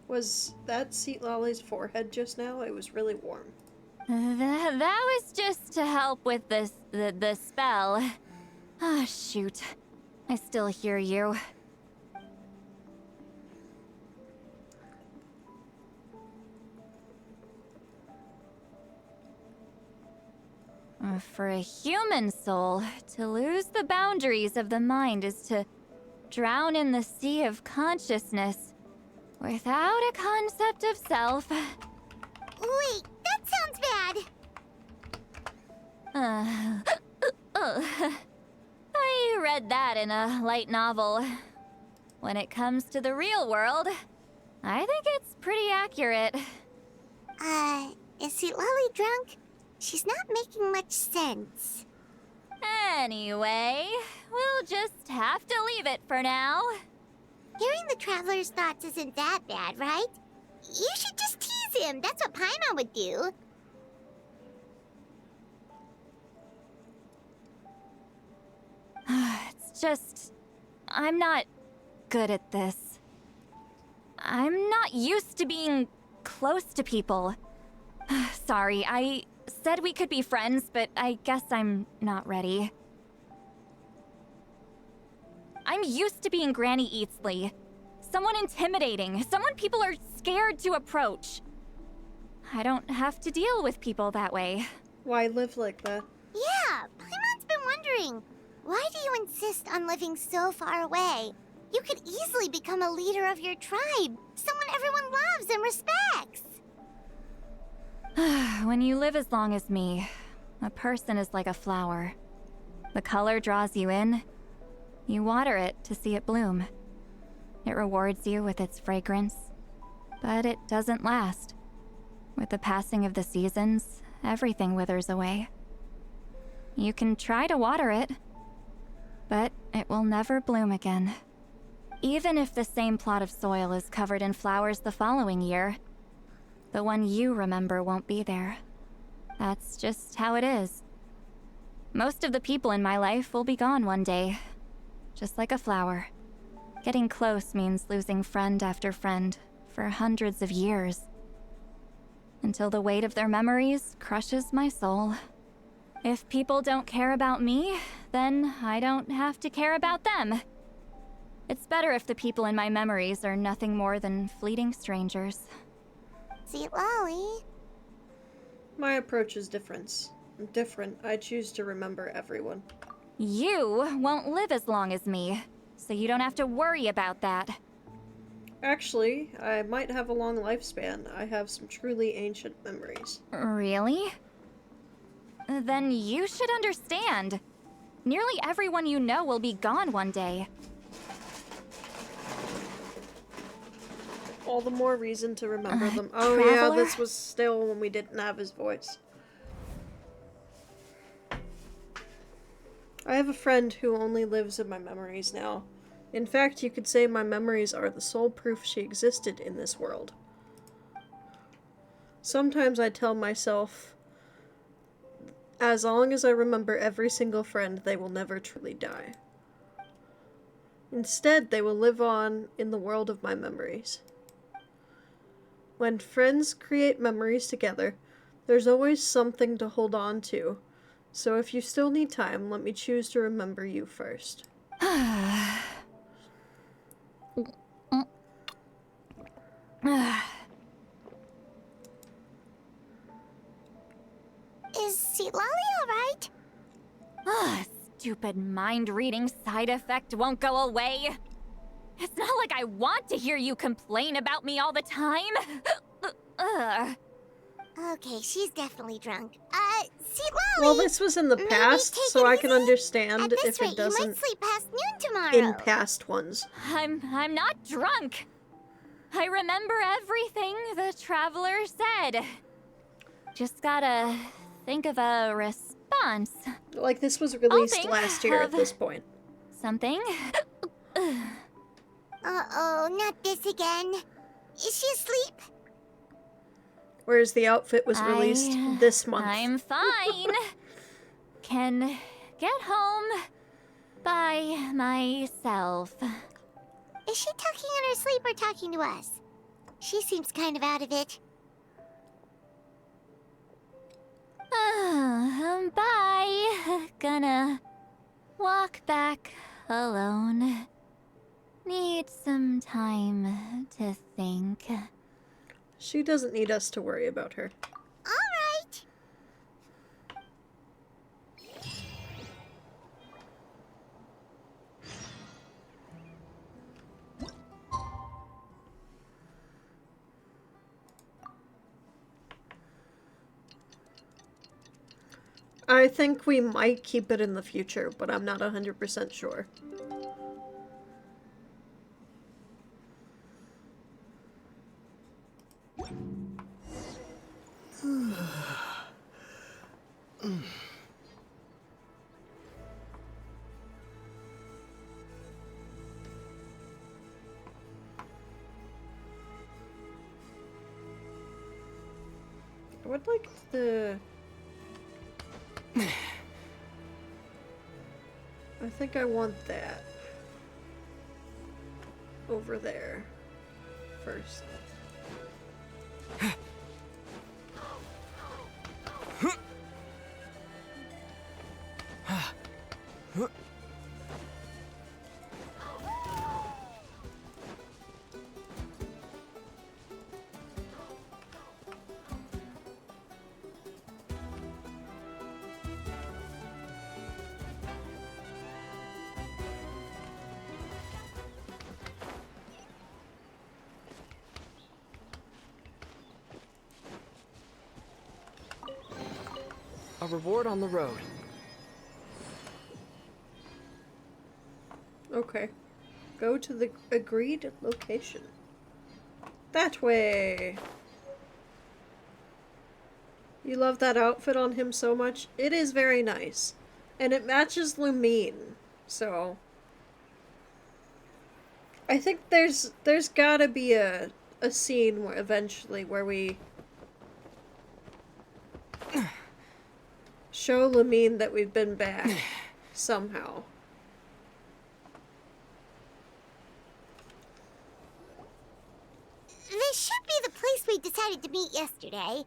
[SPEAKER 1] Was that St. Lolly's forehead just now? It was really warm.
[SPEAKER 3] That was just to help with the spell. Ah, shoot. I still hear you. For a human soul, to lose the boundaries of the mind is to drown in the sea of consciousness without a concept of self.
[SPEAKER 2] Wait, that sounds bad.
[SPEAKER 3] I read that in a light novel. When it comes to the real world, I think it's pretty accurate.
[SPEAKER 2] Is St. Lolly drunk? She's not making much sense.
[SPEAKER 3] Anyway, we'll just have to leave it for now.
[SPEAKER 2] Hearing the traveler's thoughts isn't that bad, right? You should just tease him. That's what Paimon would do.
[SPEAKER 3] It's just... I'm not good at this. I'm not used to being close to people. Sorry, I said we could be friends, but I guess I'm not ready. I'm used to being Granny Eatsley. Someone intimidating, someone people are scared to approach. I don't have to deal with people that way.
[SPEAKER 1] Why live like that?
[SPEAKER 2] Yeah, Paimon's been wondering. Why do you insist on living so far away? You could easily become a leader of your tribe, someone everyone loves and respects.
[SPEAKER 3] When you live as long as me, a person is like a flower. The color draws you in. You water it to see it bloom. It rewards you with its fragrance, but it doesn't last. With the passing of the seasons, everything withers away. You can try to water it, but it will never bloom again. Even if the same plot of soil is covered in flowers the following year, the one you remember won't be there. That's just how it is. Most of the people in my life will be gone one day, just like a flower. Getting close means losing friend after friend for hundreds of years, until the weight of their memories crushes my soul. If people don't care about me, then I don't have to care about them. It's better if the people in my memories are nothing more than fleeting strangers.
[SPEAKER 2] See, Lolly.
[SPEAKER 1] My approach is different. I choose to remember everyone.
[SPEAKER 3] You won't live as long as me, so you don't have to worry about that.
[SPEAKER 1] Actually, I might have a long lifespan. I have some truly ancient memories.
[SPEAKER 3] Really? Then you should understand. Nearly everyone you know will be gone one day.
[SPEAKER 1] All the more reason to remember them. Oh yeah, this was still when we didn't have his voice. I have a friend who only lives in my memories now. In fact, you could say my memories are the sole proof she existed in this world. Sometimes I tell myself, as long as I remember every single friend, they will never truly die. Instead, they will live on in the world of my memories. When friends create memories together, there's always something to hold on to. So if you still need time, let me choose to remember you first.
[SPEAKER 2] Is Seat Lolly alright?
[SPEAKER 3] Stupid mind-reading side effect won't go away. It's not like I want to hear you complain about me all the time.
[SPEAKER 2] Okay, she's definitely drunk. Seat Lolly!
[SPEAKER 1] Well, this was in the past, so I can understand if it
[SPEAKER 2] You
[SPEAKER 1] doesn't
[SPEAKER 2] might sleep past noon tomorrow.
[SPEAKER 1] in past ones.
[SPEAKER 3] I'm not drunk. I remember everything the traveler said. Just gotta think of a response.
[SPEAKER 1] Like, this was released last year at this point.
[SPEAKER 3] Something?
[SPEAKER 2] Uh-oh, not this again. Is she asleep?
[SPEAKER 1] Whereas the outfit was released this month.
[SPEAKER 3] I'm fine. Can get home by myself.
[SPEAKER 2] Is she talking in her sleep or talking to us? She seems kind of out of it.
[SPEAKER 3] Bye. Gonna walk back alone. Need some time to think.
[SPEAKER 1] She doesn't need us to worry about her.
[SPEAKER 2] Alright.
[SPEAKER 1] I think we might keep it in the future, but I'm not 100% sure. I would like the... I think I want that over there first.
[SPEAKER 23] A reward on the road.
[SPEAKER 1] Okay. Go to the agreed location. That way! You love that outfit on him so much? It is very nice. And it matches Lumine, so... I think there's gotta be a scene where eventually where we... show Lumine that we've been back. Somehow.
[SPEAKER 2] This should be the place we decided to meet yesterday.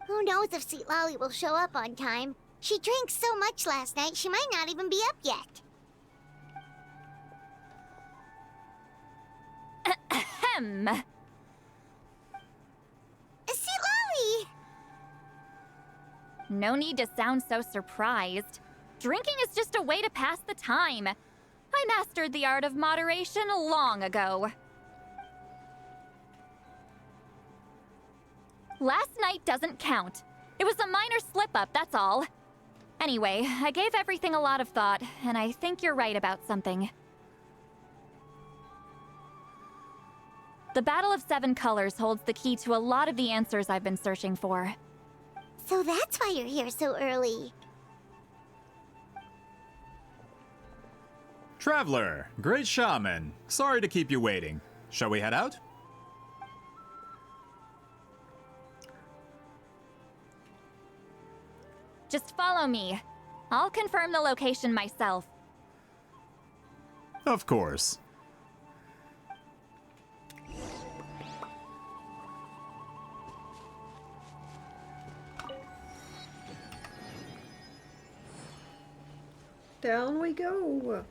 [SPEAKER 2] Who knows if Seat Lolly will show up on time. She drank so much last night, she might not even be up yet.
[SPEAKER 3] Ahem.
[SPEAKER 2] See, Lolly!
[SPEAKER 3] No need to sound so surprised. Drinking is just a way to pass the time. I mastered the art of moderation long ago. Last night doesn't count. It was a minor slip-up, that's all. Anyway, I gave everything a lot of thought, and I think you're right about something. The Battle of Seven Colors holds the key to a lot of the answers I've been searching for.
[SPEAKER 2] So that's why you're here so early.
[SPEAKER 22] Traveler, great shaman. Sorry to keep you waiting. Shall we head out?
[SPEAKER 3] Just follow me. I'll confirm the location myself.
[SPEAKER 22] Of course.
[SPEAKER 1] Down we go.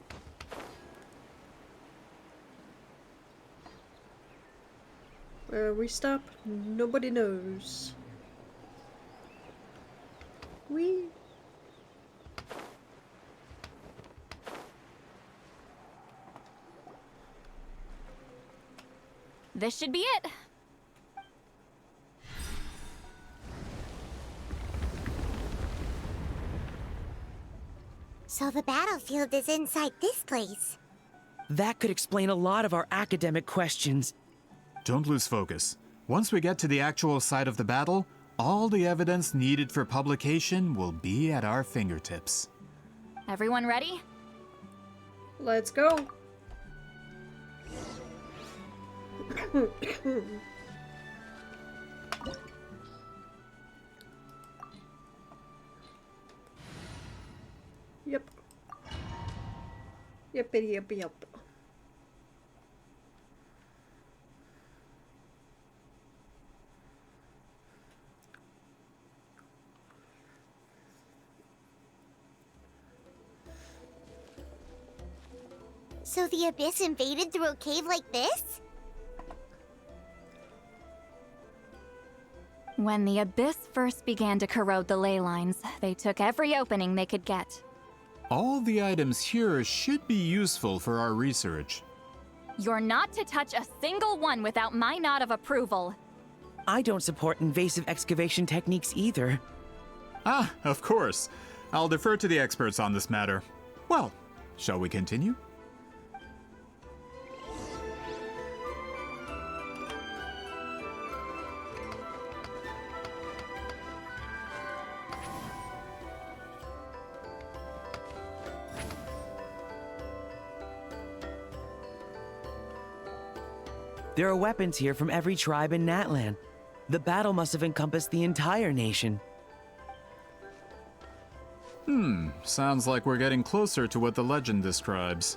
[SPEAKER 1] Where we stop, nobody knows. We.
[SPEAKER 3] This should be it.
[SPEAKER 2] So the battlefield is inside this place.
[SPEAKER 10] That could explain a lot of our academic questions.
[SPEAKER 22] Don't lose focus. Once we get to the actual site of the battle, all the evidence needed for publication will be at our fingertips.
[SPEAKER 3] Everyone ready?
[SPEAKER 1] Let's go. Yep. Yep.
[SPEAKER 2] So the Abyss invaded through a cave like this?
[SPEAKER 3] When the Abyss first began to corrode the ley lines, they took every opening they could get.
[SPEAKER 22] All the items here should be useful for our research.
[SPEAKER 3] You're not to touch a single one without my nod of approval.
[SPEAKER 10] I don't support invasive excavation techniques either.
[SPEAKER 22] Ah, of course. I'll defer to the experts on this matter. Well, shall we continue?
[SPEAKER 10] There are weapons here from every tribe in Natlan. The battle must have encompassed the entire nation.
[SPEAKER 22] Sounds like we're getting closer to what the legend describes.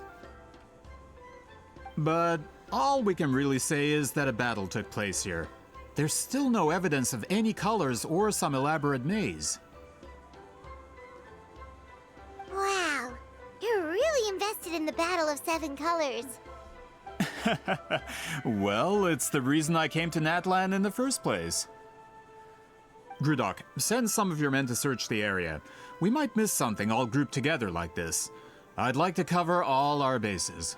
[SPEAKER 22] But all we can really say is that a battle took place here. There's still no evidence of any colors or some elaborate maze.
[SPEAKER 2] Wow, you're really invested in the Battle of Seven Colors.
[SPEAKER 22] Well, it's the reason I came to Natlan in the first place. Grudok, send some of your men to search the area. We might miss something all grouped together like this. I'd like to cover all our bases.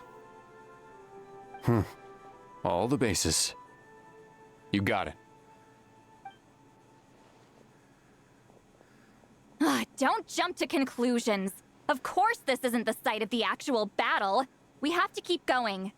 [SPEAKER 21] All the bases. You got it.
[SPEAKER 3] Don't jump to conclusions. Of course this isn't the site of the actual battle. We have to keep going.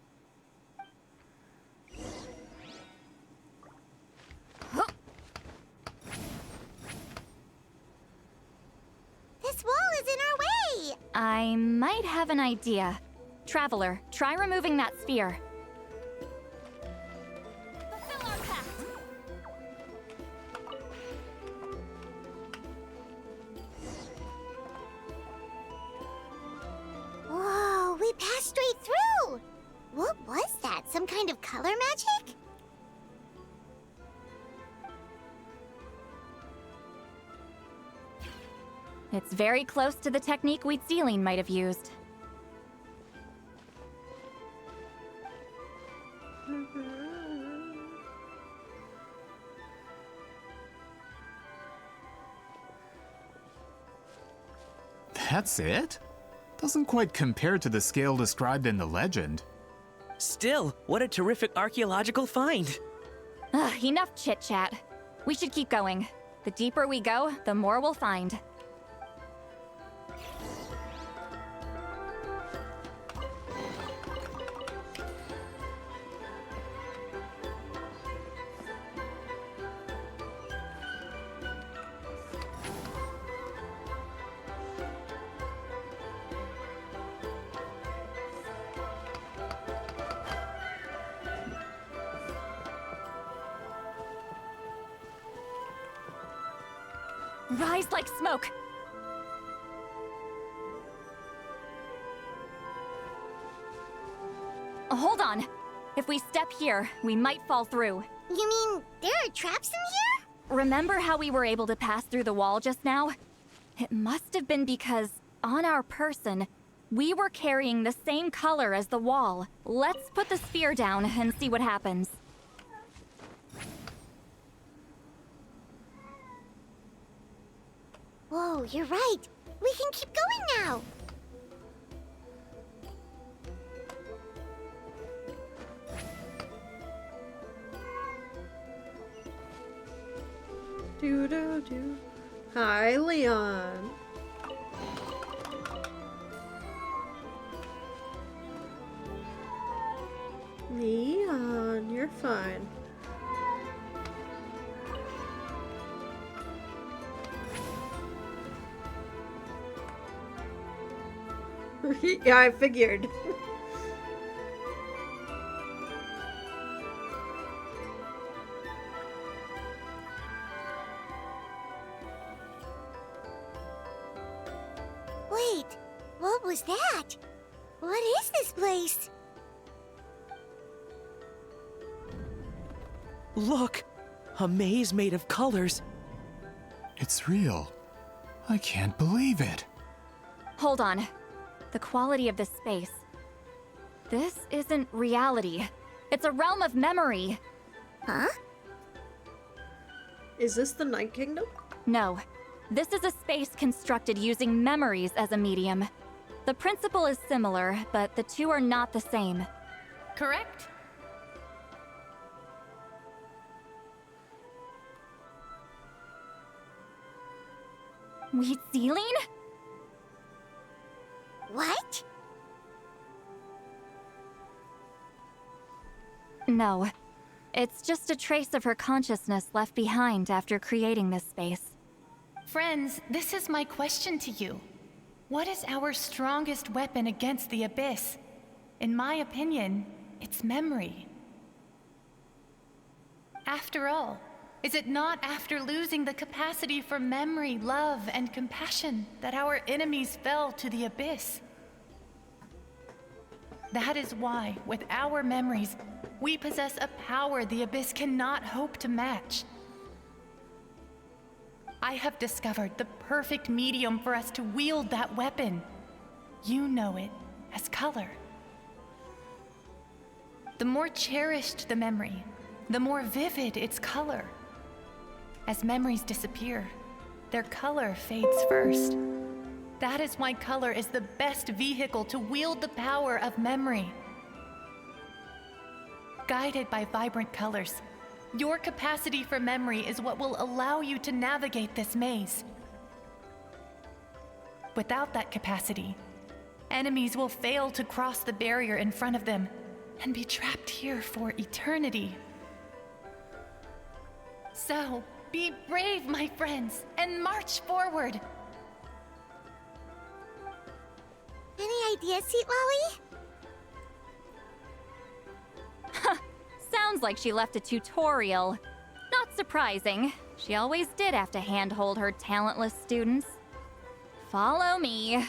[SPEAKER 2] This wall is in our way!
[SPEAKER 3] I might have an idea. Traveler, try removing that sphere. Fulfill our pact!
[SPEAKER 2] Whoa, we passed straight through! What was that? Some kind of color magic?
[SPEAKER 3] It's very close to the technique Wheatsealing might have used.
[SPEAKER 22] That's it? Doesn't quite compare to the scale described in the legend.
[SPEAKER 10] Still, what a terrific archaeological find.
[SPEAKER 3] Enough chit-chat. We should keep going. The deeper we go, the more we'll find. Rise like smoke! Hold on. If we step here, we might fall through.
[SPEAKER 2] You mean there are traps in here?
[SPEAKER 3] Remember how we were able to pass through the wall just now? It must have been because, on our person, we were carrying the same color as the wall. Let's put the sphere down and see what happens.
[SPEAKER 2] Whoa, you're right. We can keep going now.
[SPEAKER 1] Do. Hi, Leon. Leon, you're fine. Yeah, I figured.
[SPEAKER 2] Wait, what was that? What is this place?
[SPEAKER 10] Look! A maze made of colors.
[SPEAKER 22] It's real. I can't believe it.
[SPEAKER 3] Hold on. The quality of this space. This isn't reality. It's a realm of memory.
[SPEAKER 2] Huh?
[SPEAKER 1] Is this the Night Kingdom?
[SPEAKER 3] No. This is a space constructed using memories as a medium. The principle is similar, but the two are not the same.
[SPEAKER 7] Correct?
[SPEAKER 3] Wheatsealing?
[SPEAKER 2] What?
[SPEAKER 3] No. It's just a trace of her consciousness left behind after creating this space.
[SPEAKER 7] Friends, this is my question to you. What is our strongest weapon against the Abyss? In my opinion, it's memory. After all, is it not after losing the capacity for memory, love, and compassion that our enemies fell to the Abyss? That is why, with our memories, we possess a power the Abyss cannot hope to match. I have discovered the perfect medium for us to wield that weapon. You know it as color. The more cherished the memory, the more vivid its color. As memories disappear, their color fades first. That is why color is the best vehicle to wield the power of memory. Guided by vibrant colors, your capacity for memory is what will allow you to navigate this maze. Without that capacity, enemies will fail to cross the barrier in front of them and be trapped here for eternity. So, be brave, my friends, and march forward.
[SPEAKER 2] Any ideas, Sweet Lolly?
[SPEAKER 3] Sounds like she left a tutorial. Not surprising. She always did have to handhold her talentless students. Follow me.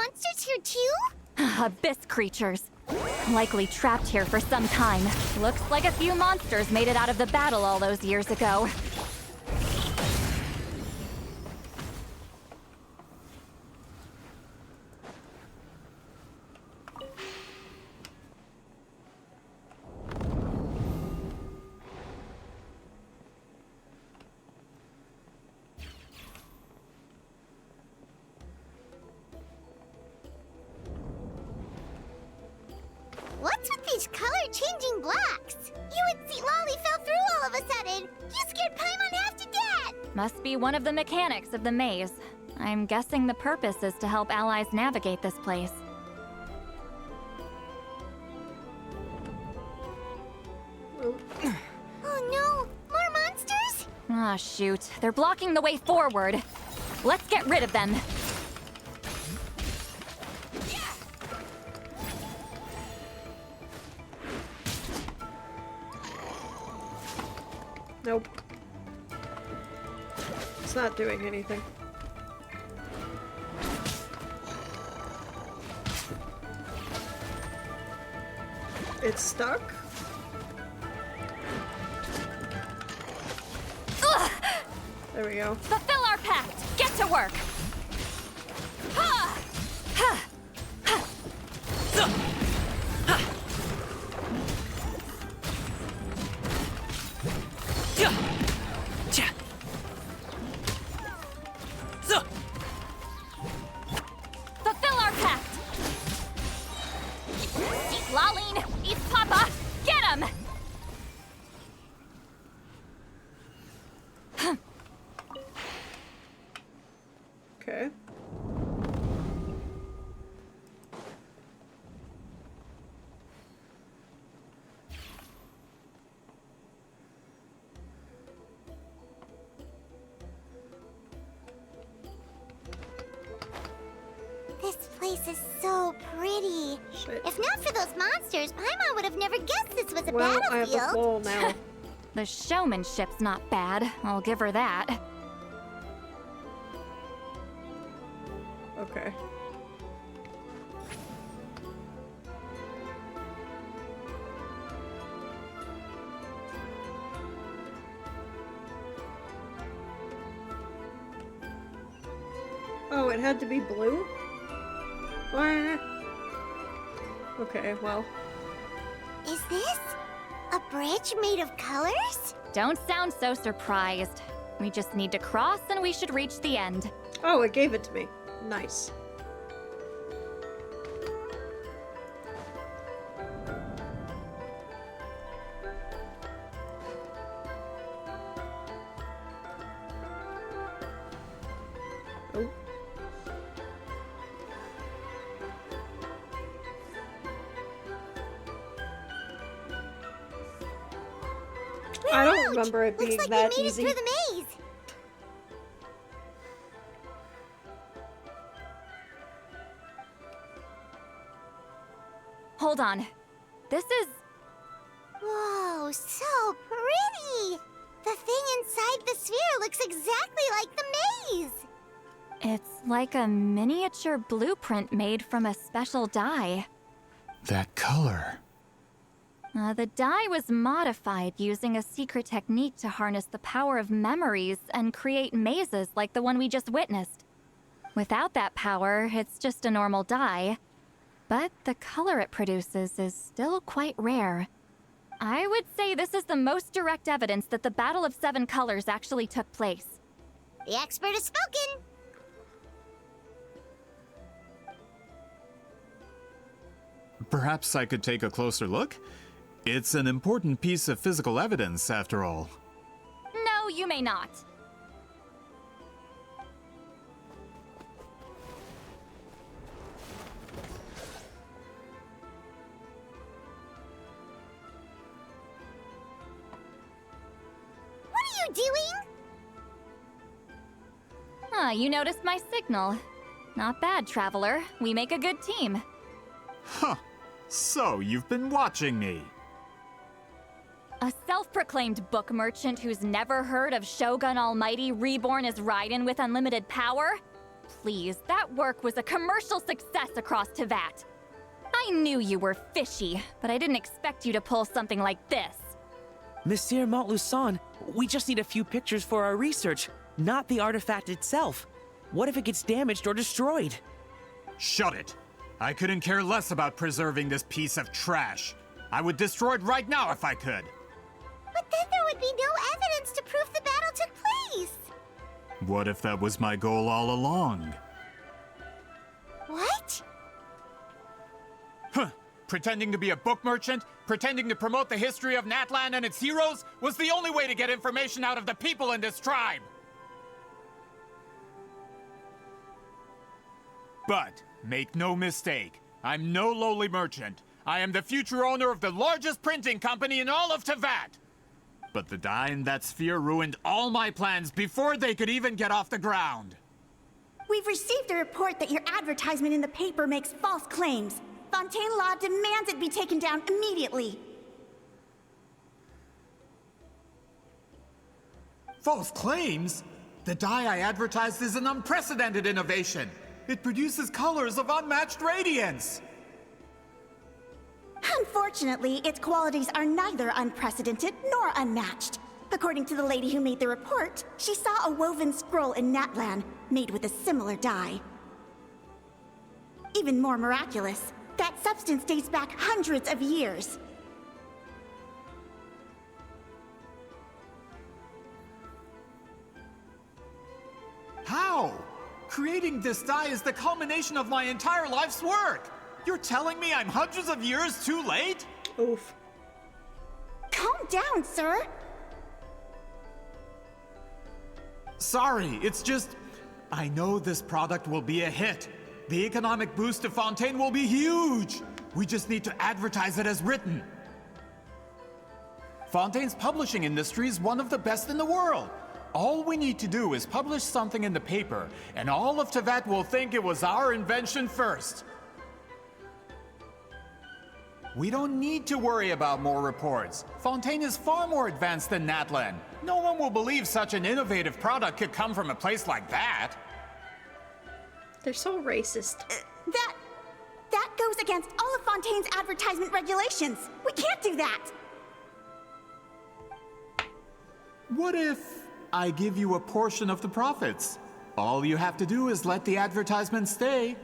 [SPEAKER 2] monsters here too?
[SPEAKER 3] Abyss creatures. Likely trapped here for some time. Looks like a few monsters made it out of the battle all those years ago.
[SPEAKER 2] What's with these color-changing blocks? You and Lolly fell through all of a sudden. You scared Paimon half to death.
[SPEAKER 3] Must be one of the mechanics of the maze. I'm guessing the purpose is to help allies navigate this place.
[SPEAKER 2] Oh no, more monsters?
[SPEAKER 3] Ah, shoot. They're blocking the way forward. Let's get rid of them.
[SPEAKER 1] Nope. It's not doing anything. It's stuck?
[SPEAKER 3] Ugh!
[SPEAKER 1] There we go.
[SPEAKER 3] Fulfill our pact! Get to work! Ha! Ha! Ha! Fulfill our pact! Eat Laline! Eat Papa! Get him!
[SPEAKER 1] Okay.
[SPEAKER 2] This place is so pretty. If not for those monsters, Paimon would have never guessed this was a
[SPEAKER 1] Well, I have
[SPEAKER 2] battlefield.
[SPEAKER 1] a bowl now.
[SPEAKER 3] The showmanship's not bad, I'll give her that.
[SPEAKER 1] Okay. Oh, it had to be blue? Why? Okay, well.
[SPEAKER 2] Is this a bridge made of colors?
[SPEAKER 3] Don't sound so surprised. We just need to cross and we should reach the end.
[SPEAKER 1] Oh, it gave it to me. Nice. Oh. I don't remember it being
[SPEAKER 2] Looks like
[SPEAKER 1] that
[SPEAKER 2] we made
[SPEAKER 1] easy.
[SPEAKER 2] it through the maze.
[SPEAKER 3] Hold on. This is...
[SPEAKER 2] Whoa, so pretty! The thing inside the sphere looks exactly like the maze!
[SPEAKER 3] It's like a miniature blueprint made from a special dye.
[SPEAKER 18] That color.
[SPEAKER 3] The dye was modified using a secret technique to harness the power of memories and create mazes like the one we just witnessed. Without that power, it's just a normal dye. But the color it produces is still quite rare. I would say this is the most direct evidence that the Battle of Seven Colors actually took place.
[SPEAKER 2] The expert has spoken!
[SPEAKER 22] Perhaps I could take a closer look? It's an important piece of physical evidence, after all.
[SPEAKER 3] No, you may not.
[SPEAKER 2] What are you doing?
[SPEAKER 3] Ah, you noticed my signal. Not bad, Traveler. We make a good team.
[SPEAKER 22] Huh. So, you've been watching me.
[SPEAKER 3] A self-proclaimed book merchant who's never heard of Shogun Almighty reborn as Raiden with unlimited power? please, that work was a commercial success across Tevat. I knew you were fishy, but I didn't expect you to pull something like this.
[SPEAKER 10] Monsieur Montluçon, we just need a few pictures for our research, not the artifact itself. What if it gets damaged or destroyed?
[SPEAKER 22] Shut it! I couldn't care less about preserving this piece of trash. I would destroy it right now if I could.
[SPEAKER 2] But then there would be no evidence to prove the battle took place.
[SPEAKER 22] What if that was my goal all along?
[SPEAKER 2] What?
[SPEAKER 22] Huh! Pretending to be a book merchant, pretending to promote the history of Natlan and its heroes, was the only way to get information out of the people in this tribe! But, make no mistake, I'm no lowly merchant. I am the future owner of the largest printing company in all of Tevat! But the dye in that sphere ruined all my plans before they could even get off the ground.
[SPEAKER 12] We've received a report that your advertisement in the paper makes false claims. Fontaine Law demands it be taken down immediately.
[SPEAKER 22] False claims? The dye I advertised is an unprecedented innovation. It produces colors of unmatched radiance.
[SPEAKER 12] Unfortunately, its qualities are neither unprecedented nor unmatched. According to the lady who made the report, she saw a woven scroll in Natlan made with a similar dye. Even more miraculous, that substance dates back hundreds of years.
[SPEAKER 22] How? Creating this dye is the culmination of my entire life's work! You're telling me I'm hundreds of years too late?
[SPEAKER 1] Oof.
[SPEAKER 12] Calm down, sir!
[SPEAKER 22] Sorry, it's just... I know this product will be a hit. The economic boost to Fontaine will be huge! We just need to advertise it as written. Fontaine's publishing industry is one of the best in the world. All we need to do is publish something in the paper, and all of Tevat will think it was our invention first. We don't need to worry about more reports. Fontaine is far more advanced than Natlan. No one will believe such an innovative product could come from a place like that.
[SPEAKER 1] They're so racist.
[SPEAKER 12] That goes against all of Fontaine's advertisement regulations. We can't do that.
[SPEAKER 22] What if I give you a portion of the profits? All you have to do is let the advertisement stay.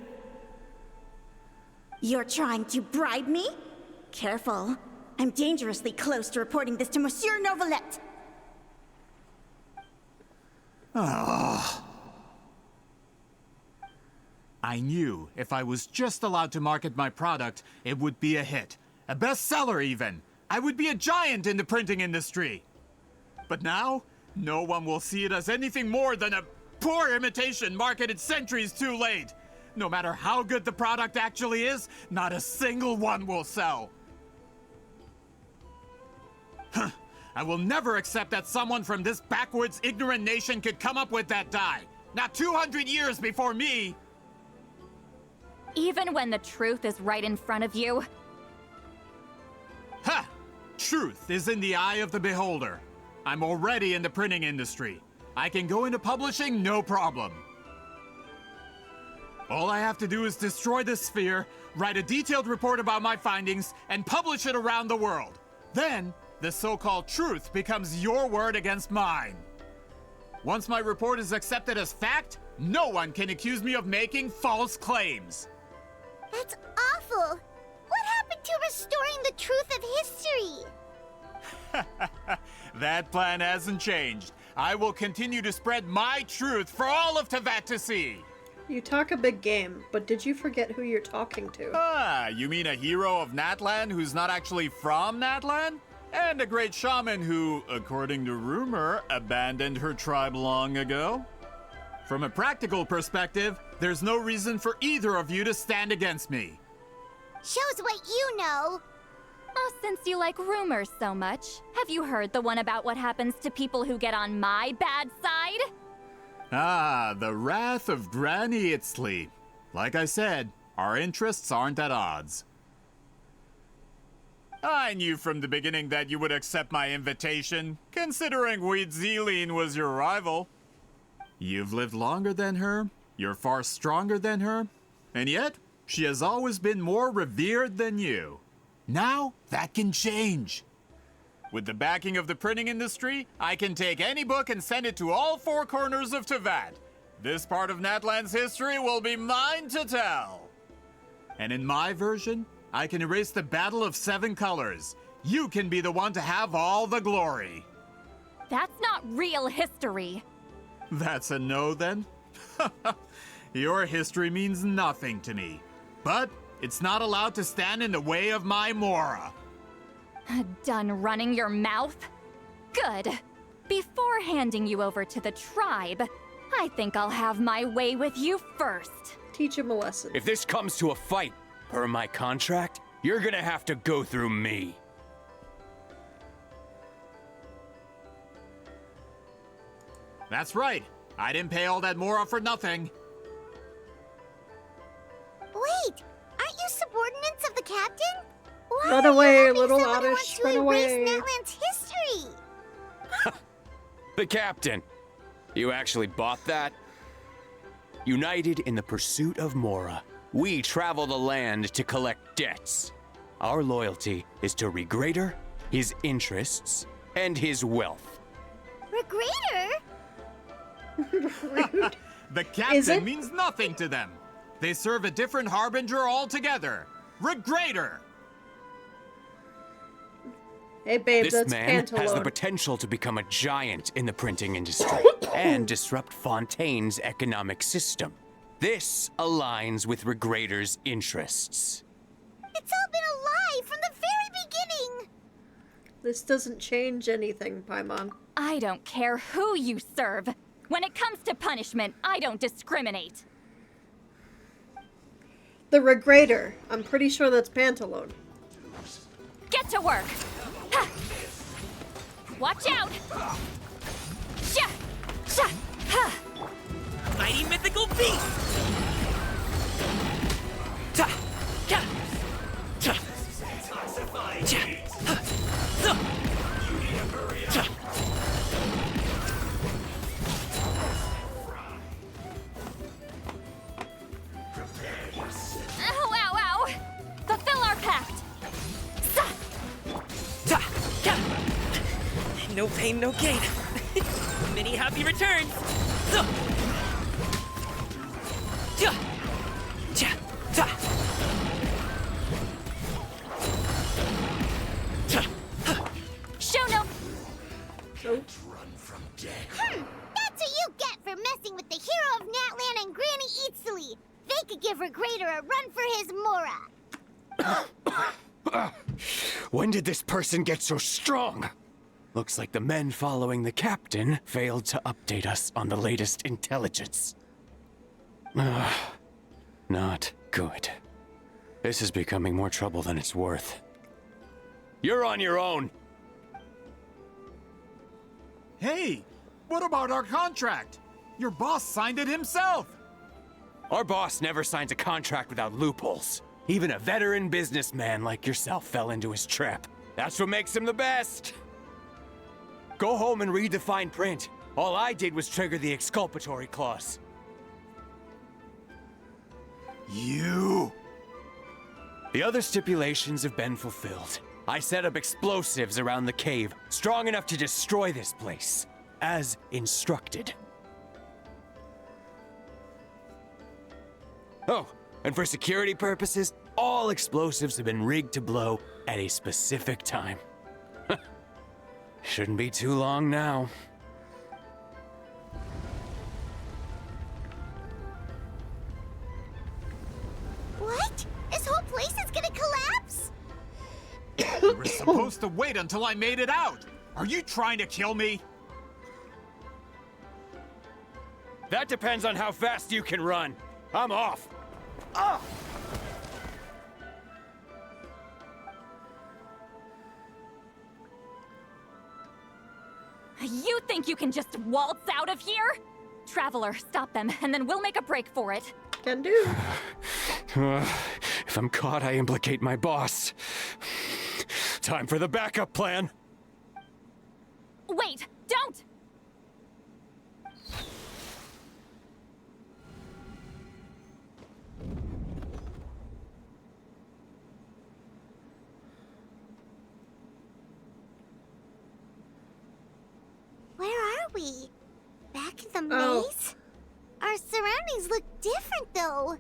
[SPEAKER 12] You're trying to bribe me? Careful. I'm dangerously close to reporting this to Monsieur Novelette.
[SPEAKER 22] Ah. I knew if I was just allowed to market my product, it would be a hit. A bestseller, even. I would be a giant in the printing industry. But now, no one will see it as anything more than a poor imitation marketed centuries too late. No matter how good the product actually is, not a single one will sell. Huh. I will never accept that someone from this backwoods, ignorant nation could come up with that dye. Not 200 years before me!
[SPEAKER 3] Even when the truth is right in front of you?
[SPEAKER 22] Ha! Truth is in the eye of the beholder. I'm already in the printing industry. I can go into publishing, no problem. All I have to do is destroy this sphere, write a detailed report about my findings, and publish it around the world. Then, the so-called truth becomes your word against mine. Once my report is accepted as fact, no one can accuse me of making false claims.
[SPEAKER 2] That's awful. What happened to restoring the truth of history?
[SPEAKER 22] That plan hasn't changed. I will continue to spread my truth for all of Tevat to see.
[SPEAKER 1] You talk a big game, but did you forget who you're talking to?
[SPEAKER 22] Ah, you mean a hero of Natlan who's not actually from Natlan? And a great shaman who, according to rumor, abandoned her tribe long ago? From a practical perspective, there's no reason for either of you to stand against me.
[SPEAKER 2] Shows what you know.
[SPEAKER 3] Oh, since you like rumors so much, have you heard the one about what happens to people who get on my bad side?
[SPEAKER 22] Ah, the wrath of Granny Itzley. Like I said, our interests aren't at odds. I knew from the beginning that you would accept my invitation, considering Weedzeline was your rival. You've lived longer than her. You're far stronger than her, and yet she has always been more revered than you. Now, that can change. With the backing of the printing industry, I can take any book and send it to all four corners of Teyvat. This part of Natlan's history will be mine to tell. And in my version, I can erase the Battle of Seven Colors. You can be the one to have all the glory.
[SPEAKER 3] That's not real history.
[SPEAKER 22] That's a no, then? Your history means nothing to me. But it's not allowed to stand in the way of my Mora.
[SPEAKER 3] Done running your mouth? Good. Before handing you over to the tribe, I think I'll have my way with you first.
[SPEAKER 1] Teach him a lesson.
[SPEAKER 21] If this comes to a fight, per my contract, you're gonna have to go through me.
[SPEAKER 22] That's right. I didn't pay all that Mora for nothing.
[SPEAKER 2] Wait, aren't you subordinates of the captain? Why
[SPEAKER 1] Run
[SPEAKER 2] are you
[SPEAKER 1] away,
[SPEAKER 2] helping
[SPEAKER 1] little
[SPEAKER 2] someone who
[SPEAKER 1] Oddish,
[SPEAKER 2] wants to
[SPEAKER 1] run
[SPEAKER 2] erase
[SPEAKER 1] away.
[SPEAKER 2] Natlan's history?
[SPEAKER 21] The captain. You actually bought that? United in the pursuit of Mora, we travel the land to collect debts. Our loyalty is to Regrader, his interests, and his wealth.
[SPEAKER 2] Regrader?
[SPEAKER 22] The captain means nothing to them. They serve a different harbinger altogether. Regrader!
[SPEAKER 1] Hey babe,
[SPEAKER 21] This
[SPEAKER 1] that's
[SPEAKER 21] man has the
[SPEAKER 1] Pantaloon.
[SPEAKER 21] potential to become a giant in the printing industry and disrupt Fontaine's economic system. This aligns with Regrader's interests.
[SPEAKER 2] It's all been a lie from the very beginning!
[SPEAKER 1] This doesn't change anything, Paimon.
[SPEAKER 3] I don't care who you serve. When it comes to punishment, I don't discriminate.
[SPEAKER 1] The Regrader. I'm pretty sure that's Pantaloon.
[SPEAKER 3] Get to work! Ha! Watch out! Sha! Sha! Ha!
[SPEAKER 10] Mighty mythical beast! Ta! Ka! Ta! Cha! Ha! So! Ta!
[SPEAKER 3] Ow, ow, ow! Fulfill our pact! Sa!
[SPEAKER 10] Ta! Ka! No pain, no gain. Many happy returns. So! Ja! Ja! Ta! Ta!
[SPEAKER 3] Show no...
[SPEAKER 2] That's what you get for messing with the hero of Natlan and Granny Eatsley. They could give Regrader a run for his Mora.
[SPEAKER 21] When did this person get so strong? Looks like the men following the captain failed to update us on the latest intelligence. Not good. This is becoming more trouble than it's worth. You're on your own.
[SPEAKER 22] Hey, what about our contract? Your boss signed it himself.
[SPEAKER 21] Our boss never signs a contract without loopholes. Even a veteran businessman like yourself fell into his trap. That's what makes him the best. Go home and read the fine print. All I did was trigger the exculpatory clause.
[SPEAKER 22] You...
[SPEAKER 21] The other stipulations have been fulfilled. I set up explosives around the cave, strong enough to destroy this place, as instructed. Oh, and for security purposes, all explosives have been rigged to blow at a specific time. Shouldn't be too long now.
[SPEAKER 2] What? This whole place is gonna collapse?
[SPEAKER 22] You were supposed to wait until I made it out. Are you trying to kill me?
[SPEAKER 21] That depends on how fast you can run. I'm off. Ah!
[SPEAKER 3] You think you can just waltz out of here? Traveler, stop them, and then we'll make a break for it.
[SPEAKER 1] Can do.
[SPEAKER 21] If I'm caught, I implicate my boss. Time for the backup plan.
[SPEAKER 3] Wait, don't!
[SPEAKER 2] are we? Back in the
[SPEAKER 1] Oh.
[SPEAKER 2] maze? Our surroundings look different, though.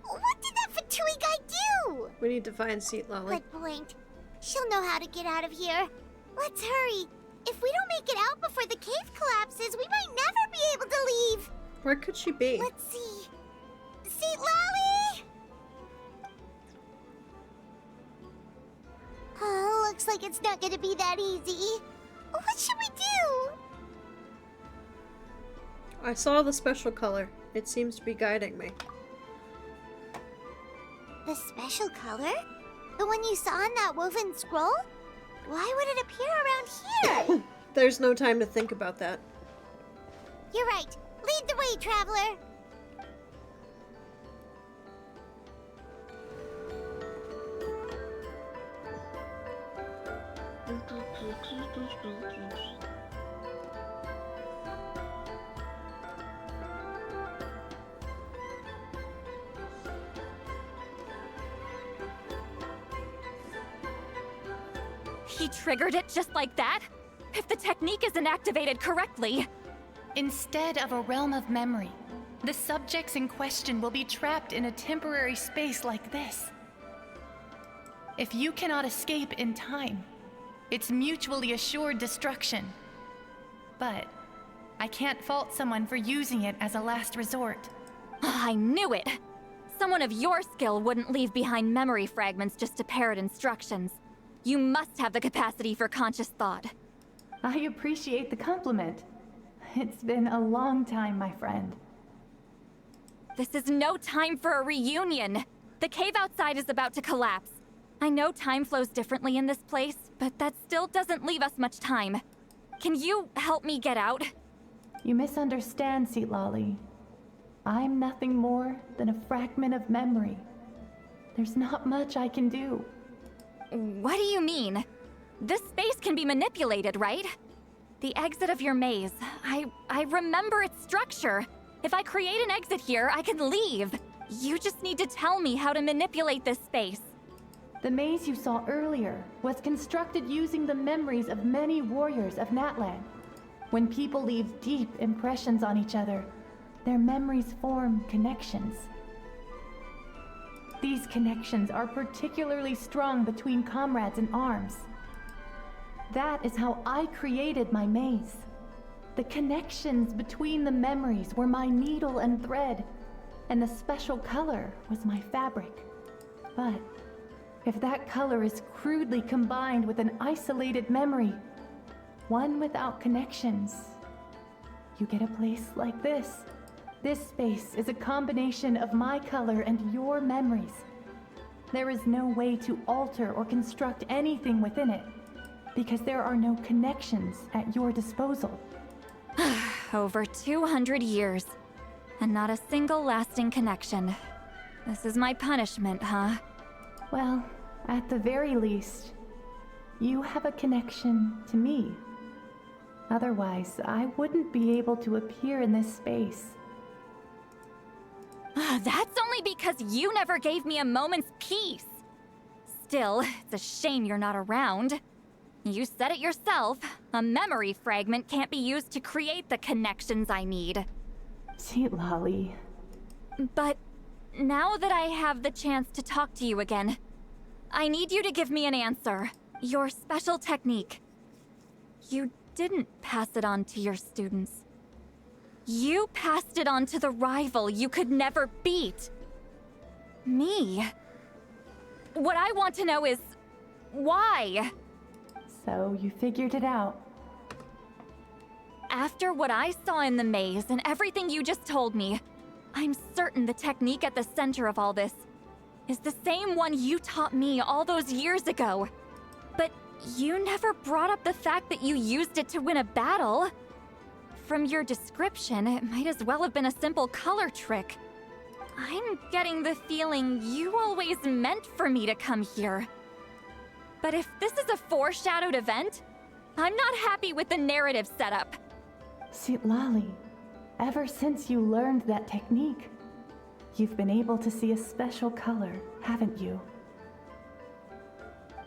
[SPEAKER 2] What did that Fatui guy do?
[SPEAKER 1] We need to find Seat Lolly.
[SPEAKER 2] Good point. She'll know how to get out of here. Let's hurry. If we don't make it out before the cave collapses, we might never be able to leave.
[SPEAKER 1] Where could she be?
[SPEAKER 2] Let's see. Seat Lolly! Oh, looks like it's not gonna be that easy. What should we do?
[SPEAKER 1] I saw the special color. It seems to be guiding me.
[SPEAKER 2] The special color? The one you saw in that woven scroll? Why would it appear around here?
[SPEAKER 1] There's no time to think about that.
[SPEAKER 2] You're right. Lead the way, traveler.
[SPEAKER 3] He triggered it just like that? If the technique isn't activated correctly.
[SPEAKER 7] Instead of a realm of memory, the subjects in question will be trapped in a temporary space like this. If you cannot escape in time, it's mutually assured destruction. But I can't fault someone for using it as a last resort.
[SPEAKER 3] I knew it! Someone of your skill wouldn't leave behind memory fragments just to parrot instructions. You must have the capacity for conscious thought.
[SPEAKER 7] I appreciate the compliment. It's been a long time, my friend.
[SPEAKER 3] This is no time for a reunion. The cave outside is about to collapse. I know time flows differently in this place, but that still doesn't leave us much time. Can you help me get out?
[SPEAKER 7] You misunderstand, Seat Lolly. I'm nothing more than a fragment of memory. There's not much I can do.
[SPEAKER 3] What do you mean? This space can be manipulated, right? The exit of your maze. I remember its structure. If I create an exit here, I can leave. You just need to tell me how to manipulate this space.
[SPEAKER 7] The maze you saw earlier was constructed using the memories of many warriors of Natlan. When people leave deep impressions on each other, their memories form connections. These connections are particularly strong between comrades in arms. That is how I created my maze. The connections between the memories were my needle and thread, and the special color was my fabric. But if that color is crudely combined with an isolated memory, one without connections, you get a place like this. This space is a combination of my color and your memories. There is no way to alter or construct anything within it, because there are no connections at your disposal.
[SPEAKER 3] Over 200 years, and not a single lasting connection. This is my punishment, huh?
[SPEAKER 7] Well, at the very least, you have a connection to me. Otherwise, I wouldn't be able to appear in this space.
[SPEAKER 3] That's only because you never gave me a moment's peace. Still, it's a shame you're not around. You said it yourself. A memory fragment can't be used to create the connections I need.
[SPEAKER 7] Seat Lolly.
[SPEAKER 3] But now that I have the chance to talk to you again, I need you to give me an answer. Your special technique. You didn't pass it on to your students. You passed it on to the rival you could never beat. Me. What I want to know is, why?
[SPEAKER 7] So you figured it out.
[SPEAKER 3] After what I saw in the maze and everything you just told me, I'm certain the technique at the center of all this is the same one you taught me all those years ago. But you never brought up the fact that you used it to win a battle. From your description, it might as well have been a simple color trick. I'm getting the feeling you always meant for me to come here. But if this is a foreshadowed event, I'm not happy with the narrative setup.
[SPEAKER 7] Seat Lolly, ever since you learned that technique, you've been able to see a special color, haven't you?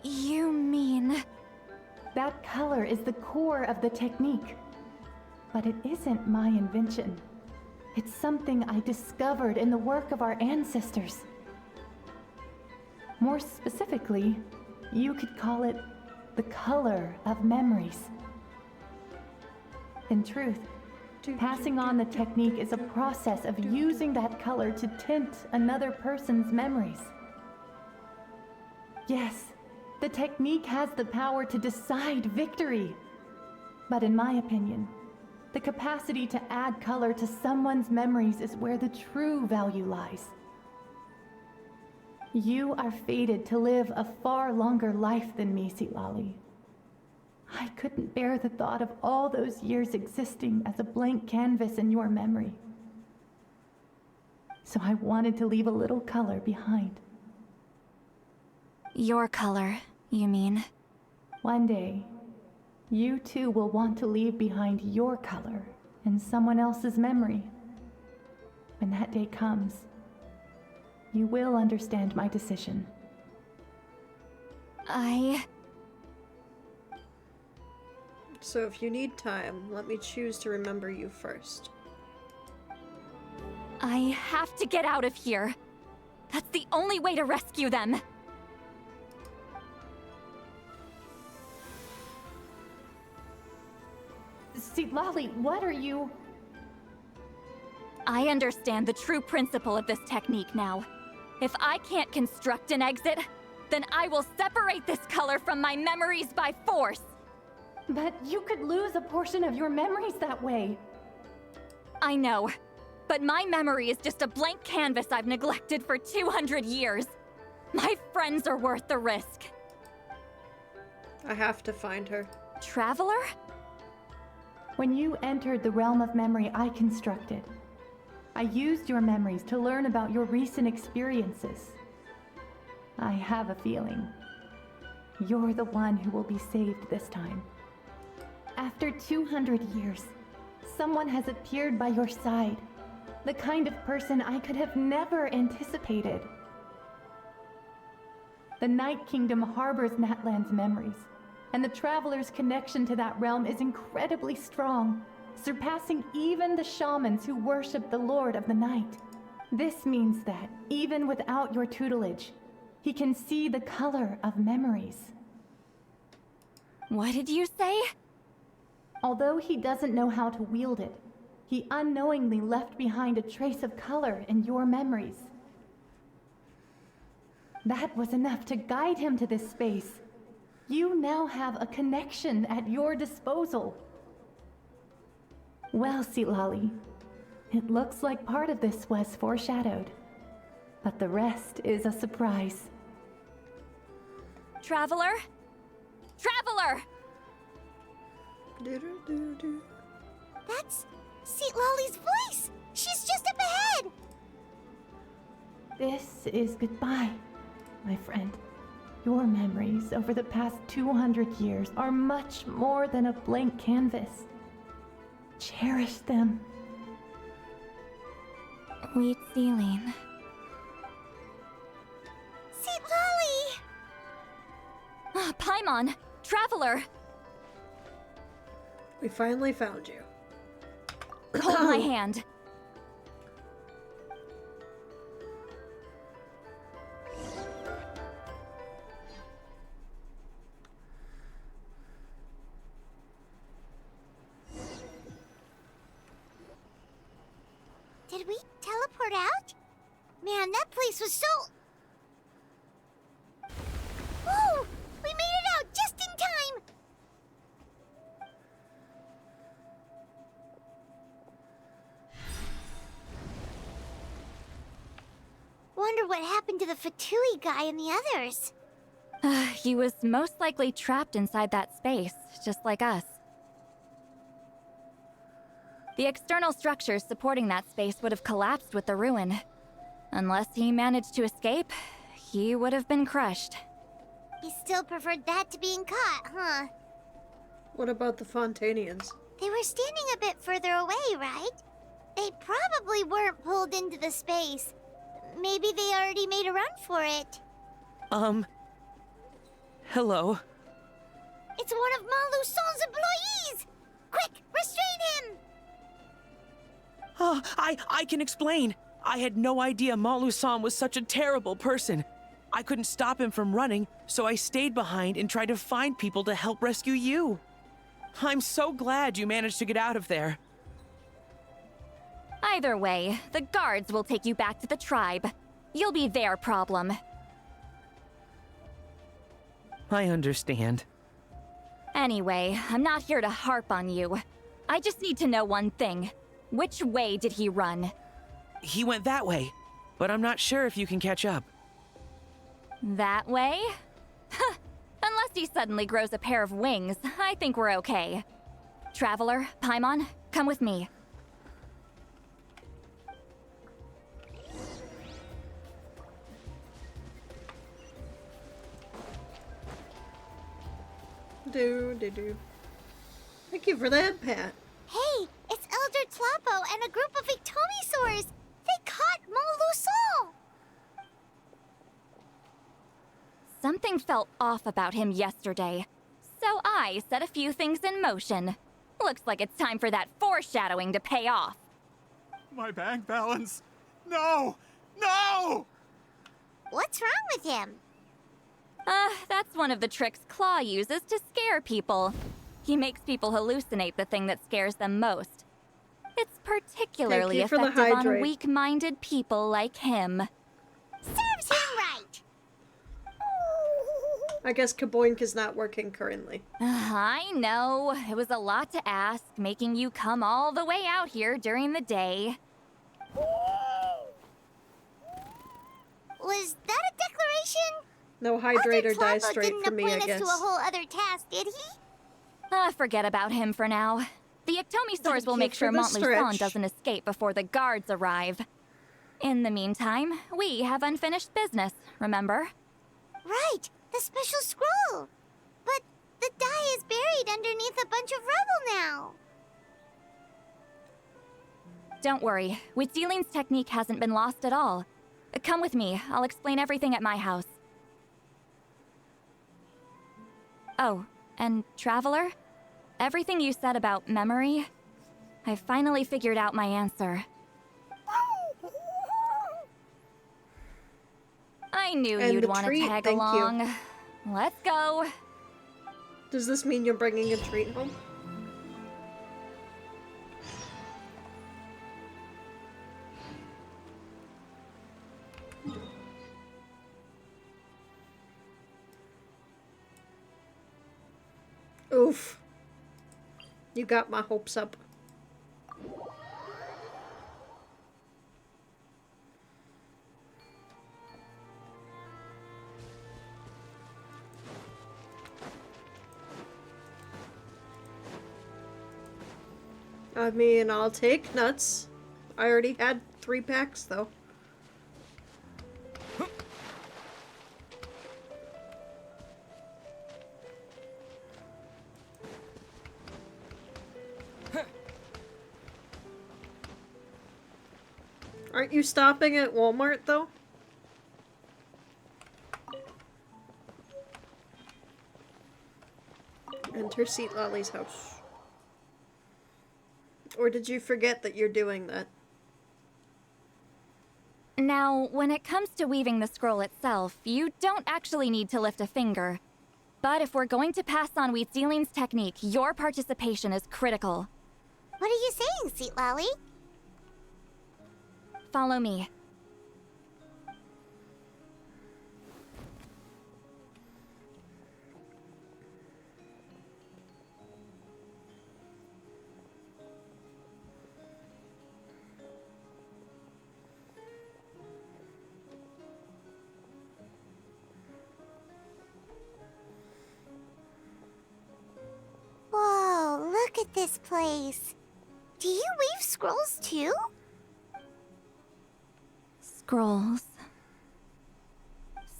[SPEAKER 3] You mean...
[SPEAKER 7] That color is the core of the technique. But it isn't my invention. It's something I discovered in the work of our ancestors. More specifically, you could call it the color of memories. In truth, passing on the technique is a process of using that color to tint another person's memories. Yes, the technique has the power to decide victory. But in my opinion, the capacity to add color to someone's memories is where the true value lies. You are fated to live a far longer life than me, Sitlali. I couldn't bear the thought of all those years existing as a blank canvas in your memory. So I wanted to leave a little color behind.
[SPEAKER 3] Your color, you mean?
[SPEAKER 7] One day, you too will want to leave behind your color in someone else's memory. When that day comes, you will understand my decision.
[SPEAKER 1] So if you need time, let me choose to remember you first.
[SPEAKER 3] I have to get out of here. That's the only way to rescue them.
[SPEAKER 7] Sitlali, what are you...
[SPEAKER 3] I understand the true principle of this technique now. If I can't construct an exit, then I will separate this color from my memories by force.
[SPEAKER 7] But you could lose a portion of your memories that way.
[SPEAKER 3] I know, but my memory is just a blank canvas I've neglected for 200 years. My friends are worth the risk.
[SPEAKER 1] I have to find her.
[SPEAKER 3] Traveler?
[SPEAKER 7] When you entered the realm of memory I constructed, I used your memories to learn about your recent experiences. I have a feeling you're the one who will be saved this time. After 200 years, someone has appeared by your side. The kind of person I could have never anticipated. The Night Kingdom harbors Natlan's memories, and the Traveler's connection to that realm is incredibly strong, surpassing even the shamans who worship the Lord of the Night. This means that, even without your tutelage, he can see the color of memories.
[SPEAKER 3] What did you say?
[SPEAKER 7] Although he doesn't know how to wield it, he unknowingly left behind a trace of color in your memories. That was enough to guide him to this space. You now have a connection at your disposal. Well, Sitlali, it looks like part of this was foreshadowed, but the rest is a surprise.
[SPEAKER 3] Traveler? Traveler!
[SPEAKER 2] That's Sitlali's voice! She's just up ahead!
[SPEAKER 7] This is goodbye, my friend. Your memories over the past 200 years are much more than a blank canvas. Cherish them.
[SPEAKER 3] Wheat ceiling.
[SPEAKER 2] Sitlali!
[SPEAKER 3] Paimon! Traveler!
[SPEAKER 1] We finally found you.
[SPEAKER 3] Hold my hand.
[SPEAKER 2] Did we teleport out? Man, that place was so... Whoa! We made it out just in time! Wonder what happened to the Fatui guy and the others.
[SPEAKER 3] He was most likely trapped inside that space, just like us. The external structures supporting that space would have collapsed with the ruin. Unless he managed to escape, he would have been crushed.
[SPEAKER 2] He still preferred that to being caught, huh?
[SPEAKER 1] What about the Fontanians?
[SPEAKER 2] They were standing a bit further away, right? They probably weren't pulled into the space. Maybe they already made a run for it.
[SPEAKER 10] Hello.
[SPEAKER 2] It's one of Maluson's employees! Quick, restrain him!
[SPEAKER 11] Oh, I can explain. I had no idea Malu-san was such a terrible person. I couldn't stop him from running, so I stayed behind and tried to find people to help rescue you. I'm so glad you managed to get out of there.
[SPEAKER 3] Either way, the guards will take you back to the tribe. You'll be their problem.
[SPEAKER 11] I understand.
[SPEAKER 3] Anyway, I'm not here to harp on you. I just need to know one thing. Which way did he run?
[SPEAKER 11] He went that way, but I'm not sure if you can catch up.
[SPEAKER 3] That way? Huh. Unless he suddenly grows a pair of wings, I think we're okay. Traveler, Paimon, come with me.
[SPEAKER 1] Do. Thank you for that, Pat.
[SPEAKER 2] Hey, it's Elder Tlapo and a group of Ictomisaurs. They caught Malu-san.
[SPEAKER 3] Something felt off about him yesterday, so I set a few things in motion. Looks like it's time for that foreshadowing to pay off.
[SPEAKER 22] My bank balance. No! No!
[SPEAKER 2] What's wrong with him?
[SPEAKER 3] That's one of the tricks Claw uses to scare people. He makes people hallucinate the thing that scares them most. It's particularly effective on weak-minded people like him.
[SPEAKER 2] Serves him right!
[SPEAKER 1] I guess Kaboink is not working currently.
[SPEAKER 3] I know. It was a lot to ask, making you come all the way out here during the day.
[SPEAKER 2] Was that a declaration?
[SPEAKER 1] No hydrate or die
[SPEAKER 2] Tlapo
[SPEAKER 1] straight for me, I guess.
[SPEAKER 2] didn't appoint us to a whole other task, did he?
[SPEAKER 3] Forget about him for now. The Ictomisaurs will make sure Montluson doesn't escape before the guards arrive. In the meantime, we have unfinished business, remember?
[SPEAKER 2] Right, the special scroll. But the die is buried underneath a bunch of rubble now.
[SPEAKER 3] Don't worry, Witzeline's technique hasn't been lost at all. Come with me, I'll explain everything at my house. Oh, and Traveler? Everything you said about memory, I finally figured out my answer. I knew you'd want to tag along. Let's go.
[SPEAKER 1] Does this mean you're bringing a treat home? Oof. You got my hopes up. I mean, I'll take nuts. I already had 3 packs, though. Aren't you stopping at Walmart, though? Enter Seat Lolly's house. Or did you forget that you're doing that?
[SPEAKER 3] Now, when it comes to weaving the scroll itself, you don't actually need to lift a finger. But if we're going to pass on Witzeline's technique, your participation is critical.
[SPEAKER 2] What are you saying, Seat Lolly?
[SPEAKER 3] Follow me.
[SPEAKER 2] Whoa, look at this place. Do you weave scrolls too?
[SPEAKER 3] Scrolls.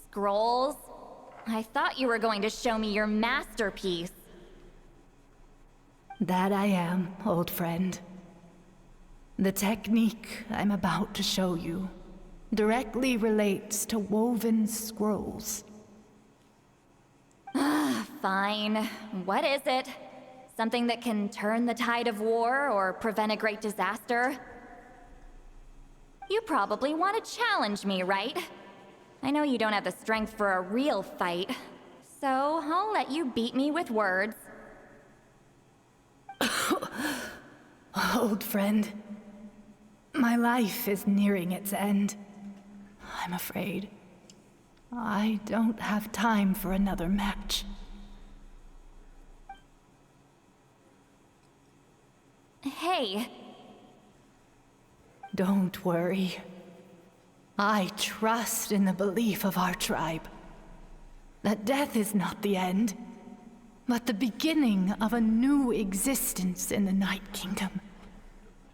[SPEAKER 3] Scrolls? I thought you were going to show me your masterpiece.
[SPEAKER 7] That I am, old friend. The technique I'm about to show you directly relates to woven scrolls.
[SPEAKER 3] Fine. What is it? Something that can turn the tide of war or prevent a great disaster? You probably want to challenge me, right? I know you don't have the strength for a real fight, so I'll let you beat me with words.
[SPEAKER 7] Old friend, my life is nearing its end. I'm afraid I don't have time for another match.
[SPEAKER 3] Hey.
[SPEAKER 7] Don't worry. I trust in the belief of our tribe that death is not the end, but the beginning of a new existence in the Night Kingdom,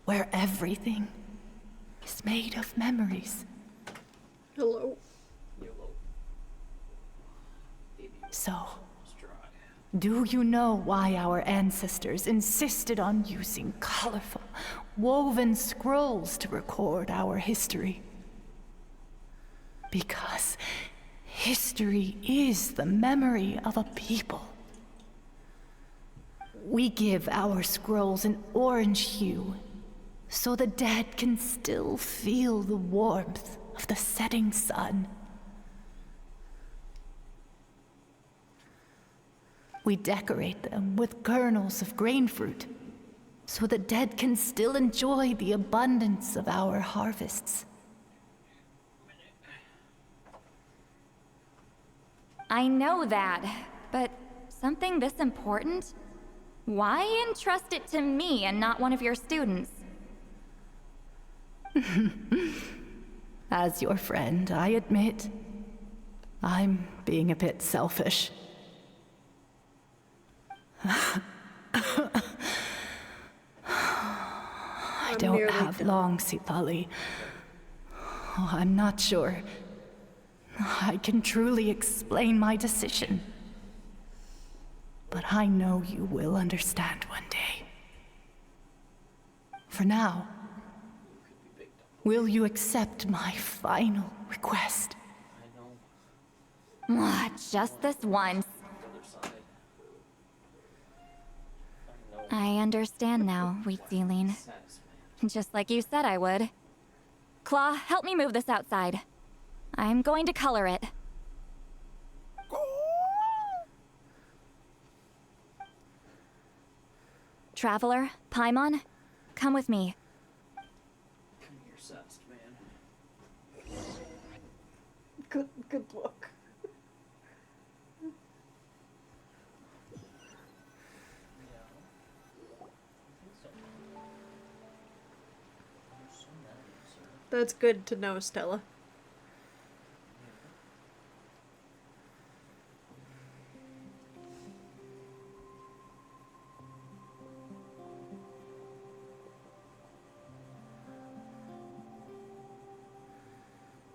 [SPEAKER 7] where everything is made of memories.
[SPEAKER 1] Hello.
[SPEAKER 7] So, do you know why our ancestors insisted on using colorful, woven scrolls to record our history? Because history is the memory of a people. We give our scrolls an orange hue, so the dead can still feel the warmth of the setting sun. We decorate them with kernels of grain fruit, so the dead can still enjoy the abundance of our harvests.
[SPEAKER 3] I know that, but something this important? Why entrust it to me and not one of your students?
[SPEAKER 7] As your friend, I admit, I'm being a bit selfish. I don't have long, Sitali. Oh, I'm not sure I can truly explain my decision. But I know you will understand one day. For now, will you accept my final request?
[SPEAKER 3] Just this once. I understand now, Wheat Sealing. Just like you said I would. Claw, help me move this outside. I'm going to color it. Traveler, Paimon, come with me.
[SPEAKER 1] Good look. That's good to know, Stella.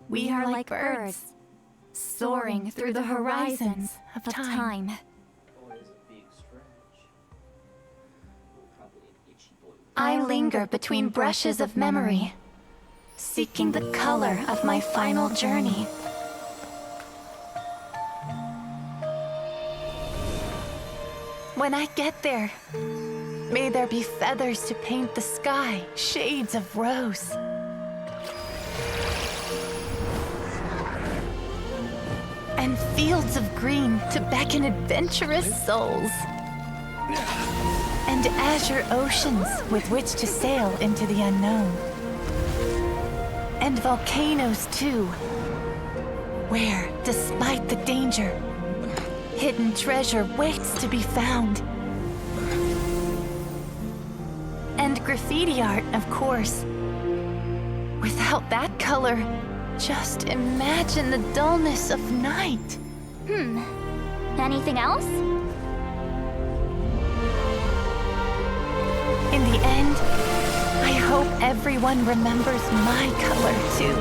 [SPEAKER 7] We are like birds, soaring through the horizons of time. I linger between brushes of memory, seeking the color of my final journey. When I get there, may there be feathers to paint the sky, shades of rose. And fields of green to beckon adventurous souls. And azure oceans with which to sail into the unknown. And volcanoes too, where, despite the danger, hidden treasure waits to be found. And graffiti art, of course. Without that color, just imagine the dullness of night.
[SPEAKER 3] Anything else?
[SPEAKER 7] In the end, I hope everyone remembers my color too.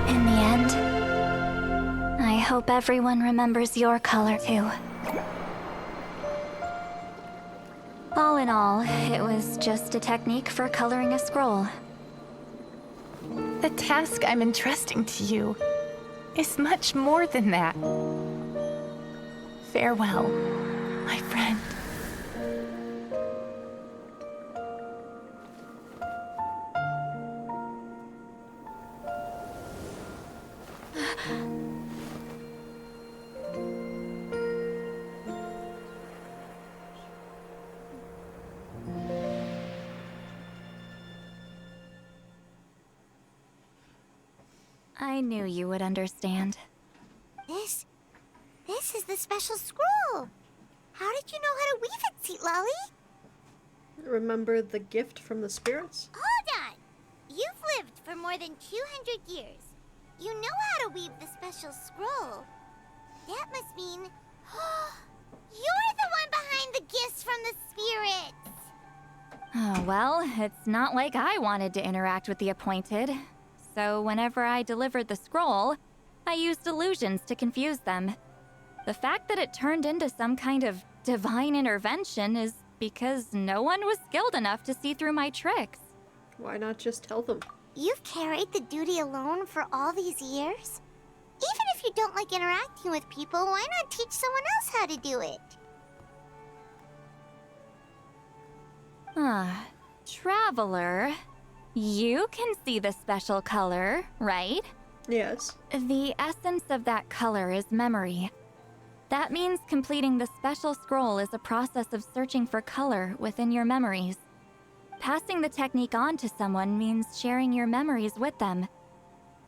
[SPEAKER 3] In the end, I hope everyone remembers your color too. All in all, it was just a technique for coloring a scroll.
[SPEAKER 7] The task I'm entrusting to you is much more than that. Farewell, my friend.
[SPEAKER 3] I knew you would understand.
[SPEAKER 2] This is the special scroll. How did you know how to weave it, Seat Lolly?
[SPEAKER 1] Remember the gift from the spirits?
[SPEAKER 2] Hold on! You've lived for more than 200 years. You know how to weave the special scroll. That must mean... you're the one behind the gifts from the spirits!
[SPEAKER 3] Oh, well, it's not like I wanted to interact with the appointed. So whenever I delivered the scroll, I used illusions to confuse them. The fact that it turned into some kind of divine intervention is because no one was skilled enough to see through my tricks.
[SPEAKER 1] Why not just tell them?
[SPEAKER 2] You've carried the duty alone for all these years? Even if you don't like interacting with people, why not teach someone else how to do it?
[SPEAKER 3] Traveler, you can see the special color, right?
[SPEAKER 1] Yes.
[SPEAKER 3] The essence of that color is memory. That means completing the special scroll is a process of searching for color within your memories. Passing the technique on to someone means sharing your memories with them.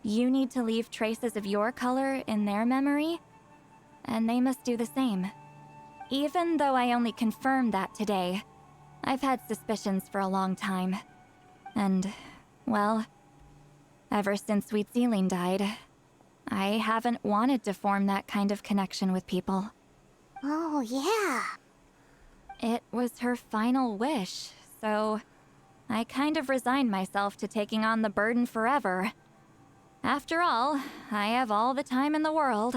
[SPEAKER 3] You need to leave traces of your color in their memory, and they must do the same. Even though I only confirmed that today, I've had suspicions for a long time. And, well, ever since Sweet Celine died, I haven't wanted to form that kind of connection with people.
[SPEAKER 2] Oh, yeah.
[SPEAKER 3] It was her final wish, so I kind of resigned myself to taking on the burden forever. After all, I have all the time in the world.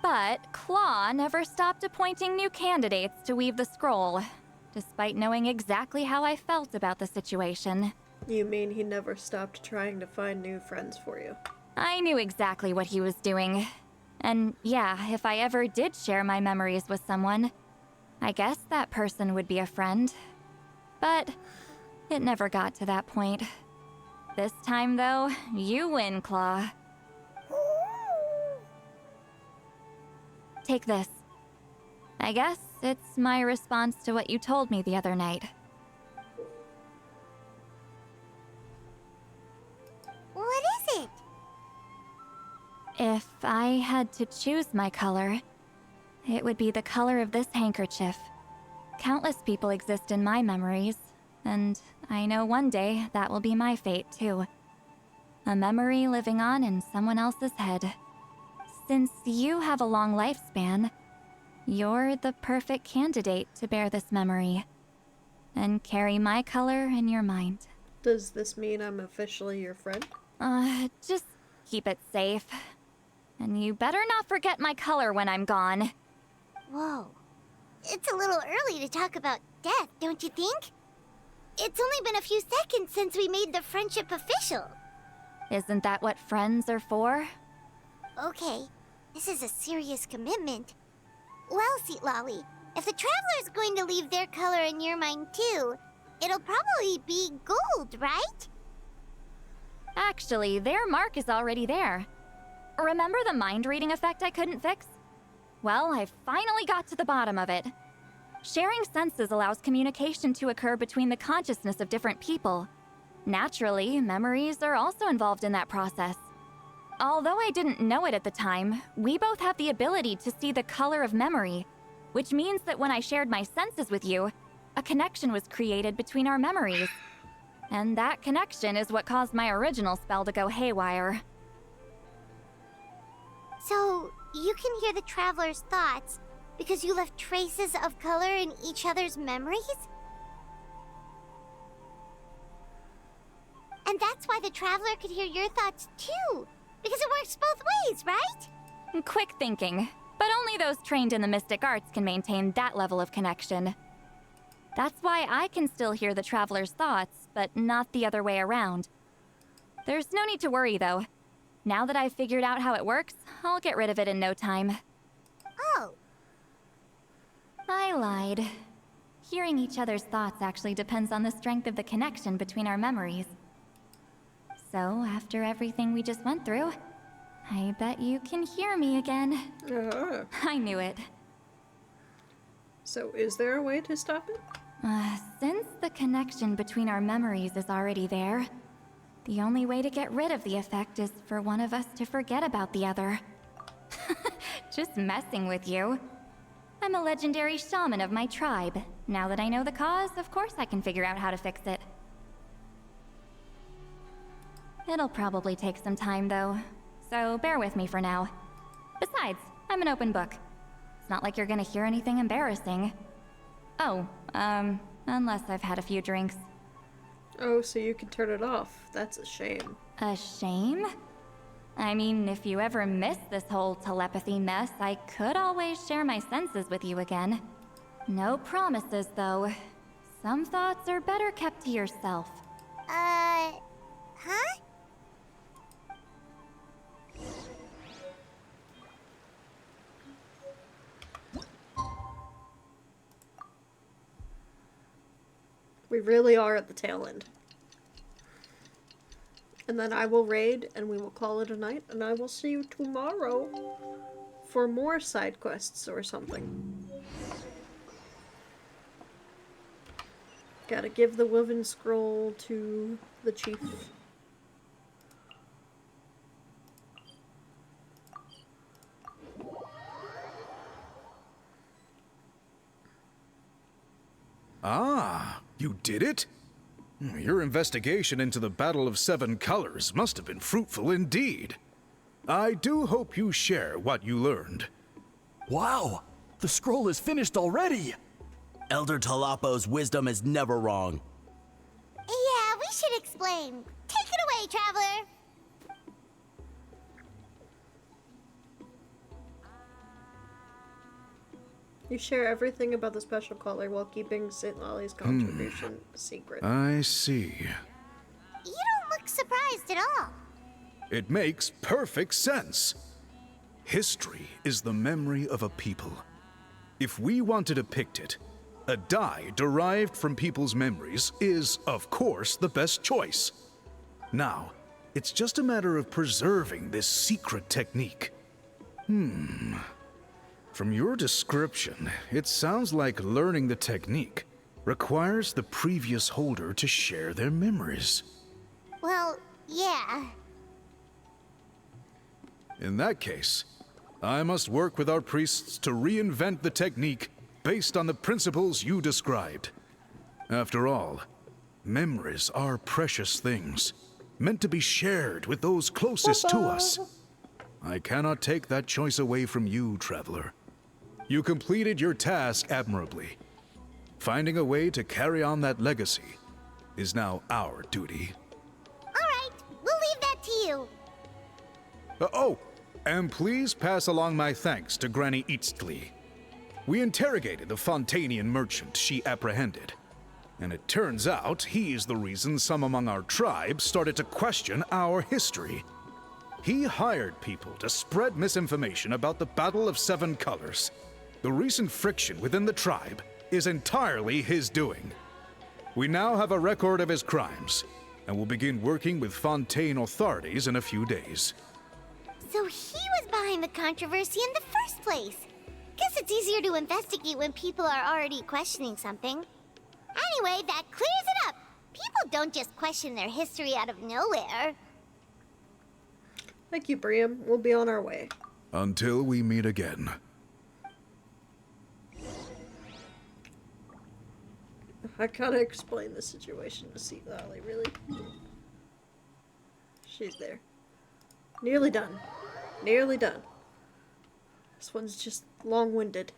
[SPEAKER 3] But Claw never stopped appointing new candidates to weave the scroll, despite knowing exactly how I felt about the situation.
[SPEAKER 1] You mean he never stopped trying to find new friends for you?
[SPEAKER 3] I knew exactly what he was doing. And yeah, if I ever did share my memories with someone, I guess that person would be a friend. But it never got to that point. This time, though, you win, Claw. Take this. I guess it's my response to what you told me the other night.
[SPEAKER 2] What is it?
[SPEAKER 3] If I had to choose my color, it would be the color of this handkerchief. Countless people exist in my memories, and I know one day that will be my fate too. A memory living on in someone else's head. Since you have a long lifespan, you're the perfect candidate to bear this memory and carry my color in your mind.
[SPEAKER 1] Does this mean I'm officially your friend?
[SPEAKER 3] Just keep it safe. And you better not forget my color when I'm gone.
[SPEAKER 2] Whoa. It's a little early to talk about death, don't you think? It's only been a few seconds since we made the friendship official.
[SPEAKER 3] Isn't that what friends are for?
[SPEAKER 2] Okay, this is a serious commitment. Well, Seat Lolly, if the Traveler's going to leave their color in your mind too, it'll probably be gold, right?
[SPEAKER 3] Actually, their mark is already there. Remember the mind reading effect I couldn't fix? Well, I finally got to the bottom of it. Sharing senses allows communication to occur between the consciousness of different people. Naturally, memories are also involved in that process. Although I didn't know it at the time, we both have the ability to see the color of memory, which means that when I shared my senses with you, a connection was created between our memories. And that connection is what caused my original spell to go haywire.
[SPEAKER 2] So, you can hear the Traveler's thoughts because you left traces of color in each other's memories? And that's why the Traveler could hear your thoughts too, because it works both ways, right?
[SPEAKER 3] Quick thinking, but only Only those trained in the mystic arts can maintain that level of connection. That's why I can still hear the traveler's thoughts, but not the other way around. There's no need to worry, though. Now that I've figured out how it works, I'll get rid of it in no time.
[SPEAKER 2] Oh.
[SPEAKER 3] I lied. Hearing each other's thoughts actually depends on the strength of the connection between our memories. So, after everything we just went through, I bet you can hear me again. I knew it.
[SPEAKER 1] So, is there a way to stop it?
[SPEAKER 3] Since the connection between our memories is already there, the only way to get rid of the effect is for one of us to forget about the other. Just messing with you. I'm a legendary shaman of my tribe. Now that I know the cause, of course I can figure out how to fix it. It'll probably take some time, though, so bear with me for now. Besides, I'm an open book. It's not like you're gonna hear anything embarrassing. Oh, unless I've had a few drinks.
[SPEAKER 1] Oh, so you can turn it off. That's a shame.
[SPEAKER 3] A shame? I mean, if you ever miss this whole telepathy mess, I could always share my senses with you again. No promises, though. Some thoughts are better kept to yourself.
[SPEAKER 2] Huh?
[SPEAKER 1] We really are at the tail end. And then I will raid, and we will call it a night, and I will see you tomorrow for more side quests or something. Gotta give the woven scroll to the chief.
[SPEAKER 19] Ah, you did it? Your investigation into the Battle of Seven Colors must have been fruitful indeed. I do hope you share what you learned.
[SPEAKER 18] Wow, the scroll is finished already!
[SPEAKER 6] Elder Talapo's wisdom is never wrong.
[SPEAKER 2] Yeah, we should explain. Take it away, Traveler!
[SPEAKER 1] You share everything about the special color while keeping St. Lolly's contribution a secret.
[SPEAKER 19] I see.
[SPEAKER 2] You don't look surprised at all.
[SPEAKER 19] It makes perfect sense. History is the memory of a people. If we want to depict it, a dye derived from people's memories is, of course, the best choice. Now, it's just a matter of preserving this secret technique. From your description, it sounds like learning the technique requires the previous holder to share their memories.
[SPEAKER 2] Well, yeah.
[SPEAKER 19] In that case, I must work with our priests to reinvent the technique based on the principles you described. After all, memories are precious things, meant to be shared with those closest to us. I cannot take that choice away from you, Traveler. You completed your task admirably. Finding a way to carry on that legacy is now our duty.
[SPEAKER 2] All right, we'll leave that to you.
[SPEAKER 19] Oh, and please pass along my thanks to Granny Eastly. We interrogated the Fontanian merchant she apprehended, and it turns out he's the reason some among our tribe started to question our history. He hired people to spread misinformation about the Battle of Seven Colors. The recent friction within the tribe is entirely his doing. We now have a record of his crimes, and will begin working with Fontaine authorities in a few days.
[SPEAKER 2] So he was behind the controversy in the first place. Guess it's easier to investigate when people are already questioning something. Anyway, that clears it up. People don't just question their history out of nowhere.
[SPEAKER 1] Thank you, Briam. We'll be on our way.
[SPEAKER 19] Until we meet again.
[SPEAKER 1] I gotta explain the situation to see Lolly, really. She's there. Nearly done. Nearly done. This one's just long-winded.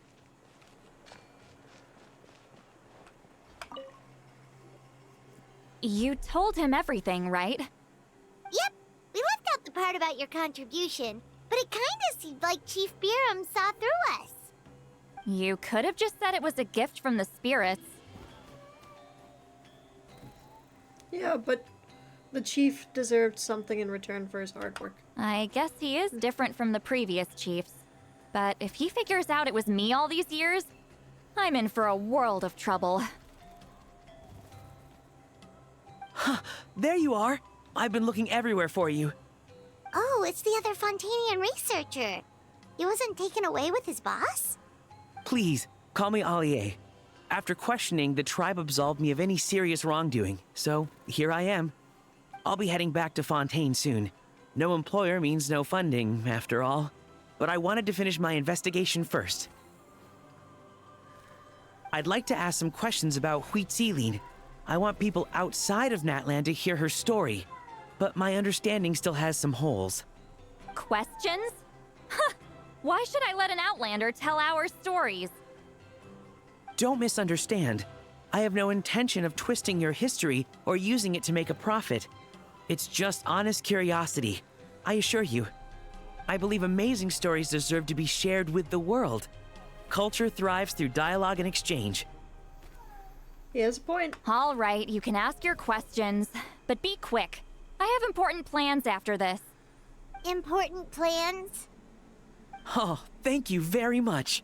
[SPEAKER 3] You told him everything, right?
[SPEAKER 2] Yep, we left out the part about your contribution. But it kinda seemed like Chief Biram saw through us.
[SPEAKER 3] You could have just said it was a gift from the spirits.
[SPEAKER 1] Yeah, but the chief deserved something in return for his hard work.
[SPEAKER 3] I guess he is different from the previous chiefs. But if he figures out it was me all these years, I'm in for a world of trouble.
[SPEAKER 11] Huh, there you are. I've been looking everywhere for you.
[SPEAKER 2] Oh, it's the other Fontanian researcher. He wasn't taken away with his boss?
[SPEAKER 11] Please, call me Allier. After questioning, the tribe absolved me of any serious wrongdoing, so here I am. I'll be heading back to Fontaine soon. No employer means no funding, after all. But I wanted to finish my investigation first. I'd like to ask some questions about Huitzilin. I want people outside of Natland to hear her story, but my understanding still has some holes.
[SPEAKER 3] Questions? Huh! Why should I let an Outlander tell our stories?
[SPEAKER 11] Don't misunderstand. I have no intention of twisting your history or using it to make a profit. It's just honest curiosity. I assure you. I believe amazing stories deserve to be shared with the world. Culture thrives through dialogue and exchange.
[SPEAKER 1] He has a point.
[SPEAKER 3] All right, you can ask your questions, but be quick. I have important plans after this.
[SPEAKER 2] Important plans?
[SPEAKER 11] Oh, thank you very much.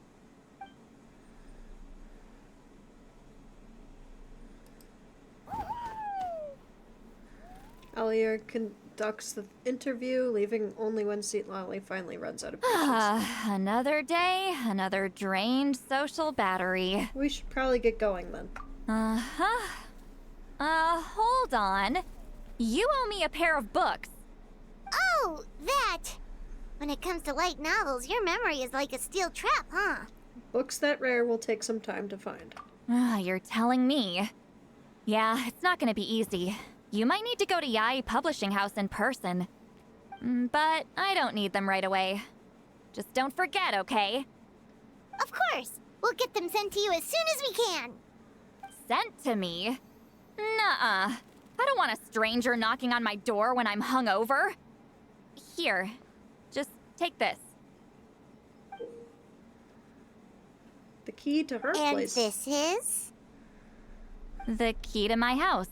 [SPEAKER 1] Allier conducts the interview, leaving only when Seat Lolly finally runs out of patience.
[SPEAKER 3] Another day, another drained social battery.
[SPEAKER 1] We should probably get going then.
[SPEAKER 3] Uh-huh. Hold on. You owe me a pair of books.
[SPEAKER 2] Oh, that! When it comes to light novels, your memory is like a steel trap, huh?
[SPEAKER 1] Books that rare will take some time to find.
[SPEAKER 3] You're telling me. Yeah, it's not gonna be easy. You might need to go to Yai Publishing House in person. But I don't need them right away. Just don't forget, okay?
[SPEAKER 2] Of course! We'll get them sent to you as soon as we can!
[SPEAKER 3] Sent to me? Nuh-uh. I don't want a stranger knocking on my door when I'm hungover. Here, just take this.
[SPEAKER 1] The key to her place.
[SPEAKER 2] And this is?
[SPEAKER 3] The key to my house.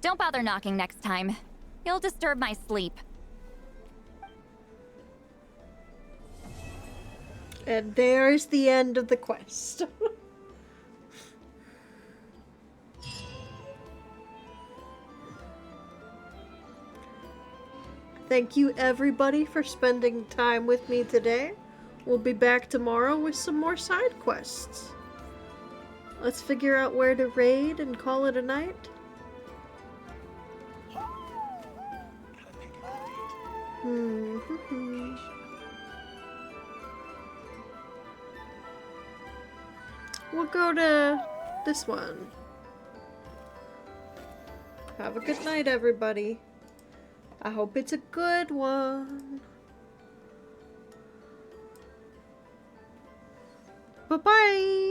[SPEAKER 3] Don't bother knocking next time. You'll disturb my sleep.
[SPEAKER 1] And there's the end of the quest. Thank you everybody for spending time with me today. We'll be back tomorrow with some more side quests. Let's figure out where to raid and call it a night. We'll go to this one. Have a good night, everybody. I hope it's a good one. Bye-bye.